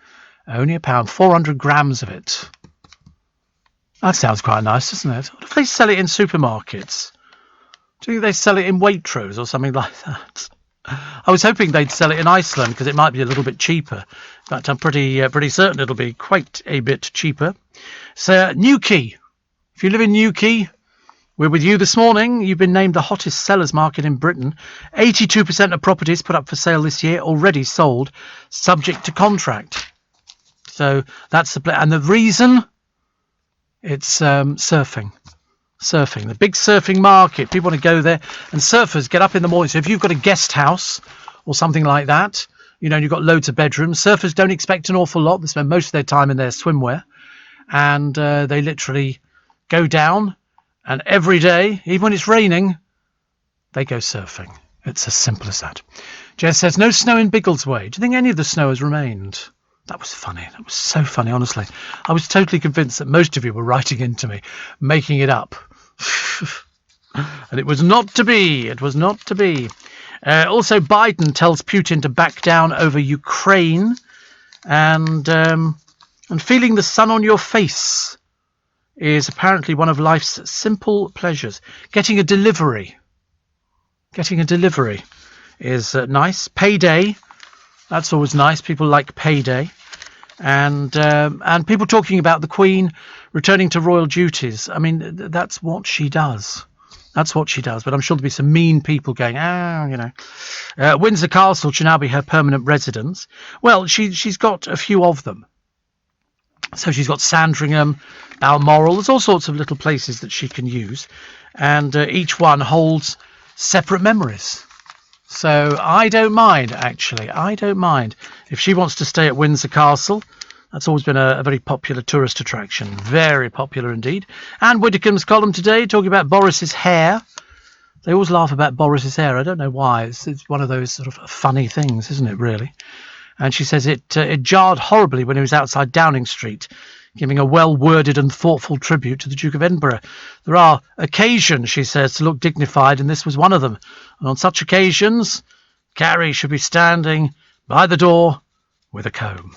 Only £1. 400 grams of it. That sounds quite nice, doesn't it? What if they sell it in supermarkets? Do you think they sell it in Waitrose or something like that? I was hoping they'd sell it in Iceland because it might be a little bit cheaper. In fact, I'm pretty certain it'll be quite a bit cheaper. So, Newquay. If you live in Newquay, we're with you this morning. You've been named the hottest sellers market in Britain. 82% of properties put up for sale this year already sold, subject to contract. So that's and the reason. It's surfing, the big surfing market. People want to go there, and surfers get up in the morning. So if you've got a guest house or something like that, and you've got loads of bedrooms, surfers don't expect an awful lot. They spend most of their time in their swimwear, and they literally go down, and every day, even when it's raining, they go surfing. It's as simple as that. Jess says, no snow in Biggleswade. Do you think any of the snow has remained? That was funny. That was so funny, honestly. I was totally convinced that most of you were writing into me, making it up. And it was not to be. It was not to be. Also, Biden tells Putin to back down over Ukraine. And feeling the sun on your face is apparently one of life's simple pleasures. Getting a delivery. Is nice. Payday. That's always nice. People like payday. And people talking about the Queen returning to royal duties. I mean, that's what she does. That's what she does. But I'm sure there'll be some mean people going, Windsor Castle should now be her permanent residence. Well, she's got a few of them. So she's got Sandringham, Balmoral. There's all sorts of little places that she can use. And each one holds separate memories. So I don't mind, actually. I don't mind. If she wants to stay at Windsor Castle, that's always been a very popular tourist attraction. Very popular indeed. And Widdicombe's column today talking about Boris's hair. They always laugh about Boris's hair. I don't know why. It's one of those sort of funny things, isn't it, really? And she says it jarred horribly when he was outside Downing Street, giving a well-worded and thoughtful tribute to the Duke of Edinburgh. There are occasions, she says, to look dignified, and this was one of them. And on such occasions, Carrie should be standing by the door with a comb.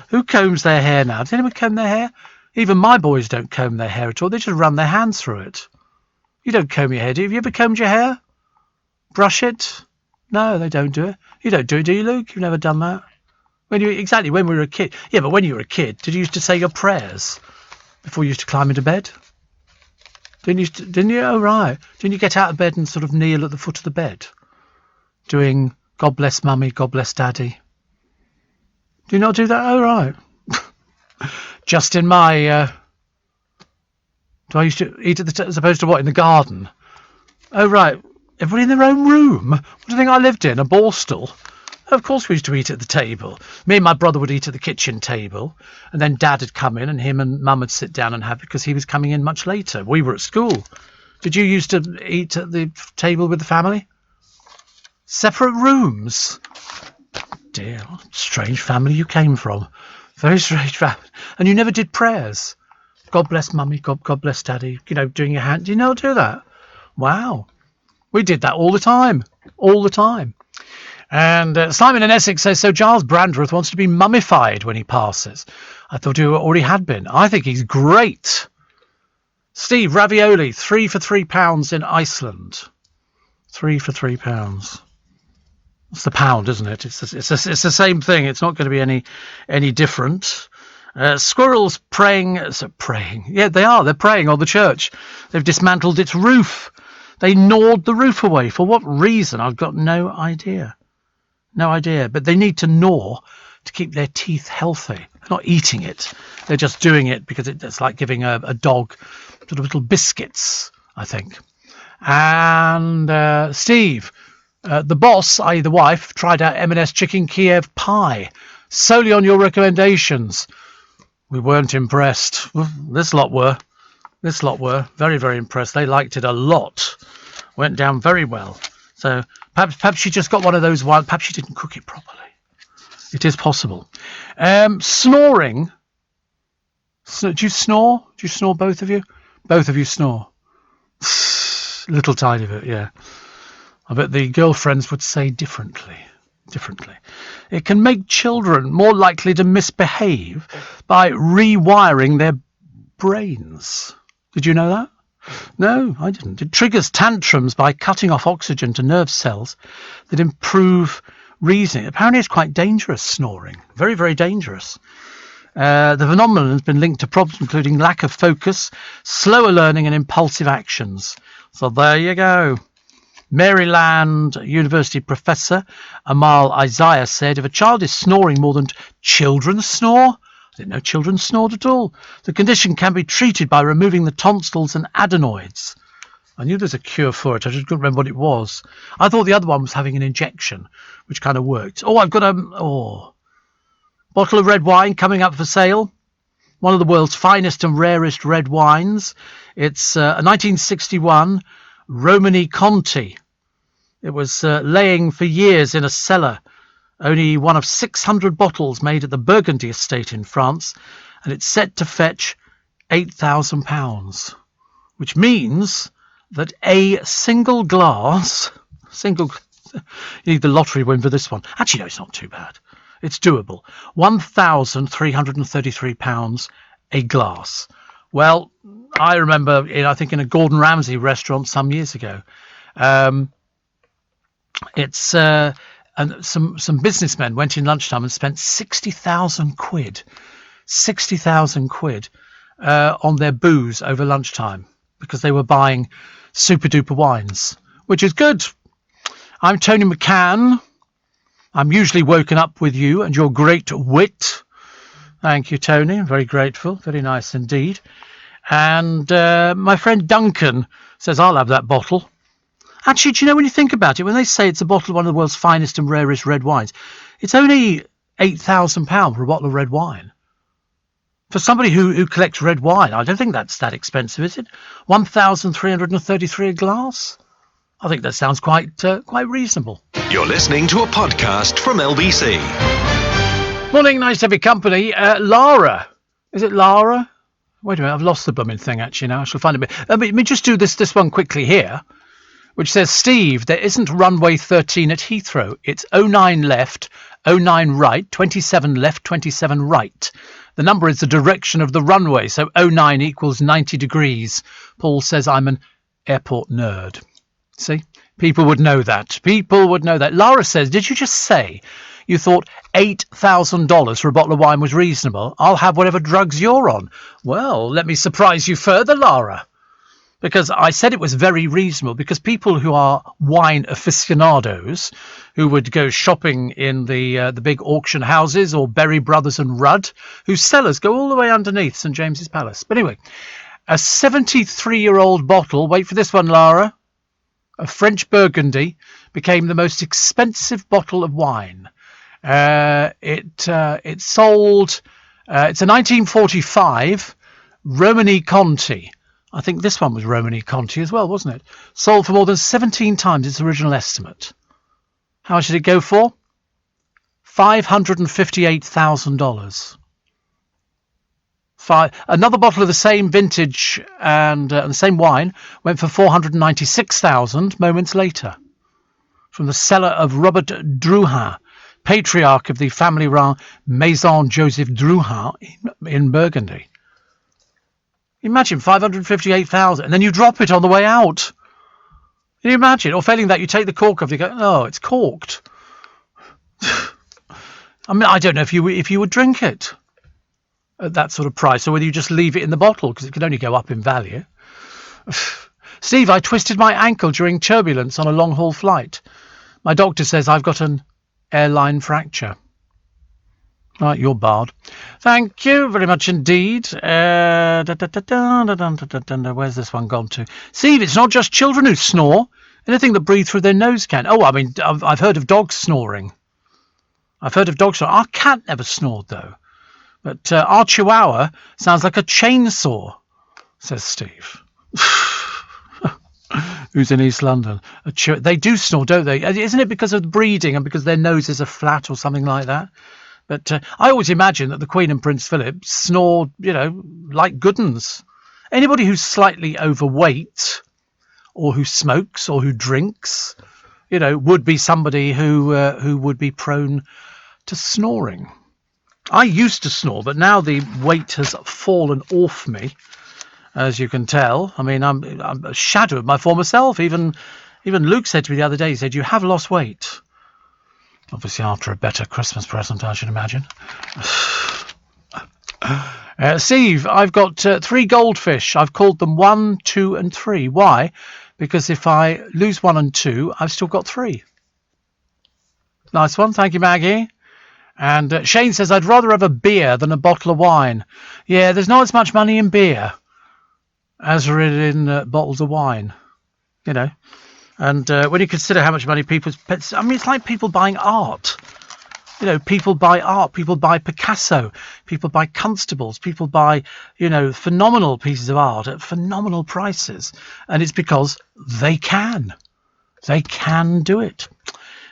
Who combs their hair now? Does anyone comb their hair? Even my boys don't comb their hair at all. They just run their hands through it. You don't comb your hair, do you? Have you ever combed your hair? Brush it? No, they don't do it. You don't do it, do you, Luke? You've never done that? When we were a kid. Yeah, but when you were a kid, did you used to say your prayers before you used to climb into bed? Didn't you? Oh, right. Didn't you get out of bed and sort of kneel at the foot of the bed? Doing God bless Mummy, God bless Daddy. Do you not do that? Oh, right. Just in my... do I used to eat as opposed to what, in the garden? Oh, right. Everybody in their own room? What do you think I lived in? A Borstal? Of course we used to eat at the table. Me and my brother would eat at the kitchen table, and then Dad had come in, and him and Mum would sit down and have, because he was coming in much later. We were at school. Did you used to eat at the table with the family? Separate rooms? Dear, what a strange family you came from. Very strange family. And you never did prayers? God bless Mummy, God bless Daddy, doing your hand. Do you not do that? Wow. We did that all the time. All the time. And Simon in Essex says, so Giles Brandreth wants to be mummified when he passes. I thought he already had been. I think he's great. Steve, ravioli, 3 for £3 in Iceland. 3 for £3. It's the pound, isn't it? It's the same thing. It's not going to be any different. Squirrels preying. Yeah, they are. They're preying on the church. They've dismantled its roof. They gnawed the roof away. For what reason? I've got no idea. No idea. But they need to gnaw to keep their teeth healthy. They're not eating it. They're just doing it because it's like giving a dog sort of little biscuits, I think. And Steve, the boss, i.e. the wife, tried out M&S Chicken Kiev Pie solely on your recommendations. We weren't impressed. Well, this lot were. Very, very impressed. They liked it a lot. Went down very well. So perhaps she just got one of those ones. Perhaps she didn't cook it properly. It is possible. Snoring. Do you snore? Do you snore, both of you? Both of you snore. Little tiny bit, yeah. I bet the girlfriends would say differently. It can make children more likely to misbehave by rewiring their brains. Did you know that? No, I didn't. It triggers tantrums by cutting off oxygen to nerve cells that improve reasoning. Apparently it's quite dangerous, snoring. Very, very dangerous. The phenomenon has been linked to problems including lack of focus, slower learning and impulsive actions. So there you go. Maryland University professor Amal Isaiah said, if a child is snoring more than children snore, I didn't know children snored at all, the condition can be treated by removing the tonsils and adenoids. I knew there's a cure for it. I just couldn't remember what it was. I thought the other one was having an injection, which kind of worked. Oh, I've got a bottle of red wine coming up for sale. One of the world's finest and rarest red wines. It's a 1961 Romani Conti. It was laying for years in a cellar, only one of 600 bottles made at the Burgundy estate in France, and it's set to fetch £8,000, which means that a single glass, you need the lottery win for this one. Actually, no, it's not too bad. It's doable. £1,333 a glass. Well, I remember, I think in a Gordon Ramsay restaurant some years ago, and some businessmen went in lunchtime and spent 60,000 quid on their booze over lunchtime because they were buying super duper wines, which is good. I'm Tony McCann. I'm usually woken up with you and your great wit. Thank you, Tony. I'm very grateful. Very nice indeed. And my friend Duncan says, I'll have that bottle. Actually, do you know, when you think about it, when they say it's a bottle of one of the world's finest and rarest red wines, it's only £8,000 for a bottle of red wine. For somebody who collects red wine, I don't think that's that expensive, is it? £1,333 a glass? I think that sounds quite reasonable.
You're listening to a podcast from LBC.
Morning, nice to have your company. Lara. Is it Lara? Wait a minute, I've lost the blooming thing actually now. I shall find it. Let me just do this one quickly here, which says, Steve, there isn't runway 13 at Heathrow. It's 09 left, 09 right, 27 left, 27 right. The number is the direction of the runway, so 09 equals 90 degrees. Paul says I'm an airport nerd. See? People would know that. Lara says, did you just say you thought $8,000 for a bottle of wine was reasonable? I'll have whatever drugs you're on. Well, let me surprise you further, Lara. Because I said it was very reasonable, because people who are wine aficionados, who would go shopping in the big auction houses or Berry Brothers and Rudd, whose cellars go all the way underneath St James's Palace. But anyway, a 73-year-old bottle, wait for this one, Lara, of French Burgundy became the most expensive bottle of wine. It sold, it's a 1945 Romani Conti. I think this one was Romani Conti as well, wasn't it? Sold for more than 17 times its original estimate. How much did it go for? $558,000. Another bottle of the same vintage and the same wine went for $496,000 moments later. From the cellar of Robert Drouhin, patriarch of the family-run Maison Joseph Drouhin in Burgundy. Imagine $558,000, and then you drop it on the way out. Can you imagine? Or failing that, you take the cork off, you go, oh, it's corked. I mean, I don't know if you would drink it. at that sort of price, or whether you just leave it in the bottle because it can only go up in value. Steve, I twisted my ankle during turbulence on a long-haul flight. My doctor says I've got an airline fracture. Right, you're barred. Thank you very much indeed. Where's this one gone to? Steve, it's not just children who snore. Anything that breathe through their nose can. Oh, I mean, I've heard of dogs snoring. Our cat never snored, though. But our chihuahua sounds like a chainsaw, says Steve. Who's in East London? They do snore, don't they? Isn't it because of the breeding and because their noses are flat or something like that? But I always imagine that the Queen and Prince Philip snore, like good uns. Anybody who's slightly overweight or who smokes or who drinks, would be somebody who would be prone to snoring. I used to snore, but now the weight has fallen off me, as you can tell. I mean, I'm a shadow of my former self. Even Luke said to me the other day, he said, "You have lost weight." Obviously, after a better Christmas present, I should imagine. Steve, I've got 3 goldfish. I've called them 1, 2, and 3. Why? Because if I lose 1 and 2, I've still got 3. Nice one. Thank you, Maggie. And Shane says, I'd rather have a beer than a bottle of wine. Yeah, there's not as much money in beer as there is in bottles of wine, And when you consider how much money people spend, I mean, it's like people buying art. People buy art, people buy Picasso, people buy Constables, people buy, phenomenal pieces of art at phenomenal prices. And it's because they can. They can do it.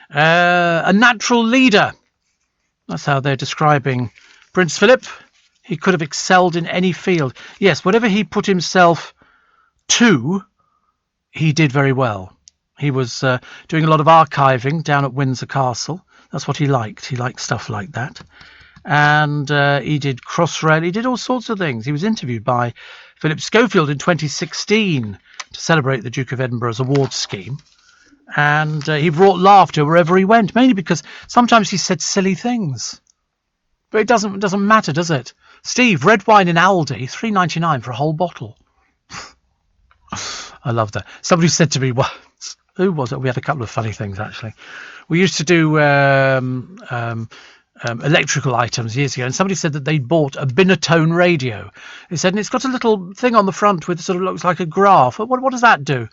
A natural leader. That's how they're describing Prince Philip. He could have excelled in any field. Yes, whatever he put himself to, he did very well. He was doing a lot of archiving down at Windsor Castle. That's what he liked. He liked stuff like that. And he did Crossrail. He did all sorts of things. He was interviewed by Philip Schofield in 2016 to celebrate the Duke of Edinburgh's awards scheme. And he brought laughter wherever he went, mainly because sometimes he said silly things. But it doesn't matter, does it? Steve, red wine in Aldi, $3.99 for a whole bottle. I love that. Somebody said to me once, who was it? We had a couple of funny things, actually. We used to do electrical items years ago, and somebody said that they'd bought a Binatone radio. They said, and it's got a little thing on the front with sort of looks like a graph. What does that do?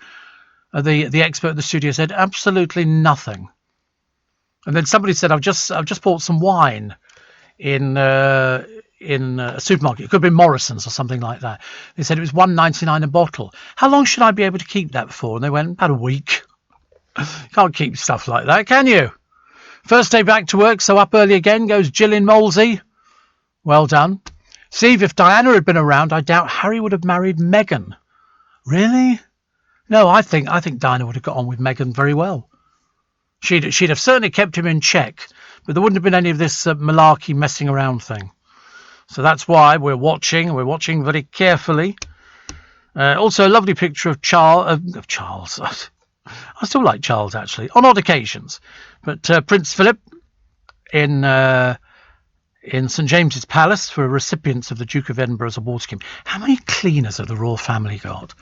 The expert at the studio said, absolutely nothing. And then somebody said, I've just bought some wine in a supermarket. It could be Morrison's or something like that. They said it was $1.99 a bottle. How long should I be able to keep that for? And they went, about a week. Can't keep stuff like that, can you? First day back to work, so up early again goes Gillian Molesey. Well done. Steve, if Diana had been around, I doubt Harry would have married Meghan. Really? No, I think Diana would have got on with Meghan very well. She'd have certainly kept him in check, but there wouldn't have been any of this malarkey messing around thing. So that's why we're watching very carefully. Also, a lovely picture of Charles. I still like Charles, actually, on odd occasions. But Prince Philip in St James's Palace for recipients of the Duke of Edinburgh's award scheme. How many cleaners have the royal family got?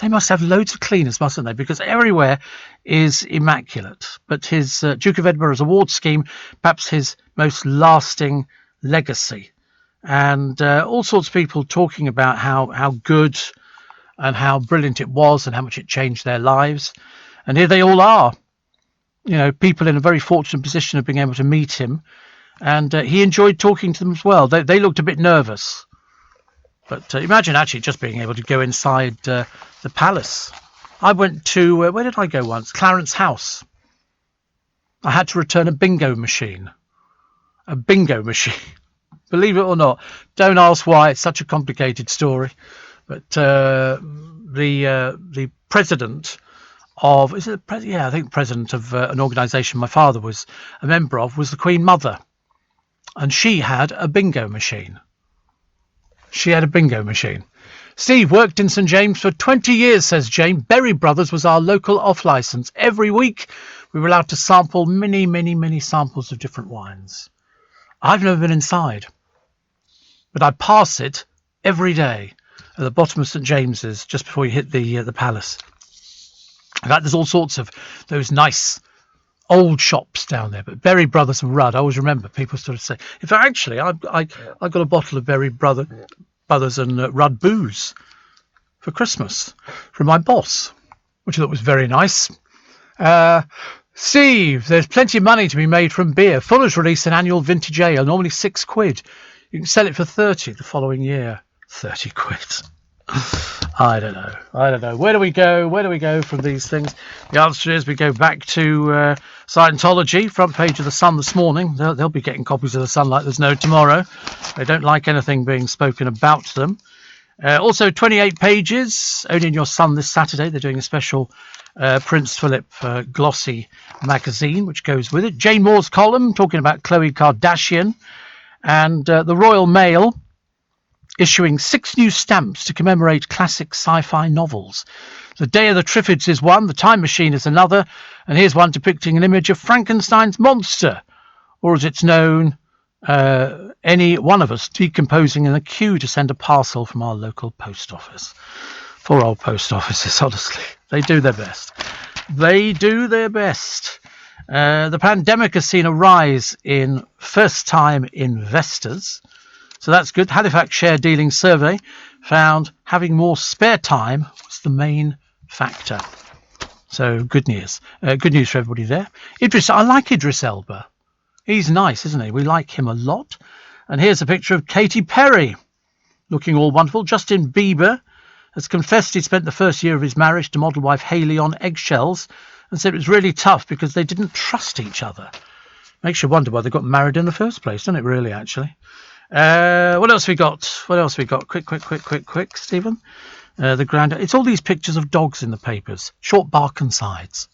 They must have loads of cleaners, mustn't they? Because everywhere is immaculate. But his Duke of Edinburgh's award scheme, perhaps his most lasting legacy. And all sorts of people talking about how good and how brilliant it was and how much it changed their lives. And here they all are. People in a very fortunate position of being able to meet him. And he enjoyed talking to them as well. They looked a bit nervous. But imagine actually just being able to go inside the palace. I went to, where did I go once? Clarence House. I had to return a bingo machine. A bingo machine. Believe it or not. Don't ask why. It's such a complicated story. But the president of, I think president of an organisation my father was a member of was the Queen Mother. And she had a bingo machine. Steve worked in St James for 20 years, says Jane. Berry Brothers was our local off-licence. Every week we were allowed to sample many, many, many samples of different wines. I've never been inside. but I pass it every day at the bottom of St James's, just before you hit the palace. In fact, there's all sorts of those nice old shops down there, but Berry Brothers and Rudd, I always remember people sort of say. In fact, actually, I got a bottle of Berry Brothers and Rudd booze for Christmas from my boss, which I thought was very nice. Steve, there's plenty of money to be made from beer. Fuller's release an annual vintage ale, normally £6. You can sell it for 30 the following year. 30 quid. I don't know. Where do we go from these things? The answer is we go back to Scientology, front page of the Sun this morning. They'll be getting copies of the Sun like there's no tomorrow. They don't like anything being spoken about them. Also 28 pages, only in your Sun this Saturday. They're doing a special Prince Philip glossy magazine, which goes with it. Jane Moore's column talking about Khloe Kardashian, and the Royal Mail issuing 6 new stamps to commemorate classic sci-fi novels. The Day of the Triffids is one, The Time Machine is another, and here's one depicting an image of Frankenstein's monster, or as it's known, any one of us decomposing in a queue to send a parcel from our local post office. Poor old post offices, honestly. They do their best. The pandemic has seen a rise in first-time investors. So that's good. Halifax Share Dealing Survey found having more spare time was the main factor. So good news. Good news for everybody there. I like Idris Elba. He's nice, isn't he? We like him a lot. And here's a picture of Katy Perry, looking all wonderful. Justin Bieber has confessed he spent the first year of his marriage to model wife Hailey on eggshells and said it was really tough because they didn't trust each other. Makes you wonder why they got married in the first place, doesn't it, really, actually? What else we got? Quick, Stephen. The grand. It's all these pictures of dogs in the papers. Short bark and sides,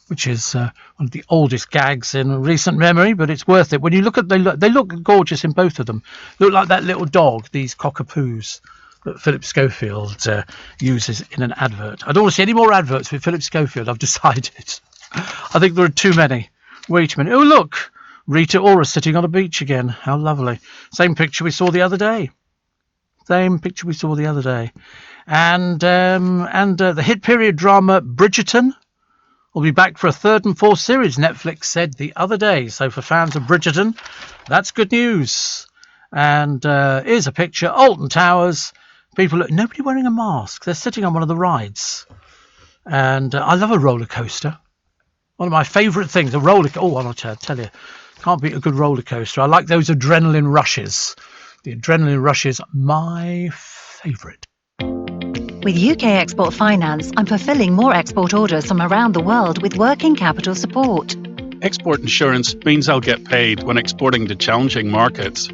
which is one of the oldest gags in recent memory, but it's worth it. When you look at, they look gorgeous in both of them. They look like that little dog, these cockapoos that Philip Schofield uses in an advert. I don't want to see any more adverts with Philip Schofield. I've decided. I think there are too many. Way too many. Oh look. Rita Ora sitting on a beach again. How lovely. Same picture we saw the other day. And the hit period drama Bridgerton will be back for a 3rd and 4th series, Netflix said the other day. So for fans of Bridgerton, that's good news. And here's a picture. Alton Towers. Nobody wearing a mask. They're sitting on one of the rides. And I love a roller coaster. One of my favourite things, a roller coaster. Oh, I'll tell you. Can't beat a good roller coaster. I like those adrenaline rushes. The adrenaline rush is my favourite.
With UK Export Finance, I'm fulfilling more export orders from around the world with working capital support.
Export insurance means I'll get paid when exporting to challenging markets.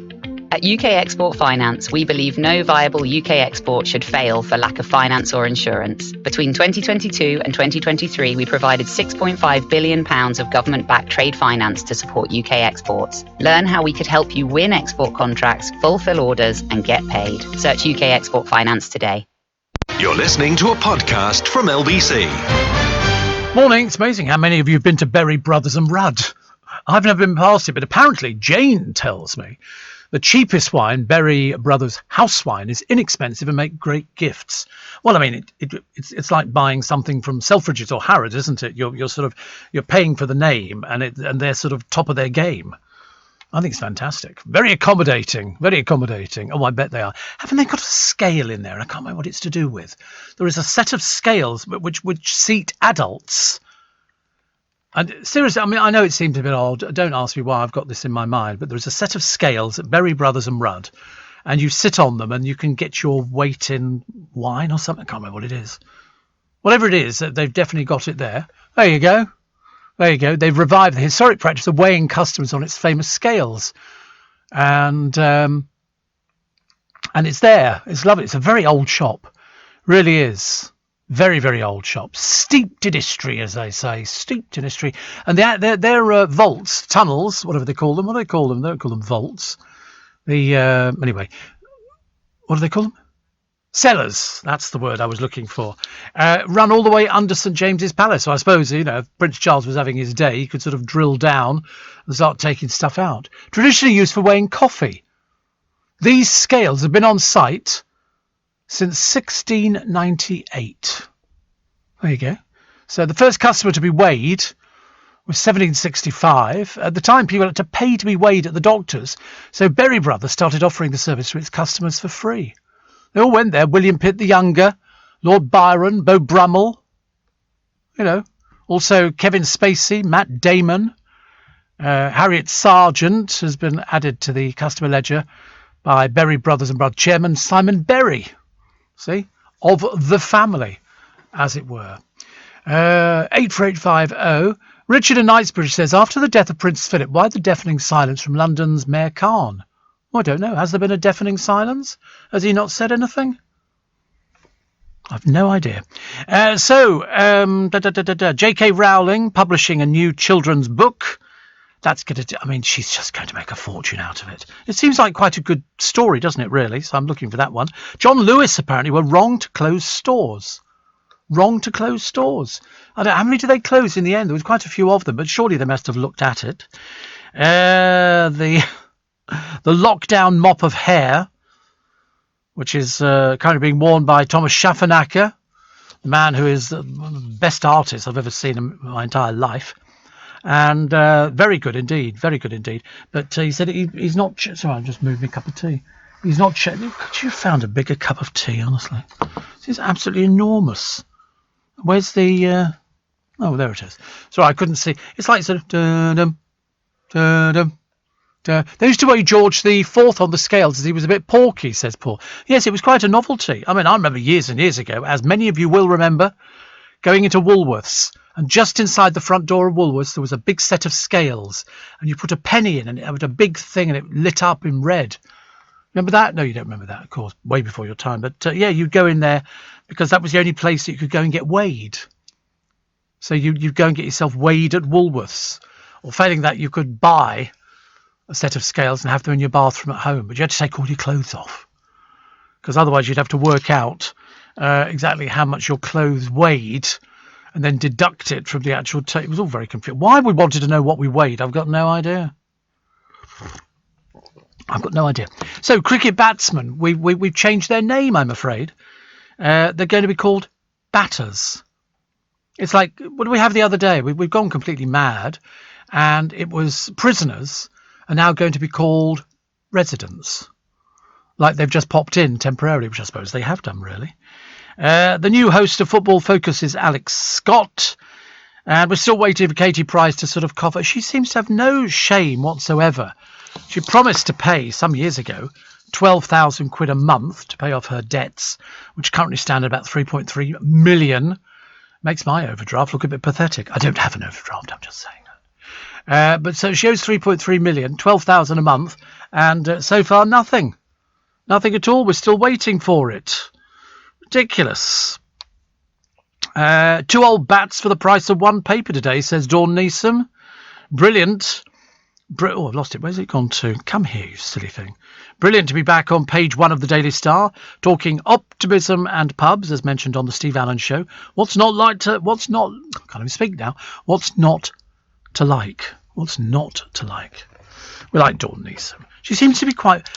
At UK Export Finance, we believe no viable UK export should fail for lack of finance or insurance. Between 2022 and 2023, we provided £6.5 billion of government-backed trade finance to support UK exports. Learn how we could help you win export contracts, fulfill orders, and get paid. Search UK Export Finance today.
You're listening to a podcast from LBC.
Morning. It's amazing how many of you have been to Berry Brothers and Rudd. I've never been past it, but apparently Jane tells me the cheapest wine, Berry Brothers House Wine, is inexpensive and make great gifts. Well, I mean, it's like buying something from Selfridges or Harrods, isn't it? You're paying for the name, and they're sort of top of their game. I think it's fantastic. Very accommodating. Oh, I bet they are. Haven't they got a scale in there? I can't remember what it's to do with. There is a set of scales which seat adults. And seriously, I mean, I know it seems a bit odd. Don't ask me why I've got this in my mind, but there's a set of scales at Berry Brothers and Rudd, and you sit on them and you can get your weight in wine or something. I can't remember what it is. Whatever it is, they've definitely got it there. There you go. They've revived the historic practice of weighing customers on its famous scales. And it's there. It's lovely. It's a very old shop. Really is. Very, very old shop. Steeped in history, as they say. Steeped in history. And they're vaults, tunnels, whatever they call them. What do they call them? They don't call them vaults. Anyway, what do they call them? Cellars. That's the word I was looking for. Run all the way under St James's Palace. So I suppose, if Prince Charles was having his day, he could sort of drill down and start taking stuff out. Traditionally used for weighing coffee. These scales have been on site since 1698. There you go. So the first customer to be weighed was 1765. At the time, people had to pay to be weighed at the doctor's. So Berry Brothers started offering the service to its customers for free. They all went there. William Pitt the Younger, Lord Byron, Beau Brummel, also Kevin Spacey, Matt Damon, Harriet Sargent has been added to the customer ledger by Berry Brothers and Brother Chairman Simon Berry. See? Of the family, as it were. 84850. Richard in Knightsbridge says, after the death of Prince Philip, why the deafening silence from London's Mayor Khan? Well, I don't know. Has there been a deafening silence? Has he not said anything? I've no idea. J.K. Rowling publishing a new children's book. That's going to... I mean, she's just going to make a fortune out of it. It seems like quite a good story, doesn't it, really? So I'm looking for that one. John Lewis, apparently, were wrong to close stores. Wrong to close stores. I don't know, how many did they close in the end? There was quite a few of them, but surely they must have looked at it. The lockdown mop of hair, which is currently being worn by Thomas Schaffernacker, the man who is the best artist I've ever seen in my entire life. And very good indeed, very good indeed. But he said he's not... Sorry, I've just moved my cup of tea. He's not... Could you have found a bigger cup of tea, honestly? This is absolutely enormous. Where's the... Oh, there it is. Sorry, I couldn't see. It's like sort of... Dun-dum, dun-dum. They used to weigh George IV on the scales as he was a bit porky, says Paul. Yes, it was quite a novelty. I mean, I remember years and years ago, as many of you will remember, going into Woolworths, and just inside the front door of Woolworths there was a big set of scales, and you put a penny in and it had a big thing and it lit up in red. Remember that? No, you don't remember that, of course, way before your time. But yeah, you'd go in there because that was the only place that you could go and get weighed. So you'd go and get yourself weighed at Woolworths. Or failing that, you could buy a set of scales and have them in your bathroom at home, but you had to take all your clothes off because otherwise you'd have to work out exactly how much your clothes weighed and then deduct it from the actual it was all very confusing. Why we wanted to know what we weighed, I've got no idea. So cricket batsmen, we've changed their name, I'm afraid. They're going to be called batters. It's like, what did we have the other day? We've gone completely mad, and it was prisoners are now going to be called residents. Like they've just popped in temporarily, which I suppose they have done, really. The new host of Football Focus is Alex Scott. And we're still waiting for Katie Price to sort of cover. She seems to have no shame whatsoever. She promised to pay some years ago 12,000 quid a month to pay off her debts, which currently stand at about 3.3 million. Makes my overdraft look a bit pathetic. I don't have an overdraft, I'm just saying. But so she owes 3.3 million, 12,000 a month, and so far nothing. Nothing at all. We're still waiting for it. Ridiculous. 2 old bats for the price of 1 paper today, says Dawn Neeson. Brilliant. Oh, I've lost it. Where's it gone to? Come here, you silly thing. Brilliant to be back on page 1 of the Daily Star, talking optimism and pubs, as mentioned on the Steve Allen Show. What's not to like? What's not to like? We like Dawn Neeson. She seems to be quite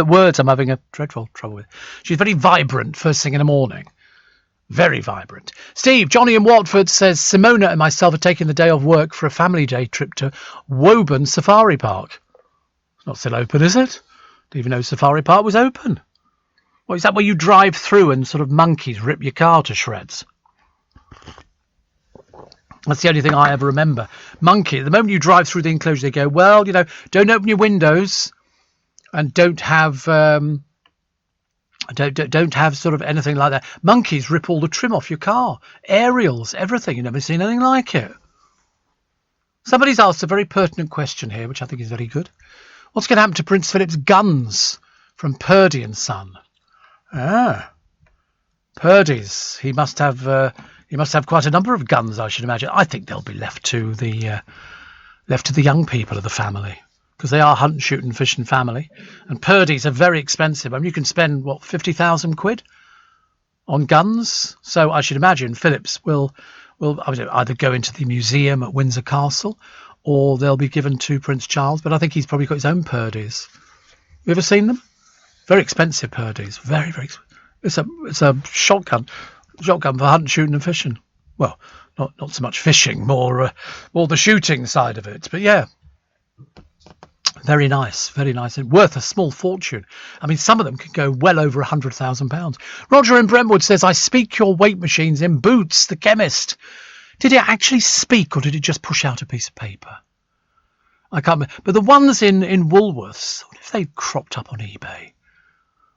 words I'm having a dreadful trouble with. She's very vibrant first thing in the morning. Very vibrant. Steve, Johnny in Watford says, Simona and myself are taking the day off work for a family day trip to Woburn Safari Park. It's not still open, is it? Didn't even know Safari Park was open. What, is that where you drive through and sort of monkeys rip your car to shreds? That's the only thing I ever remember. Monkey, the moment you drive through the enclosure, they go, well, don't open your windows and don't have sort of anything like that. Monkeys rip all the trim off your car. Aerials, everything. You've never seen anything like it. Somebody's asked a very pertinent question here, which I think is very good. What's going to happen to Prince Philip's guns from Purdy and Son? Purdy's. He must have quite a number of guns, I should imagine. I think they'll be left to the young people of the family, because they are hunt, shoot and fish and family. And Purdy's are very expensive. I mean, you can spend, 50,000 quid on guns? So I should imagine Phillips will either go into the museum at Windsor Castle, or they'll be given to Prince Charles. But I think he's probably got his own Purdy's. You ever seen them? Very expensive Purdy's. Very, very expensive. It's a shotgun for hunting, shooting and fishing. Well, not so much fishing, more the shooting side of it. But yeah, very nice, and worth a small fortune. I mean, some of them can go well over £100,000. Roger in Brentwood says, I speak your weight machines in Boots, the chemist. Did it actually speak, or did it just push out a piece of paper? I can't remember. But the ones in Woolworths, what if they cropped up on eBay?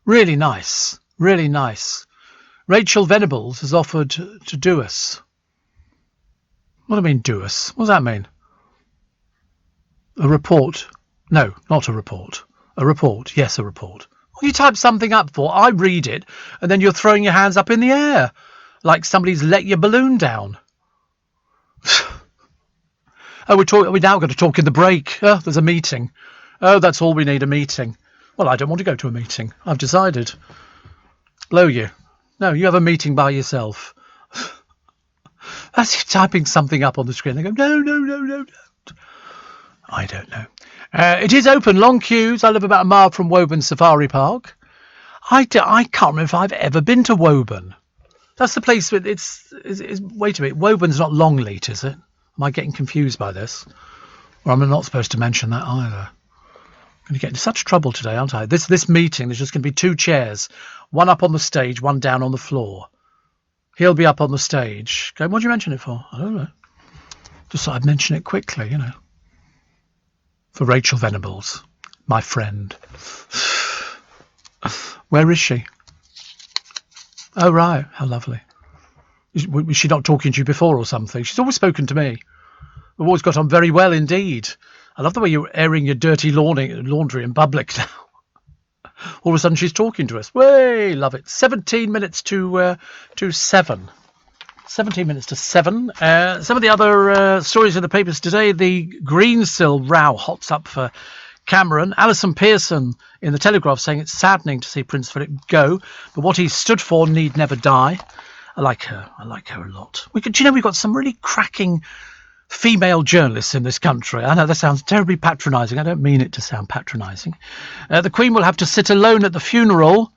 Really nice, really nice. Rachel Venables has offered to do us. What do I mean, do us? What does that mean? A report? No, not a report. A report. Yes, a report. Well, you type something up for, I read it, and then you're throwing your hands up in the air, like somebody's let your balloon down. Oh, we're now going to talk in the break. Oh, there's a meeting. Oh, that's all we need, a meeting. Well, I don't want to go to a meeting. I've decided. Blow you. No, you have a meeting by yourself. That's you typing something up on the screen. They go, no. I don't know. It is open, long queues. I live about a mile from Woburn Safari Park. I can't remember if I've ever been to Woburn. That's the place with it's wait a minute. Woburn's not Longleat, is it? Am I getting confused by this? Or I'm not supposed to mention that either. I'm going to get into such trouble today, aren't I? This meeting, there's just going to be 2 chairs. One up on the stage, one down on the floor. He'll be up on the stage. Going, what do you mention it for? I don't know. Just thought I'd mention it quickly, you know. For Rachel Venables, my friend. Where is she? Oh, right. How lovely. Was she not talking to you before or something? She's always spoken to me. We've always got on very well indeed. I love the way you're airing your dirty laundry in public now. All of a sudden she's talking to us. Way, love it. 17 minutes to 7. 17 minutes to 7. Some of the other stories in the papers today. The Greensill row hots up for Cameron. Alison Pearson in the Telegraph saying it's saddening to see Prince Philip go, but what he stood for need never die. I like her a lot. Do you know we've got some really cracking female journalists in this country? I know that sounds terribly patronising. I don't mean it to sound patronising. The Queen will have to sit alone at the funeral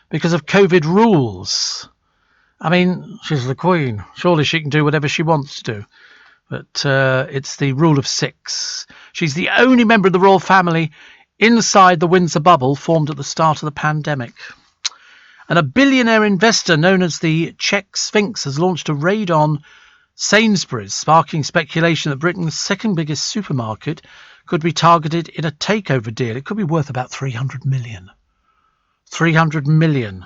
because of COVID rules. I mean, she's the Queen. Surely she can do whatever she wants to do. But it's the rule of 6. She's the only member of the royal family inside the Windsor bubble formed at the start of the pandemic. And a billionaire investor known as the Czech Sphinx has launched a raid on Sainsbury's, sparking speculation that Britain's second biggest supermarket could be targeted in a takeover deal. It could be worth about 300 million. 300 million.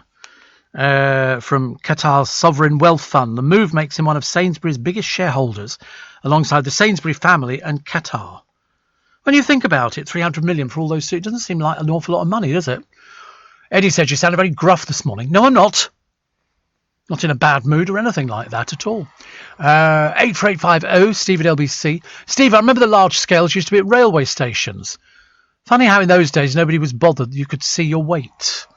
From Qatar's Sovereign Wealth Fund. The move makes him one of Sainsbury's biggest shareholders, alongside the Sainsbury family and Qatar. When you think about it, 300 million for all those suits doesn't seem like an awful lot of money, does it? Eddie said you sounded very gruff this morning. No, I'm not. Not in a bad mood or anything like that at all. 84850, Steve at LBC. Steve, I remember the large scales used to be at railway stations. Funny how in those days nobody was bothered. You could see your weight.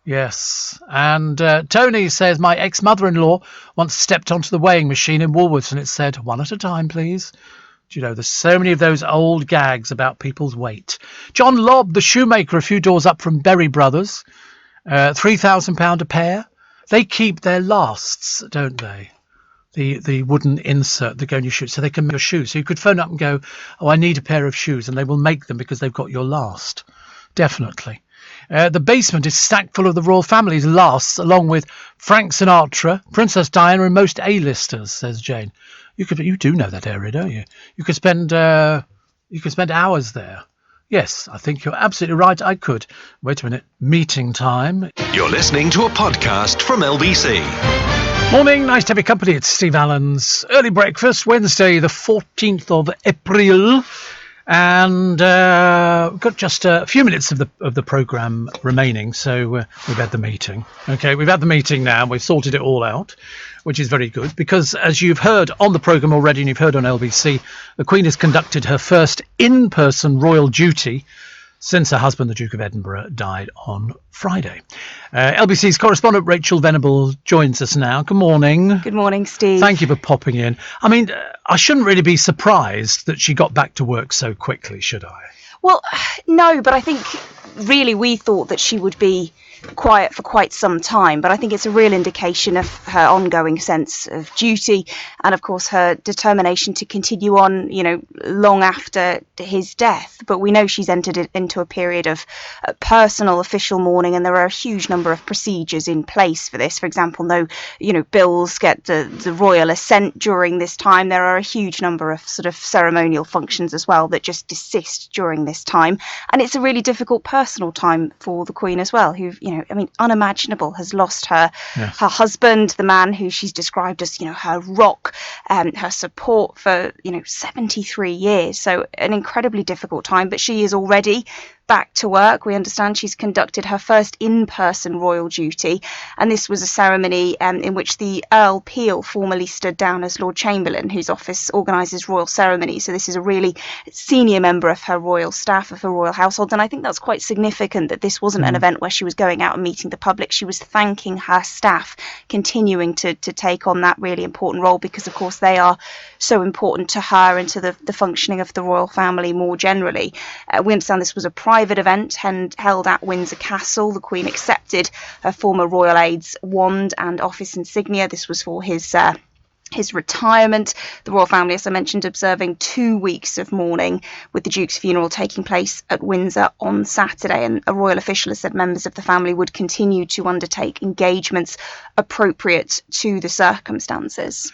Yes. And Tony says, my ex-mother-in-law once stepped onto the weighing machine in Woolworths and it said, 1 at a time, please. Do you know, there's so many of those old gags about people's weight. John Lobb, the shoemaker, a few doors up from Berry Brothers. £3,000 a pair. They keep their lasts, don't they? The wooden insert that go in your shoes, so they can make your shoes. So you could phone up and go, oh, I need a pair of shoes, and they will make them because they've got your last. Definitely. The basement is stacked full of the royal family's lasts, along with Frank Sinatra, Princess Diana, and most A-listers, says Jane. You do know that area, don't you? You could spend hours there. Yes, I think you're absolutely right. I could. Wait a minute. Meeting time.
You're listening to a podcast from LBC.
Morning, nice to have your company. It's Steve Allen's Early Breakfast, Wednesday, the 14th of April. And we've got just a few minutes of the programme remaining, so we've had the meeting. Okay, we've had the meeting now, we've sorted it all out, which is very good, because as you've heard on the programme already, and you've heard on LBC, the Queen has conducted her first in-person royal duty since her husband, the Duke of Edinburgh, died on Friday. LBC's correspondent Rachel Venable joins us now. Good morning.
Good morning, Steve.
Thank you for popping in. I mean, I shouldn't really be surprised that she got back to work so quickly, should I?
Well, no, but I think really we thought that she would be quiet for quite some time, but I think it's a real indication of her ongoing sense of duty and of course her determination to continue on, long after his death. But we know she's entered into a period of personal official mourning, and there are a huge number of procedures in place for this. For example, no bills get the royal assent during this time. There are a huge number of sort of ceremonial functions as well that just desist during this time, and it's a really difficult personal time for the Queen as well, who unimaginable, has lost her husband, the man who she's described as her rock, her support for 73 years. So an incredibly difficult time, but she is already back to work. We understand she's conducted her first in-person royal duty, and this was a ceremony in which the Earl Peel formally stood down as Lord Chamberlain, whose office organises royal ceremonies. So this is a really senior member of her royal staff, of her royal household, and I think that's quite significant that this wasn't an event where she was going out and meeting the public. She was thanking her staff, continuing to take on that really important role, because of course they are so important to her and to the functioning of the royal family more generally. We understand this was a private event held at Windsor Castle. The Queen accepted her former royal aide's wand and office insignia. This was for his retirement. The royal family, as I mentioned, observing 2 weeks of mourning, with the Duke's funeral taking place at Windsor on Saturday. And a royal official has said members of the family would continue to undertake engagements appropriate to the circumstances.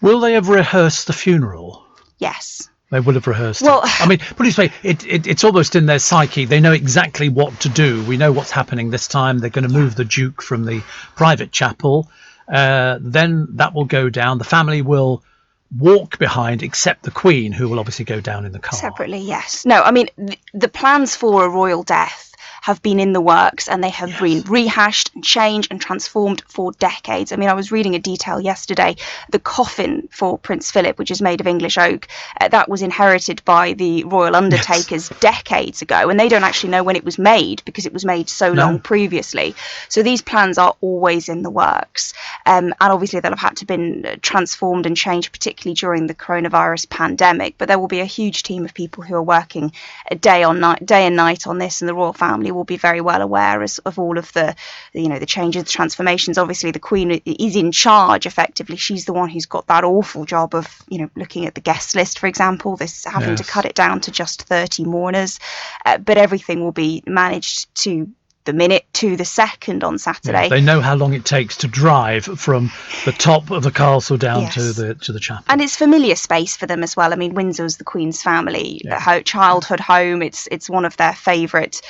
Will they have rehearsed the funeral?
Yes.
They will have rehearsed it. I mean, put it this way, it's almost in their psyche. They know exactly what to do. We know what's happening this time. They're going to move the Duke from the private chapel. Then that will go down. The family will walk behind, except the Queen, who will obviously go down in the car.
Separately, yes. No, I mean, the plans for a royal death have been in the works, and they have been rehashed and changed and transformed for decades. I mean, I was reading a detail yesterday. The coffin for Prince Philip, which is made of English oak, that was inherited by the royal undertakers decades ago, and they don't actually know when it was made because it was made so long previously. So these plans are always in the works, and obviously they'll have had to been transformed and changed, particularly during the coronavirus pandemic. But there will be a huge team of people who are working day and night on this, and the royal family will be very well aware of all of the changes, the transformations. Obviously the Queen is in charge effectively. She's the one who's got that awful job of looking at the guest list, for example, this having to cut it down to just 30 mourners, but everything will be managed to the minute to the second on Saturday.
Yeah, they know how long it takes to drive from the top of the castle down to the chapel.
And it's familiar space for them as well. I mean, Windsor's the Queen's family childhood home. It's one of their favourite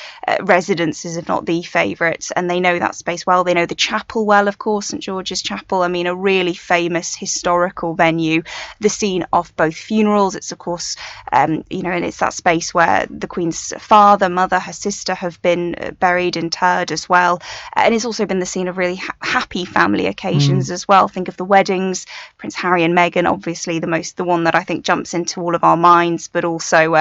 residences, if not the favourite, and they know that space well. They know the chapel well, of course, St George's Chapel. I mean, a really famous historical venue, the scene of both funerals. It's of course, and it's that space where the Queen's father, mother, her sister have been buried and interred as well, and it's also been the scene of really happy family occasions as well. Think of the weddings, Prince Harry and Meghan, obviously the one that I think jumps into all of our minds, but also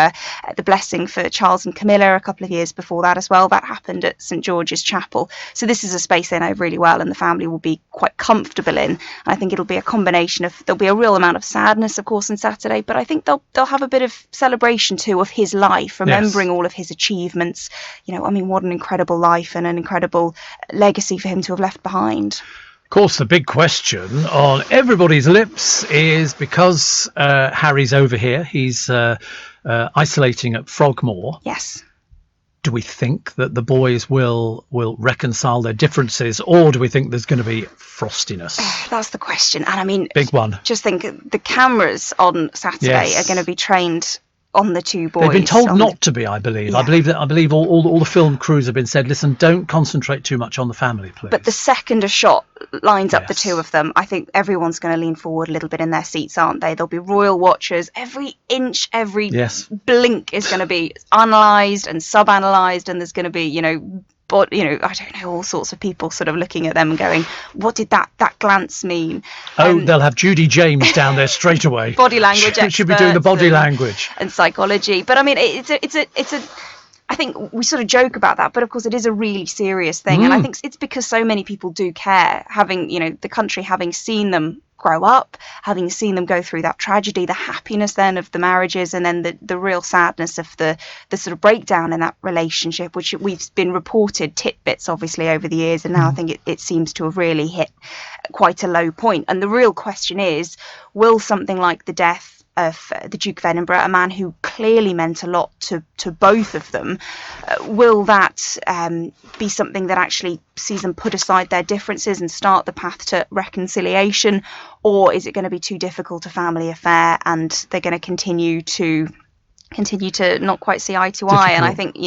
the blessing for Charles and Camilla a couple of years before that as well. That happened at St George's Chapel. So this is a space they know really well, and the family will be quite comfortable in. And I think it'll be a combination of, there'll be a real amount of sadness, of course, on Saturday, but I think they'll have a bit of celebration too of his life, remembering all of his achievements. What an incredible life and an incredible legacy for him to have left behind.
Of course, the big question on everybody's lips is, because Harry's over here, he's isolating at Frogmore.
Yes.
Do we think that the boys will reconcile their differences, or do we think there's going to be frostiness?
That's the question. And I mean,
big one.
Just think, the cameras on Saturday are going to be trained on the two boys.
They've been told not to be, I believe. Yeah. I believe all the film crews have been said, listen, don't concentrate too much on the family, please.
But the second a shot lines up the two of them, I think everyone's going to lean forward a little bit in their seats, aren't they? There'll be royal watchers. Every inch, every blink is going to be analysed and sub-analysed, and there's going to be, but I don't know, all sorts of people sort of looking at them and going, what did that glance mean?
They'll have Judy James down there straight away.
Body language experts.
She'll be doing the body language
and psychology. But I mean, it's a I think we sort of joke about that, but of course it is a really serious thing. And I think it's because so many people do care, having, the country having seen them grow up, having seen them go through that tragedy, the happiness then of the marriages, and then the real sadness of the sort of breakdown in that relationship, which we've been reported tidbits obviously over the years, and now I think it seems to have really hit quite a low point. And the real question is, will something like the death of the Duke of Edinburgh, a man who clearly meant a lot to both of them, will that be something that actually sees them put aside their differences and start the path to reconciliation, or is it going to be too difficult a family affair and they're going to continue to not quite see eye to eye? And I think,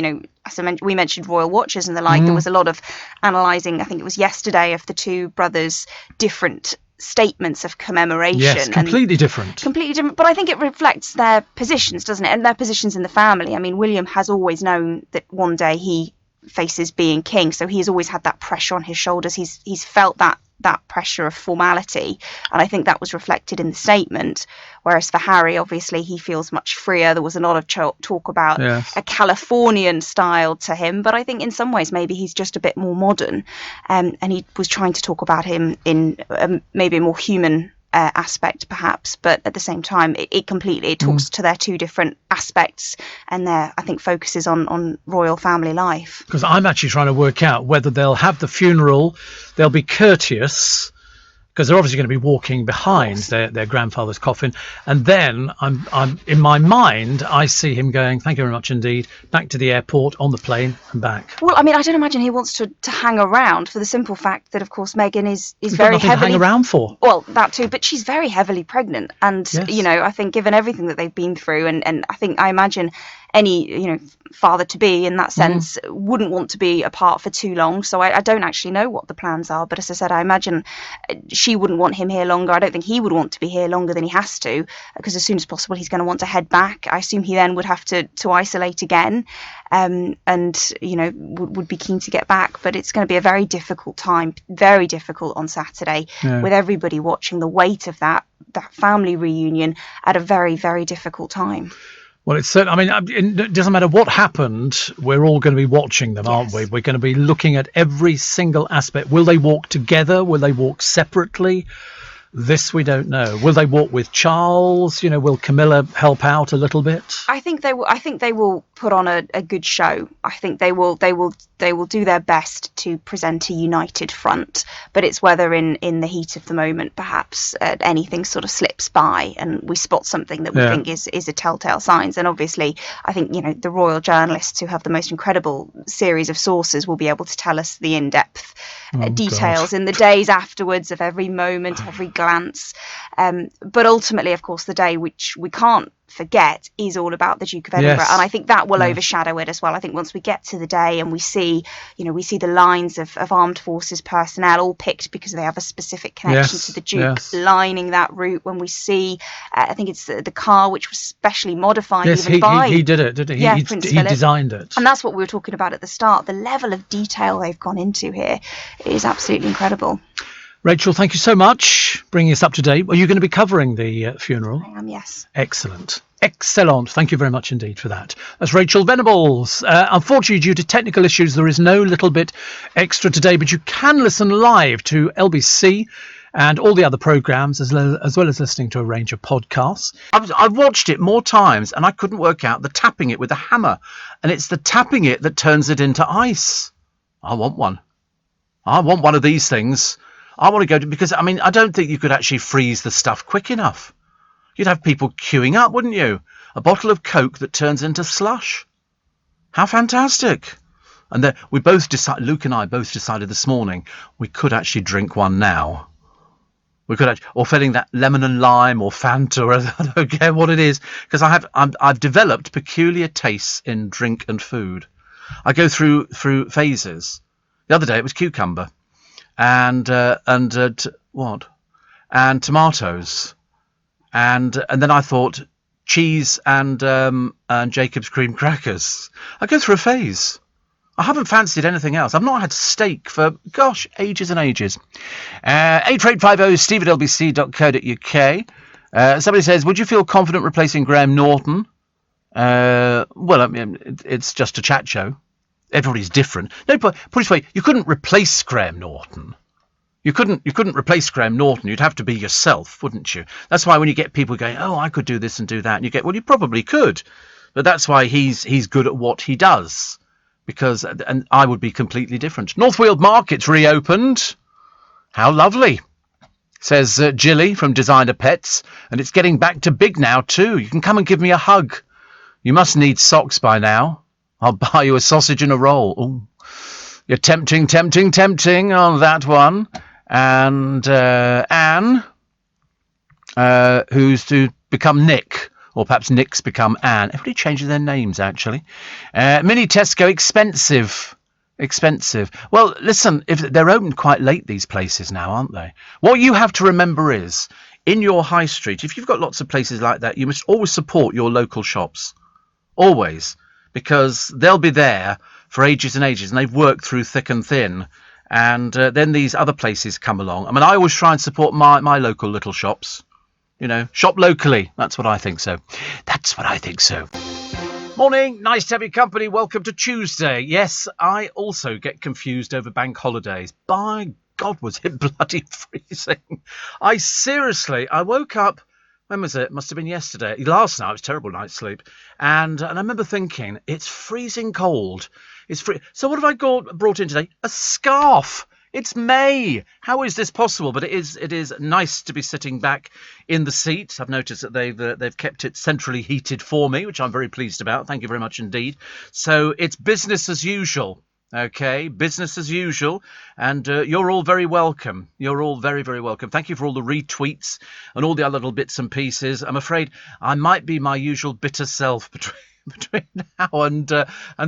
as we mentioned royal watches and the like, there was a lot of analysing, I think it was yesterday, of the two brothers' different statements of commemoration.
Yes, completely different.
But I think it reflects their positions, doesn't it? And their positions in the family. I mean, William has always known that one day he faces being king, so he's always had that pressure on his shoulders. He's felt that pressure of formality, and I think that was reflected in the statement. Whereas for Harry, obviously, he feels much freer. There was a lot of talk about a Californian style to him, but I think in some ways maybe he's just a bit more modern, and he was trying to talk about him in maybe a more human aspect perhaps, but at the same time it completely talks to their two different aspects, and their, I think, focuses on royal family life.
Because I'm actually trying to work out whether they'll have the funeral, they'll be courteous, because they're obviously going to be walking behind their grandfather's coffin, and then I'm in my mind I see him going, thank you very much indeed, back to the airport, on the plane and back.
Well, I mean, I don't imagine he wants to hang around, for the simple fact that of course Meghan is
He's
very
got nothing
heavily
to hang around for.
Well, that too, but she's very heavily pregnant, and I think given everything that they've been through, and I imagine any father to be in that sense wouldn't want to be apart for too long. So I don't actually know what the plans are, but as I said, I imagine she wouldn't want him here longer. I don't think he would want to be here longer than he has to, because as soon as possible he's going to want to head back. I assume he then would have to isolate again, and would be keen to get back. But it's going to be a very difficult time, very difficult on Saturday, with everybody watching the weight of that family reunion at a very, very difficult time.
Well, it's certain. I mean, it doesn't matter what happened. We're all going to be watching them, aren't we? We're going to be looking at every single aspect. Will they walk together? Will they walk separately? This we don't know. Will they walk with Charles? Will Camilla help out a little bit?
I think they will. I think they will put on a good show. I think they will do their best to present a united front. But it's whether in the heat of the moment, perhaps anything sort of slips by and we spot something that we think is a telltale signs. And obviously, I think the royal journalists who have the most incredible series of sources will be able to tell us the in-depth details in the days afterwards of every moment, every glance. But ultimately, of course, the day which we can't forget is all about the Duke of Edinburgh, and I think that will overshadow it as well. I think once we get to the day and we see the lines of armed forces personnel all picked because they have a specific connection to the Duke, lining that route, when we see I think it's the car which was specially modified
he did it, didn't he? He designed it,
and that's what we were talking about at the start. The level of detail they've gone into here is absolutely incredible.
Rachel, thank you so much, bringing us up to date. Are you going to be covering the funeral?
I am, yes.
Excellent. Excellent. Thank you very much indeed for that. That's Rachel Venables. Unfortunately, due to technical issues, there is no little bit extra today, but you can listen live to LBC and all the other programmes, as well as listening to a range of podcasts. I've watched it more times, and I couldn't work out the tapping it with a hammer. And it's the tapping it that turns it into ice. I want one. I want one of these things. I want to go to, because, I mean, I don't think you could actually freeze the stuff quick enough. You'd have people queuing up, wouldn't you? A bottle of Coke that turns into slush. How fantastic. And then Luke and I both decided this morning we could actually drink one now. We could or filling that lemon and lime or Fanta, or I don't care what it is, because I've developed peculiar tastes in drink and food. I go through phases. The other day it was cucumber. And tomatoes, and then I thought cheese and Jacob's cream crackers. I go through a phase. I haven't fancied anything else. I've not had steak for ages and ages. 84850 steve@lbc.co.uk. Somebody says, would you feel confident replacing Graham Norton? Well, I mean, it's just a chat show. Everybody's different. No, but put it this way, you couldn't replace Graham Norton. You couldn't replace Graham Norton. You'd have to be yourself, wouldn't you? That's why when you get people going, oh, I could do this and do that, and you get, well, you probably could, but that's why he's good at what he does. Because, and I would be completely different. Northfield Market's reopened. How lovely, says Jilly from Designer Pets, and it's getting back to big now too. You can come and give me a hug. You must need socks by now. I'll buy you a sausage and a roll. Ooh. You're tempting on that one. And Anne, who's to become Nick, or perhaps Nick's become Anne. Everybody changes their names, actually. Mini Tesco, expensive. Well, listen, if they're open quite late, these places now, aren't they? What you have to remember is, in your high street, if you've got lots of places like that, you must always support your local shops. Always. Because they'll be there for ages and ages, and they've worked through thick and thin. And then these other places come along. I mean, I always try and support my local little shops. You know, shop locally. That's what I think so. Morning. Nice to have your company. Welcome to Tuesday. Yes, I also get confused over bank holidays. By God, was it bloody freezing. I woke up, when was it? Must have been yesterday. Last night, it was a terrible night's sleep. And I remember thinking, it's freezing cold. So what have I brought in today? A scarf. It's May. How is this possible? But it is nice to be sitting back in the seat. I've noticed that they've kept it centrally heated for me, which I'm very pleased about. Thank you very much indeed. So it's business as usual. Okay, business as usual, and you're all very welcome. You're all very, very welcome. Thank you for all the retweets and all the other little bits and pieces. I'm afraid I might be my usual bitter self between now and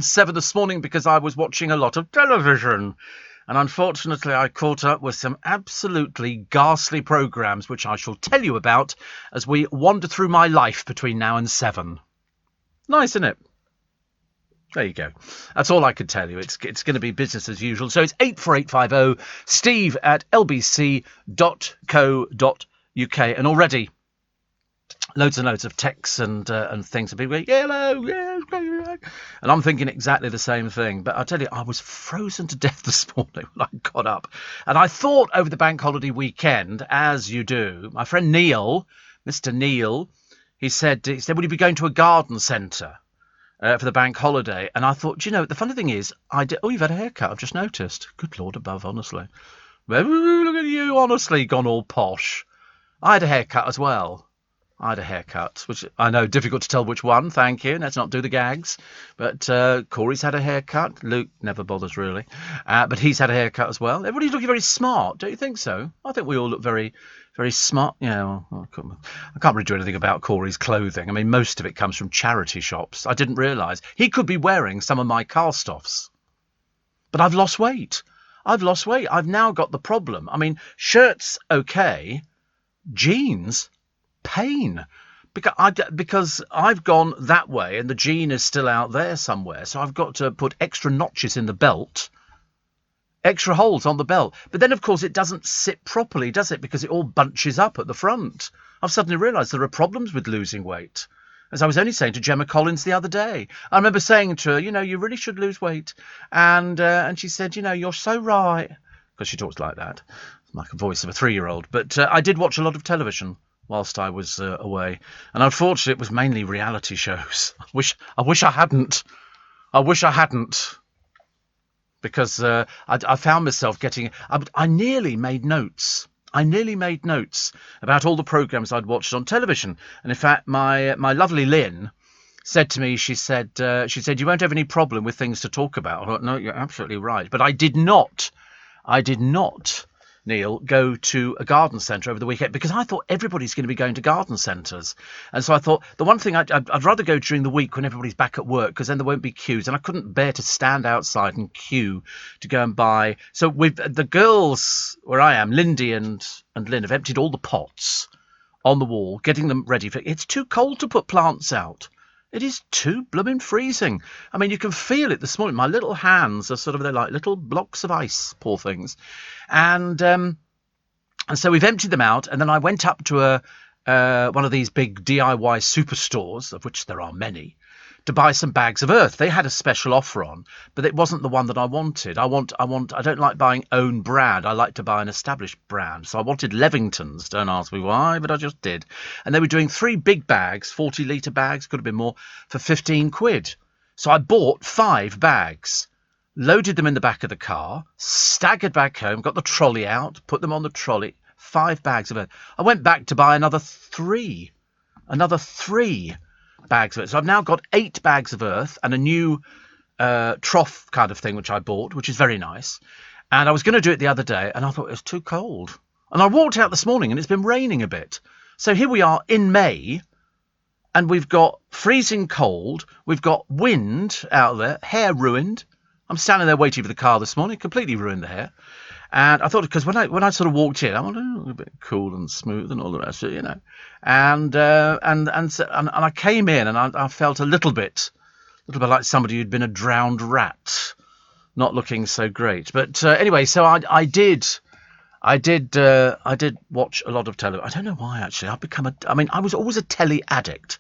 7 this morning because I was watching a lot of television. And unfortunately, I caught up with some absolutely ghastly programmes, which I shall tell you about as we wander through my life between now and 7. Nice, isn't it? There you go. That's all I could tell you. It's going to be business as usual. So it's 84850 steve@lbc.co.uk. And already loads and loads of texts and things. And people going, hello, yeah. And I'm thinking exactly the same thing. But I'll tell you, I was frozen to death this morning when I got up. And I thought over the bank holiday weekend, as you do, my friend Neil, Mr. Neil, he said, will you be going to a garden centre for the bank holiday? And I thought, you know, the funny thing is, you've had a haircut, I've just noticed. Good Lord above, honestly. Look at you, honestly, gone all posh. I had a haircut as well. Which I know, difficult to tell which one, thank you. Let's not do the gags. But Corey's had a haircut. Luke never bothers, really. But he's had a haircut as well. Everybody's looking very smart, don't you think so? I think we all look very, very smart. Yeah, well, I can't really do anything about Corey's clothing. I mean, most of it comes from charity shops. I didn't realise. He could be wearing some of my cast-offs. But I've lost weight. I've now got the problem. I shirts, okay. Jeans, pain. Because I've gone that way and the jean is still out there somewhere. So I've got to put extra notches in the belt. Extra holes on the belt. But then, of course, it doesn't sit properly, does it? Because it all bunches up at the front. I've suddenly realised there are problems with losing weight. As I was only saying to Gemma Collins the other day. I remember saying to her, you know, you really should lose weight. And she said, you know, you're so right. Because she talks like that. It's like a voice of a 3-year-old. But I did watch a lot of television whilst I was away. And unfortunately, it was mainly reality shows. I wish I hadn't. Because I found myself getting... I nearly made notes. About all the programmes I'd watched on television. And in fact, my lovely Lynn said to me, she said, you won't have any problem with things to talk about. I thought, no, you're absolutely right. But I did not, Neil, go to a garden centre over the weekend because I thought everybody's going to be going to garden centres. And so I thought the one thing I'd rather go during the week when everybody's back at work because then there won't be queues. And I couldn't bear to stand outside and queue to go and buy. So with the girls where I am, Lindy and Lynn, have emptied all the pots on the wall, getting them ready for... It's too cold to put plants out. It is too blooming freezing. I mean, you can feel it this morning. My little hands are they're like little blocks of ice, poor things. And so we've emptied them out. And then I went up to one of these big DIY superstores, of which there are many. to buy some bags of earth. They had a special offer on, but it wasn't the one that I wanted. I don't like buying own brand. I like to buy an established brand. So I wanted Levingtons. Don't ask me why, but I just did. And they were doing 3 big bags, 40-litre bags, could have been more, for 15 quid. So I bought 5 bags, loaded them in the back of the car, staggered back home, got the trolley out, put them on the trolley, 5 bags of earth. I went back to buy another 3 bags of it. So I've now got 8 bags of earth and a new trough kind of thing, which I bought, which is very nice. And I was going to do it the other day, and I thought it was too cold. And I walked out this morning, and it's been raining a bit. So here we are in May, and we've got freezing cold. We've got wind out there, hair ruined. I'm standing there waiting for the car this morning, completely ruined the hair. And I thought, because when I sort of walked in, I wanted a bit cool and smooth and all the rest of it, you know. And I came in and I felt a little bit like somebody who'd been a drowned rat, not looking so great. But anyway, so I did watch a lot of television. I don't know why actually. I was always a telly addict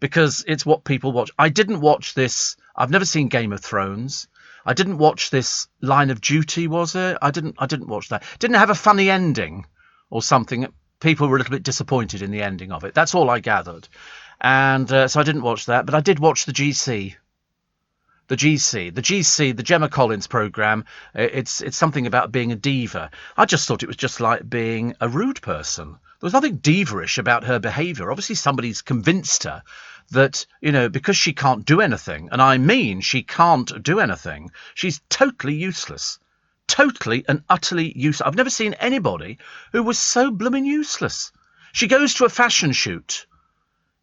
because it's what people watch. I didn't watch this. I've never seen Game of Thrones. I didn't watch this Line of Duty, was it? I didn't watch that. Didn't have a funny ending or something. People were a little bit disappointed in the ending of it. That's all I gathered. And so I didn't watch that. But I did watch the GC. The Gemma Collins programme. It's something about being a diva. I just thought it was just like being a rude person. There was nothing diva-ish about her behaviour. Obviously somebody's convinced her that, you know, because she can't do anything, and I mean she can't do anything, she's totally useless. Totally and utterly useless. I've never seen anybody who was so blooming useless. She goes to a fashion shoot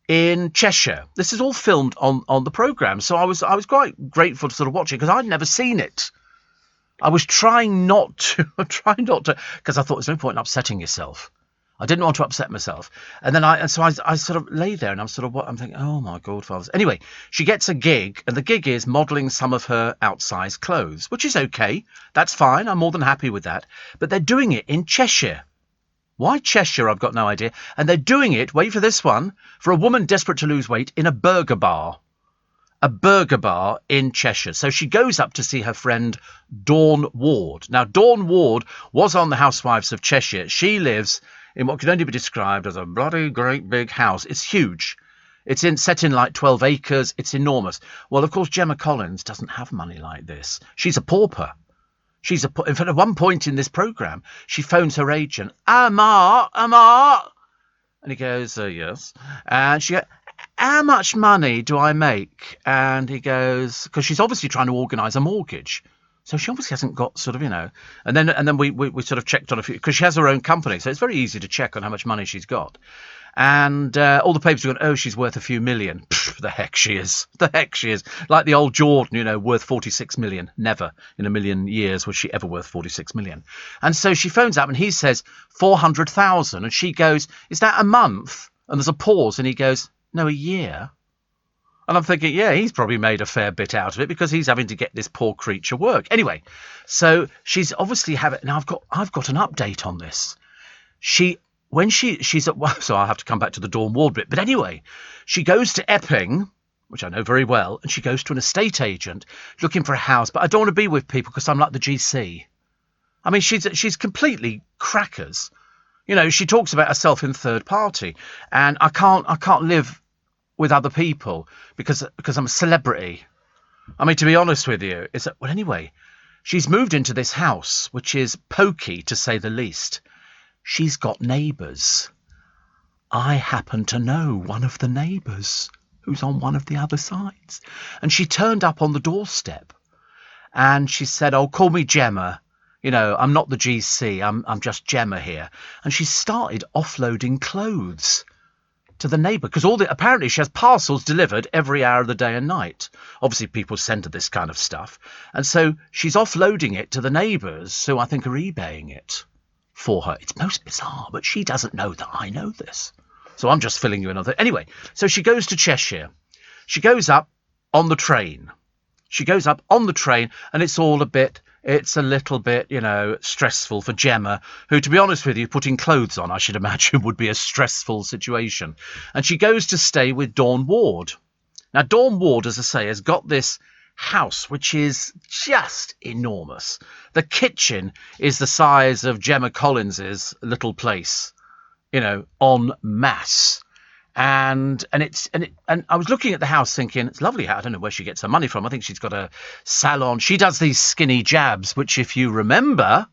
in Cheshire. This is all filmed on the programme, so I was quite grateful to sort of watch it because I'd never seen it. I was trying not to, because I thought there's no point in upsetting yourself. I didn't want to upset myself. And then I sort of lay there and I'm thinking, oh my God, fathers. Anyway, she gets a gig, and the gig is modelling some of her outsized clothes, which is okay. That's fine. I'm more than happy with that. But they're doing it in Cheshire. Why Cheshire? I've got no idea. And they're doing it, wait for this one, for a woman desperate to lose weight in a burger bar. A burger bar in Cheshire. So she goes up to see her friend Dawn Ward. Now, Dawn Ward was on the Housewives of Cheshire. She lives in what can only be described as a bloody great big house. It's huge. It's set in like 12 acres. It's enormous. Well, of course, Gemma Collins doesn't have money like this. She's a pauper. In fact, at one point in this programme, she phones her agent, Amar. And he goes, yes. And she goes, how much money do I make? And he goes, because she's obviously trying to organise a mortgage. So she obviously hasn't got sort of, you know, and then we sort of checked on a few, because she has her own company. So it's very easy to check on how much money she's got. And all the papers are going, oh, she's worth a few million. Pfft, the heck she is. Like the old Jordan, you know, worth 46 million. Never in a million years was she ever worth 46 million. And so she phones up and he says 400,000. And she goes, is that a month? And there's a pause and he goes, no, a year. And I'm thinking, yeah, he's probably made a fair bit out of it because he's having to get this poor creature work. Anyway, so she's obviously now I've got an update on this. She's at, so I'll have to come back to the Dawn Ward bit. But anyway, she goes to Epping, which I know very well, and she goes to an estate agent looking for a house. But I don't want to be with people because I'm like the GC. I mean, she's completely crackers. You know, she talks about herself in third party, and I can't live with other people because I'm a celebrity. I mean, to be honest with you, well, anyway, she's moved into this house, which is pokey to say the least. She's got neighbours. I happen to know one of the neighbours who's on one of the other sides. And she turned up on the doorstep and she said, oh, call me Gemma. You know, I'm not the GC. I'm just Gemma here. And she started offloading clothes to the neighbour, because apparently she has parcels delivered every hour of the day and night. Obviously people send her this kind of stuff, and so she's offloading it to the neighbours who I think are eBaying it for her. It's most bizarre, but she doesn't know that I know this, so I'm just filling you in on that. Anyway, so she goes to Cheshire. She goes up on the train. And it's a little bit, you know, stressful for Gemma, who, to be honest with you, putting clothes on, I should imagine, would be a stressful situation. And she goes to stay with Dawn Ward. Now, Dawn Ward, as I say, has got this house which is just enormous. The kitchen is the size of Gemma Collins's little place, en masse. And I was looking at the house thinking, it's lovely. I don't know where she gets her money from. I think she's got a salon. She does these skinny jabs, which, if you remember,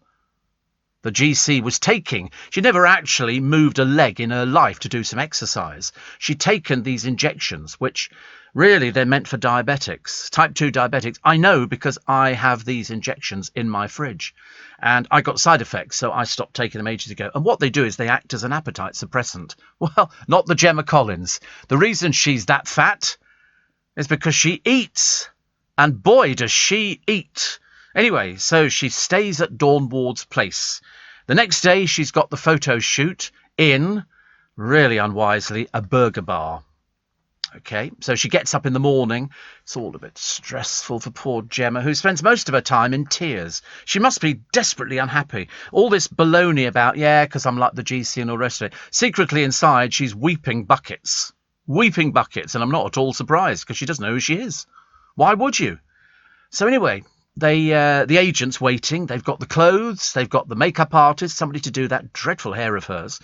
the GC was taking. She never actually moved a leg in her life to do some exercise. She'd taken these injections, which really they're meant for diabetics, type 2 diabetics. I know because I have these injections in my fridge and I got side effects, so I stopped taking them ages ago. And what they do is they act as an appetite suppressant. Well, not the Gemma Collins. The reason she's that fat is because she eats. And boy, does she eat. Anyway, so she stays at Dawn Ward's place. The next day, she's got the photo shoot in, really unwisely, a burger bar. Okay, so she gets up in the morning. It's all a bit stressful for poor Gemma, who spends most of her time in tears. She must be desperately unhappy. All this baloney about, because I'm like the GC and all the rest of it. Secretly inside, she's weeping buckets. Weeping buckets, and I'm not at all surprised, because she doesn't know who she is. Why would you? So anyway, the agent's waiting. They've got the clothes. They've got the makeup artist, somebody to do that dreadful hair of hers,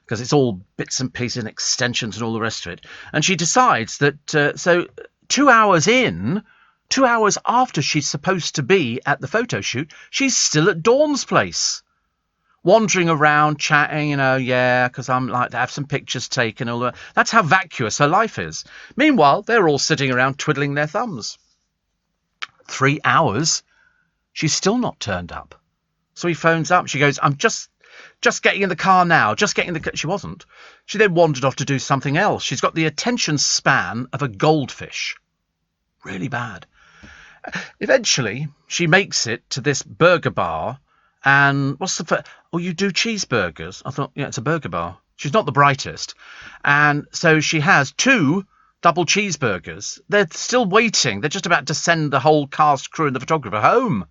because it's all bits and pieces and extensions and all the rest of it. And she decides that, so 2 hours in, 2 hours after she's supposed to be at the photo shoot, she's still at Dawn's place, wandering around, chatting, because I'm like to have some pictures taken. All that. That's how vacuous her life is. Meanwhile, they're all sitting around twiddling their thumbs. 3 hours, she's still not turned up. So he phones up. She goes, I'm just getting in the car now, She wasn't. She then wandered off to do something else. She's got the attention span of a goldfish. Really bad. Eventually, she makes it to this burger bar, and you do cheeseburgers? I thought, it's a burger bar. She's not the brightest. And so she has 2 double cheeseburgers. They're still waiting. They're just about to send the whole cast, crew and the photographer home.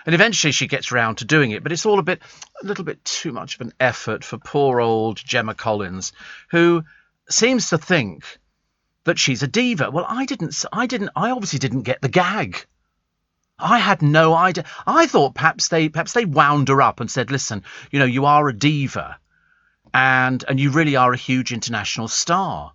And eventually she gets round to doing it, but it's all a little bit too much of an effort for poor old Gemma Collins, who seems to think that she's a diva. Well, I obviously didn't get the gag. I had no idea. I thought perhaps they wound her up and said, listen, you are a diva and you really are a huge international star.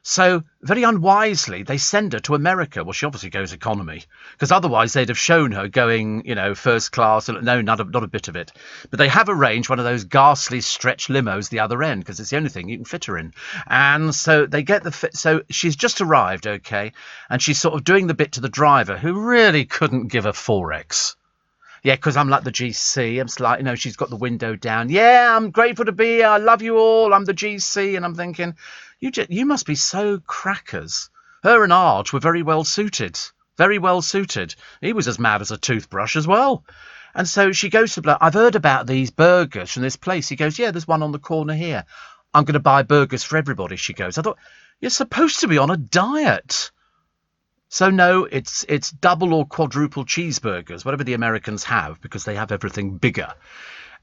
So, very unwisely, they send her to America. Well, she obviously goes economy, because otherwise they'd have shown her going, first class. No, not a bit of it. But they have arranged one of those ghastly stretch limos the other end, because it's the only thing you can fit her in. And so they get so she's just arrived, okay, and she's sort of doing the bit to the driver, who really couldn't give a 4X. Yeah, because I'm like the GC. I'm like, she's got the window down. Yeah, I'm grateful to be here. I love you all. I'm the GC. And I'm thinking, you must be so crackers. Her and Arj were very well suited. Very well suited. He was as mad as a toothbrush as well. And so she goes to I've heard about these burgers from this place. He goes, yeah, there's one on the corner here. I'm going to buy burgers for everybody, she goes. I thought, you're supposed to be on a diet. So no, it's double or quadruple cheeseburgers, whatever the Americans have, because they have everything bigger.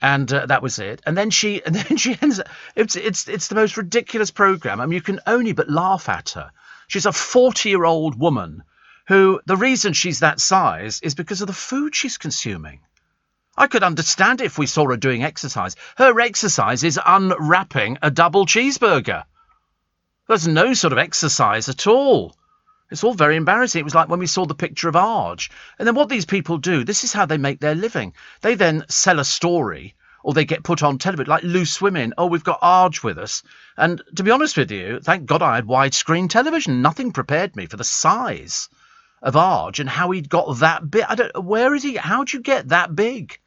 And that was it. And then she ends up. It's the most ridiculous program. I mean, you can only but laugh at her. She's a 40-year-old woman who the reason she's that size is because of the food she's consuming. I could understand it if we saw her doing exercise. Her exercise is unwrapping a double cheeseburger. There's no sort of exercise at all. It's all very embarrassing. It was like when we saw the picture of Arj. And then what these people do, this is how they make their living. They then sell a story, or they get put on television, like Loose Women. Oh, we've got Arj with us. And to be honest with you, thank God I had widescreen television. Nothing prepared me for the size of Arj and how he'd got that big. Where is he? How'd you get that big?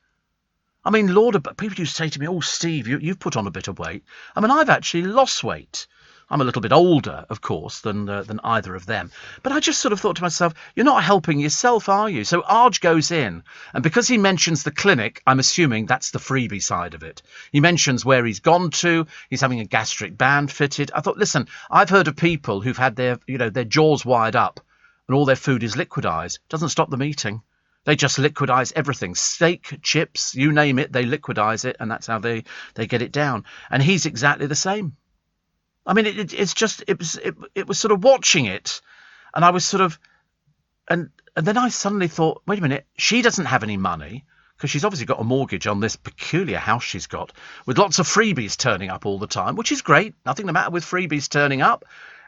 I mean, Lord, people used to say to me, oh, Steve, you've put on a bit of weight. I mean, I've actually lost weight. I'm a little bit older, of course, than either of them. But I just sort of thought to myself, you're not helping yourself, are you? So Arj goes in, and because he mentions the clinic, I'm assuming that's the freebie side of it. He mentions where he's gone to. He's having a gastric band fitted. I thought, listen, I've heard of people who've had their jaws wired up and all their food is liquidized. Doesn't stop them eating. They just liquidize everything. Steak, chips, you name it, they liquidize it, and that's how they get it down. And he's exactly the same. I mean, it was sort of watching it.
And I was sort of, and then I suddenly thought, wait a minute, she doesn't have any money, because she's obviously got a mortgage on this peculiar house she's got, with lots of freebies turning up all the time, which is great. Nothing the matter with freebies turning up.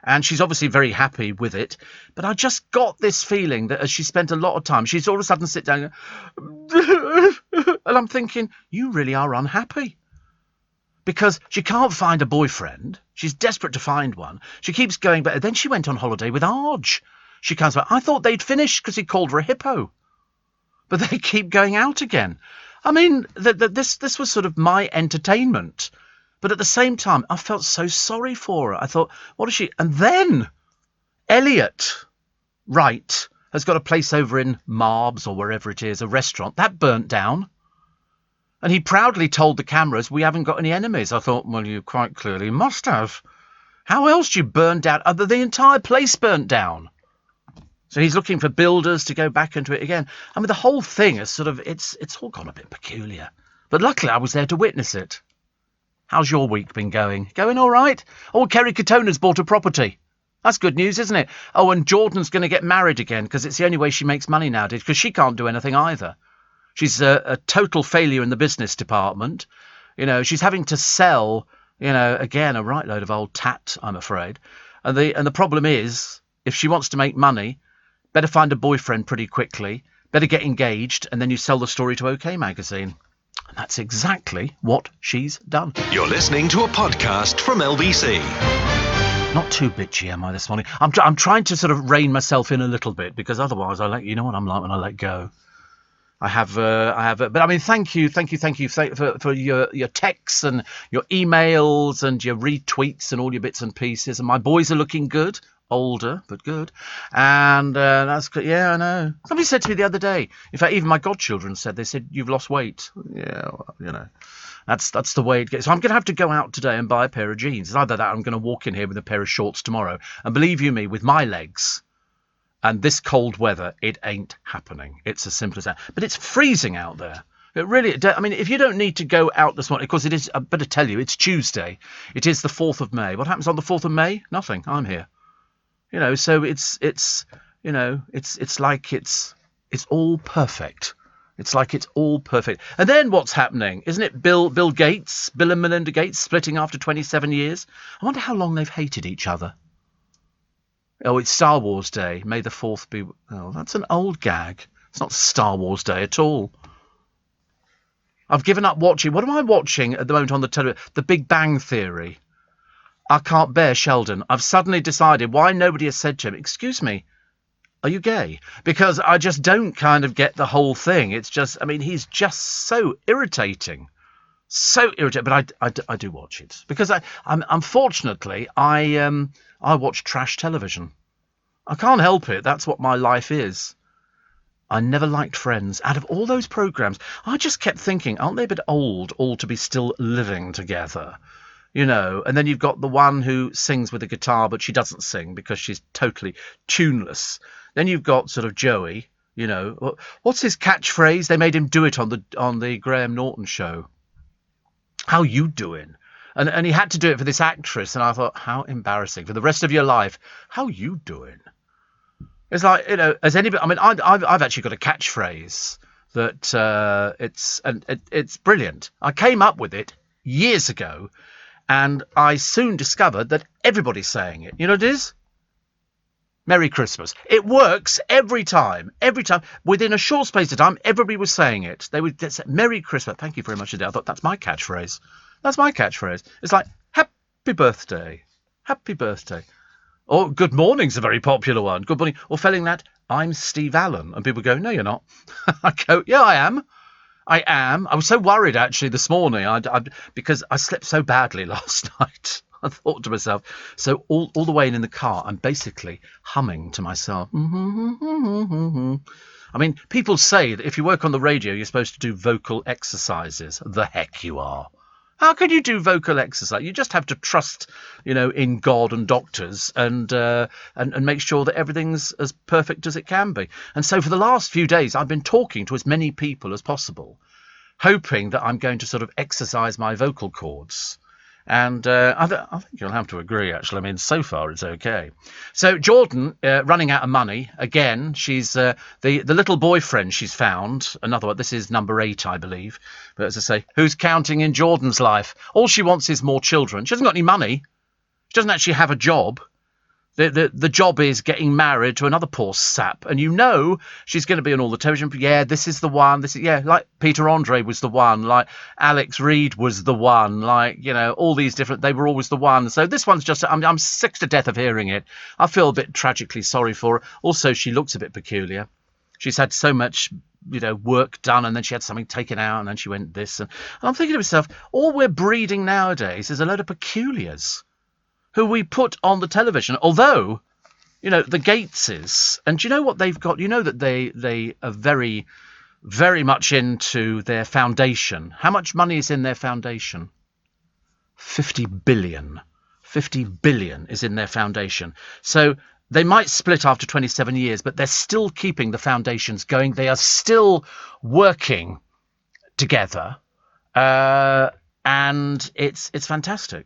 And she's obviously very happy with it. But I just got this feeling that as she spent a lot of time, she's all of a sudden sit down and I'm thinking, you really are unhappy. Because she can't find a boyfriend. She's desperate to find one. She keeps going, but then she went on holiday with Arj. She comes back. I thought they'd finished because he called her a hippo. But they keep going out again. I mean, this was sort of my entertainment. But at the same time, I felt so sorry for her. I thought, what is she? And then Elliot Wright has got a place over in Marbs or wherever it is, a restaurant. That burnt down. And he proudly told the cameras, we haven't got any enemies. I thought, well, you quite clearly must have. How else do you burn down? The entire place burnt down. So he's looking for builders to go back into it again. I mean, the whole thing is sort of, it's all gone a bit peculiar. But luckily I was there to witness it. How's your week been going? Going all right? Oh, Kerry Katona's bought a property. That's good news, isn't it? Oh, and Jordan's going to get married again because it's the only way she makes money nowadays, because she can't do anything either. She's a total failure in the business department. You know, she's having to sell, you know, again, a right load of old tat, I'm afraid. And the problem is, if she wants to make money, better find a boyfriend pretty quickly, better get engaged, and then you sell the story to OK Magazine. And that's exactly what she's done.
You're listening to a podcast from LBC.
Not too bitchy, am I, this morning? I'm trying to sort of rein myself in a little bit, because otherwise you know what I'm like when I let go. I have, but I mean, thank you for your texts and your emails and your retweets and all your bits and pieces. And my boys are looking good. Older, but good. And that's good. Yeah, I know. Somebody said to me the other day, in fact, even my godchildren said, you've lost weight. Yeah, well, you know, that's the way it gets. So I'm going to have to go out today and buy a pair of jeans. It's either that or I'm going to walk in here with a pair of shorts tomorrow. And believe you me, with my legs and this cold weather, it ain't happening. It's as simple as that. But it's freezing out there. It really, I mean, if you don't need to go out this morning, of course it is, I better tell you, it's Tuesday. It is the 4th of May. What happens on the 4th of May? Nothing. I'm here. You know, so it's you know, it's like it's all perfect. It's like it's all perfect. And then what's happening? Isn't it Bill Gates, Bill and Melinda Gates splitting after 27 years? I wonder how long they've hated each other. Oh, it's Star Wars Day. May the 4th be... Oh, that's an old gag. It's not Star Wars Day at all. I've given up watching... What am I watching at the moment on the television? The Big Bang Theory. I can't bear Sheldon. I've suddenly decided why nobody has said to him, excuse me, are you gay? Because I just don't kind of get the whole thing. It's just, I mean, he's just so irritating. So irritating. But I do watch it. Because unfortunately, I watch trash television. I can't help it. That's what my life is. I never liked Friends. Out of all those programmes, I just kept thinking, aren't they a bit old all to be still living together? You know, and then you've got the one who sings with a guitar, but she doesn't sing because she's totally tuneless. Then you've got sort of Joey, you know, what's his catchphrase? They made him do it on the Graham Norton show. How you doing? And he had to do it for this actress, and I thought, how embarrassing for the rest of your life. How you doing? It's like, you know, as anybody. I mean, I've actually got a catchphrase that it's brilliant. I came up with it years ago. And I soon discovered that everybody's saying it. You know what it is? Merry Christmas. It works every time. Every time. Within a short space of time, everybody was saying it. They would say, Merry Christmas. Thank you very much indeed. I thought, that's my catchphrase. That's my catchphrase. It's like, happy birthday. Happy birthday. Or good morning's a very popular one. Good morning. Or failing that, I'm Steve Allen. And people go, no, you're not. I go, yeah, I am. I am. I was so worried, actually, this morning because I slept so badly last night. I thought to myself, so all the way in the car, I'm basically humming to myself. I mean, people say that if you work on the radio, you're supposed to do vocal exercises. The heck you are. How can you do vocal exercise? You just have to trust, you know, in God and doctors and make sure that everything's as perfect as it can be. And so for the last few days, I've been talking to as many people as possible, hoping that I'm going to sort of exercise my vocal cords. And I think you'll have to agree, actually. I mean, so far it's okay. So Jordan, running out of money again. She's the little boyfriend she's found. Another one. This is number 8, I believe. But as I say, who's counting in Jordan's life? All she wants is more children. She hasn't got any money. She doesn't actually have a job. The job is getting married to another poor sap, and you know she's going to be on all the television. Yeah, this is the one. Like Peter Andre was the one, like Alex Reid was the one, like, you know, all these different. They were always the one. So this one's just. I'm sick to death of hearing it. I feel a bit tragically sorry for her. Also, she looks a bit peculiar. She's had so much, you know, work done, and then she had something taken out, and then she went this. And I'm thinking to myself, all we're breeding nowadays is a load of peculiars who we put on the television. Although, you know, the Gateses, and do you know what they've got? You know that they are very, very much into their foundation. How much money is in their foundation? 50 billion. 50 billion is in their foundation. So they might split after 27 years, but they're still keeping the foundations going. They are still working together, and it's fantastic.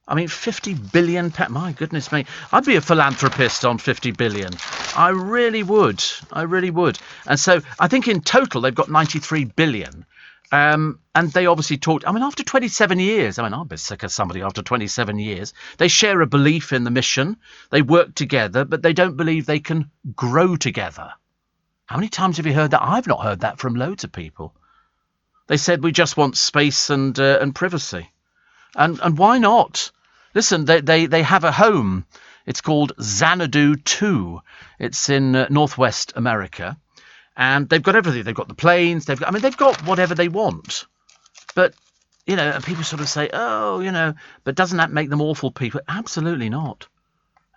I mean, 50 billion, my goodness me. I'd be a philanthropist on 50 billion. I really would. I really would. And so I think in total they've got 93 billion. And they obviously talked, I mean, after 27 years, I mean, I'll be sick of somebody after 27 years. They share a belief in the mission. They work together, but they don't believe they can grow together. How many times have you heard that? I've not heard that from loads of people. They said we just want space and privacy. And why not? Listen, they have a home. It's called Xanadu 2. It's in Northwest America. And they've got everything. They've got the planes. They've got whatever they want. But, you know, and people sort of say, oh, you know, but doesn't that make them awful people? Absolutely not.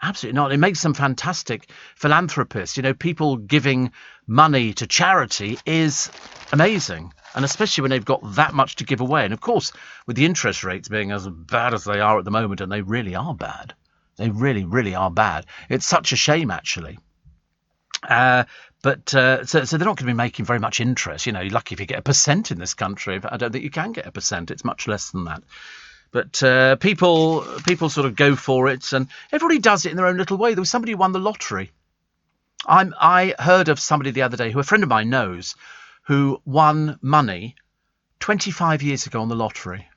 Absolutely not. It makes them fantastic philanthropists. You know, people giving money to charity is amazing. And especially when they've got that much to give away. And of course, with the interest rates being as bad as they are at the moment, and they really are bad. They really, really are bad. It's such a shame, actually. So they're not going to be making very much interest. You know, you're lucky if you get 1% in this country. But I don't think you can get 1%. It's much less than that. But people sort of go for it, and everybody does it in their own little way. There was somebody who won the lottery. I heard of somebody the other day who a friend of mine knows, who won money 25 years ago on the lottery.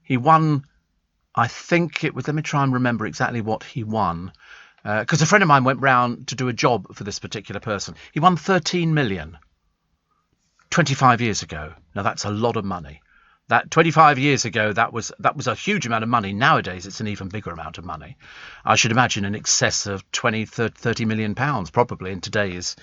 He won, I think it was, let me try and remember exactly what he won. Because a friend of mine went round to do a job for this particular person. He won 13 million 25 years ago. Now that's a lot of money. That 25 years ago, that was a huge amount of money. Nowadays, it's an even bigger amount of money. I should imagine in excess of 20, 30 million pounds, probably in today's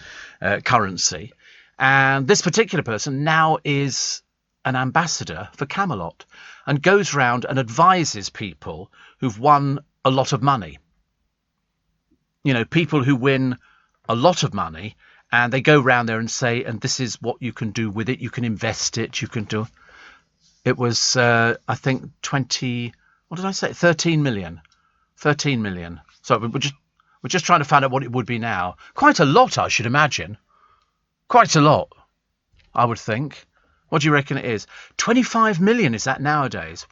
currency. And this particular person now is an ambassador for Camelot and goes round and advises people who've won a lot of money. You know, people who win a lot of money, and they go round there and say, and this is what you can do with it. You can invest it. You can do. It was, I think, 13 million. 13 million. So we're just trying to find out what it would be now. Quite a lot, I should imagine. Quite a lot, I would think. What do you reckon it is? 25 million is that nowadays?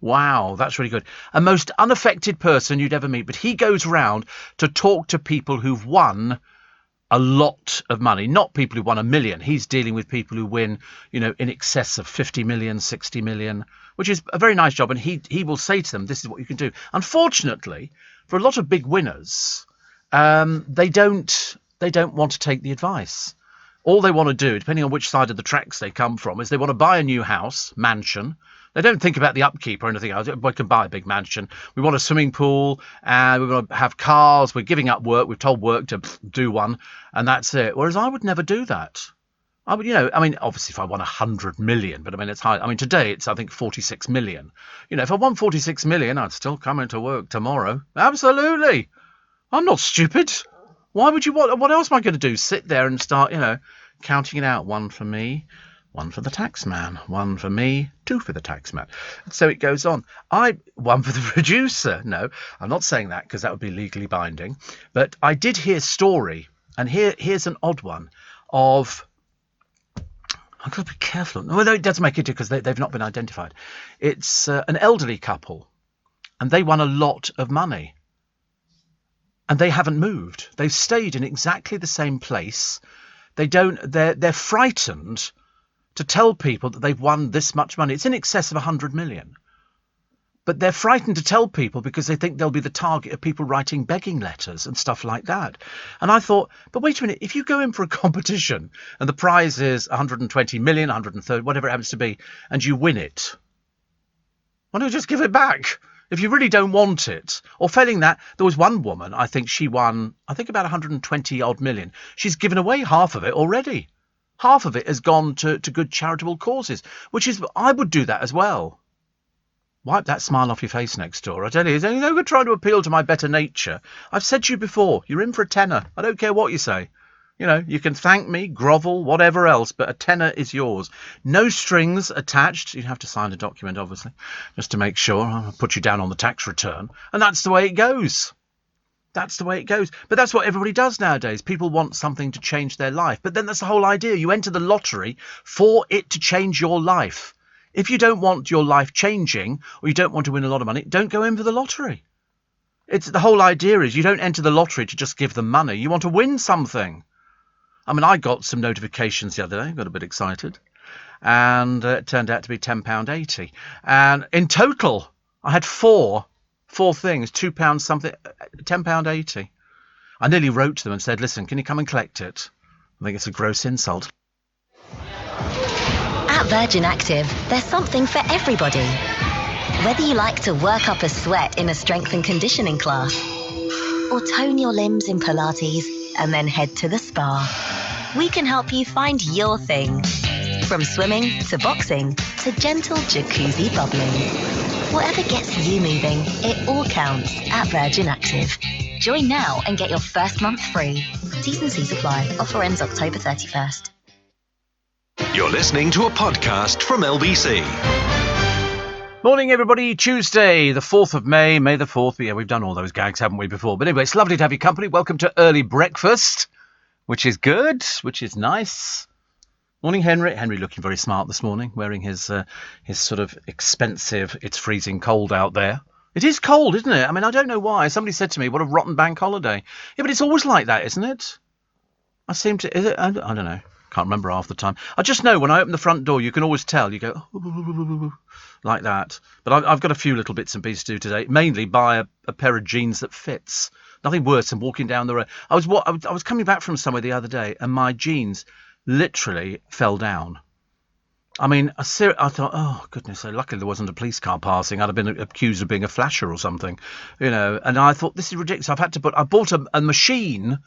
Wow, that's really good. A most unaffected person you'd ever meet, but he goes round to talk to people who've won a lot of money, not people who won $1 million. He's dealing with people who win, you know, in excess of 50 million, 60 million, which is a very nice job. And he will say to them, this is what you can do. Unfortunately, for a lot of big winners, they don't want to take the advice. All they want to do, depending on which side of the tracks they come from, is they want to buy a new house, mansion. They don't think about the upkeep or anything else. We can buy a big mansion. We want a swimming pool, and we want to have cars. We're giving up work. We've told work to do one, and that's it. Whereas I would never do that. I would, you know, I mean, obviously if I won 100 million, but I mean, it's high. I mean, today it's, I think, 46 million. You know, if I won 46 million, I'd still come into work tomorrow. Absolutely. I'm not stupid. Why would you want? What else am I going to do? Sit there and start, you know, counting it out. 1 for me, 1 for the taxman, 1 for me, 2 for the taxman. So it goes on. 1 for the producer. No, I'm not saying that because that would be legally binding. But I did hear a story, and here's an odd one, of I've got to be careful. Well, no, it doesn't make it because they've not been identified. It's an elderly couple, and they won a lot of money. And they haven't moved. They've stayed in exactly the same place. They're frightened to tell people that they've won this much money. It's in excess of 100 million. But they're frightened to tell people because they think they'll be the target of people writing begging letters and stuff like that. And I thought, but wait a minute, if you go in for a competition and the prize is 120 million, 130, whatever it happens to be, and you win it, why don't you just give it back? If you really don't want it. Or failing that, there was one woman, I think she won, about 120 odd million. She's given away half of it already. Half of it has gone to good charitable causes, which is, I would do that as well. Wipe that smile off your face next door. I tell you, it's only no good trying to appeal to my better nature. I've said to you before, you're in for a tenner. I don't care what you say. You know, you can thank me, grovel, whatever else, but a tenner is yours. No strings attached. You have to sign a document, obviously, just to make sure. I'll put you down on the tax return. And that's the way it goes. That's the way it goes. But that's what everybody does nowadays. People want something to change their life. But then that's the whole idea. You enter the lottery for it to change your life. If you don't want your life changing, or you don't want to win a lot of money, don't go in for the lottery. It's the whole idea is you don't enter the lottery to just give them money. You want to win something. I mean, I got some notifications the other day, got a bit excited, and it turned out to be £10.80. And in total, I had four things, £2 something, £10.80. I nearly wrote to them and said, listen, can you come and collect it? I think it's a gross insult.
At Virgin Active, there's something for everybody. Whether you like to work up a sweat in a strength and conditioning class, or tone your limbs in Pilates and then head to the spa, we can help you find your thing. From swimming to boxing to gentle jacuzzi bubbling. Whatever gets you moving, it all counts at Virgin Active. Join now and get your first month free. T's and C's apply. Offer ends October 31st.
You're listening to a podcast from LBC.
Morning, everybody. Tuesday, the 4th of May, May the 4th. But yeah, we've done all those gags, haven't we, before? But anyway, it's lovely to have your company. Welcome to early breakfast, which is good, which is nice. Morning, Henry. Henry looking very smart this morning, wearing his sort of expensive, it's freezing cold out there. It is cold, isn't it? I mean, I don't know why. Somebody said to me, what a rotten bank holiday. Yeah, but it's always like that, isn't it? I seem to... Is it? I don't know. Can't remember half the time. I just know when I open the front door, you can always tell. You go like that. But I've got a few little bits and pieces to do today. Mainly buy a pair of jeans that fits. Nothing worse than walking down the road. I was coming back from somewhere the other day, and my jeans literally fell down. I mean, I thought, oh goodness, so luckily there wasn't a police car passing. I'd have been accused of being a flasher or something, you know. And I thought, this is ridiculous. I bought a machine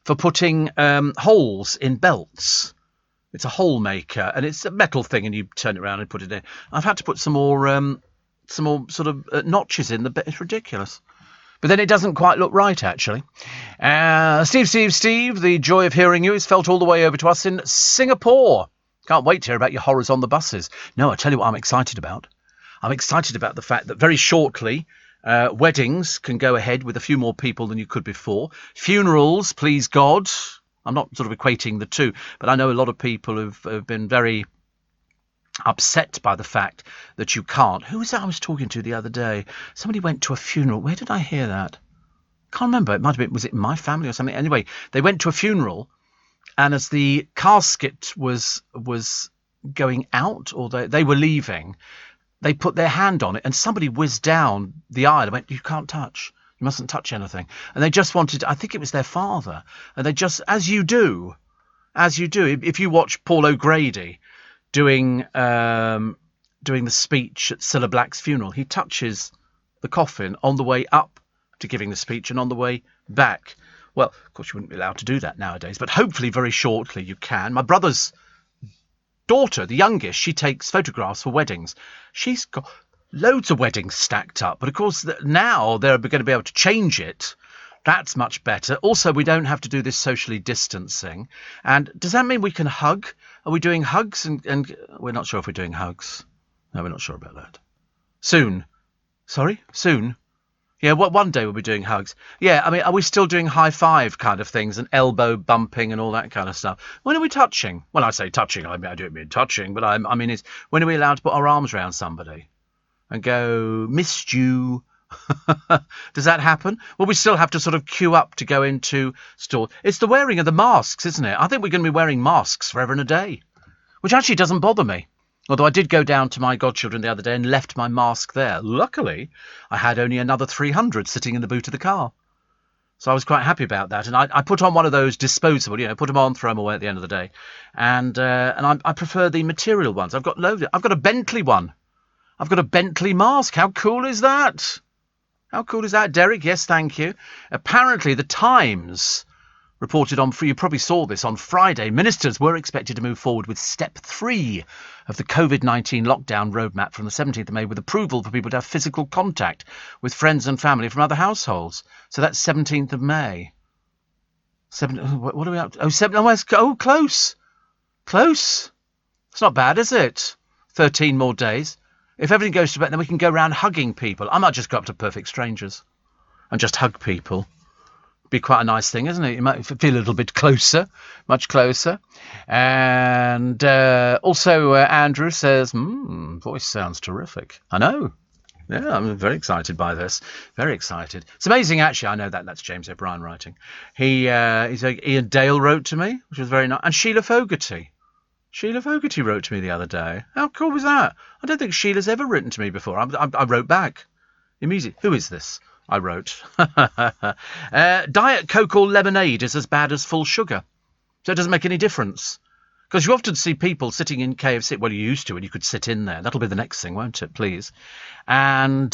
for putting holes in belts. It's a hole maker, and it's a metal thing, and you turn it around and put it in. I've had to put some more sort of notches in the bit. It's ridiculous. But then it doesn't quite look right, actually. Steve, the joy of hearing you is felt all the way over to us in Singapore. Can't wait to hear about your horrors on the buses. No, I tell you what I'm excited about. I'm excited about the fact that very shortly, weddings can go ahead with a few more people than you could before. Funerals, please God. I'm not sort of equating the two, but I know a lot of people who've been very upset by the fact that you can't. Who was that I was talking to the other day? Somebody went to a funeral. Where did I hear that? Can't remember. It might have been, was it my family or something? Anyway, they went to a funeral, and as the casket was going out, or they were leaving, they put their hand on it, and somebody whizzed down the aisle and went, you can't touch. You mustn't touch anything. And they just wanted, I think it was their father, and they just, as you do, if you watch Paul O'Grady doing the speech at Cilla Black's funeral, he touches the coffin on the way up to giving the speech and on the way back. Well, of course, you wouldn't be allowed to do that nowadays, but hopefully very shortly you can. My brother's daughter, the youngest, she takes photographs for weddings. She's got loads of weddings stacked up, but of course now they're going to be able to change it. That's much better. Also, we don't have to do this socially distancing. And does that mean we can hug? Are we doing hugs? And we're not sure if we're doing hugs. No, we're not sure about that. Soon. Sorry? Soon? Yeah, one day we'll be doing hugs. Yeah, I mean, are we still doing high five kind of things and elbow bumping and all that kind of stuff? When are we touching? Well, I say touching, I don't mean touching, but I mean, when are we allowed to put our arms around somebody and go, missed you? Does that happen? Well, we still have to sort of queue up to go into stores. It's the wearing of the masks, isn't it? I think we're going to be wearing masks forever and a day, which actually doesn't bother me. Although I did go down to my godchildren the other day and left my mask there. Luckily, I had only another 300 sitting in the boot of the car. So I was quite happy about that. And I put on one of those disposable, put them on, throw them away at the end of the day. And I prefer the material ones. I've got loads. I've got a Bentley one. I've got a Bentley mask. How cool is that? How cool is that, Derek? Yes, thank you. Apparently, the Times reported on, you probably saw this, on Friday, ministers were expected to move forward with step 3 of the COVID-19 lockdown roadmap from the 17th of May with approval for people to have physical contact with friends and family from other households. So that's 17th of May. What are we up to? Oh, close. Close. It's not bad, is it? 13 more days. If everything goes to bed, then we can go around hugging people. I might just go up to perfect strangers and just hug people. Be quite a nice thing, isn't it? You might feel a little bit closer, much closer. And also Andrew says, voice sounds terrific. I know. Yeah, I'm very excited by this. Very excited. It's amazing, actually. I know that's James O'Brien writing. Ian Dale wrote to me, which was very nice. And Sheila Fogarty. Sheila Fogarty wrote to me the other day. How cool was that? I don't think Sheila's ever written to me before. I wrote back immediately. Who is this? I wrote. Diet Coke or lemonade is as bad as full sugar. So it doesn't make any difference. Because you often see people sitting in KFC. Well, you used to, and you could sit in there. That'll be the next thing, won't it, please? And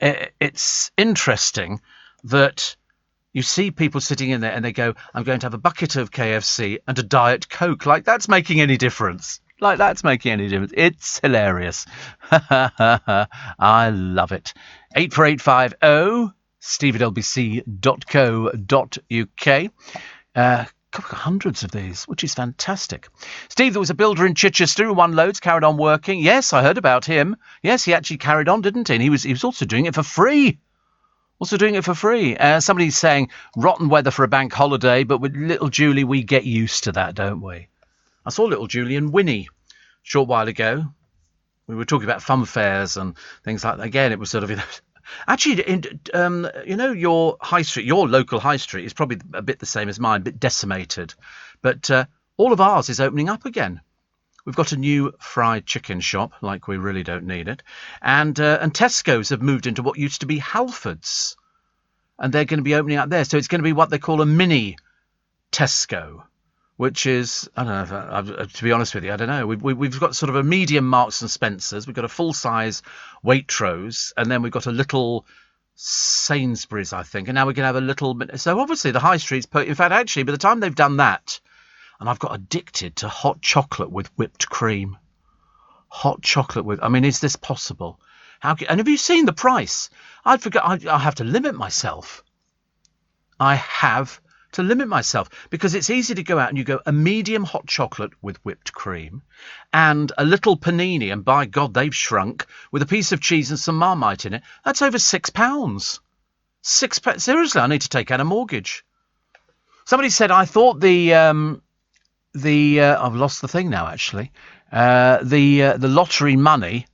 it's interesting that you see people sitting in there and they go, I'm going to have a bucket of KFC and a Diet Coke. Like that's making any difference. It's hilarious. I love it. 84850 steve@lbc.co.uk. Hundreds of these, which is fantastic. Steve, there was a builder in Chichester who won loads, carried on working. Yes, I heard about him. Yes, he actually carried on, didn't he? And he was also doing it for free. Somebody's saying rotten weather for a bank holiday, but with little Julie, we get used to that, don't we? I saw little Julie and Winnie a short while ago. We were talking about fun fairs and things like that. Again, it was sort of, actually, your high street, your local high street is probably a bit the same as mine, a bit decimated. But all of ours is opening up again. We've got a new fried chicken shop, like we really don't need it. And Tesco's have moved into what used to be Halfords. And they're going to be opening up there. So it's going to be what they call a mini Tesco, which is, I don't know, to be honest with you, I don't know. We've got sort of a medium Marks and Spencer's. We've got a full-size Waitrose. And then we've got a little Sainsbury's, I think. And now we can have a little... So obviously the high street's... In fact, actually, by the time they've done that... And I've got addicted to hot chocolate with whipped cream. Hot chocolate with... I mean, is this possible? And have you seen the price? I have to limit myself. Because it's easy to go out and you go a medium hot chocolate with whipped cream and a little panini, and by God, they've shrunk, with a piece of cheese and some Marmite in it. That's over £6. £6. Seriously, I need to take out a mortgage. Somebody said, I thought I've lost the thing now, actually. The lottery money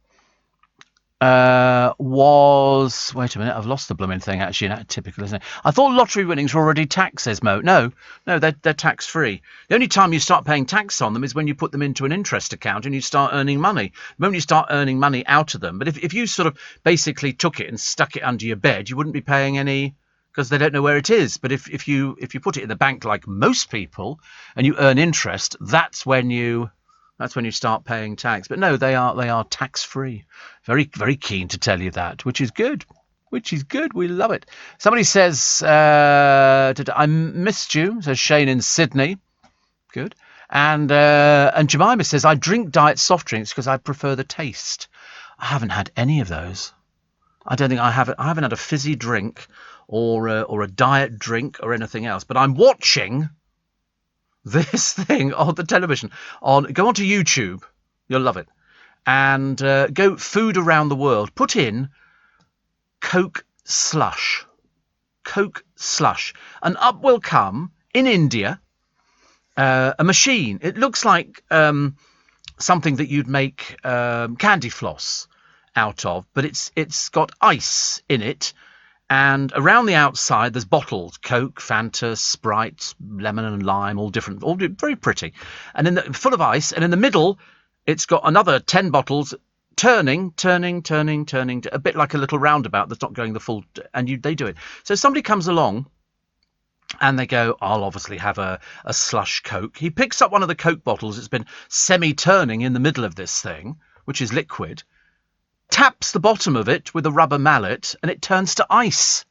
was... Wait a minute, I've lost the blooming thing, actually. That's typical, isn't it? I thought lottery winnings were already taxed, says Mo. No, they're tax-free. The only time you start paying tax on them is when you put them into an interest account and you start earning money. When you start earning money out of them. But if you sort of basically took it and stuck it under your bed, you wouldn't be paying any... because they don't know where it is. But if you put it in the bank like most people and you earn interest, that's when you start paying tax. But no, they are tax free. Very, very keen to tell you that, which is good. We love it. Somebody says, I missed you, says Shane in Sydney. Good. And Jemima says, I drink diet soft drinks because I prefer the taste. I haven't had any of those. I don't think I haven't had a fizzy drink or a diet drink or anything else. But I'm watching this thing on the television. Go onto YouTube. You'll love it. And go food around the world. Put in Coke slush. Coke slush. And up will come, in India, a machine. It looks like something that you'd make candy floss out of, but it's got ice in it, and around the outside there's bottles: Coke, Fanta, Sprite, lemon and lime, all different, all very pretty, and full of ice. And in the middle, it's got another 10 bottles turning, a bit like a little roundabout that's not going the full. And they do it. So somebody comes along, and they go, I'll obviously have a slush Coke. He picks up one of the Coke bottles. It's been semi-turning in the middle of this thing, which is liquid, taps the bottom of it with a rubber mallet, and it turns to ice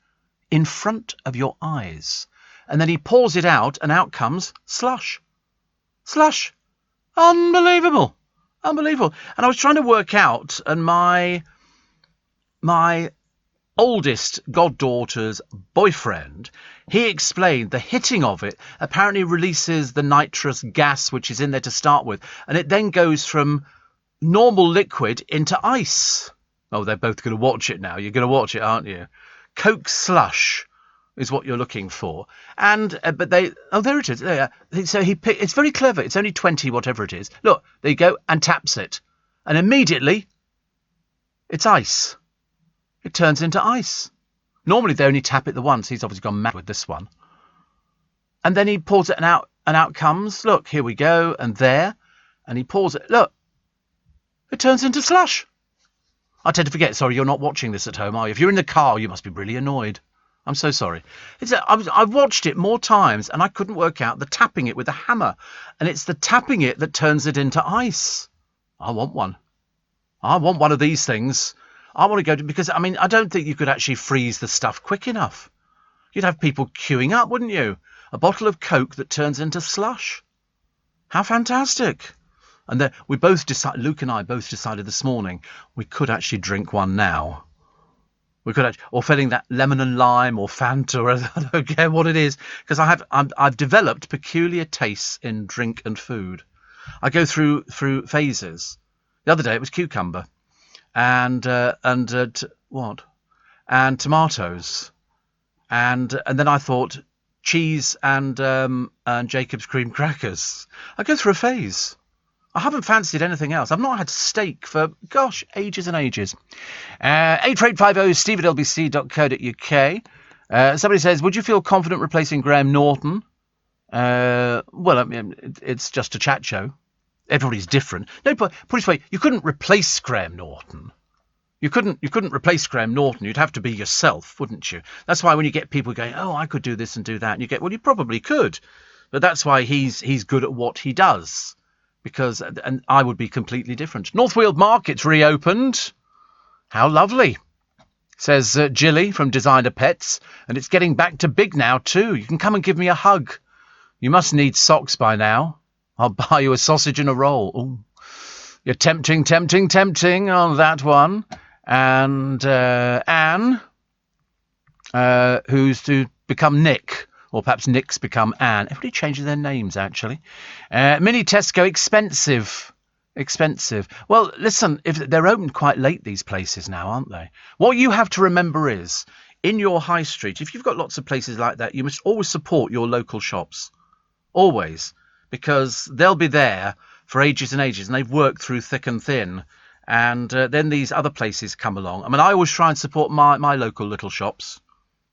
in front of your eyes. And then he pours it out, and out comes slush. Slush. Unbelievable. Unbelievable. And I was trying to work out, and my oldest goddaughter's boyfriend, he explained the hitting of it apparently releases the nitrous gas which is in there to start with, and it then goes from normal liquid into ice. Oh, they're both going to watch it now. You're going to watch it, aren't you? Coke slush is what you're looking for. And but there it is. So it's very clever. It's only 20 whatever it is. Look, there you go, and taps it, and immediately it's ice. It turns into ice. Normally they only tap it the once. He's obviously gone mad with this one. And then he pours it, and out comes, look, here we go, and there, and he pours it. Look, it turns into slush. I tend to forget. Sorry, you're not watching this at home, are you? If you're in the car, you must be really annoyed. I'm so sorry. I've watched it more times, and I couldn't work out the tapping it with a hammer. And it's the tapping it that turns it into ice. I want one. I want one of these things. I want to go to, because, I mean, I don't think you could actually freeze the stuff quick enough. You'd have people queuing up, wouldn't you? A bottle of Coke that turns into slush. How fantastic. And then Luke and I both decided this morning we could actually drink one now. We could actually, or filling that lemon and lime or Fanta, or I don't care what it is, because I've developed peculiar tastes in drink and food. I go through phases. The other day it was cucumber. And tomatoes, and then I thought cheese and Jacob's cream crackers. I go through a phase. I haven't fancied anything else. I've not had steak for, ages and ages. 84850 steve@lbc.co.uk. Somebody says, would you feel confident replacing Graham Norton? Well, I mean, it's just a chat show. Everybody's different. No, put it this way, you couldn't replace Graham Norton. You couldn't replace Graham Norton. You'd have to be yourself, wouldn't you? That's why when you get people going, oh, I could do this and do that, and you get, well, you probably could. But that's why he's good at what he does. And I would be completely different. Northfield Market's reopened. How lovely, says Jilly from Designer Pets. And it's getting back to big now, too. You can come and give me a hug. You must need socks by now. I'll buy you a sausage and a roll. Ooh. You're tempting on that one. And Anne, who's to become Nick, or perhaps Nick's become Anne. Everybody changes their names, actually. Mini Tesco, expensive. Well, listen, if they're open quite late, these places now, aren't they? What you have to remember is, in your high street, if you've got lots of places like that, you must always support your local shops. Always. Because they'll be there for ages and ages, and they've worked through thick and thin. And then these other places come along. I mean, I always try and support my local little shops.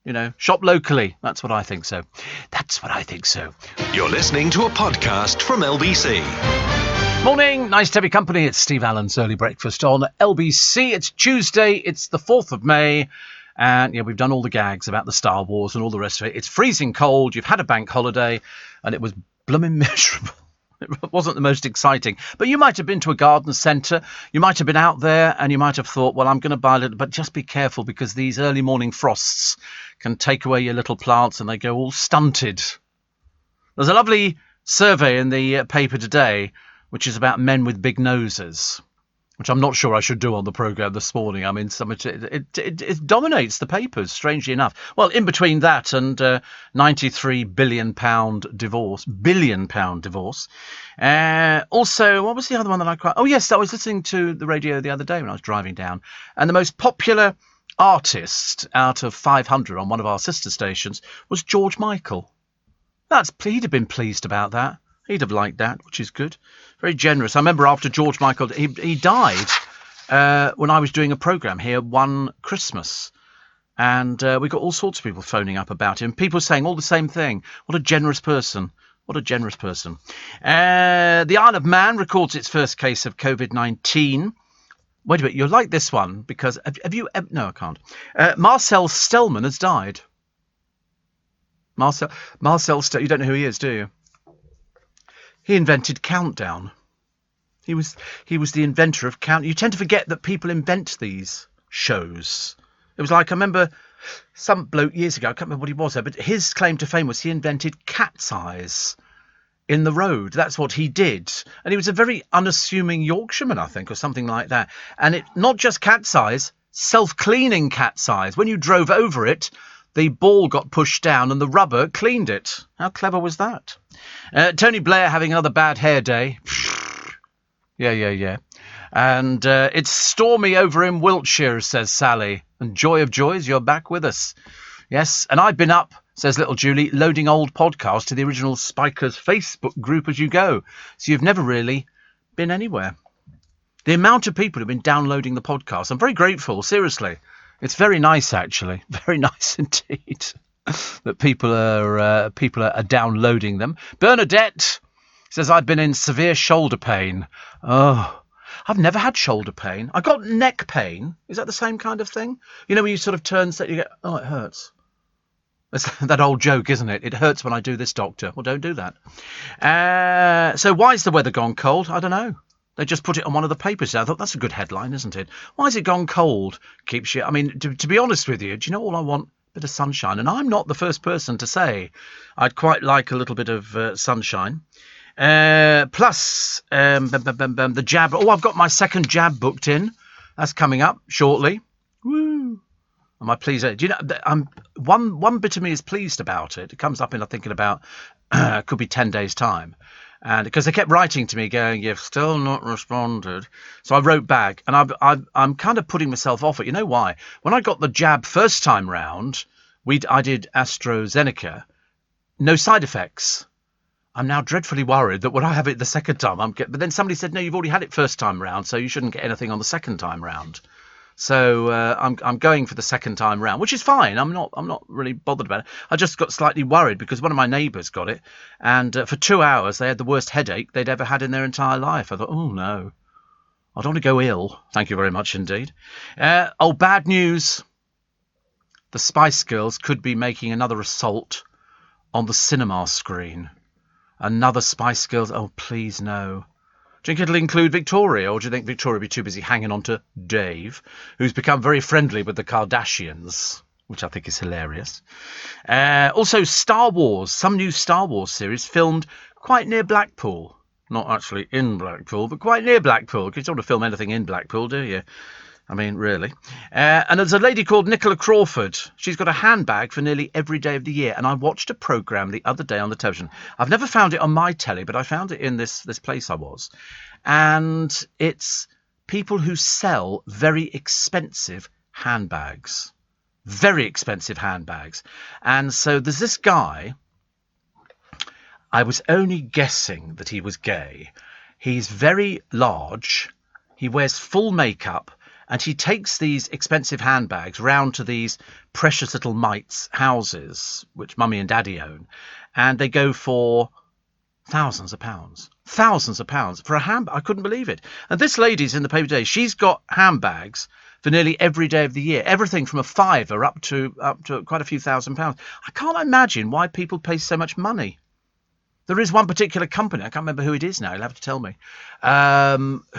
You know, shop locally. That's what I think so.
You're listening to a podcast from LBC.
Morning. Nice to have your company. It's Steve Allen's Early Breakfast on LBC. It's Tuesday. It's the 4th of May. And, yeah, we've done all the gags about the Star Wars and all the rest of it. It's freezing cold. You've had a bank holiday. And it was blooming miserable. It wasn't the most exciting. But you might have been to a garden centre. You might have been out there and you might have thought, well, I'm going to buy a little. But just be careful, because these early morning frosts can take away your little plants and they go all stunted. There's a lovely survey in the paper today, which is about men with big noses, which I'm not sure I should do on the programme this morning. I mean, it dominates the papers, strangely enough. Well, in between that and £93 billion divorce. Also, what was the other one that I quite... Oh, yes, I was listening to the radio the other day when I was driving down. And the most popular artist out of 500 on one of our sister stations was George Michael. He'd have been pleased about that. He'd have liked that, which is good. Very generous. I remember after George Michael, he died when I was doing a programme here one Christmas. And we got all sorts of people phoning up about him. People saying all the same thing. What a generous person. What a generous person. The Isle of Man records its first case of COVID-19. Wait a minute, you'll like this one, because have you... No, I can't. Marcel Stellman has died. Marcel Stellman, you don't know who he is, do you? He invented Countdown. He was the inventor of Countdown. You tend to forget that people invent these shows. It was like, I remember some bloke years ago, I can't remember what he was there, but his claim to fame was he invented Cat's Eyes in the road. That's what he did. And he was a very unassuming Yorkshireman, I think, or something like that. And it not just Cat's Eyes, self-cleaning Cat's Eyes. When you drove over it, the ball got pushed down and the rubber cleaned it. How clever was that? Tony Blair having another bad hair day. Yeah. And it's stormy over in Wiltshire, says Sally. And joy of joys, you're back with us. Yes, and I've been up, says little Julie, loading old podcasts to the original Spikers Facebook group as you go. So you've never really been anywhere. The amount of people who've been downloading the podcast, I'm very grateful, seriously. It's very nice, actually. Very nice indeed that people are downloading them. Bernadette says, I've been in severe shoulder pain. Oh, I've never had shoulder pain. I got neck pain. Is that the same kind of thing? You know, when you sort of turn, so you get, oh, it hurts. That's that old joke, isn't it? It hurts when I do this, doctor. Well, don't do that. So why is the weather gone cold? I don't know. They just put it on one of the papers. I thought that's a good headline, isn't it? Why is it gone cold? Keeps you... I mean, to be honest with you, do you know all I want? A bit of sunshine. And I'm not the first person to say I'd quite like a little bit of sunshine. Plus, the jab. Oh, I've got my second jab booked in. That's coming up shortly. Woo! Am I pleased? Do you know? One bit of me is pleased about it. It comes up in, I think, in about could be 10 days' time, and because they kept writing to me going, "You've still not responded." So I wrote back, and I'm kind of putting myself off it. You know why? When I got the jab first time round, I did AstraZeneca, no side effects. I'm now dreadfully worried that when I have it the second time, but then somebody said, no, you've already had it first time round, so you shouldn't get anything on the second time round. So I'm going for the second time round, which is fine. I'm not really bothered about it. I just got slightly worried because one of my neighbours got it, and for 2 hours they had the worst headache they'd ever had in their entire life. I thought, oh no, I don't want to go ill. Thank you very much indeed. Bad news. The Spice Girls could be making another assault on the cinema screen. Another Spice Girls. Oh, please no. Do you think it'll include Victoria, or do you think Victoria will be too busy hanging on to Dave, who's become very friendly with the Kardashians, which I think is hilarious. Also, Star Wars. Some new Star Wars series filmed quite near Blackpool. Not actually in Blackpool, but quite near Blackpool. You don't want to film anything in Blackpool, do you? I mean, really. And there's a lady called Nicola Crawford. She's got a handbag for nearly every day of the year. And I watched a programme the other day on the television. I've never found it on my telly, but I found it in this place I was. And it's people who sell very expensive handbags. Very expensive handbags. And so there's this guy. I was only guessing that he was gay. He's very large. He wears full makeup. And he takes these expensive handbags round to these precious little mites' houses, which Mummy and Daddy own, and they go for thousands of pounds for a handbag. I couldn't believe it. And this lady's in the paper today. She's got handbags for nearly every day of the year, everything from a £5 up to quite a few £1,000s. I can't imagine why people pay so much money. There is one particular company, I can't remember who it is now, you'll have to tell me,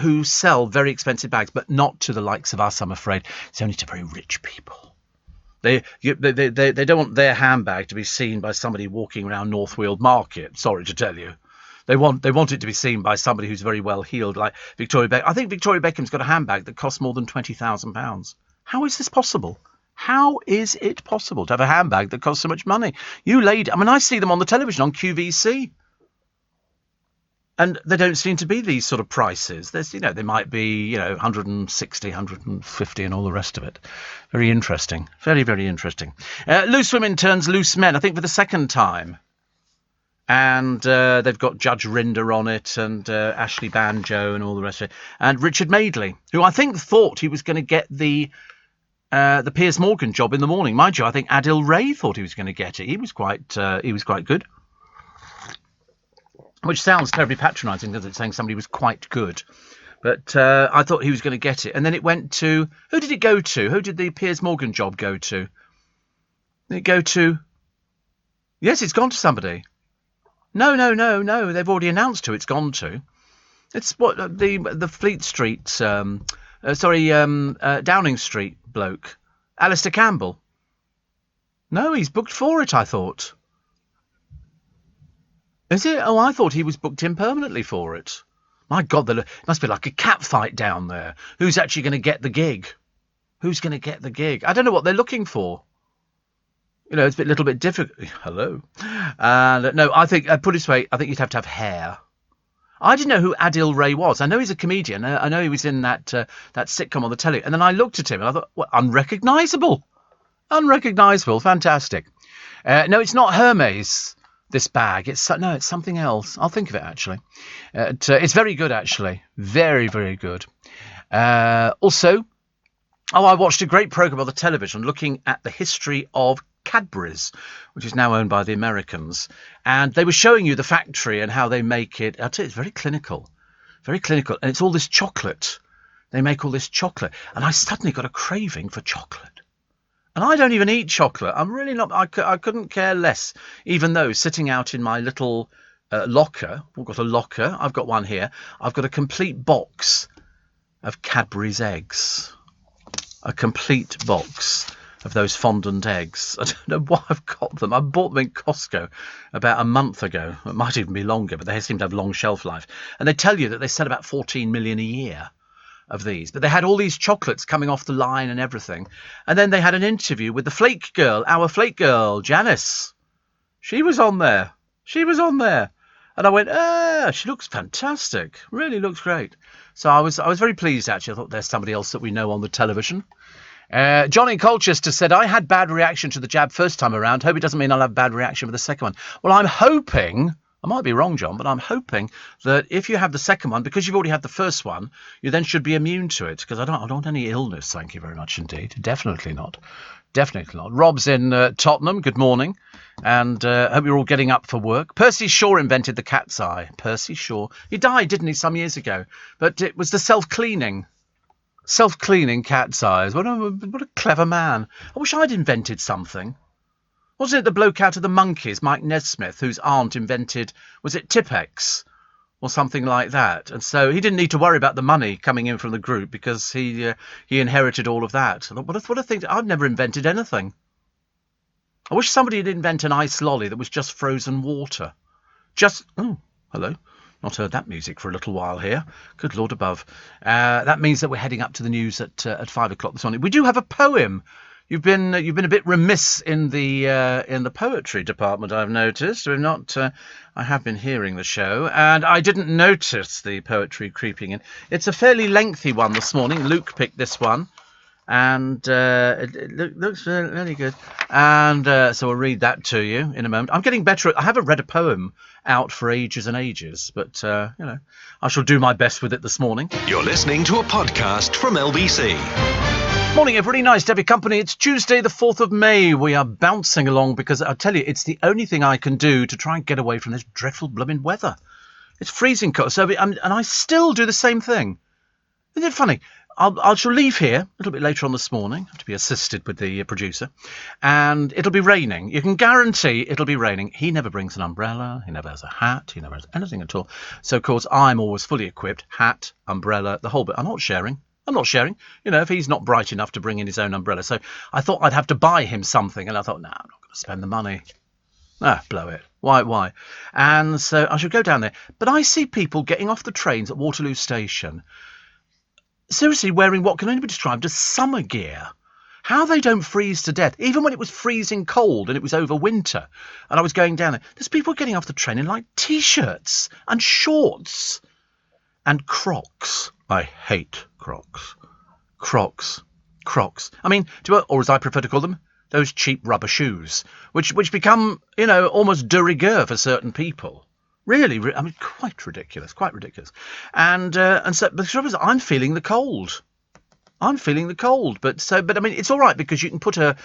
who sell very expensive bags, but not to the likes of us, I'm afraid. It's only to very rich people. They don't want their handbag to be seen by somebody walking around North Weald Market, sorry to tell you. They want it to be seen by somebody who's very well heeled, like Victoria Beckham. I think Victoria Beckham's got a handbag that costs more than £20,000. How is this possible? How is it possible to have a handbag that costs so much money? You lady, I mean, I see them on the television on QVC. And there don't seem to be these sort of prices. There's, they might be, 160, 150 and all the rest of it. Very interesting. Very, very interesting. Loose Women turns Loose Men, I think for the second time. And they've got Judge Rinder on it and Ashley Banjo and all the rest of it. And Richard Madeley, who I think thought he was going to get the Piers Morgan job in the morning. Mind you, I think Adil Ray thought he was going to get it. He was quite good. Which sounds terribly patronising because it's saying somebody was quite good. But I thought he was going to get it. And then it went to... Who did it go to? Who did the Piers Morgan job go to? Did it go to... Yes, it's gone to somebody. No. They've already announced who it's gone to. It's what the Fleet Street... Downing Street bloke. Alistair Campbell. No, he's booked for it, I thought. Is it? Oh, I thought he was booked in permanently for it. My God, it must be like a cat fight down there. Who's actually going to get the gig? Who's going to get the gig? I don't know what they're looking for. It's a little bit difficult. Hello. No, I think, put it this way, I think you'd have to have hair. I didn't know who Adil Ray was. I know he's a comedian. I know he was in that sitcom on the telly. And then I looked at him and I thought, well, unrecognisable. Unrecognisable. Fantastic. No, it's not Hermes. This bag. It's something else. I'll think of it, actually. It's very good, actually. Very, very good. Also, I watched a great programme on the television looking at the history of Cadbury's, which is now owned by the Americans. And they were showing you the factory and how they make it. I'll tell you, it's very clinical. Very clinical. And it's all this chocolate. They make all this chocolate. And I suddenly got a craving for chocolate. And I don't even eat chocolate. I'm really not... I couldn't care less, even though sitting out in my little locker... We've got a locker. I've got one here. I've got a complete box of Cadbury's eggs. A complete box of those fondant eggs. I don't know why I've got them. I bought them in Costco about a month ago. It might even be longer, but they seem to have long shelf life. And they tell you that they sell about 14 million a year of these. But they had all these chocolates coming off the line and everything. And then they had an interview with the flake girl, our flake girl, Janice. She was on there. And I went, she looks fantastic. Really looks great. So I was very pleased, actually. I thought there's somebody else that we know on the television. John in Colchester said, I had bad reaction to the jab first time around. Hope it doesn't mean I'll have bad reaction with the second one. Well, I'm hoping... I might be wrong, John, but I'm hoping that if you have the second one, because you've already had the first one, you then should be immune to it. Because I don't want any illness, thank you very much indeed. Definitely not. Definitely not. Rob's in Tottenham, good morning. And hope you're all getting up for work. Percy Shaw invented the cat's eye. Percy Shaw. He died, didn't he, some years ago? But it was the self-cleaning cat's eyes. What a clever man. I wish I'd invented something. Wasn't it the bloke out of the Monkees, Mike Nesmith, whose aunt invented, was it Tipp-Ex or something like that? And so he didn't need to worry about the money coming in from the group because he inherited all of that. I thought, what a thing. I've never invented anything. I wish somebody had invented an ice lolly that was just frozen water. Oh, hello. Not heard that music for a little while here. Good Lord above. That means that we're heading up to the news at 5 o'clock this morning. We do have a poem. You've been a bit remiss in the poetry department, I've noticed. We've not. I have been hearing the show, and I didn't notice the poetry creeping in. It's a fairly lengthy one this morning. Luke picked this one, and it looks really good. And so I'll read that to you in a moment. I'm getting better. I haven't read a poem out for ages and ages, but I shall do my best with it this morning.
You're listening to a podcast from LBC.
Morning, everybody. Nice to have your company. It's Tuesday, the 4th of May. We are bouncing along because I tell you, it's the only thing I can do to try and get away from this dreadful blooming weather. It's freezing cold, and I still do the same thing. Isn't it funny? I shall leave here a little bit later on this morning. I have to be assisted with the producer. And it'll be raining. You can guarantee it'll be raining. He never brings an umbrella. He never has a hat. He never has anything at all. So, of course, I'm always fully equipped. Hat, umbrella, the whole bit. I'm not sharing. If he's not bright enough to bring in his own umbrella. So I thought I'd have to buy him something. And I thought, no, I'm not going to spend the money. Blow it. Why? And so I should go down there. But I see people getting off the trains at Waterloo Station, seriously wearing what can only be described as summer gear. How they don't freeze to death, even when it was freezing cold and it was over winter, and I was going down there. There's people getting off the train in like T-shirts and shorts and Crocs. I hate Crocs. Crocs. I mean, or as I prefer to call them, those cheap rubber shoes, which become, almost de rigueur for certain people. Really, I mean, quite ridiculous. And so, but the trouble is, I'm feeling the cold. But I mean, it's all right because you can put a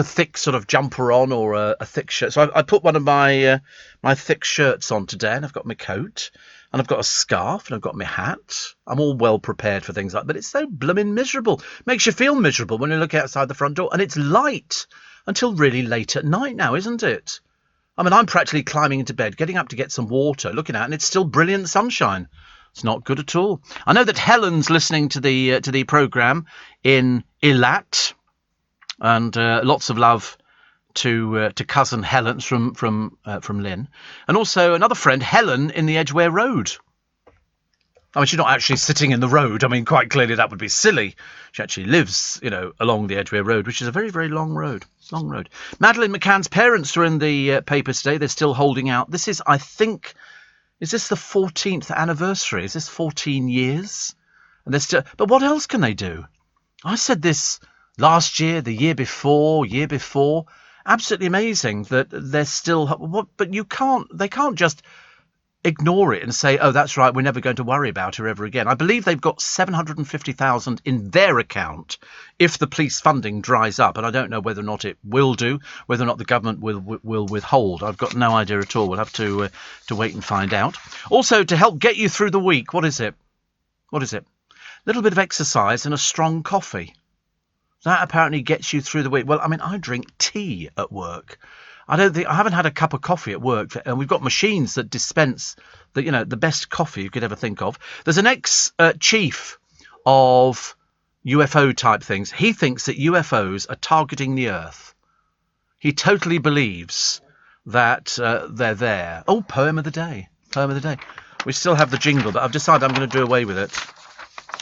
thick sort of jumper on or a thick shirt. So I put one of my thick shirts on today, and I've got my coat, and I've got a scarf, and I've got my hat. I'm all well prepared for things like that. But it's so blooming miserable. Makes you feel miserable when you look outside the front door, and it's light until really late at night now, isn't it? I mean, I'm practically climbing into bed, getting up to get some water, looking out, and it's still brilliant sunshine. It's not good at all. I know that Helen's listening to the programme in Eilat, and lots of love to cousin Helen from Lynn, and also another friend, Helen, in the Edgware Road. I mean, she's not actually sitting in the road. I mean, quite clearly that would be silly. She actually lives, along the Edgware Road, which is a very, very long road. Madeleine McCann's parents are in the paper today. They're still holding out. This is, I think. Is this the 14th anniversary? Is this 14 years? And they're still. But what else can they do? I said this last year, the year before. Absolutely amazing that they're still. But they can't just ignore it and say, oh, that's right, we're never going to worry about her ever again. I believe they've got 750,000 in their account if the police funding dries up, and I don't know whether or not it will do, whether or not the government will withhold. I've got no idea at all. We'll have to wait and find out. Also, to help get you through the week, what is it? A little bit of exercise and a strong coffee. That apparently gets you through the week. Well, I mean, I drink tea at work. I haven't had a cup of coffee at work, and we've got machines that dispense the best coffee you could ever think of. There's an ex-chief of UFO type things. He thinks that UFOs are targeting the Earth. He totally believes that they're there. Oh, poem of the day. We still have the jingle, but I've decided I'm going to do away with it.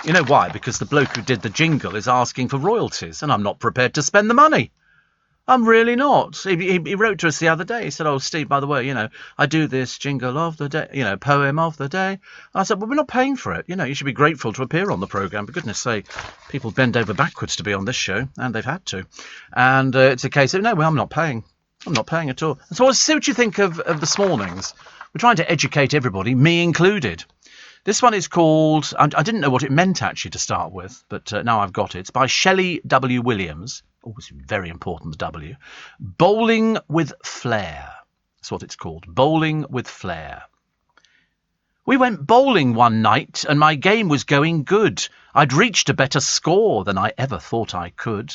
You know why? Because the bloke who did the jingle is asking for royalties, and I'm not prepared to spend the money. I'm really not. He wrote to us the other day. He said, oh, Steve, by the way, I do this jingle of the day, poem of the day. I said, well, we're not paying for it. You should be grateful to appear on the programme. For goodness sake, people bend over backwards to be on this show, and they've had to. And it's a case of, no, well, I'm not paying. I'm not paying at all. So see what you think of this morning's. We're trying to educate everybody, me included. This one is called, I didn't know what it meant actually to start with, but now I've got it. It's by Shelley W. Williams. Always very important, the W. Bowling with Flair. That's what it's called. Bowling with Flair. We went bowling one night and my game was going good. I'd reached a better score than I ever thought I could.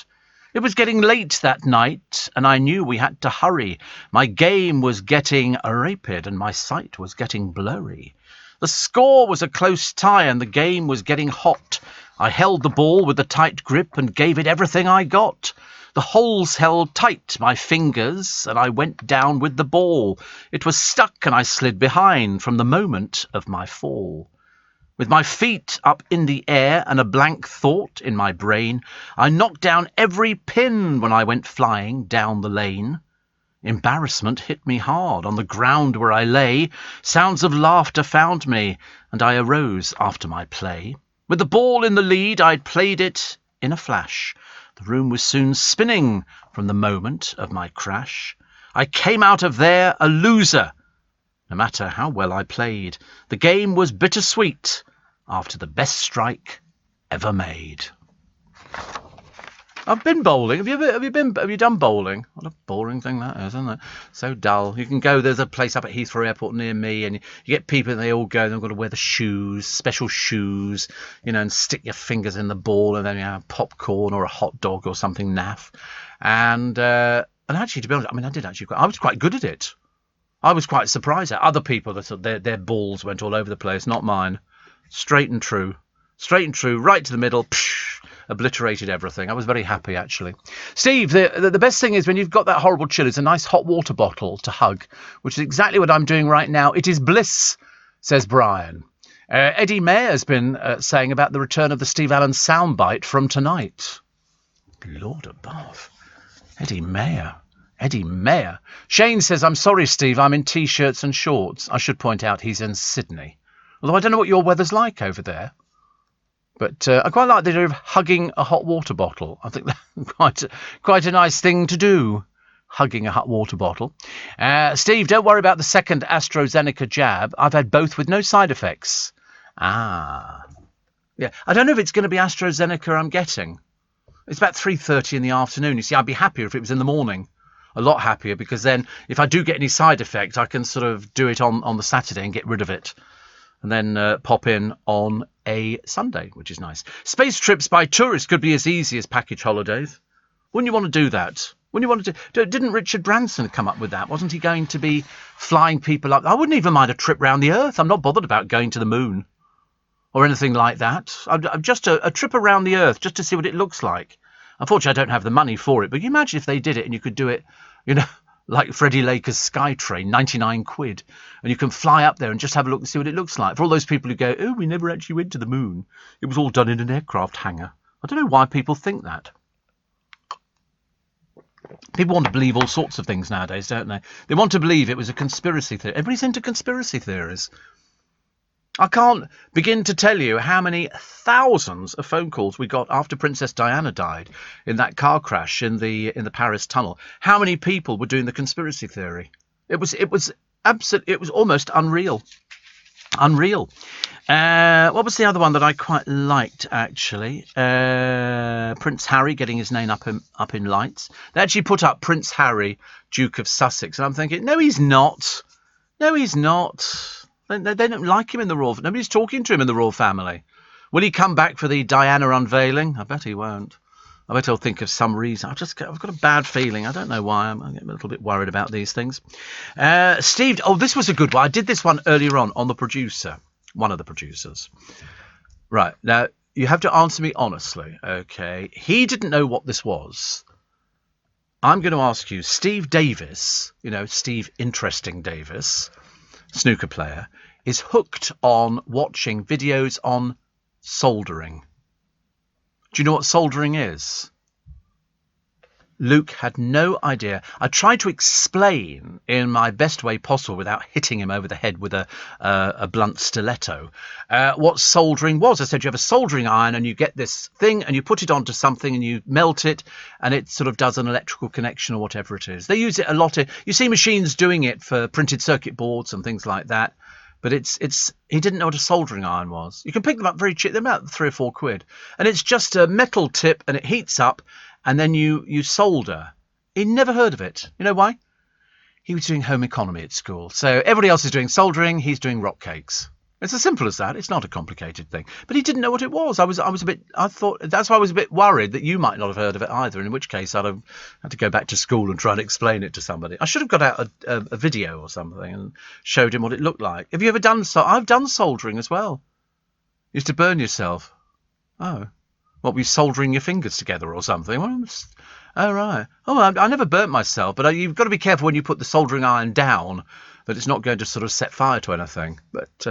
It was getting late that night and I knew we had to hurry. My game was getting rapid and my sight was getting blurry. The score was a close tie and the game was getting hot. I held the ball with a tight grip and gave it everything I got. The holes held tight my fingers and I went down with the ball. It was stuck and I slid behind from the moment of my fall. With my feet up in the air and a blank thought in my brain, I knocked down every pin when I went flying down the lane. Embarrassment hit me hard on the ground where I lay. Sounds of laughter found me and I arose after my play. With the ball in the lead, I'd played it in a flash. The room was soon spinning from the moment of my crash. I came out of there a loser, no matter how well I played. The game was bittersweet after the best strike ever made. I've been bowling. Have you done bowling? What a boring thing that is, isn't it? So dull. You can go. There's a place up at Heathrow Airport near me, and you get people, and they all go. They've got to wear the shoes, special shoes, and stick your fingers in the ball, and then you have popcorn or a hot dog or something naff. And actually, to be honest, I was quite good at it. I was quite surprised at other people that their balls went all over the place, not mine. Straight and true, right to the middle. Psh, obliterated everything. I was very happy, actually. Steve, the best thing is when you've got that horrible chill, is a nice hot water bottle to hug, which is exactly what I'm doing right now. It is bliss, says Brian. Eddie Mayer has been saying about the return of the Steve Allen soundbite from tonight. Lord above. Eddie Mayer. Shane says, I'm sorry, Steve, I'm in T-shirts and shorts. I should point out he's in Sydney. Although I don't know what your weather's like over there. But I quite like the idea of hugging a hot water bottle. I think that's quite a nice thing to do, hugging a hot water bottle. Steve, don't worry about the second AstraZeneca jab. I've had both with no side effects. Yeah. I don't know if it's going to be AstraZeneca I'm getting. It's about 3:30 in the afternoon. You see, I'd be happier if it was in the morning. A lot happier, because then if I do get any side effect, I can sort of do it on the Saturday and get rid of it. And then pop in on a Sunday, which is nice. Space trips by tourists could be as easy as package holidays. Wouldn't you want to do that? Wouldn't you want to do? Didn't Richard Branson come up with that? Wasn't he going to be flying people up? I wouldn't even mind a trip round the Earth. I'm not bothered about going to the moon or anything like that. I'm just a trip around the Earth just to see what it looks like. Unfortunately, I don't have the money for it. But you imagine if they did it and you could do it, like Freddie Laker's Skytrain, 99 quid. And you can fly up there and just have a look and see what it looks like. For all those people who go, oh, we never actually went to the moon. It was all done in an aircraft hangar. I don't know why people think that. People want to believe all sorts of things nowadays, don't they? They want to believe it was a conspiracy theory. Everybody's into conspiracy theories. I can't begin to tell you how many thousands of phone calls we got after Princess Diana died in that car crash in the Paris tunnel. How many people were doing the conspiracy theory? It was almost unreal. What was the other one that I quite liked, actually? Prince Harry getting his name up in lights. They actually put up Prince Harry, Duke of Sussex, and I'm thinking, no, he's not. They don't like him in the royal. Nobody's talking to him in the royal family. Will he come back for the Diana unveiling? I bet he won't. I bet he'll think of some reason. I've got a bad feeling. I don't know why. I'm getting a little bit worried about these things. Steve, this was a good one. I did this one earlier on the producer, one of the producers. Right, now, you have to answer me honestly, okay? He didn't know what this was. I'm going to ask you, Steve Davis, Steve Interesting Davis, snooker player, is hooked on watching videos on soldering. Do you know what soldering is? Luke had no idea. I tried to explain in my best way possible without hitting him over the head with a blunt stiletto what soldering was. I said you have a soldering iron and you get this thing and you put it onto something and you melt it and it sort of does an electrical connection or whatever it is. They use it a lot. You see machines doing it for printed circuit boards and things like that. But he didn't know what a soldering iron was. You can pick them up very cheap. They're about 3 or 4 quid. And it's just a metal tip and it heats up and then you solder. He never heard of it. You know why? He was doing home economy at school. So everybody else is doing soldering. He's doing rock cakes. It's as simple as that. It's not a complicated thing. But he didn't know what it was. That's why I was a bit worried that you might not have heard of it either, in which case I'd have had to go back to school and try and explain it to somebody. I should have got out a video or something and showed him what it looked like. Have you ever done I've done soldering as well. You used to burn yourself. Oh. What, were you soldering your fingers together or something? Well, oh, right. Oh, I never burnt myself, but you've got to be careful when you put the soldering iron down that it's not going to sort of set fire to anything. But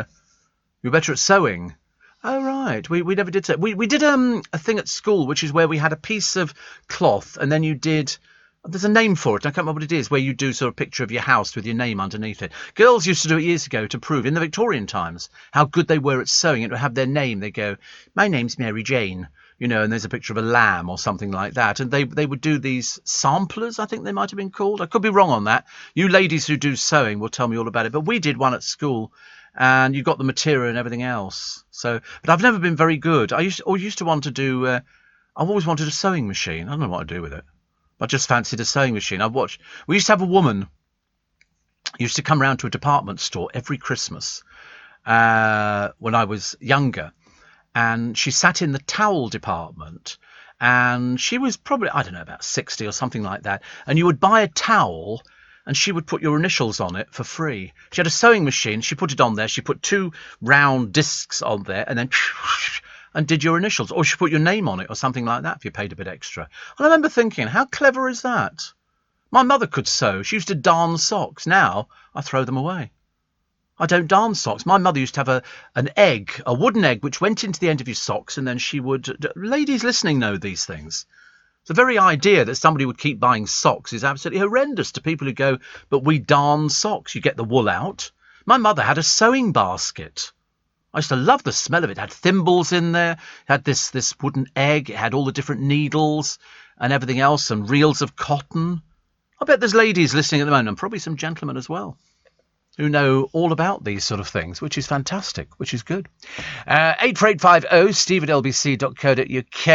you're better at sewing. Oh, right. We never did sew. We did a thing at school, which is where we had a piece of cloth and then you did... There's a name for it. I can't remember what it is, where you do sort of a picture of your house with your name underneath it. Girls used to do it years ago to prove, in the Victorian times, how good they were at sewing. It would have their name. They go, my name's Mary Jane. And there's a picture of a lamb or something like that. And they would do these samplers, I think they might have been called. I could be wrong on that. You ladies who do sewing will tell me all about it. But we did one at school, and you got the material and everything else. But I've never been very good. I used to want to do... I've always wanted a sewing machine. I don't know what to do with it. I just fancied a sewing machine. We used to have a woman who used to come round to a department store every Christmas when I was younger. And she sat in the towel department and she was probably, I don't know, about 60 or something like that. And you would buy a towel and she would put your initials on it for free. She had a sewing machine. She put it on there. She put 2 round discs on there and then and did your initials. Or she put your name on it or something like that if you paid a bit extra. And I remember thinking, how clever is that? My mother could sew. She used to darn socks. Now I throw them away. I don't darn socks. My mother used to have an egg, a wooden egg, which went into the end of your socks, and then she would... Ladies listening know these things. The very idea that somebody would keep buying socks is absolutely horrendous to people who go, but we darn socks. You get the wool out. My mother had a sewing basket. I used to love the smell of it. It had thimbles in there. It had this wooden egg. It had all the different needles and everything else and reels of cotton. I bet there's ladies listening at the moment, and probably some gentlemen as well, who know all about these sort of things, which is fantastic, which is good. 84850 steve@lbc.co.uk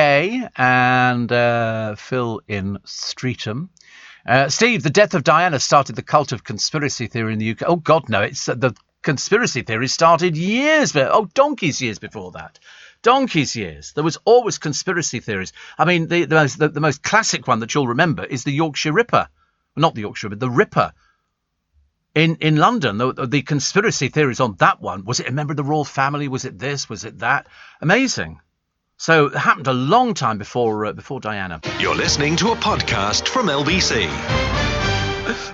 and Phil in Streatham. Steve, the death of Diana started the cult of conspiracy theory in the UK. Oh, God, no, it's the conspiracy theory started donkey's years before that. Donkey's years. There was always conspiracy theories. I mean, the most classic one that you'll remember is the Yorkshire Ripper. Not the Yorkshire Ripper, the Ripper. In London, the conspiracy theories on that one, was it a member of the royal family? Was it this? Was it that? Amazing. So it happened a long time before Diana.
You're listening to a podcast from LBC.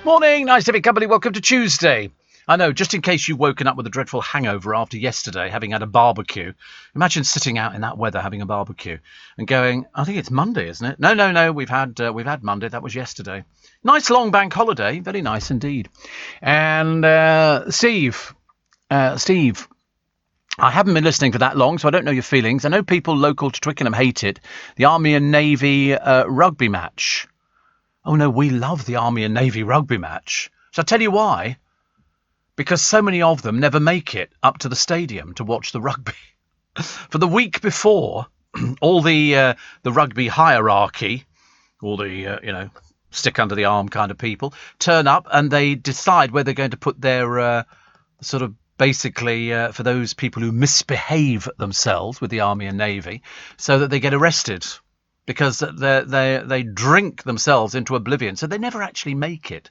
Morning, nice to be company. Welcome to Tuesday. I know, just in case you've woken up with a dreadful hangover after yesterday, having had a barbecue. Imagine sitting out in that weather having a barbecue and going, I think it's Monday, isn't it? No, we've had Monday. That was yesterday. Nice long bank holiday, very nice indeed. And Steve, I haven't been listening for that long, so I don't know your feelings. I know people local to Twickenham hate it. The Army and Navy rugby match. Oh no, we love the Army and Navy rugby match. So I'll tell you why. Because so many of them never make it up to the stadium to watch the rugby. For the week before, all the rugby hierarchy, all the stick under the arm kind of people, turn up and they decide where they're going to put their sort of basically for those people who misbehave themselves with the Army and Navy, so that they get arrested because they drink themselves into oblivion. So they never actually make it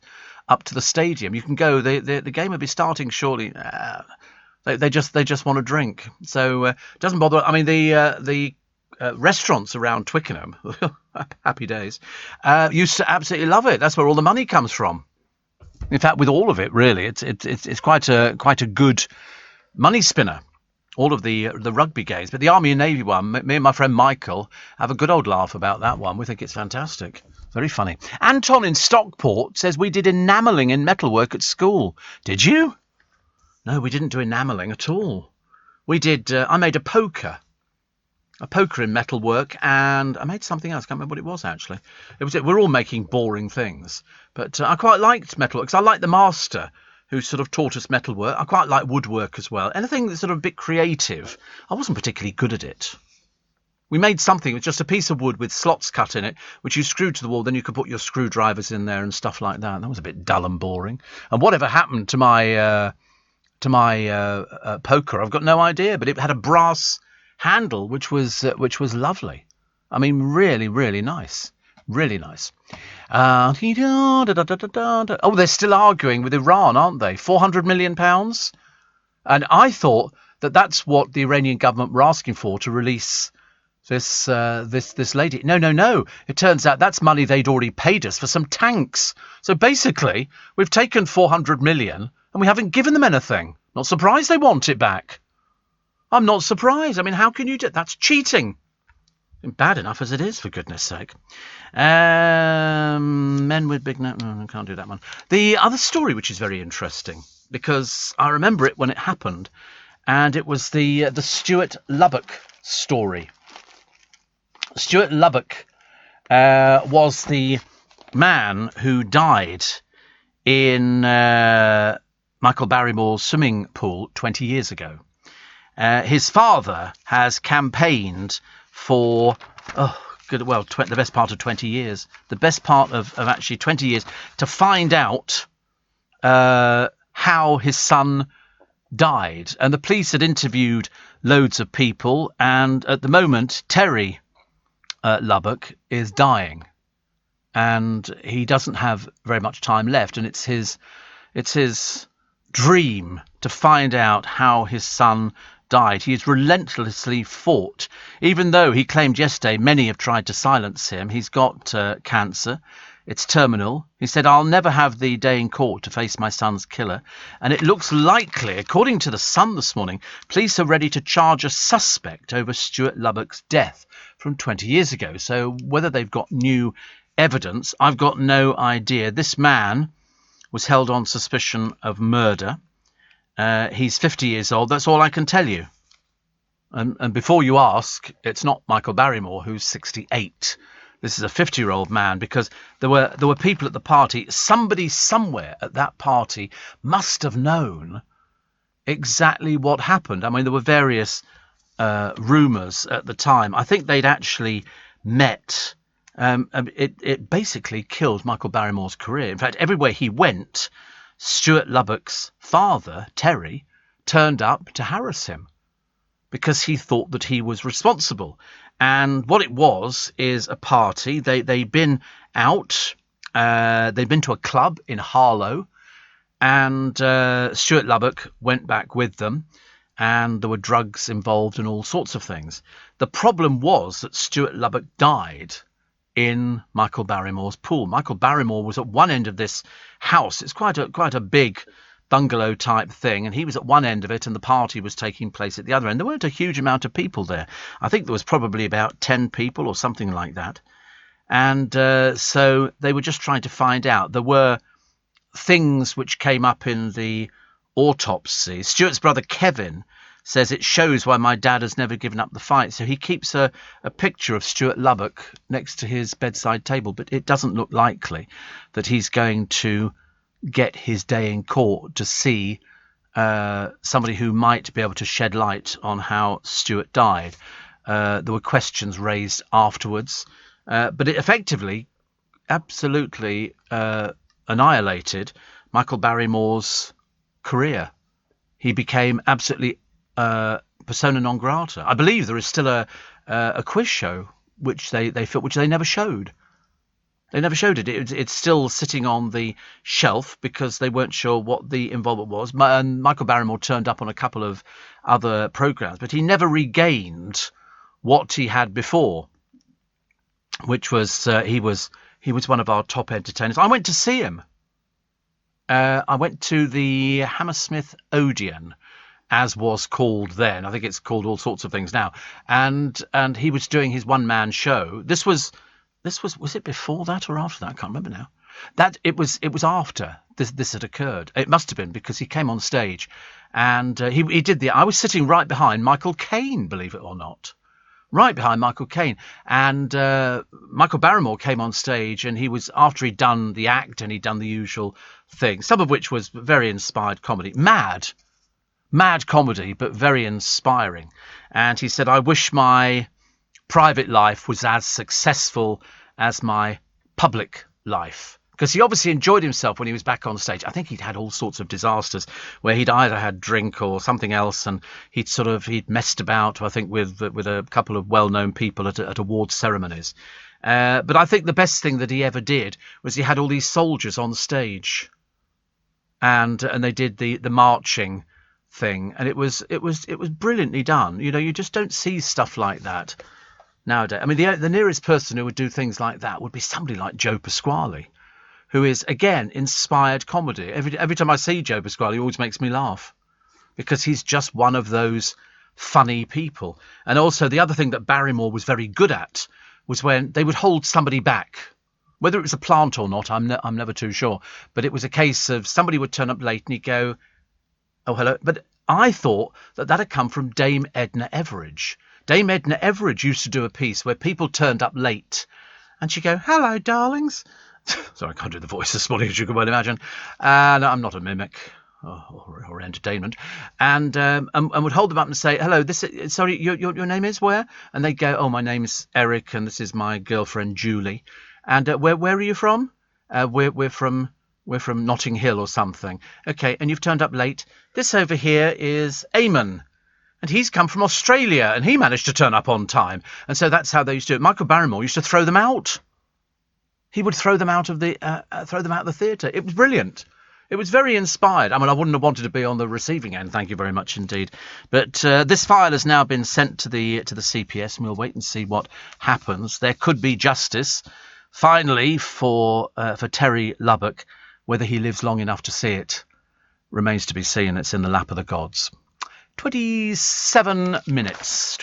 up to the stadium. You can go. The game will be starting shortly. They just want to drink. So it doesn't bother. I mean, the restaurants around Twickenham, happy days, used to absolutely love it. That's where all the money comes from. In fact, with all of it, really, it's quite a good money spinner. All of the rugby games, but the Army and Navy one, me and my friend Michael have a good old laugh about that one. We think it's fantastic. Very funny. Anton in Stockport says we did enamelling in metalwork at school. Did you? No, we didn't do enamelling at all. We did. I made a poker in metalwork, and I made something else. I can't remember what it was actually. We're all making boring things, but I quite liked metalwork because I liked the master who sort of taught us metalwork. I quite like woodwork as well. Anything that's sort of a bit creative. I wasn't particularly good at it. We made something with just a piece of wood with slots cut in it, which you screwed to the wall. Then you could put your screwdrivers in there and stuff like that. That was a bit dull and boring. And whatever happened to my poker, I've got no idea. But it had a brass handle, which was lovely. I mean, really, really nice. Really nice. Oh, they're still arguing with Iran, aren't they? £400 million? And I thought that's what the Iranian government were asking for, to release this lady. No. It turns out that's money they'd already paid us for some tanks. So basically, we've taken 400 million and we haven't given them anything. Not surprised they want it back. I'm not surprised. I mean, how can you do it? That's cheating. Bad enough as it is, for goodness sake. Men with big... No, I can't do that one. The other story, which is very interesting, because I remember it when it happened, and it was the Stuart Lubbock story. Stuart Lubbock was the man who died in Michael Barrymore's swimming pool 20 years ago. His father has campaigned for the best part of 20 years. The best part of actually 20 years to find out how his son died. And the police had interviewed loads of people, and at the moment Terry Lubbock is dying, and he doesn't have very much time left, and it's his dream to find out how his son died. He has relentlessly fought, even though he claimed yesterday many have tried to silence him. He's got cancer. It's terminal. He said, I'll never have the day in court to face my son's killer. And it looks likely, according to The Sun this morning, police are ready to charge a suspect over Stuart Lubbock's death from 20 years ago. So whether they've got new evidence, I've got no idea. This man was held on suspicion of murder. He's 50 years old. That's all I can tell you. And before you ask, it's not Michael Barrymore, who's 68. This is a 50-year-old man, because there were people at the party. Somebody somewhere at that party must have known exactly what happened. I mean, there were various rumours at the time. I think they'd actually met. It basically killed Michael Barrymore's career. In fact, everywhere he went, Stuart Lubbock's father, Terry, turned up to harass him because he thought that he was responsible. And what it was is a party. They'd been out. They'd been to a club in Harlow, and Stuart Lubbock went back with them, and there were drugs involved and all sorts of things. The problem was that Stuart Lubbock died in Michael Barrymore's pool. Michael Barrymore was at one end of this house. It's quite a big bungalow type thing, and he was at one end of it and the party was taking place at the other end. There weren't a huge amount of people there. I think there was probably about 10 people or something like that. And so they were just trying to find out. There were things which came up in the autopsy. Stuart's brother Kevin says it shows why my dad has never given up the fight. So he keeps a picture of Stuart Lubbock next to his bedside table, but it doesn't look likely that he's going to get his day in court to see somebody who might be able to shed light on how Stuart died. There were questions raised afterwards, but it effectively absolutely annihilated Michael Barrymore's career. He became absolutely persona non grata. I believe there is still a quiz show which they never showed. They never showed it. It's still sitting on the shelf because they weren't sure what the involvement was. And Michael Barrymore turned up on a couple of other programmes, but he never regained what he had before, which was he was one of our top entertainers. I went to see him. I went to the Hammersmith Odeon, as was called then. I think it's called all sorts of things now. And he was doing his one-man show. This was it before that or after that? I can't remember now. It was after this had occurred. It must have been, because he came on stage and he did I was sitting right behind Michael Caine, believe it or not. Right behind Michael Caine. And Michael Barrymore came on stage, and he was, after he'd done the act and he'd done the usual thing, some of which was very inspired comedy. Mad comedy, but very inspiring. And he said, I wish my private life was as successful as my public life, because he obviously enjoyed himself when he was back on stage. I think he'd had all sorts of disasters where he'd either had drink or something else, and he'd messed about, I think, with a couple of well-known people at award ceremonies. But I think the best thing that he ever did was he had all these soldiers on stage, and they did the marching thing, and it was brilliantly done. You know, you just don't see stuff like that nowadays. I mean, the nearest person who would do things like that would be somebody like Joe Pasquale, who is, again, inspired comedy. Every time I see Joe Pasquale, he always makes me laugh, because he's just one of those funny people. And also, the other thing that Barrymore was very good at was when they would hold somebody back. Whether it was a plant or not, I'm never too sure. But it was a case of somebody would turn up late and he'd go, oh, hello. But I thought that had come from Dame Edna Everage. Dame Edna Everage used to do a piece where people turned up late and she'd go, hello, darlings. Sorry, I can't do the voice this morning, as you can well imagine. No, I'm not a mimic or entertainment. And would hold them up and say, hello, sorry, your name is where? And they'd go, oh, my name's Eric, and this is my girlfriend, Julie. And where are you from? We're from Notting Hill or something. Okay, and you've turned up late. This over here is Eamon, and he's come from Australia, and he managed to turn up on time. And so that's how they used to do it. Michael Barrymore used to throw them out. He would throw them out of the theatre. It was brilliant. It was very inspired. I mean, I wouldn't have wanted to be on the receiving end. Thank you very much indeed. But this file has now been sent to the CPS, and we'll wait and see what happens. There could be justice Finally, for Terry Lubbock, whether he lives long enough to see it remains to be seen. It's in the lap of the gods. 27 minutes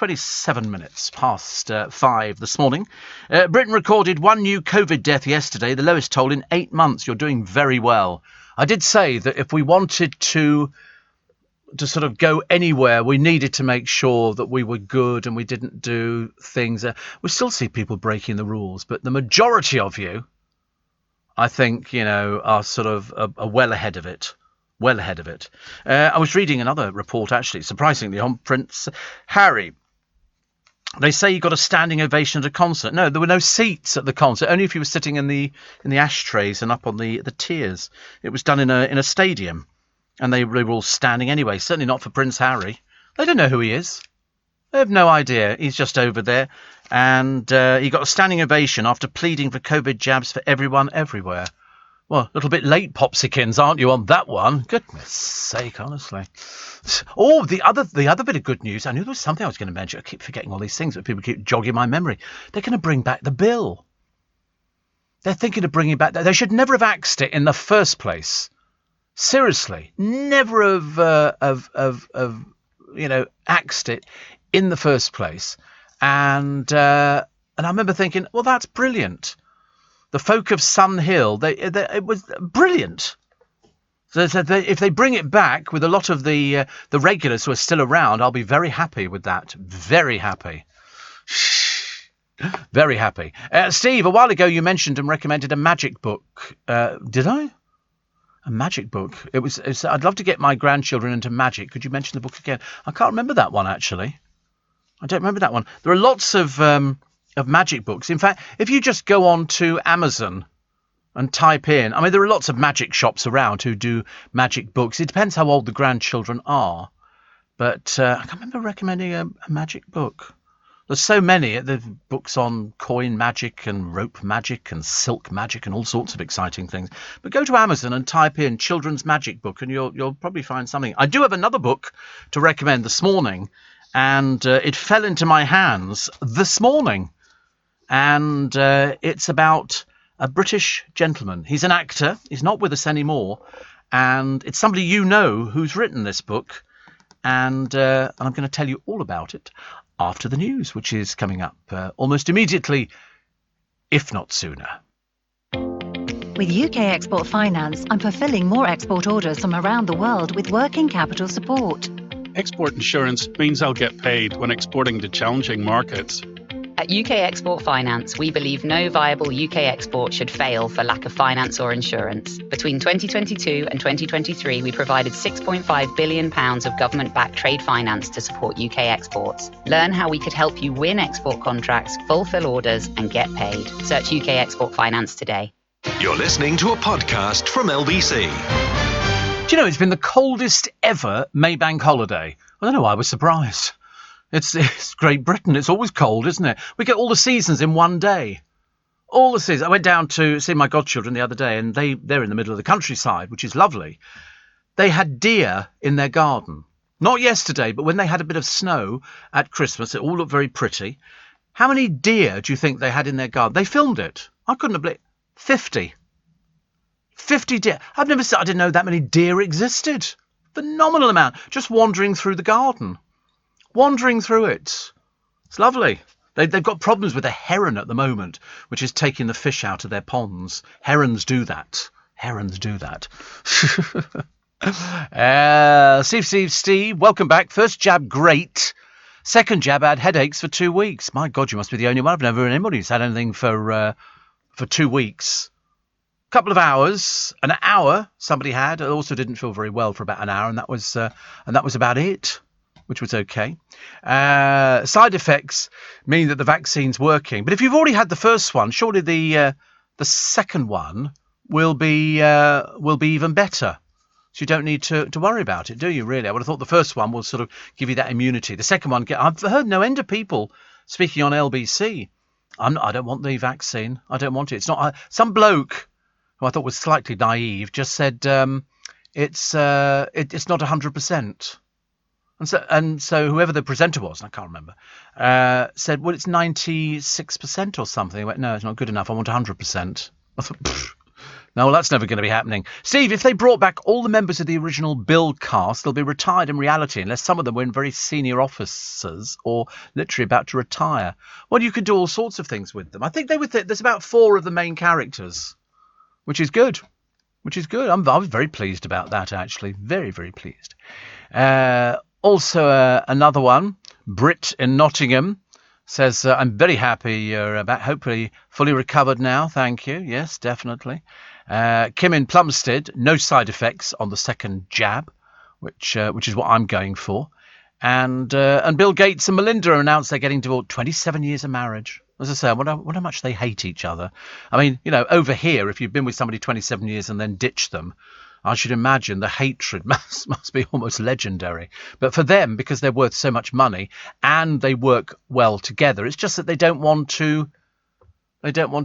past 5 this morning. Britain recorded one new COVID death yesterday, the lowest toll in 8 months. You're doing very well. I did say that if we wanted to sort of go anywhere, we needed to make sure that we were good and we didn't do things. We still see people breaking the rules, but the majority of you, I think, are sort of are well ahead of it. Well ahead of it. I was reading another report, actually, surprisingly, on Prince Harry. They say he got a standing ovation at a concert. No, there were no seats at the concert, only if you were sitting in the ashtrays and up on the tiers. It was done in a stadium. And they were all standing anyway, certainly not for Prince Harry. They don't know who he is. They have no idea. He's just over there. And he got a standing ovation after pleading for COVID jabs for everyone everywhere. Well, a little bit late, Popsikins, aren't you, on that one? Goodness sake, honestly. Oh, the other bit of good news. I knew there was something I was going to mention. I keep forgetting all these things, but people keep jogging my memory. They're going to bring back the bill. They're thinking of bringing back... They should never have axed it in the first place. Seriously, never have axed it in the first place. And I remember thinking, well, that's brilliant. The folk of Sun Hill, it was brilliant. So if they bring it back with a lot of the regulars who are still around, I'll be very happy with that. Very happy. Very happy. Steve, a while ago you mentioned and recommended a magic book. Did I? A magic book. I'd love to get my grandchildren into magic. Could you mention the book again? I can't remember that one, actually. I don't remember that one. There are lots of magic books. In fact, if you just go on to Amazon and type in... I mean, there are lots of magic shops around who do magic books. It depends how old the grandchildren are. But I can't remember recommending a magic book. There's so many. There's books on coin magic and rope magic and silk magic and all sorts of exciting things. But go to Amazon and type in children's magic book and you'll probably find something. I do have another book to recommend this morning, and it fell into my hands this morning. And it's about a British gentleman. He's an actor. He's not with us anymore. And it's somebody you know who's written this book. And I'm going to tell you all about it after the news, which is coming up almost immediately, if not sooner.
With UK Export Finance, I'm fulfilling more export orders from around the world with working capital support.
Export insurance means I'll get paid when exporting to challenging markets.
At UK Export Finance, we believe no viable UK export should fail for lack of finance or insurance. Between 2022 and 2023, we provided £6.5 billion of government-backed trade finance to support UK exports. Learn how we could help you win export contracts, fulfill orders, and get paid. Search UK Export Finance today.
You're listening to a podcast from LBC.
Do you know, it's been the coldest ever Maybank holiday. I don't know why I was surprised. It's Great Britain. It's always cold, isn't it? We get all the seasons in one day. All the seasons. I went down to see my godchildren the other day, and they're in the middle of the countryside, which is lovely. They had deer in their garden. Not yesterday, but when they had a bit of snow at Christmas, it all looked very pretty. How many deer do you think they had in their garden? They filmed it. I couldn't have believed 50. 50 deer. I didn't know that many deer existed. Phenomenal amount. Just wandering through the garden. Wandering through it. It's lovely. They've got problems with a heron at the moment, which is taking the fish out of their ponds. Herons do that. Steve, welcome back. First jab, great. Second jab, I had headaches for 2 weeks. My God, you must be the only one. I've never heard anybody who's had anything for 2 weeks. Couple of hours, an hour somebody had. I also didn't feel very well for about an hour, and that was about it, which was okay. Side effects mean that the vaccine's working, but if you've already had the first one, surely the second one will be even better. So you don't need to worry about it, do you? Really, I would have thought the first one will sort of give you that immunity. The second one, I've heard no end of people speaking on LBC. I don't want the vaccine. I don't want it. It's not some bloke who I thought was slightly naive, just said it's not 100%. And so whoever the presenter was, and I can't remember, said, well, it's 96% or something. He went, no, it's not good enough. I want 100%. I thought, no, well, that's never going to be happening. Steve, if they brought back all the members of the original Bill cast, they'll be retired in reality, unless some of them were in very senior officers or literally about to retire. Well, you could do all sorts of things with them. I think there's about 4 of the main characters, which is good. I was very pleased about that, actually. Very, very pleased. Also, another one, Brit in Nottingham, says, I'm very happy you're about hopefully fully recovered now. Thank you. Yes, definitely. Kim in Plumstead, no side effects on the second jab, which is what I'm going for. And Bill Gates and Melinda announced they're getting divorced. 27 years of marriage. As I say, I wonder how much they hate each other. I mean, over here, if you've been with somebody 27 years and then ditch them, I should imagine the hatred must be almost legendary. But for them, because they're worth so much money and they work well together, it's just that they don't want to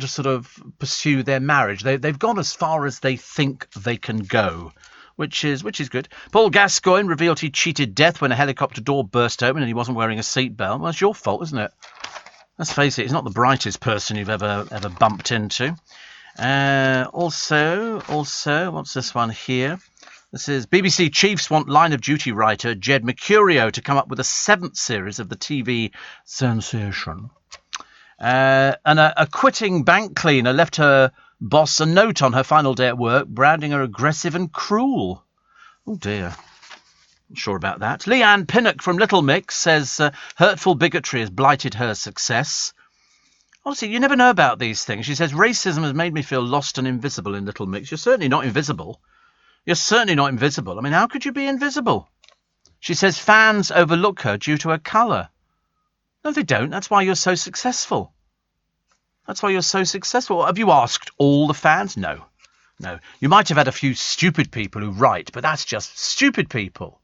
sort of pursue their marriage. They've gone as far as they think they can go, which is good. Paul Gascoigne revealed he cheated death when a helicopter door burst open and he wasn't wearing a seatbelt. Well, it's your fault, isn't it? Let's face it, he's not the brightest person you've ever bumped into. Also, what's this one here? This is BBC Chiefs want Line of Duty writer Jed Mercurio to come up with a 7th series of the TV sensation. And a quitting bank cleaner left her boss a note on her final day at work, branding her aggressive and cruel. Oh dear. Not sure about that. Leanne Pinnock from Little Mix says hurtful bigotry has blighted her success. Honestly, you never know about these things. She says, racism has made me feel lost and invisible in Little Mix. You're certainly not invisible. I mean, how could you be invisible? She says fans overlook her due to her colour. No, they don't. That's why you're so successful. Have you asked all the fans? No. You might have had a few stupid people who write, but that's just stupid people.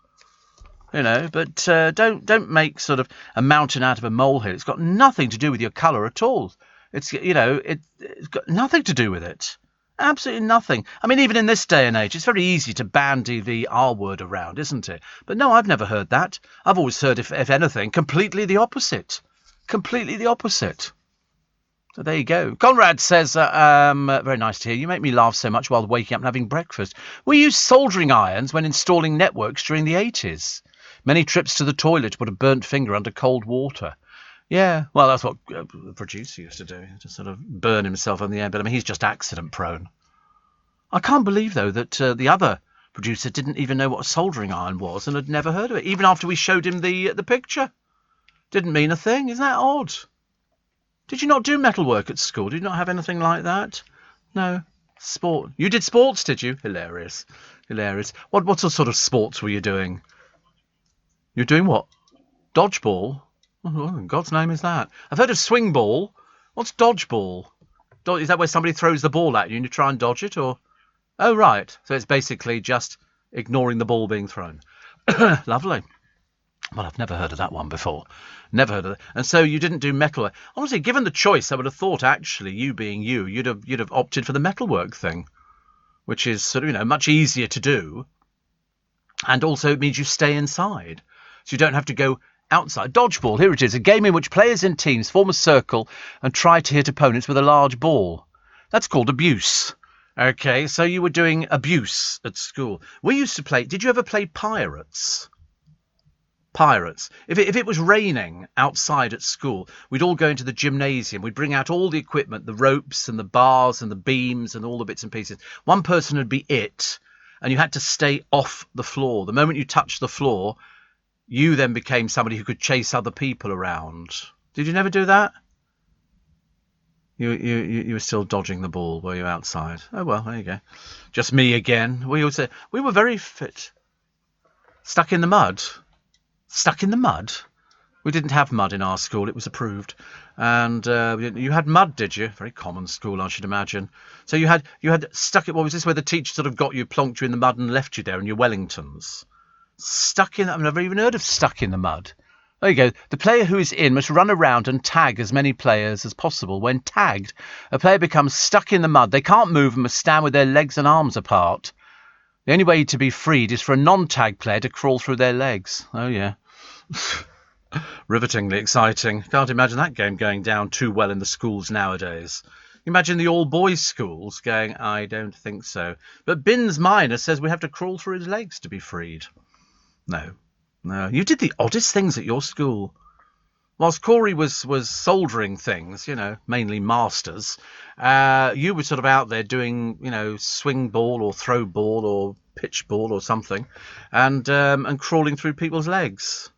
But don't make sort of a mountain out of a molehill. It's got nothing to do with your colour at all. It's got nothing to do with it. Absolutely nothing. I mean, even in this day and age, it's very easy to bandy the R word around, isn't it? But no, I've never heard that. I've always heard, if anything, completely the opposite. So there you go. Conrad says, very nice to hear. You make me laugh so much while waking up and having breakfast. We used soldering irons when installing networks during the 80s. Many trips to the toilet to put a burnt finger under cold water. Yeah, well, that's what the producer used to do, to sort of burn himself on the air. But I mean, he's just accident prone. I can't believe, though, that the other producer didn't even know what a soldering iron was and had never heard of it, even after we showed him the picture. Didn't mean a thing. Isn't that odd? Did you not do metalwork at school? Did you not have anything like that? No. Sport. You did sports, did you? Hilarious. What sort of sports were you doing? You're doing what? Dodgeball? Oh, in God's name is that? I've heard of swing ball. What's dodgeball? Is that where somebody throws the ball at you and you try and dodge it, or? Oh, right. So it's basically just ignoring the ball being thrown. Lovely. Well, I've never heard of that one before. Never heard of it. And so you didn't do metalwork. Honestly, given the choice, I would have thought, actually, you being you, you'd have opted for the metalwork thing, which is sort of, much easier to do. And also it means you stay inside. So you don't have to go outside. Dodgeball, here it is, a game in which players in teams form a circle and try to hit opponents with a large ball. That's called abuse. Okay, so you were doing abuse at school. We used to play, did you ever play Pirates? Pirates. If it was raining outside at school, we'd all go into the gymnasium. We'd bring out all the equipment, the ropes and the bars and the beams and all the bits and pieces. One person would be it, and you had to stay off the floor. The moment you touched the floor, you then became somebody who could chase other people around. Did you never do that? You were still dodging the ball, were you, outside? Oh, well, there you go. Just me again. We were very fit. Stuck in the mud. Stuck in the mud? We didn't have mud in our school. It was approved. And you had mud, did you? Very common school, I should imagine. So you had stuck it. What was this, where the teacher sort of got you, plonked you in the mud and left you there in your Wellingtons? Stuck in. I've never even heard of stuck in the mud. There you go. The player who is in must run around and tag as many players as possible. When tagged, a player becomes stuck in the mud. They can't move and must stand with their legs and arms apart. The only way to be freed is for a non-tag player to crawl through their legs. Oh, yeah. Rivetingly exciting. Can't imagine that game going down too well in the schools nowadays. Imagine the all-boys schools going, I don't think so. But Binns Minor says we have to crawl through his legs to be freed. No. You did the oddest things at your school. Whilst Corey was soldering things, mainly masters, you were sort of out there doing, swing ball or throw ball or pitch ball or something, and crawling through people's legs.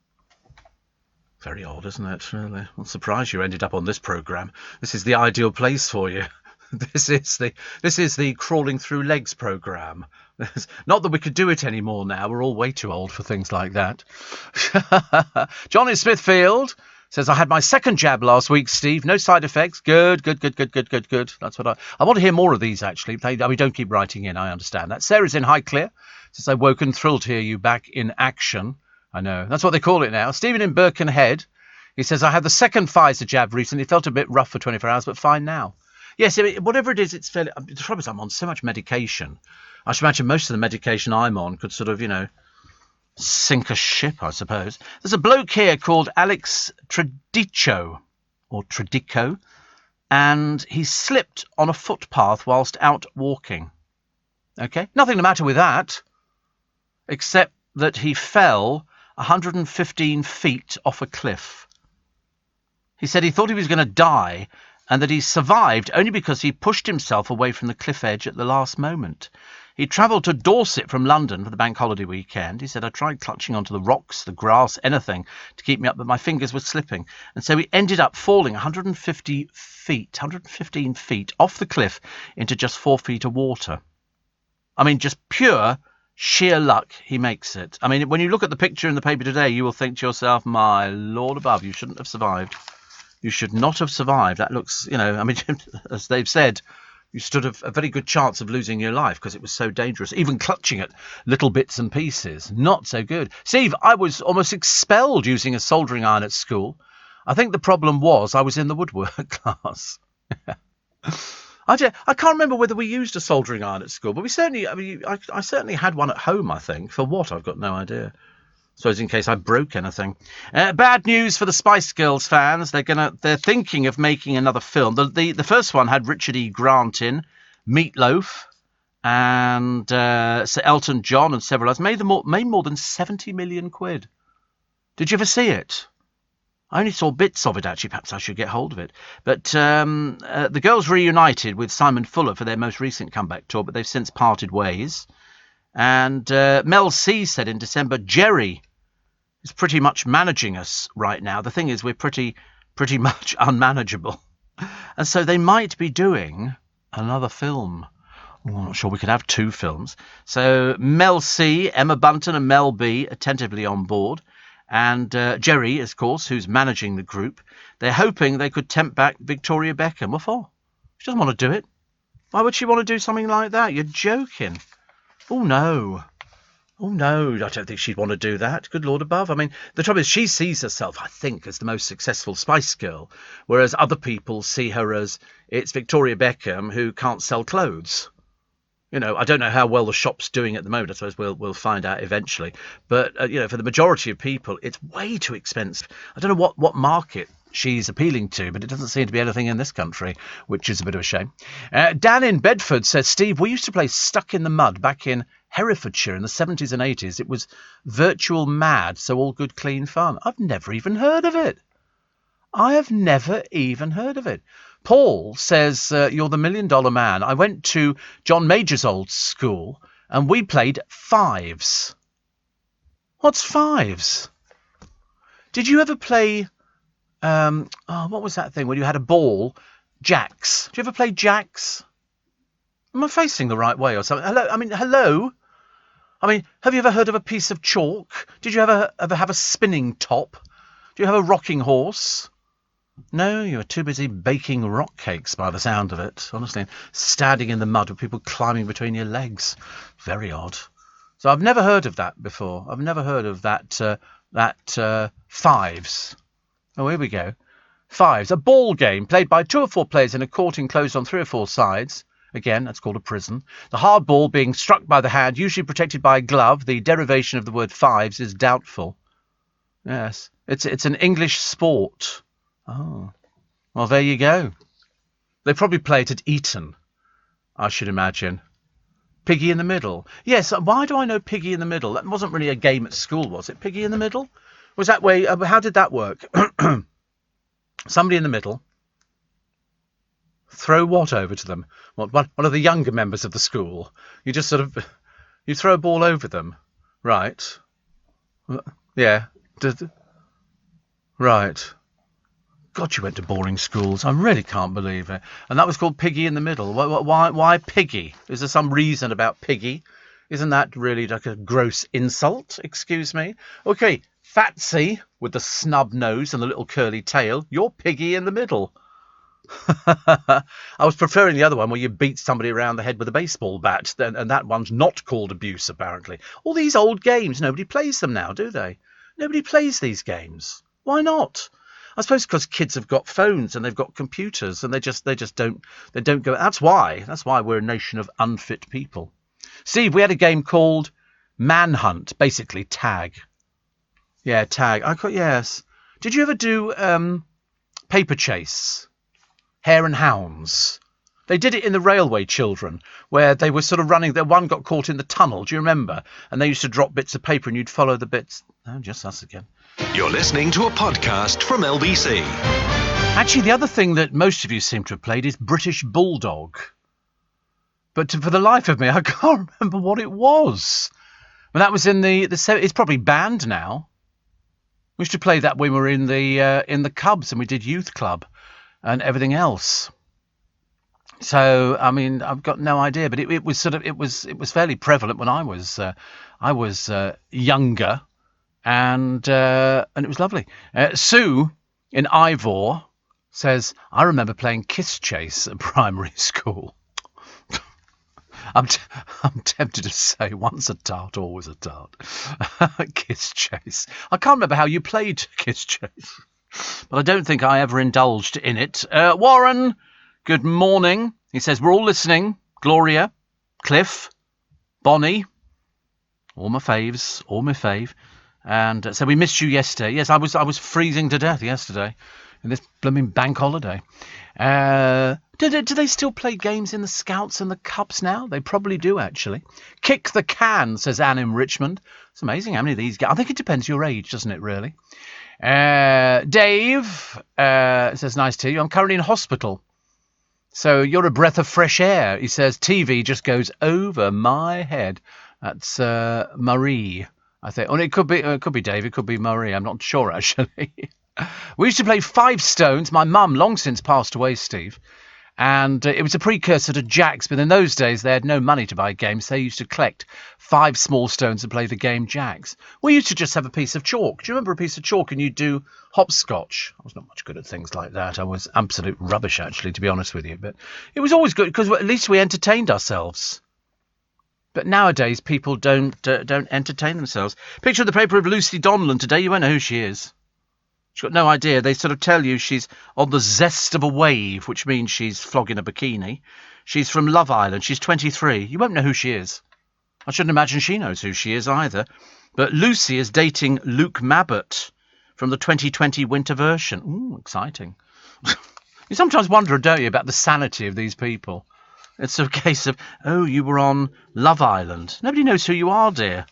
Very odd, isn't it? Really, I'm surprised you ended up on this programme. This is the ideal place for you. This is the crawling through legs programme. Not that we could do it anymore now. We're all way too old for things like that. Johnny Smithfield says, I had my second jab last week, Steve. No side effects. Good. That's what I want to hear more of these, actually. Don't keep writing in. I understand that. Sarah's in Highclere. Says, I woke and thrilled to hear you back in action. I know. That's what they call it now. Stephen in Birkenhead. He says, I had the second Pfizer jab recently. Felt a bit rough for 24 hours, but fine now. Yes, whatever it is, it's fairly... The trouble is I'm on so much medication. I should imagine most of the medication I'm on could sort of, sink a ship, I suppose. There's a bloke here called Alex Tradico, and he slipped on a footpath whilst out walking. Okay? Nothing the matter with that, except that he fell 115 feet off a cliff. He said he thought he was going to die and that he survived only because he pushed himself away from the cliff edge at the last moment. He travelled to Dorset from London for the bank holiday weekend. He said, I tried clutching onto the rocks, the grass, anything to keep me up, but my fingers were slipping. And so he ended up falling 115 feet off the cliff into just 4 feet of water. I mean, just pure sheer luck he makes it. I mean, when you look at the picture in the paper today, you will think to yourself, my Lord above, you shouldn't have survived. You should not have survived. That looks, as they've said, you stood a very good chance of losing your life because it was so dangerous. Even clutching at little bits and pieces. Not so good. Steve, I was almost expelled using a soldering iron at school. I think the problem was I was in the woodwork class. I can't remember whether we used a soldering iron at school, but I certainly had one at home, I think. For what? I've got no idea. So in case I broke anything. Bad news for the Spice Girls fans. They're thinking of making another film. The first one had Richard E. Grant in, Meatloaf, and Sir Elton John and several others. Made more than 70 million quid. Did you ever see it? I only saw bits of it, actually. Perhaps I should get hold of it. But the girls reunited with Simon Fuller for their most recent comeback tour, but they've since parted ways. And Mel C said in December, Jerry is pretty much managing us right now. The thing is, we're pretty much unmanageable. And so they might be doing another film. I'm not sure we could have two films. So Mel C, Emma Bunton and Mel B attentively on board. And Jerry, of course, who's managing the group. They're hoping they could tempt back Victoria Beckham. What for? She doesn't want to do it. Why would she want to do something like that? You're joking. Oh, no, I don't think she'd want to do that. Good Lord above. I mean, the trouble is she sees herself, I think, as the most successful Spice Girl, whereas other people see her as it's Victoria Beckham who can't sell clothes. I don't know how well the shop's doing at the moment. I suppose we'll find out eventually. But, for the majority of people, it's way too expensive. I don't know what market she's appealing to, but it doesn't seem to be anything in this country, which is a bit of a shame. Dan in Bedford says, Steve, we used to play Stuck in the Mud back in Herefordshire in the 70s and 80s. It was virtual mad, so all good, clean fun. I've never even heard of it. Paul says, you're the $1 million man. I went to John Major's old school and we played fives. What's fives? Did you ever play... what was that thing when you had a ball? Jacks. Did you ever play jacks? Am I facing the right way or something? Hello? Have you ever heard of a piece of chalk? Did you ever have a spinning top? Do you have a rocking horse? No, you were too busy baking rock cakes by the sound of it, honestly. Standing in the mud with people climbing between your legs. Very odd. So I've never heard of that before. I've never heard of that fives. Oh, here we go. Fives, a ball game played by 2 or 4 players in a court enclosed on 3 or 4 sides. Again, that's called a prison. The hard ball being struck by the hand, usually protected by a glove. The derivation of the word fives is doubtful. Yes, it's an English sport. Oh, well, there you go. They probably play it at Eton, I should imagine. Piggy in the middle. Yes, why do I know Piggy in the middle? That wasn't really a game at school, was it? Piggy in the middle? Was that way? How did that work? Somebody in the middle. Throw what over to them? What, one of the younger members of the school? You just sort of... You throw a ball over them. Right. Yeah. Right. God, you went to boring schools. I really can't believe it. And that was called Piggy in the Middle. Why Piggy? Is there some reason about Piggy? Isn't that really like a gross insult? Excuse me. Okay, Fatsy with the snub nose and the little curly tail. You're Piggy in the Middle. I was preferring the other one where you beat somebody around the head with a baseball bat, and that one's not called abuse, apparently. All these old games, nobody plays them now, do they? Nobody plays these games. Why not? I suppose because kids have got phones and they've got computers and they just don't go. That's why we're a nation of unfit people. Steve, we had a game called Manhunt, basically tag. Yeah, tag. Yes. Did you ever do Paper Chase? Hare and Hounds? They did it in the Railway Children, where they were sort of running. One got caught in the tunnel. Do you remember? And they used to drop bits of paper, and you'd follow the bits. Oh, just us again.
You're listening to a podcast from LBC.
Actually, the other thing that most of you seem to have played is British Bulldog. But for the life of me, I can't remember what it was. Well, that was in the it's probably banned now. We used to play that when we were in the Cubs and we did youth club and everything else. So I mean, I've got no idea, but it was fairly prevalent when I was younger, and it was lovely. Sue in Ivor says, I remember playing Kiss Chase at primary school. I'm tempted to say once a tart, always a tart. Kiss Chase. I can't remember how you played Kiss Chase, but I don't think I ever indulged in it. Warren, good morning. He says, we're all listening. Gloria, Cliff, Bonnie, all my faves, all my fave. And so we missed you yesterday. Yes, I was freezing to death yesterday in this blooming bank holiday. Do they still play games in the Scouts and the Cubs now? They probably do, actually. Kick the can, says Anne in Richmond. It's amazing how many of these I think it depends your age, doesn't it, really? Dave says, nice to you. I'm currently in hospital. So you're a breath of fresh air. He says, TV just goes over my head. That's Marie, I think. Oh, it could be Dave. It could be Marie. I'm not sure, actually. We used to play Five Stones. My mum long since passed away, Steve. And it was a precursor to Jacks. But in those days, they had no money to buy games. They used to collect 5 small stones and play the game Jacks. We used to just have a piece of chalk. Do you remember a piece of chalk? And you'd do hopscotch. I was not much good at things like that. I was absolute rubbish, actually, to be honest with you. But it was always good because at least we entertained ourselves. But nowadays, people don't entertain themselves. Picture of the paper of Lucy Donlan today. You won't know who she is. She's got no idea. They sort of tell you she's on the zest of a wave, which means she's flogging a bikini. She's from Love Island. She's 23. You won't know who she is. I shouldn't imagine she knows who she is either. But Lucy is dating Luke Mabbott from the 2020 winter version. Ooh, exciting. You sometimes wonder, don't you, about the sanity of these people. It's a case of, oh, you were on Love Island. Nobody knows who you are, dear.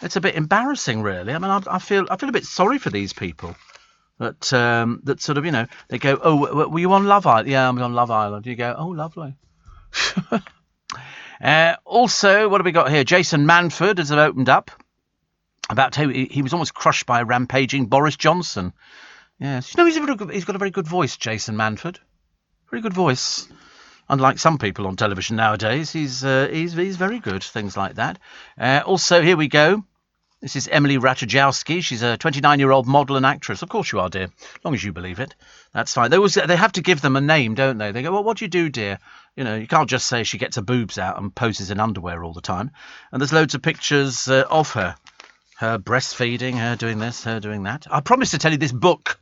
It's a bit embarrassing, really. I mean, I feel a bit sorry for these people. That sort of, you know, they go, oh, were you on Love Island? Yeah, I'm on Love Island. You go, oh, lovely. Also, what have we got here? Jason Manford has opened up about how he was almost crushed by a rampaging Boris Johnson. Yes, you know, he's got a very good voice, Jason Manford. Very good voice. Unlike some people on television nowadays, he's very good. Things like that. Also, here we go. This is Emily Ratajkowski. She's a 29-year-old model and actress. Of course you are, dear. As long as you believe it. That's fine. They have to give them a name, don't they? They go, well, what do you do, dear? You know, you can't just say she gets her boobs out and poses in underwear all the time. And there's loads of pictures of her. Her breastfeeding, her doing this, her doing that. I promised to tell you this book.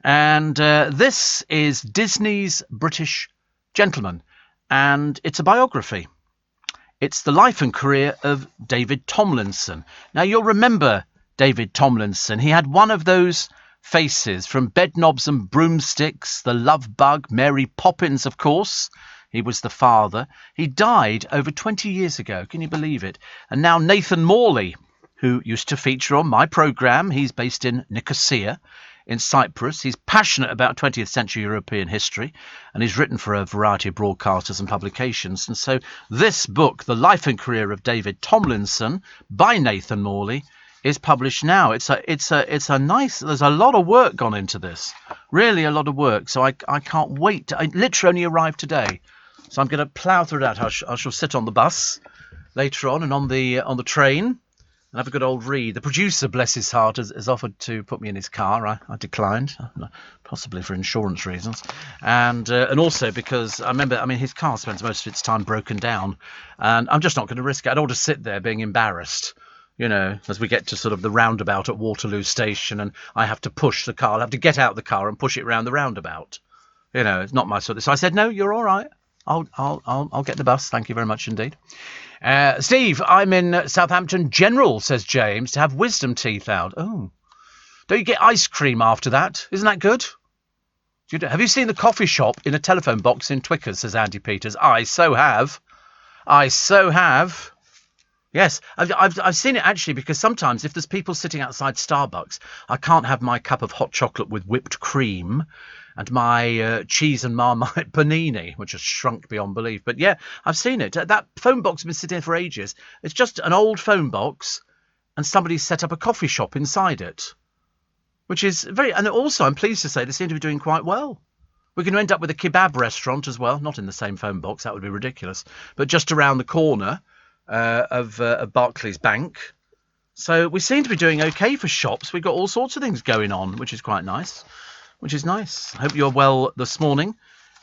And this is Disney's British Gentleman. and it's a biography. It's the life and career of David Tomlinson. Now, you'll remember David Tomlinson. He had one of those faces from Bedknobs and Broomsticks, The Love Bug, Mary Poppins, of course. He was the father. He died over 20 years ago. Can you believe it? And now Nathan Morley, who used to feature on my programme. He's based in Nicosia in Cyprus. He's passionate about 20th century European history, and he's written for a variety of broadcasters and publications. And so this book, The Life and Career of David Tomlinson, by Nathan Morley, is published now. It's a nice. There's a lot of work gone into this, really a lot of work. So I can't wait. I literally only arrived today, so I'm going to plough through that. I shall sit on the bus later on and on the train and have a good old read. The producer, bless his heart, has offered to put me in his car. I declined, possibly for insurance reasons, and also because I remember. I mean, his car spends most of its time broken down, and I'm just not going to risk it. I don't want to sit there being embarrassed. You know, as we get to sort of the roundabout at Waterloo Station and I have to push the car, I'll have to get out the car and push it round the roundabout. You know, it's not my sort of... So I said, no, you're all right. I'll get the bus. Thank you very much indeed. Steve, I'm in Southampton General, says James, to have wisdom teeth out. Oh. Don't you get ice cream after that? Isn't that good? Have you seen the coffee shop in a telephone box in Twickers, says Andy Peters. I so have. Yes, I've seen it actually, because sometimes if there's people sitting outside Starbucks, I can't have my cup of hot chocolate with whipped cream and my cheese and Marmite panini, which has shrunk beyond belief. But yeah, I've seen it. That phone box has been sitting there for ages. It's just an old phone box and somebody's set up a coffee shop inside it, which is very... And also, I'm pleased to say they seem to be doing quite well. We're going to end up with a kebab restaurant as well, not in the same phone box, that would be ridiculous, but just around the corner of Barclays Bank. So we seem to be doing okay for shops. We've got all sorts of things going on, which is quite nice. I hope you're well this morning,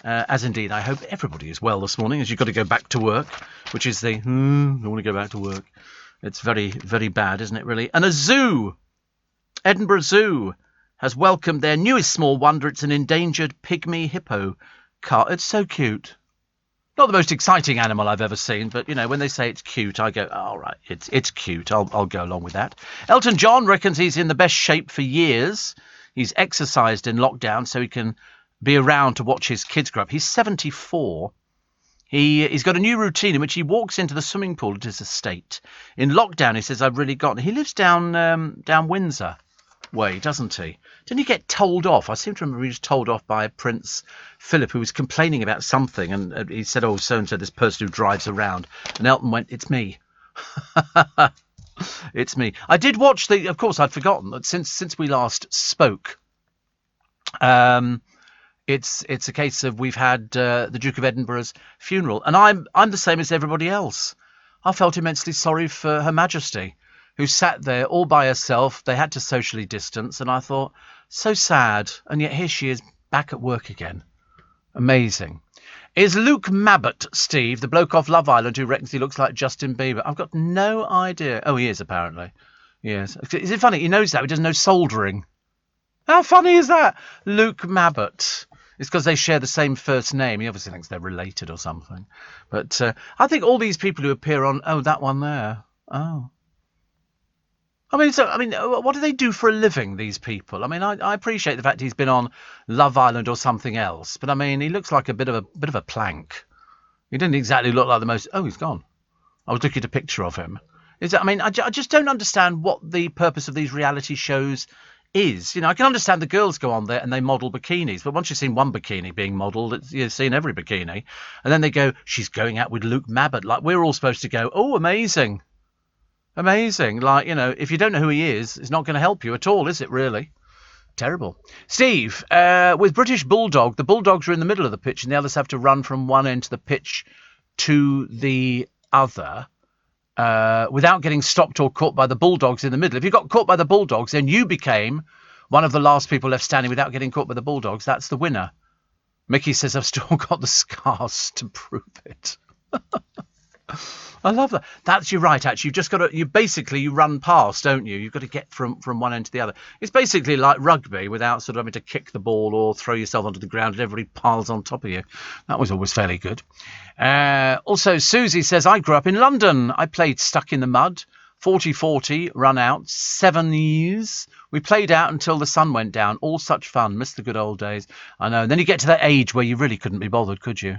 as indeed I hope everybody is well this morning, as you've got to go back to work, which is I want to go back to work. It's very, very bad, isn't it, really? And a zoo, Edinburgh Zoo, has welcomed their newest small wonder. It's an endangered pygmy hippo car. It's so cute. Not the most exciting animal I've ever seen, but, you know, when they say it's cute, I go, oh, all right, it's cute. I'll go along with that. Elton John reckons he's in the best shape for years. He's exercised in lockdown so he can be around to watch his kids grow up. He's 74. He's got a new routine in which he walks into the swimming pool at his estate. In lockdown, he says, I've really gotten... He lives down Windsor way, doesn't he? Didn't he get told off? I seem to remember he was told off by Prince Philip, who was complaining about something, and he said, oh, so-and-so, this person who drives around. And Elton went, it's me. It's me. I did watch of course, I'd forgotten that since we last spoke, it's a case of we've had the Duke of Edinburgh's funeral, and I'm the same as everybody else. I felt immensely sorry for Her Majesty, who sat there all by herself. They had to socially distance, and I thought, so sad. And yet here she is back at work again. Amazing. Is Luke Mabbott, Steve, the bloke off Love Island who reckons he looks like Justin Bieber? I've got no idea. Oh, he is, apparently. Yes. Is it funny? He knows that. He doesn't know soldering. How funny is that? Luke Mabbott. It's because they share the same first name. He obviously thinks they're related or something. But I think all these people who appear on... Oh, that one there. Oh. I mean, what do they do for a living, these people? I mean, I appreciate the fact he's been on Love Island or something else, but I mean, he looks like a bit of a plank. He didn't exactly look like the most... Oh, he's gone. I was looking at a picture of him. I just don't understand what the purpose of these reality shows is. You know, I can understand the girls go on there and they model bikinis, but once you've seen one bikini being modelled, you've seen every bikini. And then they go, she's going out with Luke Mabbott. Like, we're all supposed to go, oh, amazing. Amazing. Like, you know, if you don't know who he is, it's not going to help you at all, is it, really? Terrible. Steve, with British Bulldog, the Bulldogs are in the middle of the pitch and the others have to run from one end of the pitch to the other without getting stopped or caught by the Bulldogs in the middle. If you got caught by the Bulldogs, then you became one of the last people left standing without getting caught by the Bulldogs. That's the winner. Mickey says, I've still got the scars to prove it. I love that. You're right, actually. You've just got to, you run past, don't you? You've got to get from one end to the other. It's basically like rugby without sort of having to kick the ball or throw yourself onto the ground and everybody piles on top of you. That was always fairly good. Also, Susie says, I grew up in London. I played Stuck in the Mud, 40-40, Run Out, 7 years. We played out until the sun went down. All such fun. Miss the good old days. I know. And then you get to that age where you really couldn't be bothered, could you?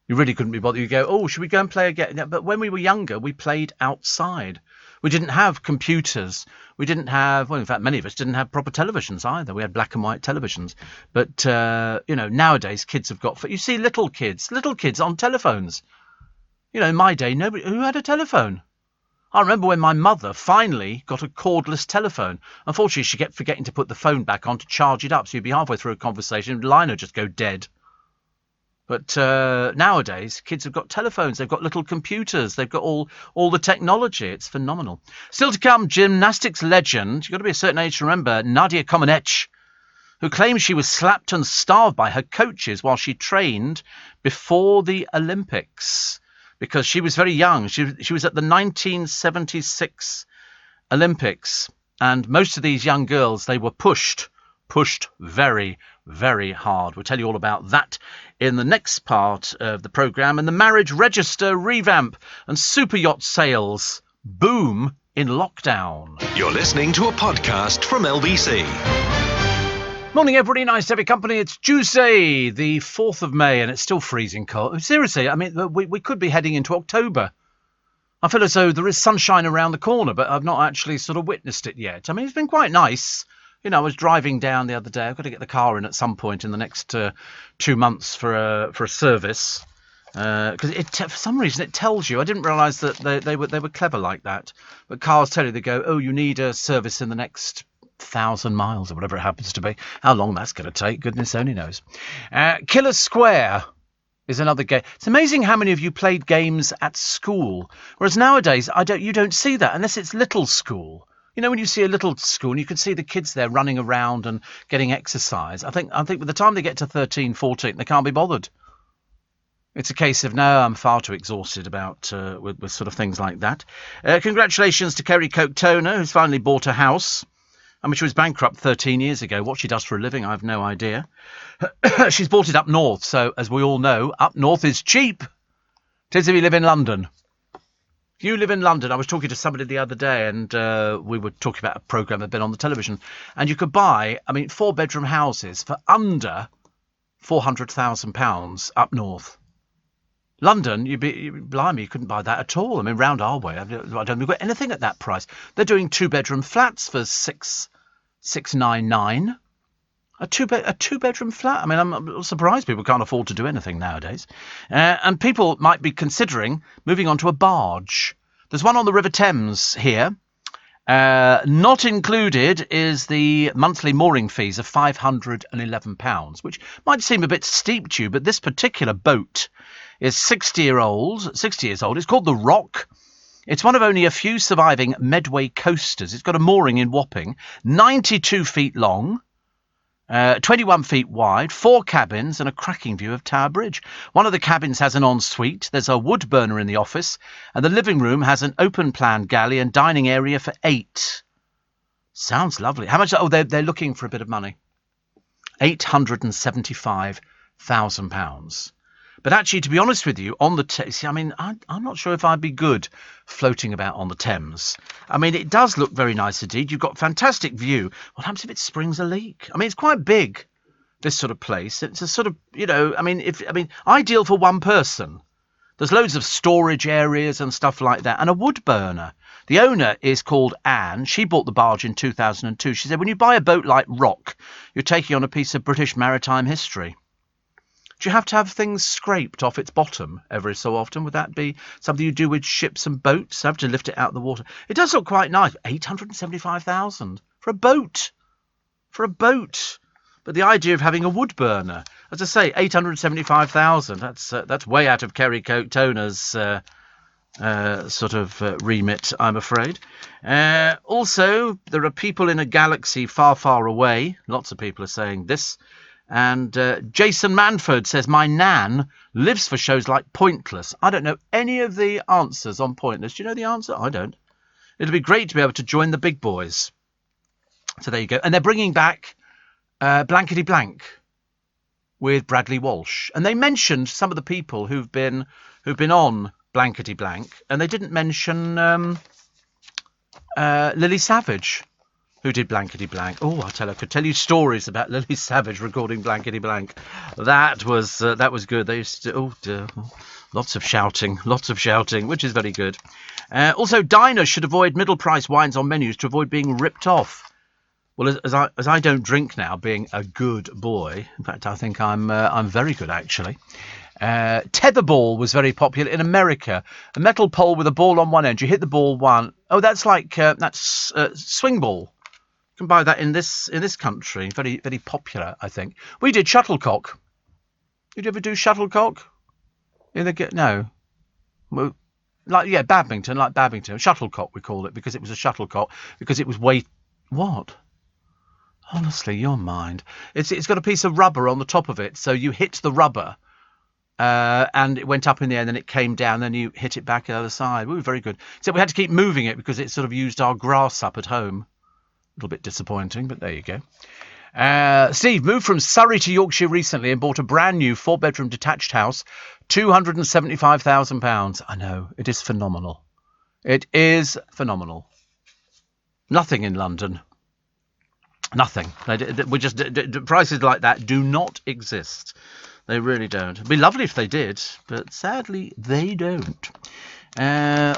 You really couldn't be bothered. You go, oh, should we go and play again? But when we were younger, we played outside. We didn't have computers. We didn't have, well, in fact, many of us didn't have proper televisions either. We had black and white televisions. But, nowadays kids have got, you see little kids on telephones. In my day, who had a telephone? I remember when my mother finally got a cordless telephone. Unfortunately, she kept forgetting to put the phone back on to charge it up. So you'd be halfway through a conversation and the line would just go dead. But nowadays, kids have got telephones, they've got little computers, they've got all the technology. It's phenomenal. Still to come, gymnastics legend, you've got to be a certain age to remember, Nadia Comaneci, who claims she was slapped and starved by her coaches while she trained before the Olympics. Because she was very young. She was at the 1976 Olympics. And most of these young girls, they were pushed very, very hard. We'll tell you all about that in the next part of the programme. And the marriage register revamp and super yacht sales boom in lockdown.
You're listening to a podcast from LBC.
Morning, everybody. Nice to have your company. It's Tuesday, the 4th of May, and it's still freezing cold. Seriously, I mean, we could be heading into October. I feel as though there is sunshine around the corner, but I've not actually sort of witnessed it yet. I mean, it's been quite nice. I was driving down the other day. I've got to get the car in at some point in the next 2 months for a service. Because for some reason it tells you. I didn't realise that they were clever like that. But cars tell you, they go, oh, you need a service in the next 1,000 miles or whatever it happens to be. How long that's going to take, goodness only knows. Killer Square is another game. It's amazing how many of you played games at school, whereas nowadays you don't see that unless it's little school. When you see a little school and you can see the kids there running around and getting exercise, I think by the time they get to 13, 14, they can't be bothered. It's a case of, no, I'm far too exhausted about with sort of things like that. Congratulations to Kerry Coke-Toner, who's finally bought a house. I mean, she was bankrupt 13 years ago. What she does for a living, I have no idea. She's bought it up north, so as we all know, up north is cheap. Tis if you live in London. If you live in London, I was talking to somebody the other day, and we were talking about a programme that had been on the television, and you could buy, 4-bedroom houses for under £400,000 up north. London, blimey, you couldn't buy that at all. I mean, round our way, I don't think we've got anything at that price. They're doing 2-bedroom flats for $699. A two-bedroom flat. I mean, I'm surprised people can't afford to do anything nowadays. And people might be considering moving on to a barge. There's one on the River Thames here. Not included is the monthly mooring fees of £511, which might seem a bit steep to you, but this particular boat is 60 years old. It's called the Rock. It's one of only a few surviving Medway coasters. It's got a mooring in Wapping, 92 feet long, 21 feet wide, 4 cabins and a cracking view of Tower Bridge. One of the cabins has an ensuite. There's a wood burner in the office, and the living room has an open-plan galley and dining area for 8. Sounds lovely. How much? Oh, they're looking for a bit of money. £875,000. But actually, to be honest with you, on the Thames, I'm not sure if I'd be good floating about on the Thames. I mean, it does look very nice indeed. You've got fantastic view. What happens if it springs a leak? I mean, it's quite big, this sort of place. It's a sort of, ideal for one person. There's loads of storage areas and stuff like that, and a wood burner. The owner is called Anne. She bought the barge in 2002. She said, when you buy a boat like Rock, you're taking on a piece of British maritime history. Do you have to have things scraped off its bottom every so often? Would that be something you do with ships and boats? Have to lift it out of the water. It does look quite nice. 875,000 for a boat. But the idea of having a wood burner, as I say, 875,000. That's way out of Kerry Coke-Toner's remit, I'm afraid. Also, there are people in a galaxy far, far away. Lots of people are saying this. And Jason Manford says, my nan lives for shows like Pointless. I don't know any of the answers on Pointless. Do you know the answer? I don't. It'll be great to be able to join the big boys. So there you go. And they're bringing back Blankety Blank with Bradley Walsh. And they mentioned some of the people who've been on Blankety Blank, and they didn't mention Lily Savage, who did Blankety Blank. Oh, I could tell you stories about Lily Savage recording Blankety Blank. That was good. They used to, lots of shouting, which is very good. Also, diners should avoid middle-priced wines on menus to avoid being ripped off. Well, as I don't drink now, being a good boy. In fact, I think I'm very good actually. Tetherball was very popular in America. A metal pole with a ball on one end. You hit the ball one. Oh, that's like swing ball. You can buy that in this country. Very, very popular, I think. We did shuttlecock. Did you ever do shuttlecock? No. Well, badminton. Shuttlecock we called it because it was a shuttlecock because it was what? Honestly, your mind. It's got a piece of rubber on the top of it, so you hit the rubber. And it went up in the air, and then it came down, then you hit it back the other side. We were very good. Except we had to keep moving it because it sort of used our grass up at home. A little bit disappointing, but there you go. Steve moved from Surrey to Yorkshire recently and bought a brand new 4-bedroom detached house, £275,000. I know, it is phenomenal. It is phenomenal. Nothing in London. Nothing. We just prices like that do not exist. They really don't. It'd be lovely if they did, but sadly they don't.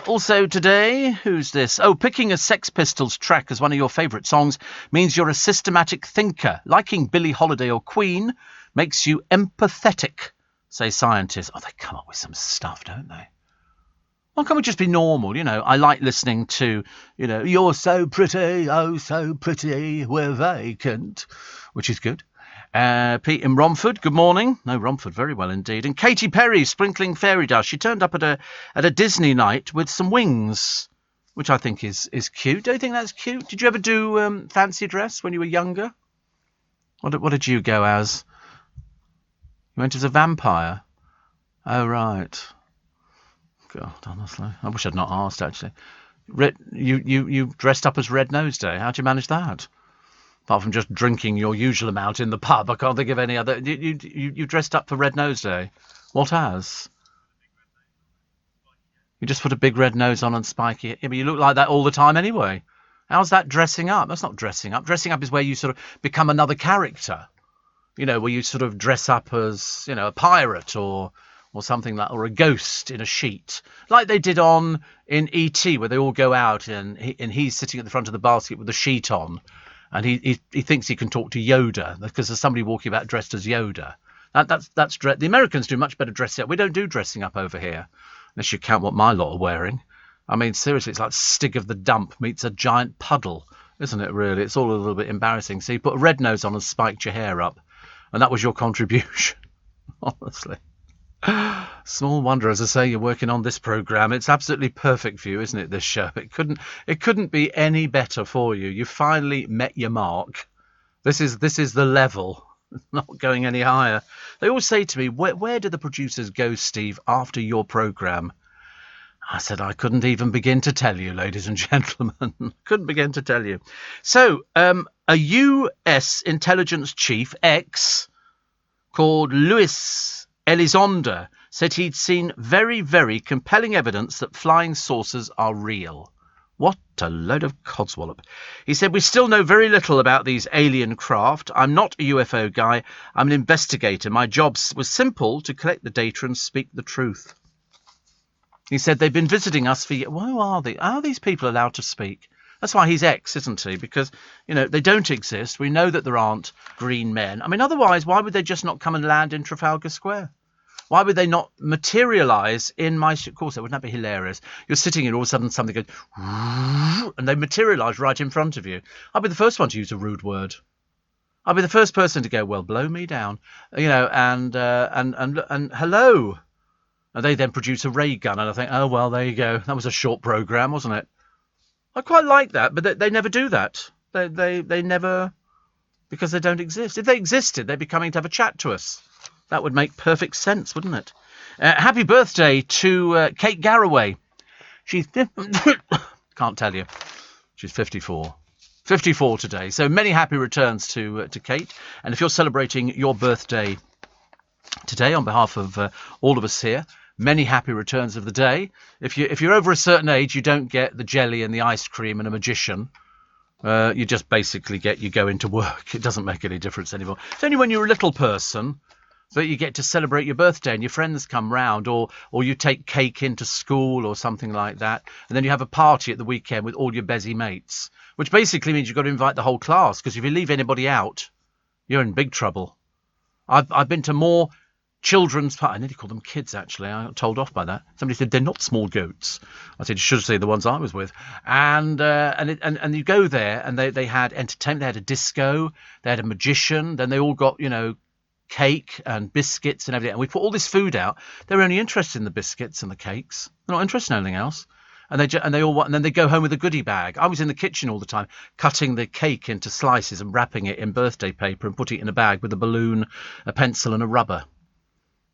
Also today, who's this? Oh, picking a Sex Pistols track as one of your favourite songs means you're a systematic thinker. Liking Billie Holiday or Queen makes you empathetic, say scientists. Oh, they come up with some stuff, don't they? Why can't we just be normal? I like listening to, you're so pretty, oh so pretty, we're vacant, which is good. Pete in Romford, good morning. No, Romford, very well indeed. And Katy Perry sprinkling fairy dust. She turned up at a Disney night with some wings, which I think is cute. Don't you think that's cute? Did you ever do fancy dress when you were younger? What did you go as? You went as a vampire? Oh, right. God, honestly. I wish I'd not asked, actually. You dressed up as Red Nose Day. How'd you manage that? Apart from just drinking your usual amount in the pub, I can't think of any other. You dressed up for Red Nose Day. What as? You just put a big red nose on and spiky. Yeah, but you look like that all the time anyway. How's that dressing up? That's not dressing up. Dressing up is where you sort of become another character. Where you sort of dress up as, a pirate or something like, or a ghost in a sheet, like they did in E.T., where they all go out and he's sitting at the front of the basket with the sheet on. And he thinks he can talk to Yoda because there's somebody walking about dressed as Yoda. That's the Americans do much better dressing up. We don't do dressing up over here, unless you count what my lot are wearing. I mean, seriously, it's like Stig of the Dump meets a giant puddle, isn't it, really? It's all a little bit embarrassing. So you put a red nose on and spiked your hair up, and that was your contribution, honestly. Small wonder, as I say, you're working on this programme. It's absolutely perfect for you, isn't it, this show? It couldn't be any better for you. You finally met your mark. This is the level. It's not going any higher. They always say to me, where do the producers go, Steve, after your programme? I said, I couldn't even begin to tell you, ladies and gentlemen. Couldn't begin to tell you. So, a US intelligence chief, called Luis Elizondo, said he'd seen very, very compelling evidence that flying saucers are real. What a load of codswallop. He said, we still know very little about these alien craft. I'm not a UFO guy. I'm an investigator. My job was simple, to collect the data and speak the truth. He said they've been visiting us for years. Who are they? How are these people allowed to speak? That's why he's isn't he? Because, they don't exist. We know that there aren't green men. I mean, otherwise, why would they just not come and land in Trafalgar Square? Why would they not materialise in my... Of course, wouldn't that be hilarious? You're sitting here, all of a sudden something goes... and they materialise right in front of you. I'd be the first one to use a rude word. I'd be the first person to go, well, blow me down. And hello. And they then produce a ray gun, and I think, oh, well, there you go. That was a short programme, wasn't it? I quite like that, but they never do that. They never because they don't exist. If they existed, they'd be coming to have a chat to us. That would make perfect sense, wouldn't it? Happy birthday to Kate Garraway. She's can't tell you. She's 54. 54 today. So many happy returns to Kate. And if you're celebrating your birthday today, on behalf of all of us here, many happy returns of the day. If you're over a certain age, you don't get the jelly and the ice cream and a magician. You just basically you go into work. It doesn't make any difference anymore. It's only when you're a little person that you get to celebrate your birthday and your friends come round, or you take cake into school or something like that, and then you have a party at the weekend with all your busy mates, which basically means you've got to invite the whole class, because if you leave anybody out, you're in big trouble. I've been to more children's parties. I nearly called them kids, actually. I got told off by that. Somebody said they're not small goats. I said you should say the ones I was with. And you go there, and they had entertainment. They had a disco. They had a magician. Then they all got cake and biscuits and everything. And we put all this food out. They're only interested in the biscuits and the cakes. They're not interested in anything else. And then they go home with a goodie bag. I was in the kitchen all the time, cutting the cake into slices and wrapping it in birthday paper and putting it in a bag with a balloon, a pencil, and a rubber.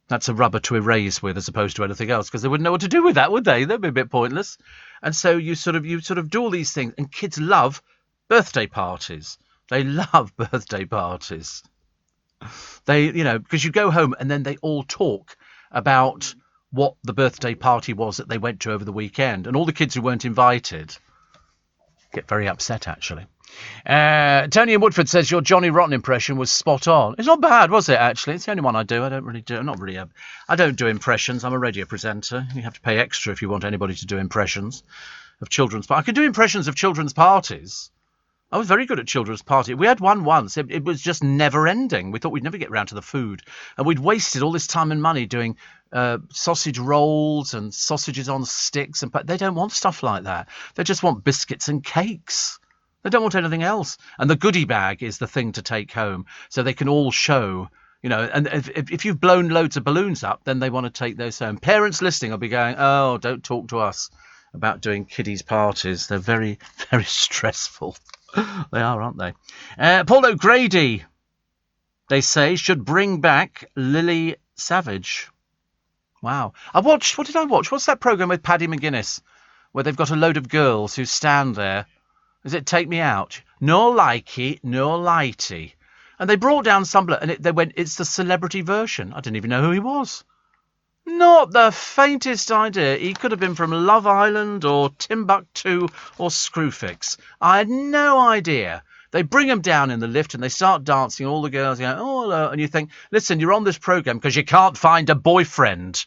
That's a rubber to erase with, as opposed to anything else, because they wouldn't know what to do with that, would they? They'd be a bit pointless. And so you sort of do all these things, and kids love birthday parties. They love birthday parties. They, because you go home and then they all talk about what the birthday party was that they went to over the weekend, and all the kids who weren't invited get very upset, actually. Tony in Woodford says your Johnny Rotten impression was spot on. It's not bad, was it? Actually, it's the only one I do. I don't do impressions. I'm a radio presenter. You have to pay extra if you want anybody to do impressions of children's. But I could do impressions of children's parties. I was very good at children's party. We had one once. It was just never ending. We thought we'd never get round to the food, and we'd wasted all this time and money doing sausage rolls and sausages on sticks. But they don't want stuff like that. They just want biscuits and cakes. They don't want anything else. And the goodie bag is the thing to take home, so they can all show, and if you've blown loads of balloons up, then they want to take those home. Parents listening will be going, oh, don't talk to us about doing kiddies' parties. They're very, very stressful. They are, aren't they? Paul O'Grady, they say, should bring back Lily Savage. Wow. What did I watch? What's that programme with Paddy McGuinness, where they've got a load of girls who stand there? Is it Take Me Out? No likey, no lighty. And they brought down some bloke, and they went, it's the celebrity version. I didn't even know who he was. Not the faintest idea. He could have been from Love Island or Timbuktu or Screwfix. I had no idea. They bring him down in the lift and they start dancing. All the girls go, oh, hello. And you think, listen, you're on this programme because you can't find a boyfriend.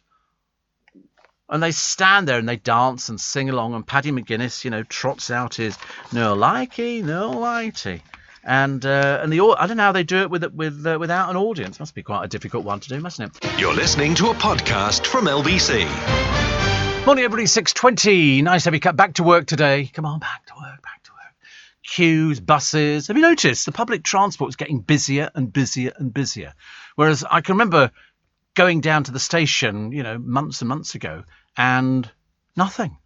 And they stand there and they dance and sing along. And Paddy McGuinness, trots out his no likey, no lighty. And I don't know how they do it without an audience. Must be quite a difficult one to do, mustn't it?
You're listening to a podcast from LBC.
Morning, everybody. 6:20. Nice to have you cut back to work today. Come on, back to work, back to work. Queues, buses. Have you noticed the public transport is getting busier and busier and busier? Whereas I can remember going down to the station, months and months ago, and nothing.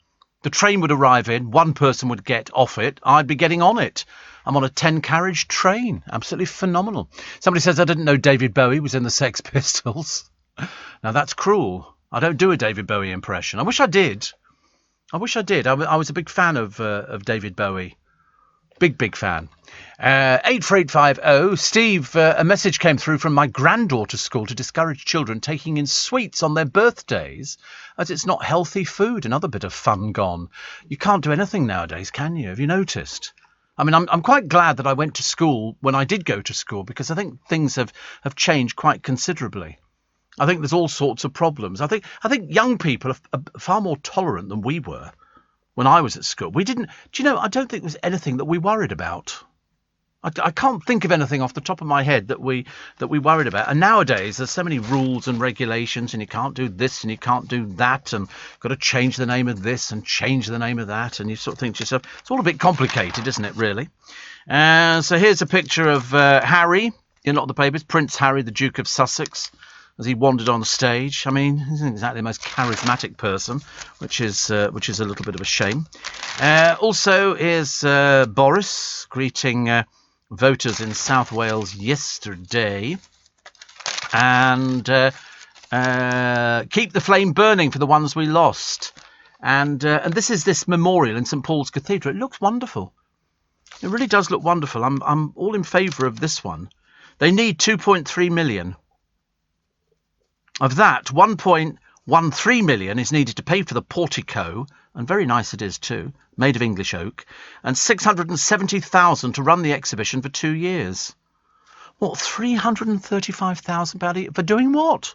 The train would arrive in, one person would get off it, I'd be getting on it. I'm on a 10-carriage train. Absolutely phenomenal. Somebody says, I didn't know David Bowie was in the Sex Pistols. Now, that's cruel. I don't do a David Bowie impression. I wish I did. I was a big fan of David Bowie. Big fan. 84850. Steve, a message came through from my granddaughter's school to discourage children taking in sweets on their birthdays, as it's not healthy food. Another bit of fun gone. You can't do anything nowadays, can you? Have you noticed? I mean, I'm quite glad that I went to school when I did go to school, because I think things have changed quite considerably. I think there's all sorts of problems. I think young people are far more tolerant than we were when I was at school. I don't think there was anything that we worried about. I can't think of anything off the top of my head that we worried about. And nowadays there's so many rules and regulations, and you can't do this and you can't do that, and got to change the name of this and change the name of that, and you sort of think to yourself, it's all a bit complicated, isn't it, really? So here's a picture of Harry in a lot of the papers, Prince Harry, the Duke of Sussex, as he wandered on stage. I mean, he isn't exactly the most charismatic person, which is a little bit of a shame. Also, here's Boris greeting voters in South Wales yesterday. And keep the flame burning for the ones we lost. And this is this memorial in St Paul's Cathedral. It looks wonderful. It really does look wonderful. I'm all in favour of this one. They need 2.3 million. Of that, 1.13 million is needed to pay for the portico, and very nice it is too, made of English oak, and 670,000 to run the exhibition for 2 years. What, £335,000 for doing what?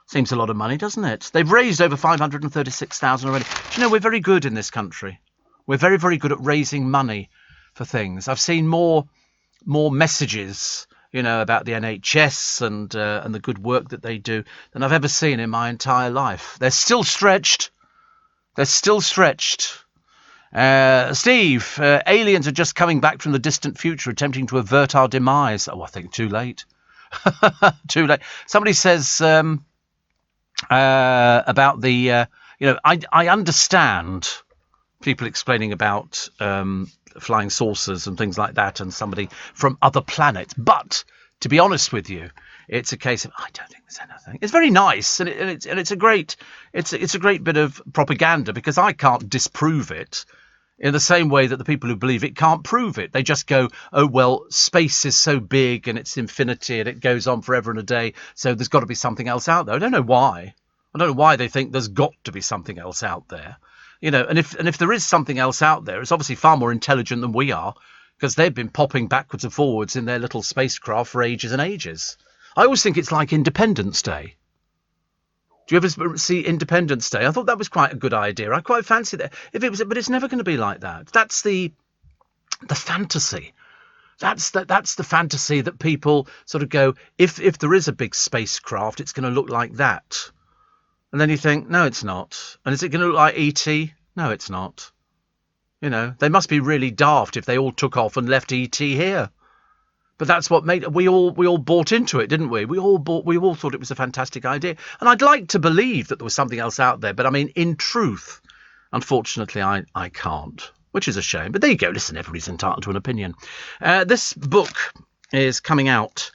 Seems a lot of money, doesn't it? They've raised over 536,000 already. Do you know, we're very good in this country. We're very, very good at raising money for things. I've seen more messages, you know, about the NHS and the good work that they do than I've ever seen in my entire life. They're still stretched. They're still stretched. Steve, aliens are just coming back from the distant future, attempting to avert our demise. Oh, I think too late. Too late. Somebody says about the, I understand people explaining about flying saucers and things like that, and somebody from other planets. But to be honest with you, it's a case of I don't think there's anything. It's very nice, and it's a great bit of propaganda, because I can't disprove it. In the same way that the people who believe it can't prove it. They just go, oh, well, space is so big and it's infinity and it goes on forever and a day, so there's got to be something else out there. I don't know why. I don't know why they think there's got to be something else out there. You know, and if there is something else out there, it's obviously far more intelligent than we are, because they've been popping backwards and forwards in their little spacecraft for ages and ages. I always think it's like Independence Day. Do you ever see Independence Day? I thought that was quite a good idea. I quite fancy that. But it's never going to be like that. That's the fantasy. That's the fantasy that people sort of go, if there is a big spacecraft, it's going to look like that. And then you think, no, it's not. And is it going to look like E.T.? No, it's not. You know, they must be really daft if they all took off and left E.T. here. But that's what made we all bought into it, didn't we? We all thought it was a fantastic idea, and I'd like to believe that there was something else out there. But I mean, in truth, unfortunately, I can't, which is a shame. But there you go. Listen, everybody's entitled to an opinion. This book is coming out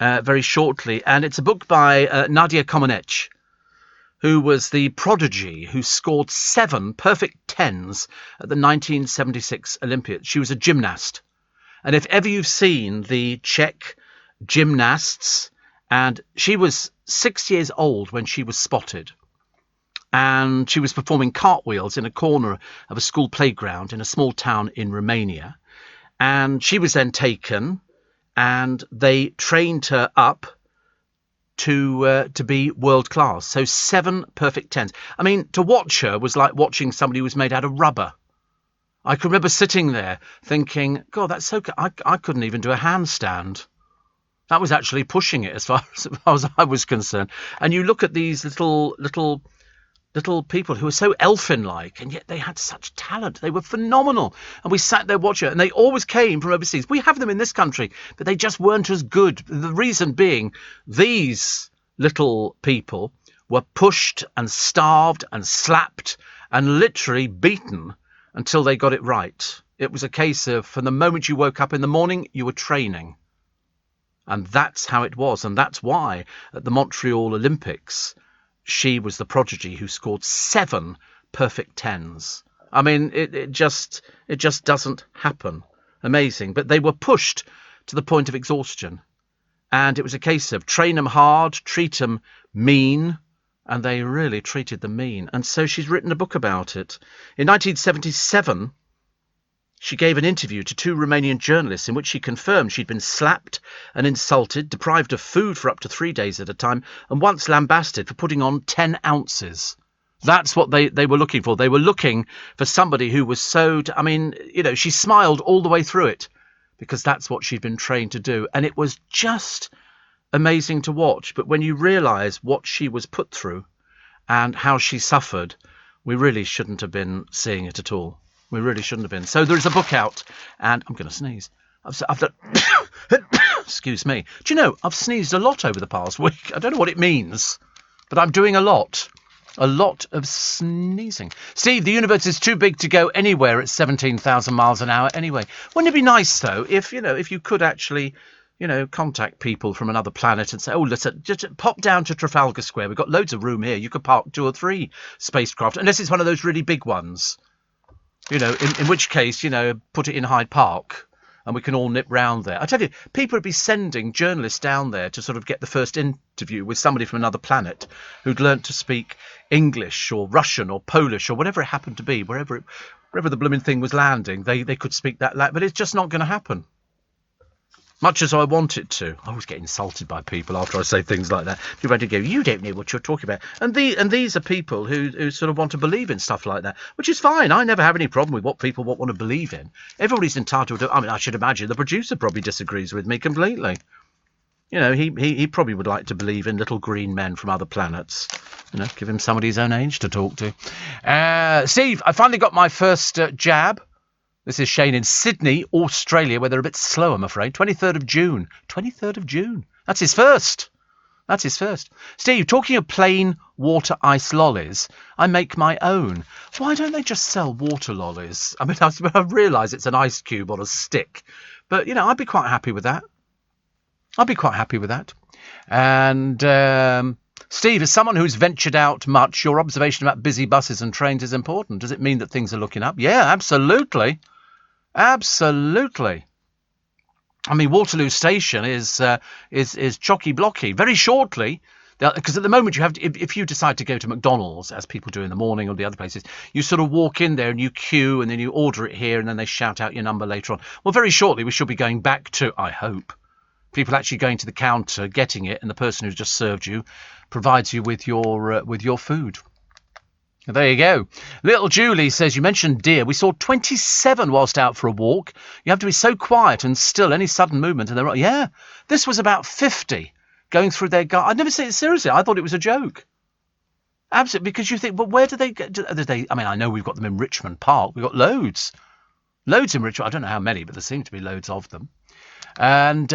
very shortly, and it's a book by Nadia Comaneci, who was the prodigy who scored 7 perfect tens at the 1976 Olympiads. She was a gymnast. And if ever you've seen the Czech gymnasts, and she was 6 years old when she was spotted, and she was performing cartwheels in a corner of a school playground in a small town in Romania, and she was then taken, and they trained her up to be world class. So 7 perfect tens. I mean, to watch her was like watching somebody who was made out of rubber. I can remember sitting there thinking, God, that's so good. I couldn't even do a handstand. That was actually pushing it as far as I was concerned. And you look at these little people who are so elfin-like, and yet they had such talent. They were phenomenal. And we sat there watching it, and they always came from overseas. We have them in this country, but they just weren't as good. The reason being, these little people were pushed and starved and slapped and literally beaten until they got it right. It was a case of, from the moment you woke up in the morning, you were training. And that's how it was. And that's why at the Montreal Olympics, she was the prodigy who scored 7 perfect tens. I mean, it just doesn't happen. Amazing. But they were pushed to the point of exhaustion. And it was a case of train them hard, treat them mean. And they really treated them mean. And so she's written a book about it. In 1977, she gave an interview to 2 Romanian journalists in which she confirmed she'd been slapped and insulted, deprived of food for up to 3 days at a time, and once lambasted for putting on 10 ounces. That's what they were looking for. They were looking for somebody who was so... I mean, you know, she smiled all the way through it because that's what she'd been trained to do. And it was just amazing to watch. But when you realise what she was put through and how she suffered, we really shouldn't have been seeing it at all. We really shouldn't have been. So there is a book out, and I'm going to sneeze. I've done... Excuse me. Do you know, I've sneezed a lot over the past week. I don't know what it means, but I'm doing a lot. A lot of sneezing. Steve, the universe is too big to go anywhere at 17,000 miles an hour anyway. Wouldn't it be nice, though, if you could actually, contact people from another planet and say, oh, listen, just pop down to Trafalgar Square. We've got loads of room here. You could park 2 or 3 spacecraft, unless it's one of those really big ones. In which case, put it in Hyde Park. And we can all nip round there. I tell you, people would be sending journalists down there to sort of get the first interview with somebody from another planet who'd learnt to speak English or Russian or Polish or whatever it happened to be, wherever the blooming thing was landing, they could speak that language. But it's just not going to happen. Much as I want it to. I always get insulted by people after I say things like that. People have to go, you don't know what you're talking about. And these are people who sort of want to believe in stuff like that, which is fine. I never have any problem with what people want to believe in. Everybody's entitled to. I mean, I should imagine the producer probably disagrees with me completely. He probably would like to believe in little green men from other planets. Give him somebody his own age to talk to. Steve, I finally got my first jab. This is Shane in Sydney, Australia, where they're a bit slow, I'm afraid. 23rd of June. 23rd of June. That's his first. Steve, talking of plain water ice lollies, I make my own. Why don't they just sell water lollies? I mean, I realise it's an ice cube on a stick. But, I'd be quite happy with that. And, Steve, as someone who's ventured out much, your observation about busy buses and trains is important. Does it mean that things are looking up? Yeah, absolutely. Absolutely. I mean, Waterloo Station is chocky-blocky. Very shortly, because at the moment you have to, if you decide to go to McDonald's, as people do in the morning or the other places, you sort of walk in there and you queue and then you order it here and then they shout out your number later on. Well, very shortly we should be going back to, I hope, people actually going to the counter, getting it, and the person who's just served you provides you with your food. There you go. Little Julie says, you mentioned deer. We saw 27 whilst out for a walk. You have to be so quiet and still, any sudden movement. And yeah, this was about 50 going through their garden. I'd never seen it seriously. I thought it was a joke. Absolutely, because you think, but where do they go? I mean, I know we've got them in Richmond Park. We've got loads in Richmond. I don't know how many, but there seem to be loads of them. But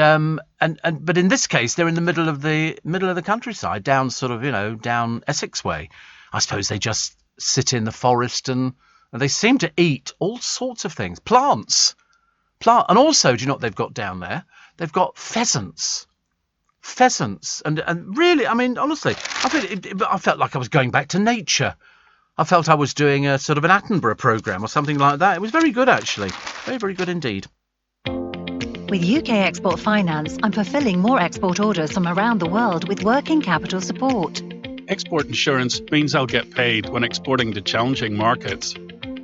in this case, they're in the middle of the countryside, down sort of, down Essex way. I suppose they just sit in the forest and they seem to eat all sorts of things. Plants. And also, do you know what they've got down there? They've got pheasants. And really, I mean, honestly, I felt like I was going back to nature. I felt I was doing a sort of an Attenborough programme or something like that. It was very good, actually. Very, very good indeed.
With UK Export Finance, I'm fulfilling more export orders from around the world with working capital support.
Export insurance means I'll get paid when exporting to challenging markets.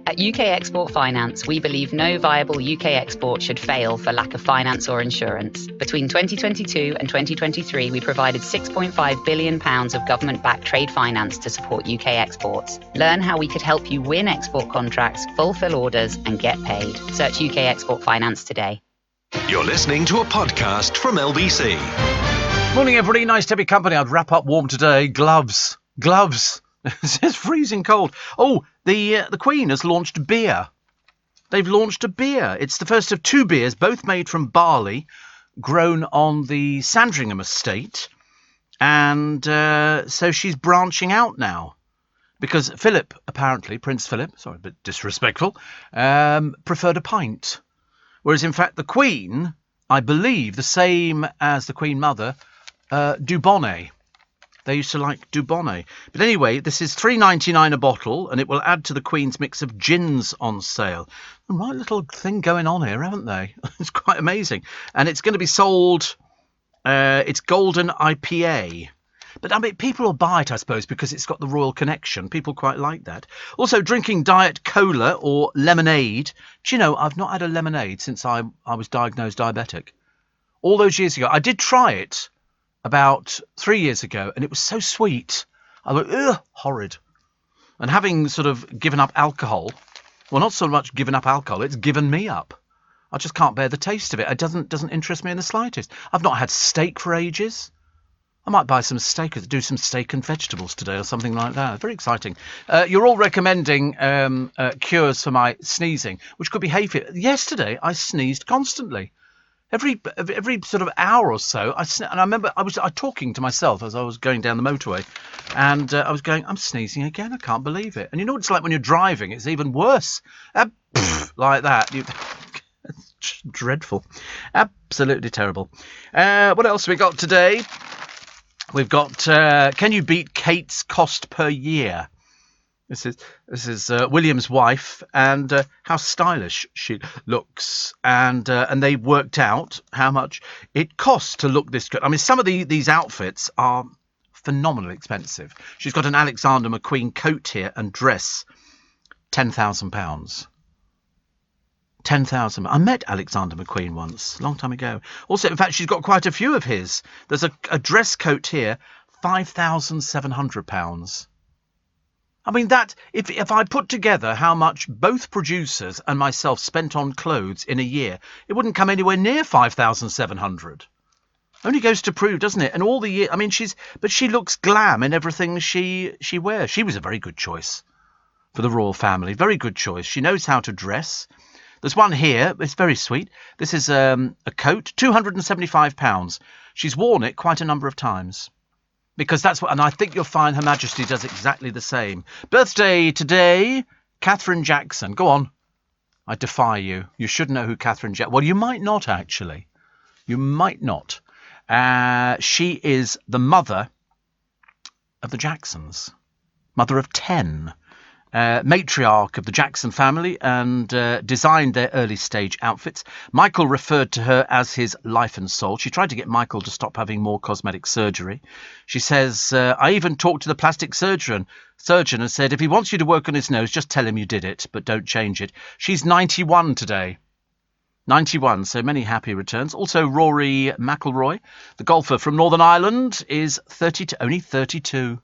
At UK Export Finance, we believe no viable UK export should fail for lack of finance or insurance. Between 2022 and 2023, we provided £6.5 billion of government-backed trade finance to support UK exports. Learn how we could help you win export contracts, fulfill orders, and get paid. Search UK Export Finance today.
You're listening to a podcast from LBC.
Morning, everybody. Nice to have your company. I'd wrap up warm today. Gloves. It's freezing cold. Oh, the Queen has launched beer. They've launched a beer. It's the first of 2 beers, both made from barley, grown on the Sandringham estate. And so she's branching out now. Because Philip, apparently, Prince Philip, sorry, a bit disrespectful, preferred a pint. Whereas, in fact, the Queen, I believe, the same as the Queen Mother, Dubonnet. They used to like Dubonnet. But anyway, this is $3.99 a bottle, and it will add to the Queen's mix of gins on sale. A right little thing going on here, haven't they? It's quite amazing. And it's going to be sold, it's Golden IPA. But, I mean, people will buy it, I suppose, because it's got the royal connection. People quite like that. Also, drinking Diet Cola or lemonade. Do you know, I've not had a lemonade since I was diagnosed diabetic. All those years ago. I did try it about 3 years ago, and it was so sweet. I went, ugh, horrid. And having sort of given up alcohol, well, not so much given up alcohol, it's given me up. I just can't bear the taste of it. It doesn't interest me in the slightest. I've not had steak for ages. I might buy some steak, do some steak and vegetables today or something like that. Very exciting. You're all recommending cures for my sneezing, which could be hay fever. Yesterday, I sneezed constantly. Every sort of hour or so, and I remember I was talking to myself as I was going down the motorway, and I was going, I'm sneezing again. I can't believe it. And you know what it's like when you're driving? It's even worse. Like that. It's just dreadful. Absolutely terrible. What else have we got today? We've got, can you beat Kate's cost per year? This is William's wife, and how stylish she looks, and they worked out how much it costs to look this good. I mean, some of these outfits are phenomenally expensive. She's got an Alexander McQueen coat here and dress, £10,000. 10,000. I met Alexander McQueen once, a long time ago. Also, in fact, she's got quite a few of his. There's a dress coat here, £5,700. I mean, that if I put together how much both producers and myself spent on clothes in a year, it wouldn't come anywhere near 5,700. Only goes to prove, doesn't it? And all the year, I mean, she looks glam in everything she wears. She was a very good choice for the royal family. Very good choice. She knows how to dress. There's one here. It's very sweet. This is a coat, £275. She's worn it quite a number of times. Because that's what, and I think you'll find Her Majesty does exactly the same. Birthday today, Catherine Jackson. Go on. I defy you. You should know who Catherine Jackson. Well, you might not, actually. You might not. She is the mother of the Jacksons. Mother of 10. Matriarch of the Jackson family, and designed their early stage outfits. Michael referred to her as his life and soul. She tried to get Michael to stop having more cosmetic surgery. She says, I even talked to the plastic surgeon and said, if he wants you to work on his nose, just tell him you did it, but don't change it. She's 91 today. 91, so many happy returns. Also, Rory McIlroy, the golfer from Northern Ireland, is only 32.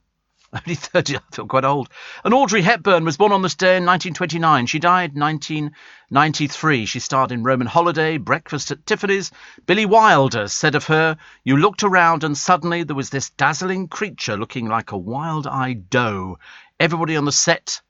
Only 30, I feel quite old. And Audrey Hepburn was born on this day in 1929. She died in 1993. She starred in Roman Holiday, Breakfast at Tiffany's. Billy Wilder said of her, you looked around and suddenly there was this dazzling creature looking like a wild-eyed doe. Everybody on the set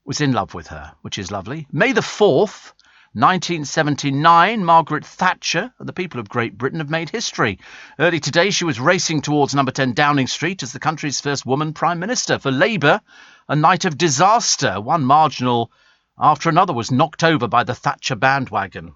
was in love with her, which is lovely. May the 4th, 1979, Margaret Thatcher and the people of Great Britain have made history. Early today, she was racing towards number 10 Downing Street as the country's first woman Prime Minister. For Labour, a night of disaster. One marginal after another was knocked over by the Thatcher bandwagon.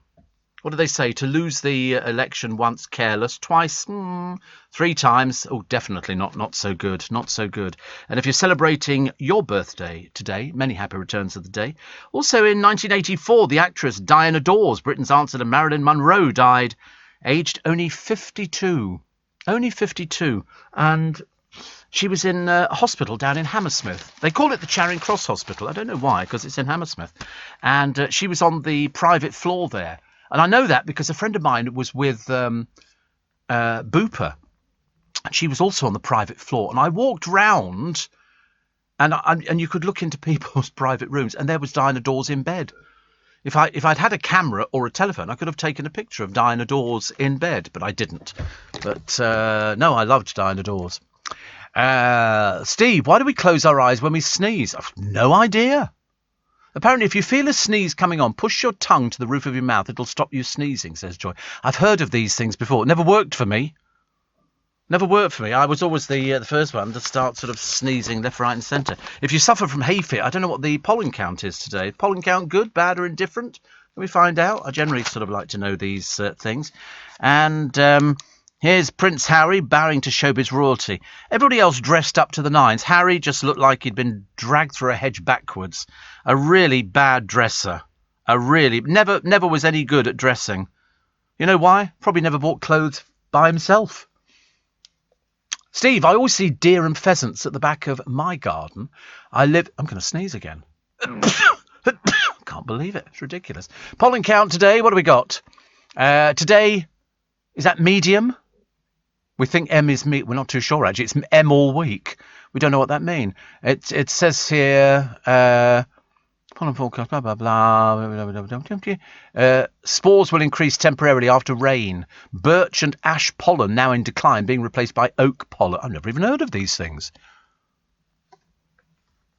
What do they say? To lose the election once, careless. Twice, 3 times. Oh, definitely not so good. Not so good. And if you're celebrating your birthday today, many happy returns of the day. Also in 1984, the actress Diana Dawes, Britain's answer to Marilyn Monroe, died, aged only 52. Only 52. And she was in a hospital down in Hammersmith. They call it the Charing Cross Hospital. I don't know why, because it's in Hammersmith. And she was on the private floor there. And I know that because a friend of mine was with Bupa. She was also on the private floor. And I walked round and you could look into people's private rooms and there was Diana Dawes in bed. If I'd had a camera or a telephone, I could have taken a picture of Diana Dawes in bed, but I didn't. But no, I loved Diana Dawes. Steve, why do we close our eyes when we sneeze? I've no idea. Apparently, if you feel a sneeze coming on, push your tongue to the roof of your mouth. It'll stop you sneezing, says Joy. I've heard of these things before. It never worked for me. Never worked for me. I was always the first one to start sort of sneezing left, right and centre. If you suffer from hay fever, I don't know what the pollen count is today. Pollen count good, bad or indifferent? Can we find out? I generally sort of like to know these things. And here's Prince Harry bowing to showbiz royalty. Everybody else dressed up to the nines. Harry just looked like he'd been dragged through a hedge backwards. A really bad dresser. Never was any good at dressing. You know why? Probably never bought clothes by himself. Steve, I always see deer and pheasants at the back of my garden. I'm going to sneeze again. Can't believe it. It's ridiculous. Pollen count today. What do we got? Today, is that medium? We think M is meat. We're not too sure, actually. It's M all week. We don't know what that means. It says here, pollen forecast, blah, blah, blah. Spores will increase temporarily after rain. Birch and ash pollen now in decline, being replaced by oak pollen. I've never even heard of these things.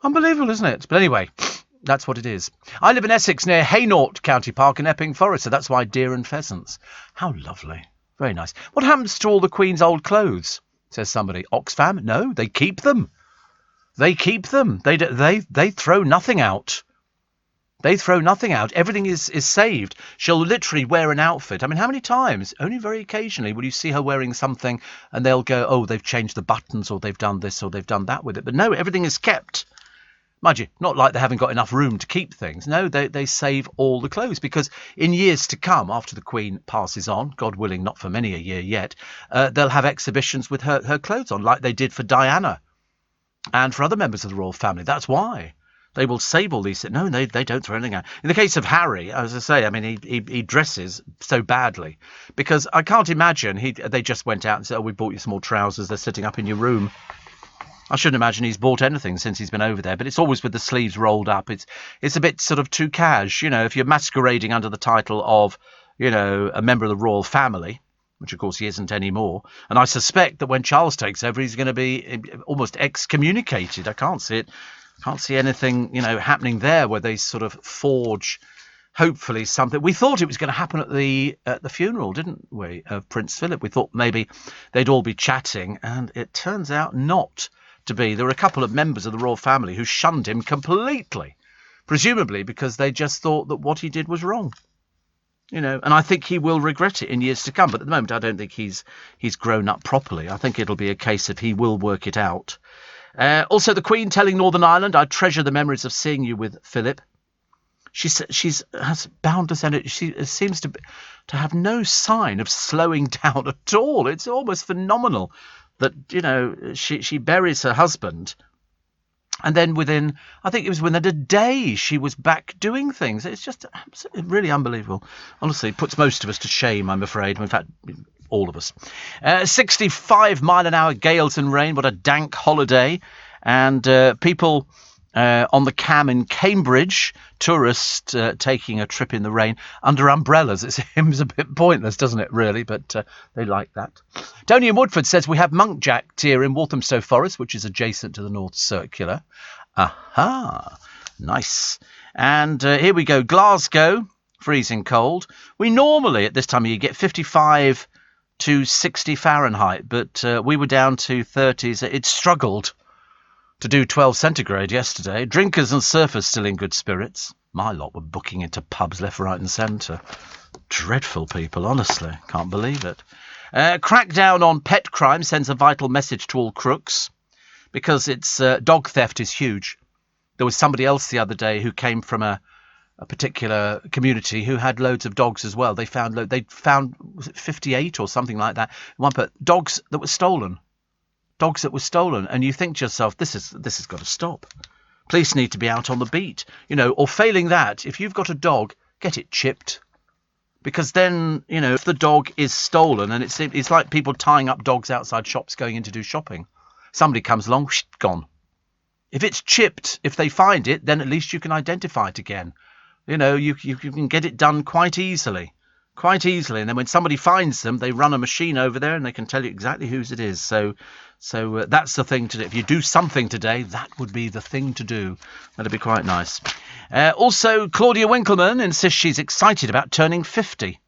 Unbelievable, isn't it? But anyway, That's what it is. I live in Essex near Hainault County Park in Epping Forest, so that's why deer and pheasants. How lovely. Very nice. What happens to all the Queen's old clothes? Says somebody. Oxfam? No, they keep them. They keep them. They throw nothing out. They throw nothing out. Everything is saved. She'll literally wear an outfit. I mean, how many times? Only very occasionally will you see her wearing something and they'll go, oh, they've changed the buttons or they've done this or they've done that with it. But no, everything is kept. Mind you, not like they haven't got enough room to keep things. No, they save all the clothes because in years to come, after the Queen passes on, God willing, not for many a year yet, they'll have exhibitions with her clothes on, like they did for Diana and for other members of the royal family. That's why they will save all these. No, they don't throw anything out. In the case of Harry, as I say, I mean, he dresses so badly because I can't imagine they just went out and said, oh, we bought you some more trousers. They're sitting up in your room. I shouldn't imagine he's bought anything since he's been over there, but it's always with the sleeves rolled up. It's a bit sort of too cash, if you're masquerading under the title of, a member of the royal family, which of course he isn't anymore. And I suspect that when Charles takes over, he's going to be almost excommunicated. I can't see it. Can't see anything, happening there where they sort of forge, hopefully, something. We thought it was going to happen at the funeral, didn't we, of Prince Philip? We thought maybe they'd all be chatting, and it turns out not to be. There were a couple of members of the royal family who shunned him completely, presumably because they just thought that what he did was wrong. And I think he will regret it in years to come. But at the moment, I don't think he's grown up properly. I think it'll be a case of he will work it out. Also, the Queen telling Northern Ireland, I treasure the memories of seeing you with Philip. She has boundless energy. She seems to have no sign of slowing down at all. It's almost phenomenal that, she buries her husband and then within a day she was back doing things. It's just really unbelievable. Honestly, it puts most of us to shame, I'm afraid. In fact, all of us. 65-mile-an-hour gales and rain. What a dank holiday. And people on the Cam in Cambridge, tourists taking a trip in the rain under umbrellas. It seems a bit pointless, doesn't it, really? But they like that. Tony in Woodford says we have Monkjack Tier in Walthamstow Forest, which is adjacent to the North Circular. Aha, nice. And here we go. Glasgow, freezing cold. We normally, at this time of year, get 55 to 60 Fahrenheit, but we were down to 30s. It struggled to do 12 centigrade yesterday. Drinkers and surfers still in good spirits. My lot were booking into pubs left, right and centre. Dreadful people, honestly. Can't believe it. Crackdown on pet crime sends a vital message to all crooks because it's dog theft is huge. There was somebody else the other day who came from a particular community who had loads of dogs as well. They found was it 58 or something like that? Dogs that were stolen. Dogs that were stolen, and you think to yourself, this has got to stop. Police need to be out on the beat, or failing that, if you've got a dog, get it chipped. Because then, if the dog is stolen, and it's like people tying up dogs outside shops going in to do shopping. Somebody comes along, gone. If it's chipped, if they find it, then at least you can identify it again. You can get it done quite easily. And then when somebody finds them, they run a machine over there and they can tell you exactly whose it is. So that's the thing to do. If you do something today, that would be the thing to do. That'd be quite nice. Also, Claudia Winkleman insists she's excited about turning 50.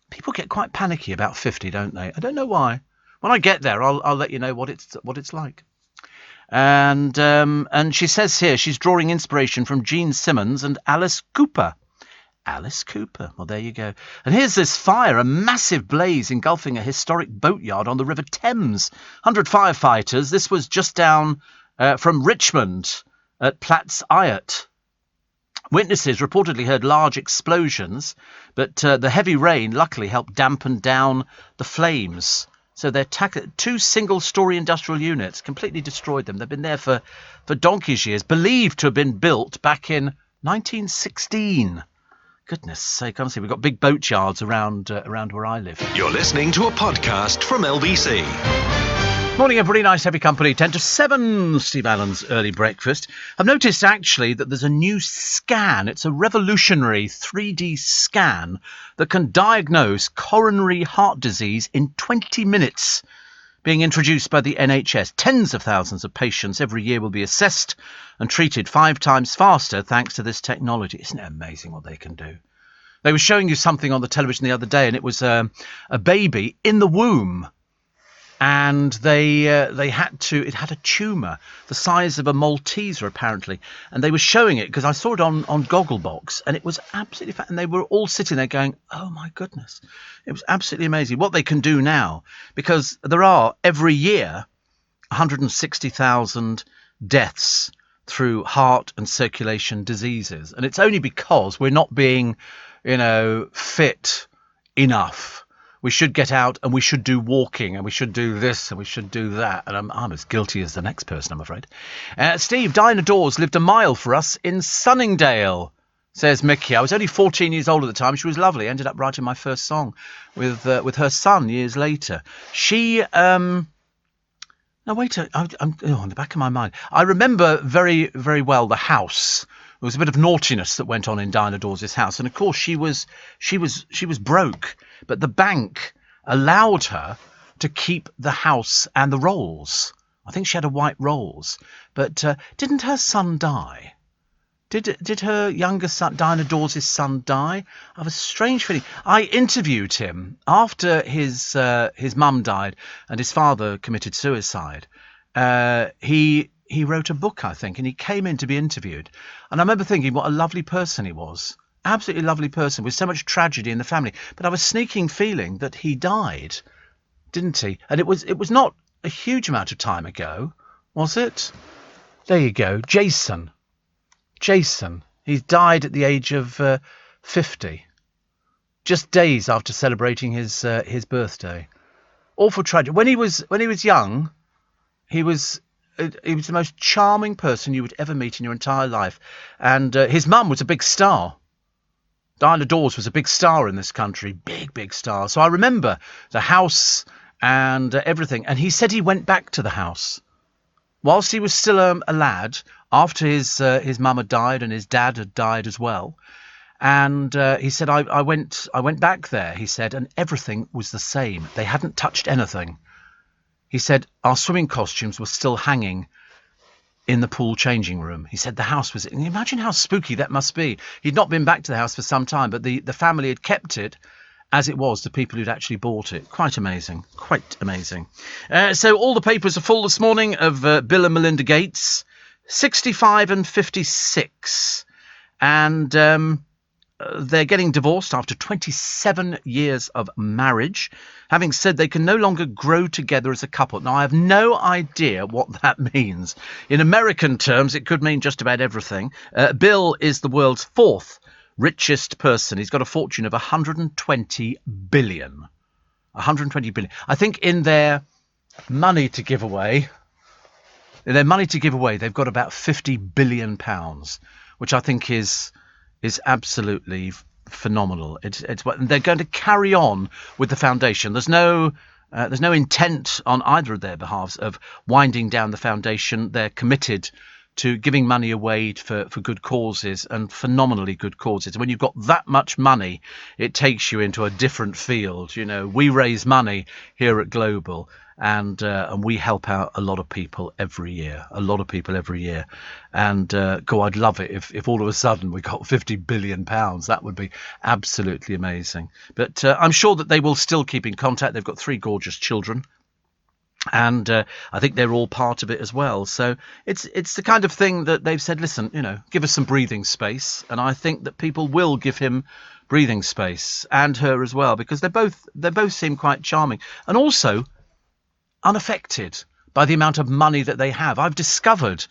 People get quite panicky about 50, don't they? I don't know why. When I get there, I'll let you know what it's like. And she says here she's drawing inspiration from Gene Simmons and Alice Cooper. Alice Cooper. Well, there you go. And here's this fire, a massive blaze engulfing a historic boatyard on the River Thames. 100 firefighters. This was just down from Richmond at Platts Eyot. Witnesses reportedly heard large explosions, but the heavy rain luckily helped dampen down the flames. So they're two single-storey industrial units, completely destroyed them. They've been there for donkey's years, believed to have been built back in 1916. Goodness sake, honestly, we've got big boatyards around where I live.
You're listening to a podcast from LBC.
Morning, everybody. Nice heavy company. 10 to 7, Steve Allen's early breakfast. I've noticed, actually, that there's a new scan. It's a revolutionary 3D scan that can diagnose coronary heart disease in 20 minutes being introduced by the NHS. Tens of thousands of patients every year will be assessed and treated 5 times faster thanks to this technology. Isn't it amazing what they can do? They were showing you something on the television the other day, and it was a baby in the womb. And they had to. It had a tumour the size of a Malteser, apparently, and they were showing it because I saw it on Gogglebox, and it was absolutely and they were all sitting there going, "Oh my goodness!" It was absolutely amazing what they can do now, because there are every year 160,000 deaths through heart and circulation diseases, and it's only because we're not being, fit enough. We should get out and we should do walking and we should do this and we should do that. And I'm as guilty as the next person, I'm afraid. Steve, Dinah Dawes lived a mile for us in Sunningdale, says Mickey. I was only 14 years old at the time. She was lovely. Ended up writing my first song with her son years later. She... Now, wait, I'm on the back of my mind. I remember very, very well the house. There was a bit of naughtiness that went on in Dinah Dawes' house. And, of course, she was broke. But the bank allowed her to keep the house and the Rolls. I think she had a white Rolls. But didn't her son die? Did her younger son, Dinah Dawes' son, die? I have a strange feeling. I interviewed him after his mum died and his father committed suicide. He wrote a book, I think, and he came in to be interviewed. And I remember thinking what a lovely person he was. Absolutely lovely person with so much tragedy in the family. But I was sneaking feeling that he died, didn't he? And it was not a huge amount of time ago, was it? There you go. Jason. He died at the age of 50. Just days after celebrating his birthday. Awful tragedy. When he was young, he was the most charming person you would ever meet in your entire life. And his mum was a big star. Dinah Dawes was a big star in this country. Big star. So I remember the house and everything. And he said he went back to the house. Whilst he was still a lad, after his mum had died and his dad had died as well. And he said, I went back there, he said, and everything was the same. They hadn't touched anything. He said, our swimming costumes were still hanging in the pool changing room. He said the house was... Imagine how spooky that must be. He'd not been back to the house for some time, but the family had kept it as it was, the people who'd actually bought it. Quite amazing. So all the papers are full this morning of Bill and Melinda Gates, 65 and 56. And they're getting divorced after 27 years of marriage, having said they can no longer grow together as a couple. Now, I have no idea what that means. In American terms, it could mean just about everything. Bill is the world's 4th richest person. He's got a fortune of 120 billion. 120 billion. I think in their money to give away, they've got about 50 billion pounds, which I think is absolutely phenomenal. They're going to carry on with the foundation. There's no intent on either of their behalves of winding down the foundation. They're committed to giving money away for good causes, and phenomenally good causes. When you've got that much money, it takes you into a different field. We raise money here at Global, and we help out a lot of people every year. And I'd love it if all of a sudden we got 50 billion pounds. That would be absolutely amazing. But I'm sure that they will still keep in contact. They've got 3 gorgeous children. And I think they're all part of it as well. So it's the kind of thing that they've said, listen, give us some breathing space. And I think that people will give him breathing space, and her as well, because they both seem quite charming and also unaffected by the amount of money that they have. I've discovered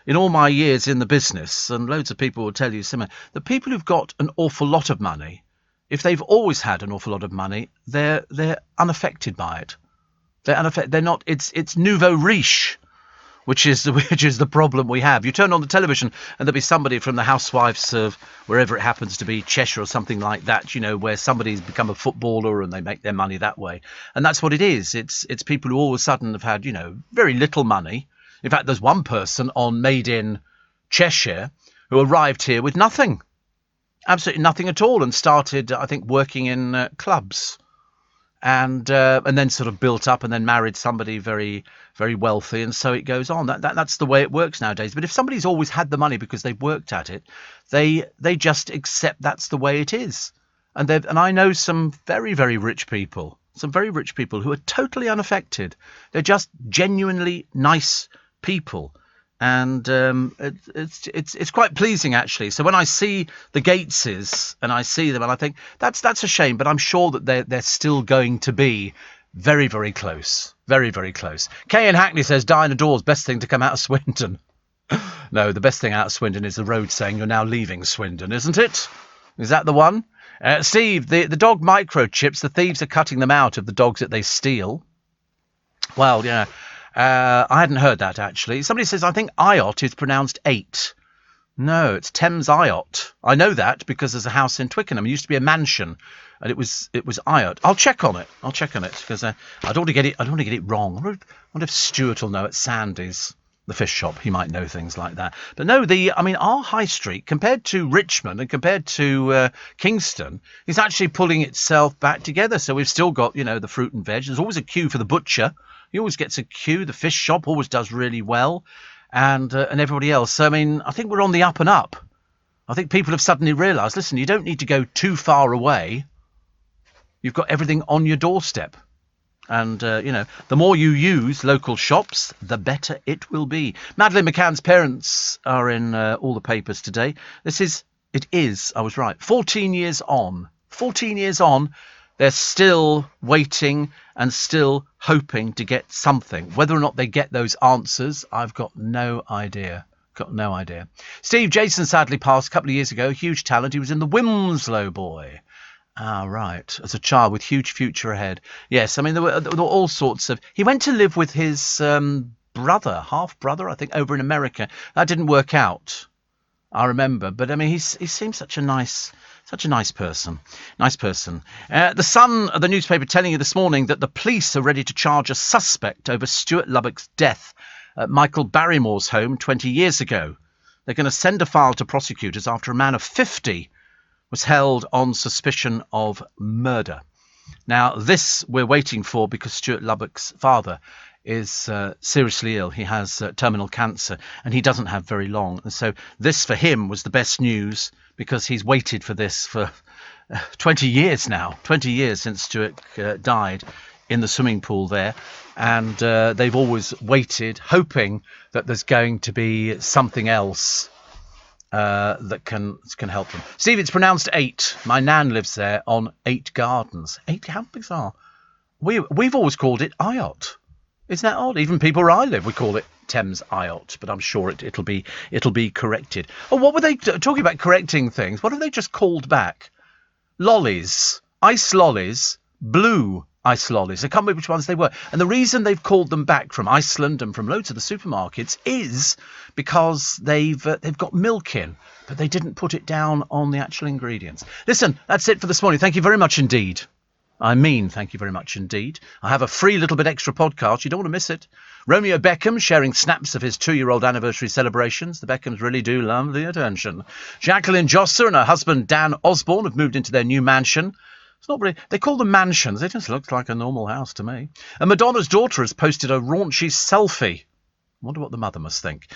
in all my years in the business, and loads of people will tell you similar, the people who've got an awful lot of money, if they've always had an awful lot of money, they're unaffected by it. They're not. It's nouveau riche, which is the problem we have. You turn on the television and there'll be somebody from the Housewives of wherever it happens to be, Cheshire or something like that, where somebody's become a footballer and they make their money that way. And that's what it is. It's people who all of a sudden have had, very little money. In fact, there's one person on Made in Cheshire who arrived here with nothing, absolutely nothing at all, and started, I think, working in clubs. and then sort of built up and then married somebody very, very wealthy, and so it goes on. That's the way it works nowadays. But if somebody's always had the money because they've worked at it, they just accept that's the way it is. And I know some very, very rich people, who are totally unaffected. They're just genuinely nice people. And it's quite pleasing, actually. So when I see the Gateses and I see them, and I think that's a shame, but I'm sure that they're still going to be very, very close, very, very close. Kay in Hackney says Diana Dawes, best thing to come out of Swindon. No, the best thing out of Swindon is the road saying you're now leaving Swindon, isn't it? Is that the one? Steve, the dog microchips, the thieves are cutting them out of the dogs that they steal. Well, yeah. I hadn't heard that, actually. Somebody says, I think IOT is pronounced 8. No, it's Thames IOT. I know that because there's a house in Twickenham. It used to be a mansion, and it was IOT. I'll check on it because I don't want to get it wrong. I wonder if Stuart will know at Sandy's, the fish shop. He might know things like that. But no, our high street, compared to Richmond and compared to Kingston, is actually pulling itself back together. So we've still got, the fruit and veg. There's always a queue for the butcher. He always gets a queue. The fish shop always does really well, and everybody else. So, I think we're on the up and up. I think people have suddenly realised, listen, you don't need to go too far away. You've got everything on your doorstep. And, the more you use local shops, the better it will be. Madeleine McCann's parents are in all the papers today. It is, I was right, 14 years on. 14 years on. They're still waiting and still hoping to get something. Whether or not they get those answers, I've got no idea. Steve Jason sadly passed a couple of years ago. Huge talent. He was in the Wilmslow Boy. Ah, right. As a child with huge future ahead. Yes, there were all sorts of... He went to live with his half-brother, I think, over in America. That didn't work out, I remember. But, he seems such a nice person. The Sun, the newspaper, telling you this morning that the police are ready to charge a suspect over Stuart Lubbock's death at Michael Barrymore's home 20 years ago. They're going to send a file to prosecutors after a man of 50 was held on suspicion of murder. Now, this we're waiting for because Stuart Lubbock's father is seriously ill. He has terminal cancer, and he doesn't have very long. And so this, for him, was the best news, because he's waited for this for 20 years now. 20 years since Stuart died in the swimming pool there. And they've always waited, hoping that there's going to be something else that can help them. Steve, it's pronounced 8. My nan lives there on 8 Gardens. 8, how bizarre. We've always called it IOT. Isn't that odd? Even people where I live, we call it Thames IOT, but I'm sure it'll be corrected. Oh, what were they talking about correcting things? What have they just called back? Lollies, ice lollies, blue ice lollies. I can't remember which ones they were. And the reason they've called them back from Iceland and from loads of the supermarkets is because they've got milk in, but they didn't put it down on the actual ingredients. Listen, that's it for this morning. Thank you very much indeed. Thank you very much indeed. I have a free little bit extra podcast. You don't want to miss it. Romeo Beckham sharing snaps of his 2-year-old anniversary celebrations. The Beckhams really do love the attention. Jacqueline Josser and her husband Dan Osborne have moved into their new mansion. It's not really... They call them mansions. It just looks like a normal house to me. And Madonna's daughter has posted a raunchy selfie. I wonder what the mother must think.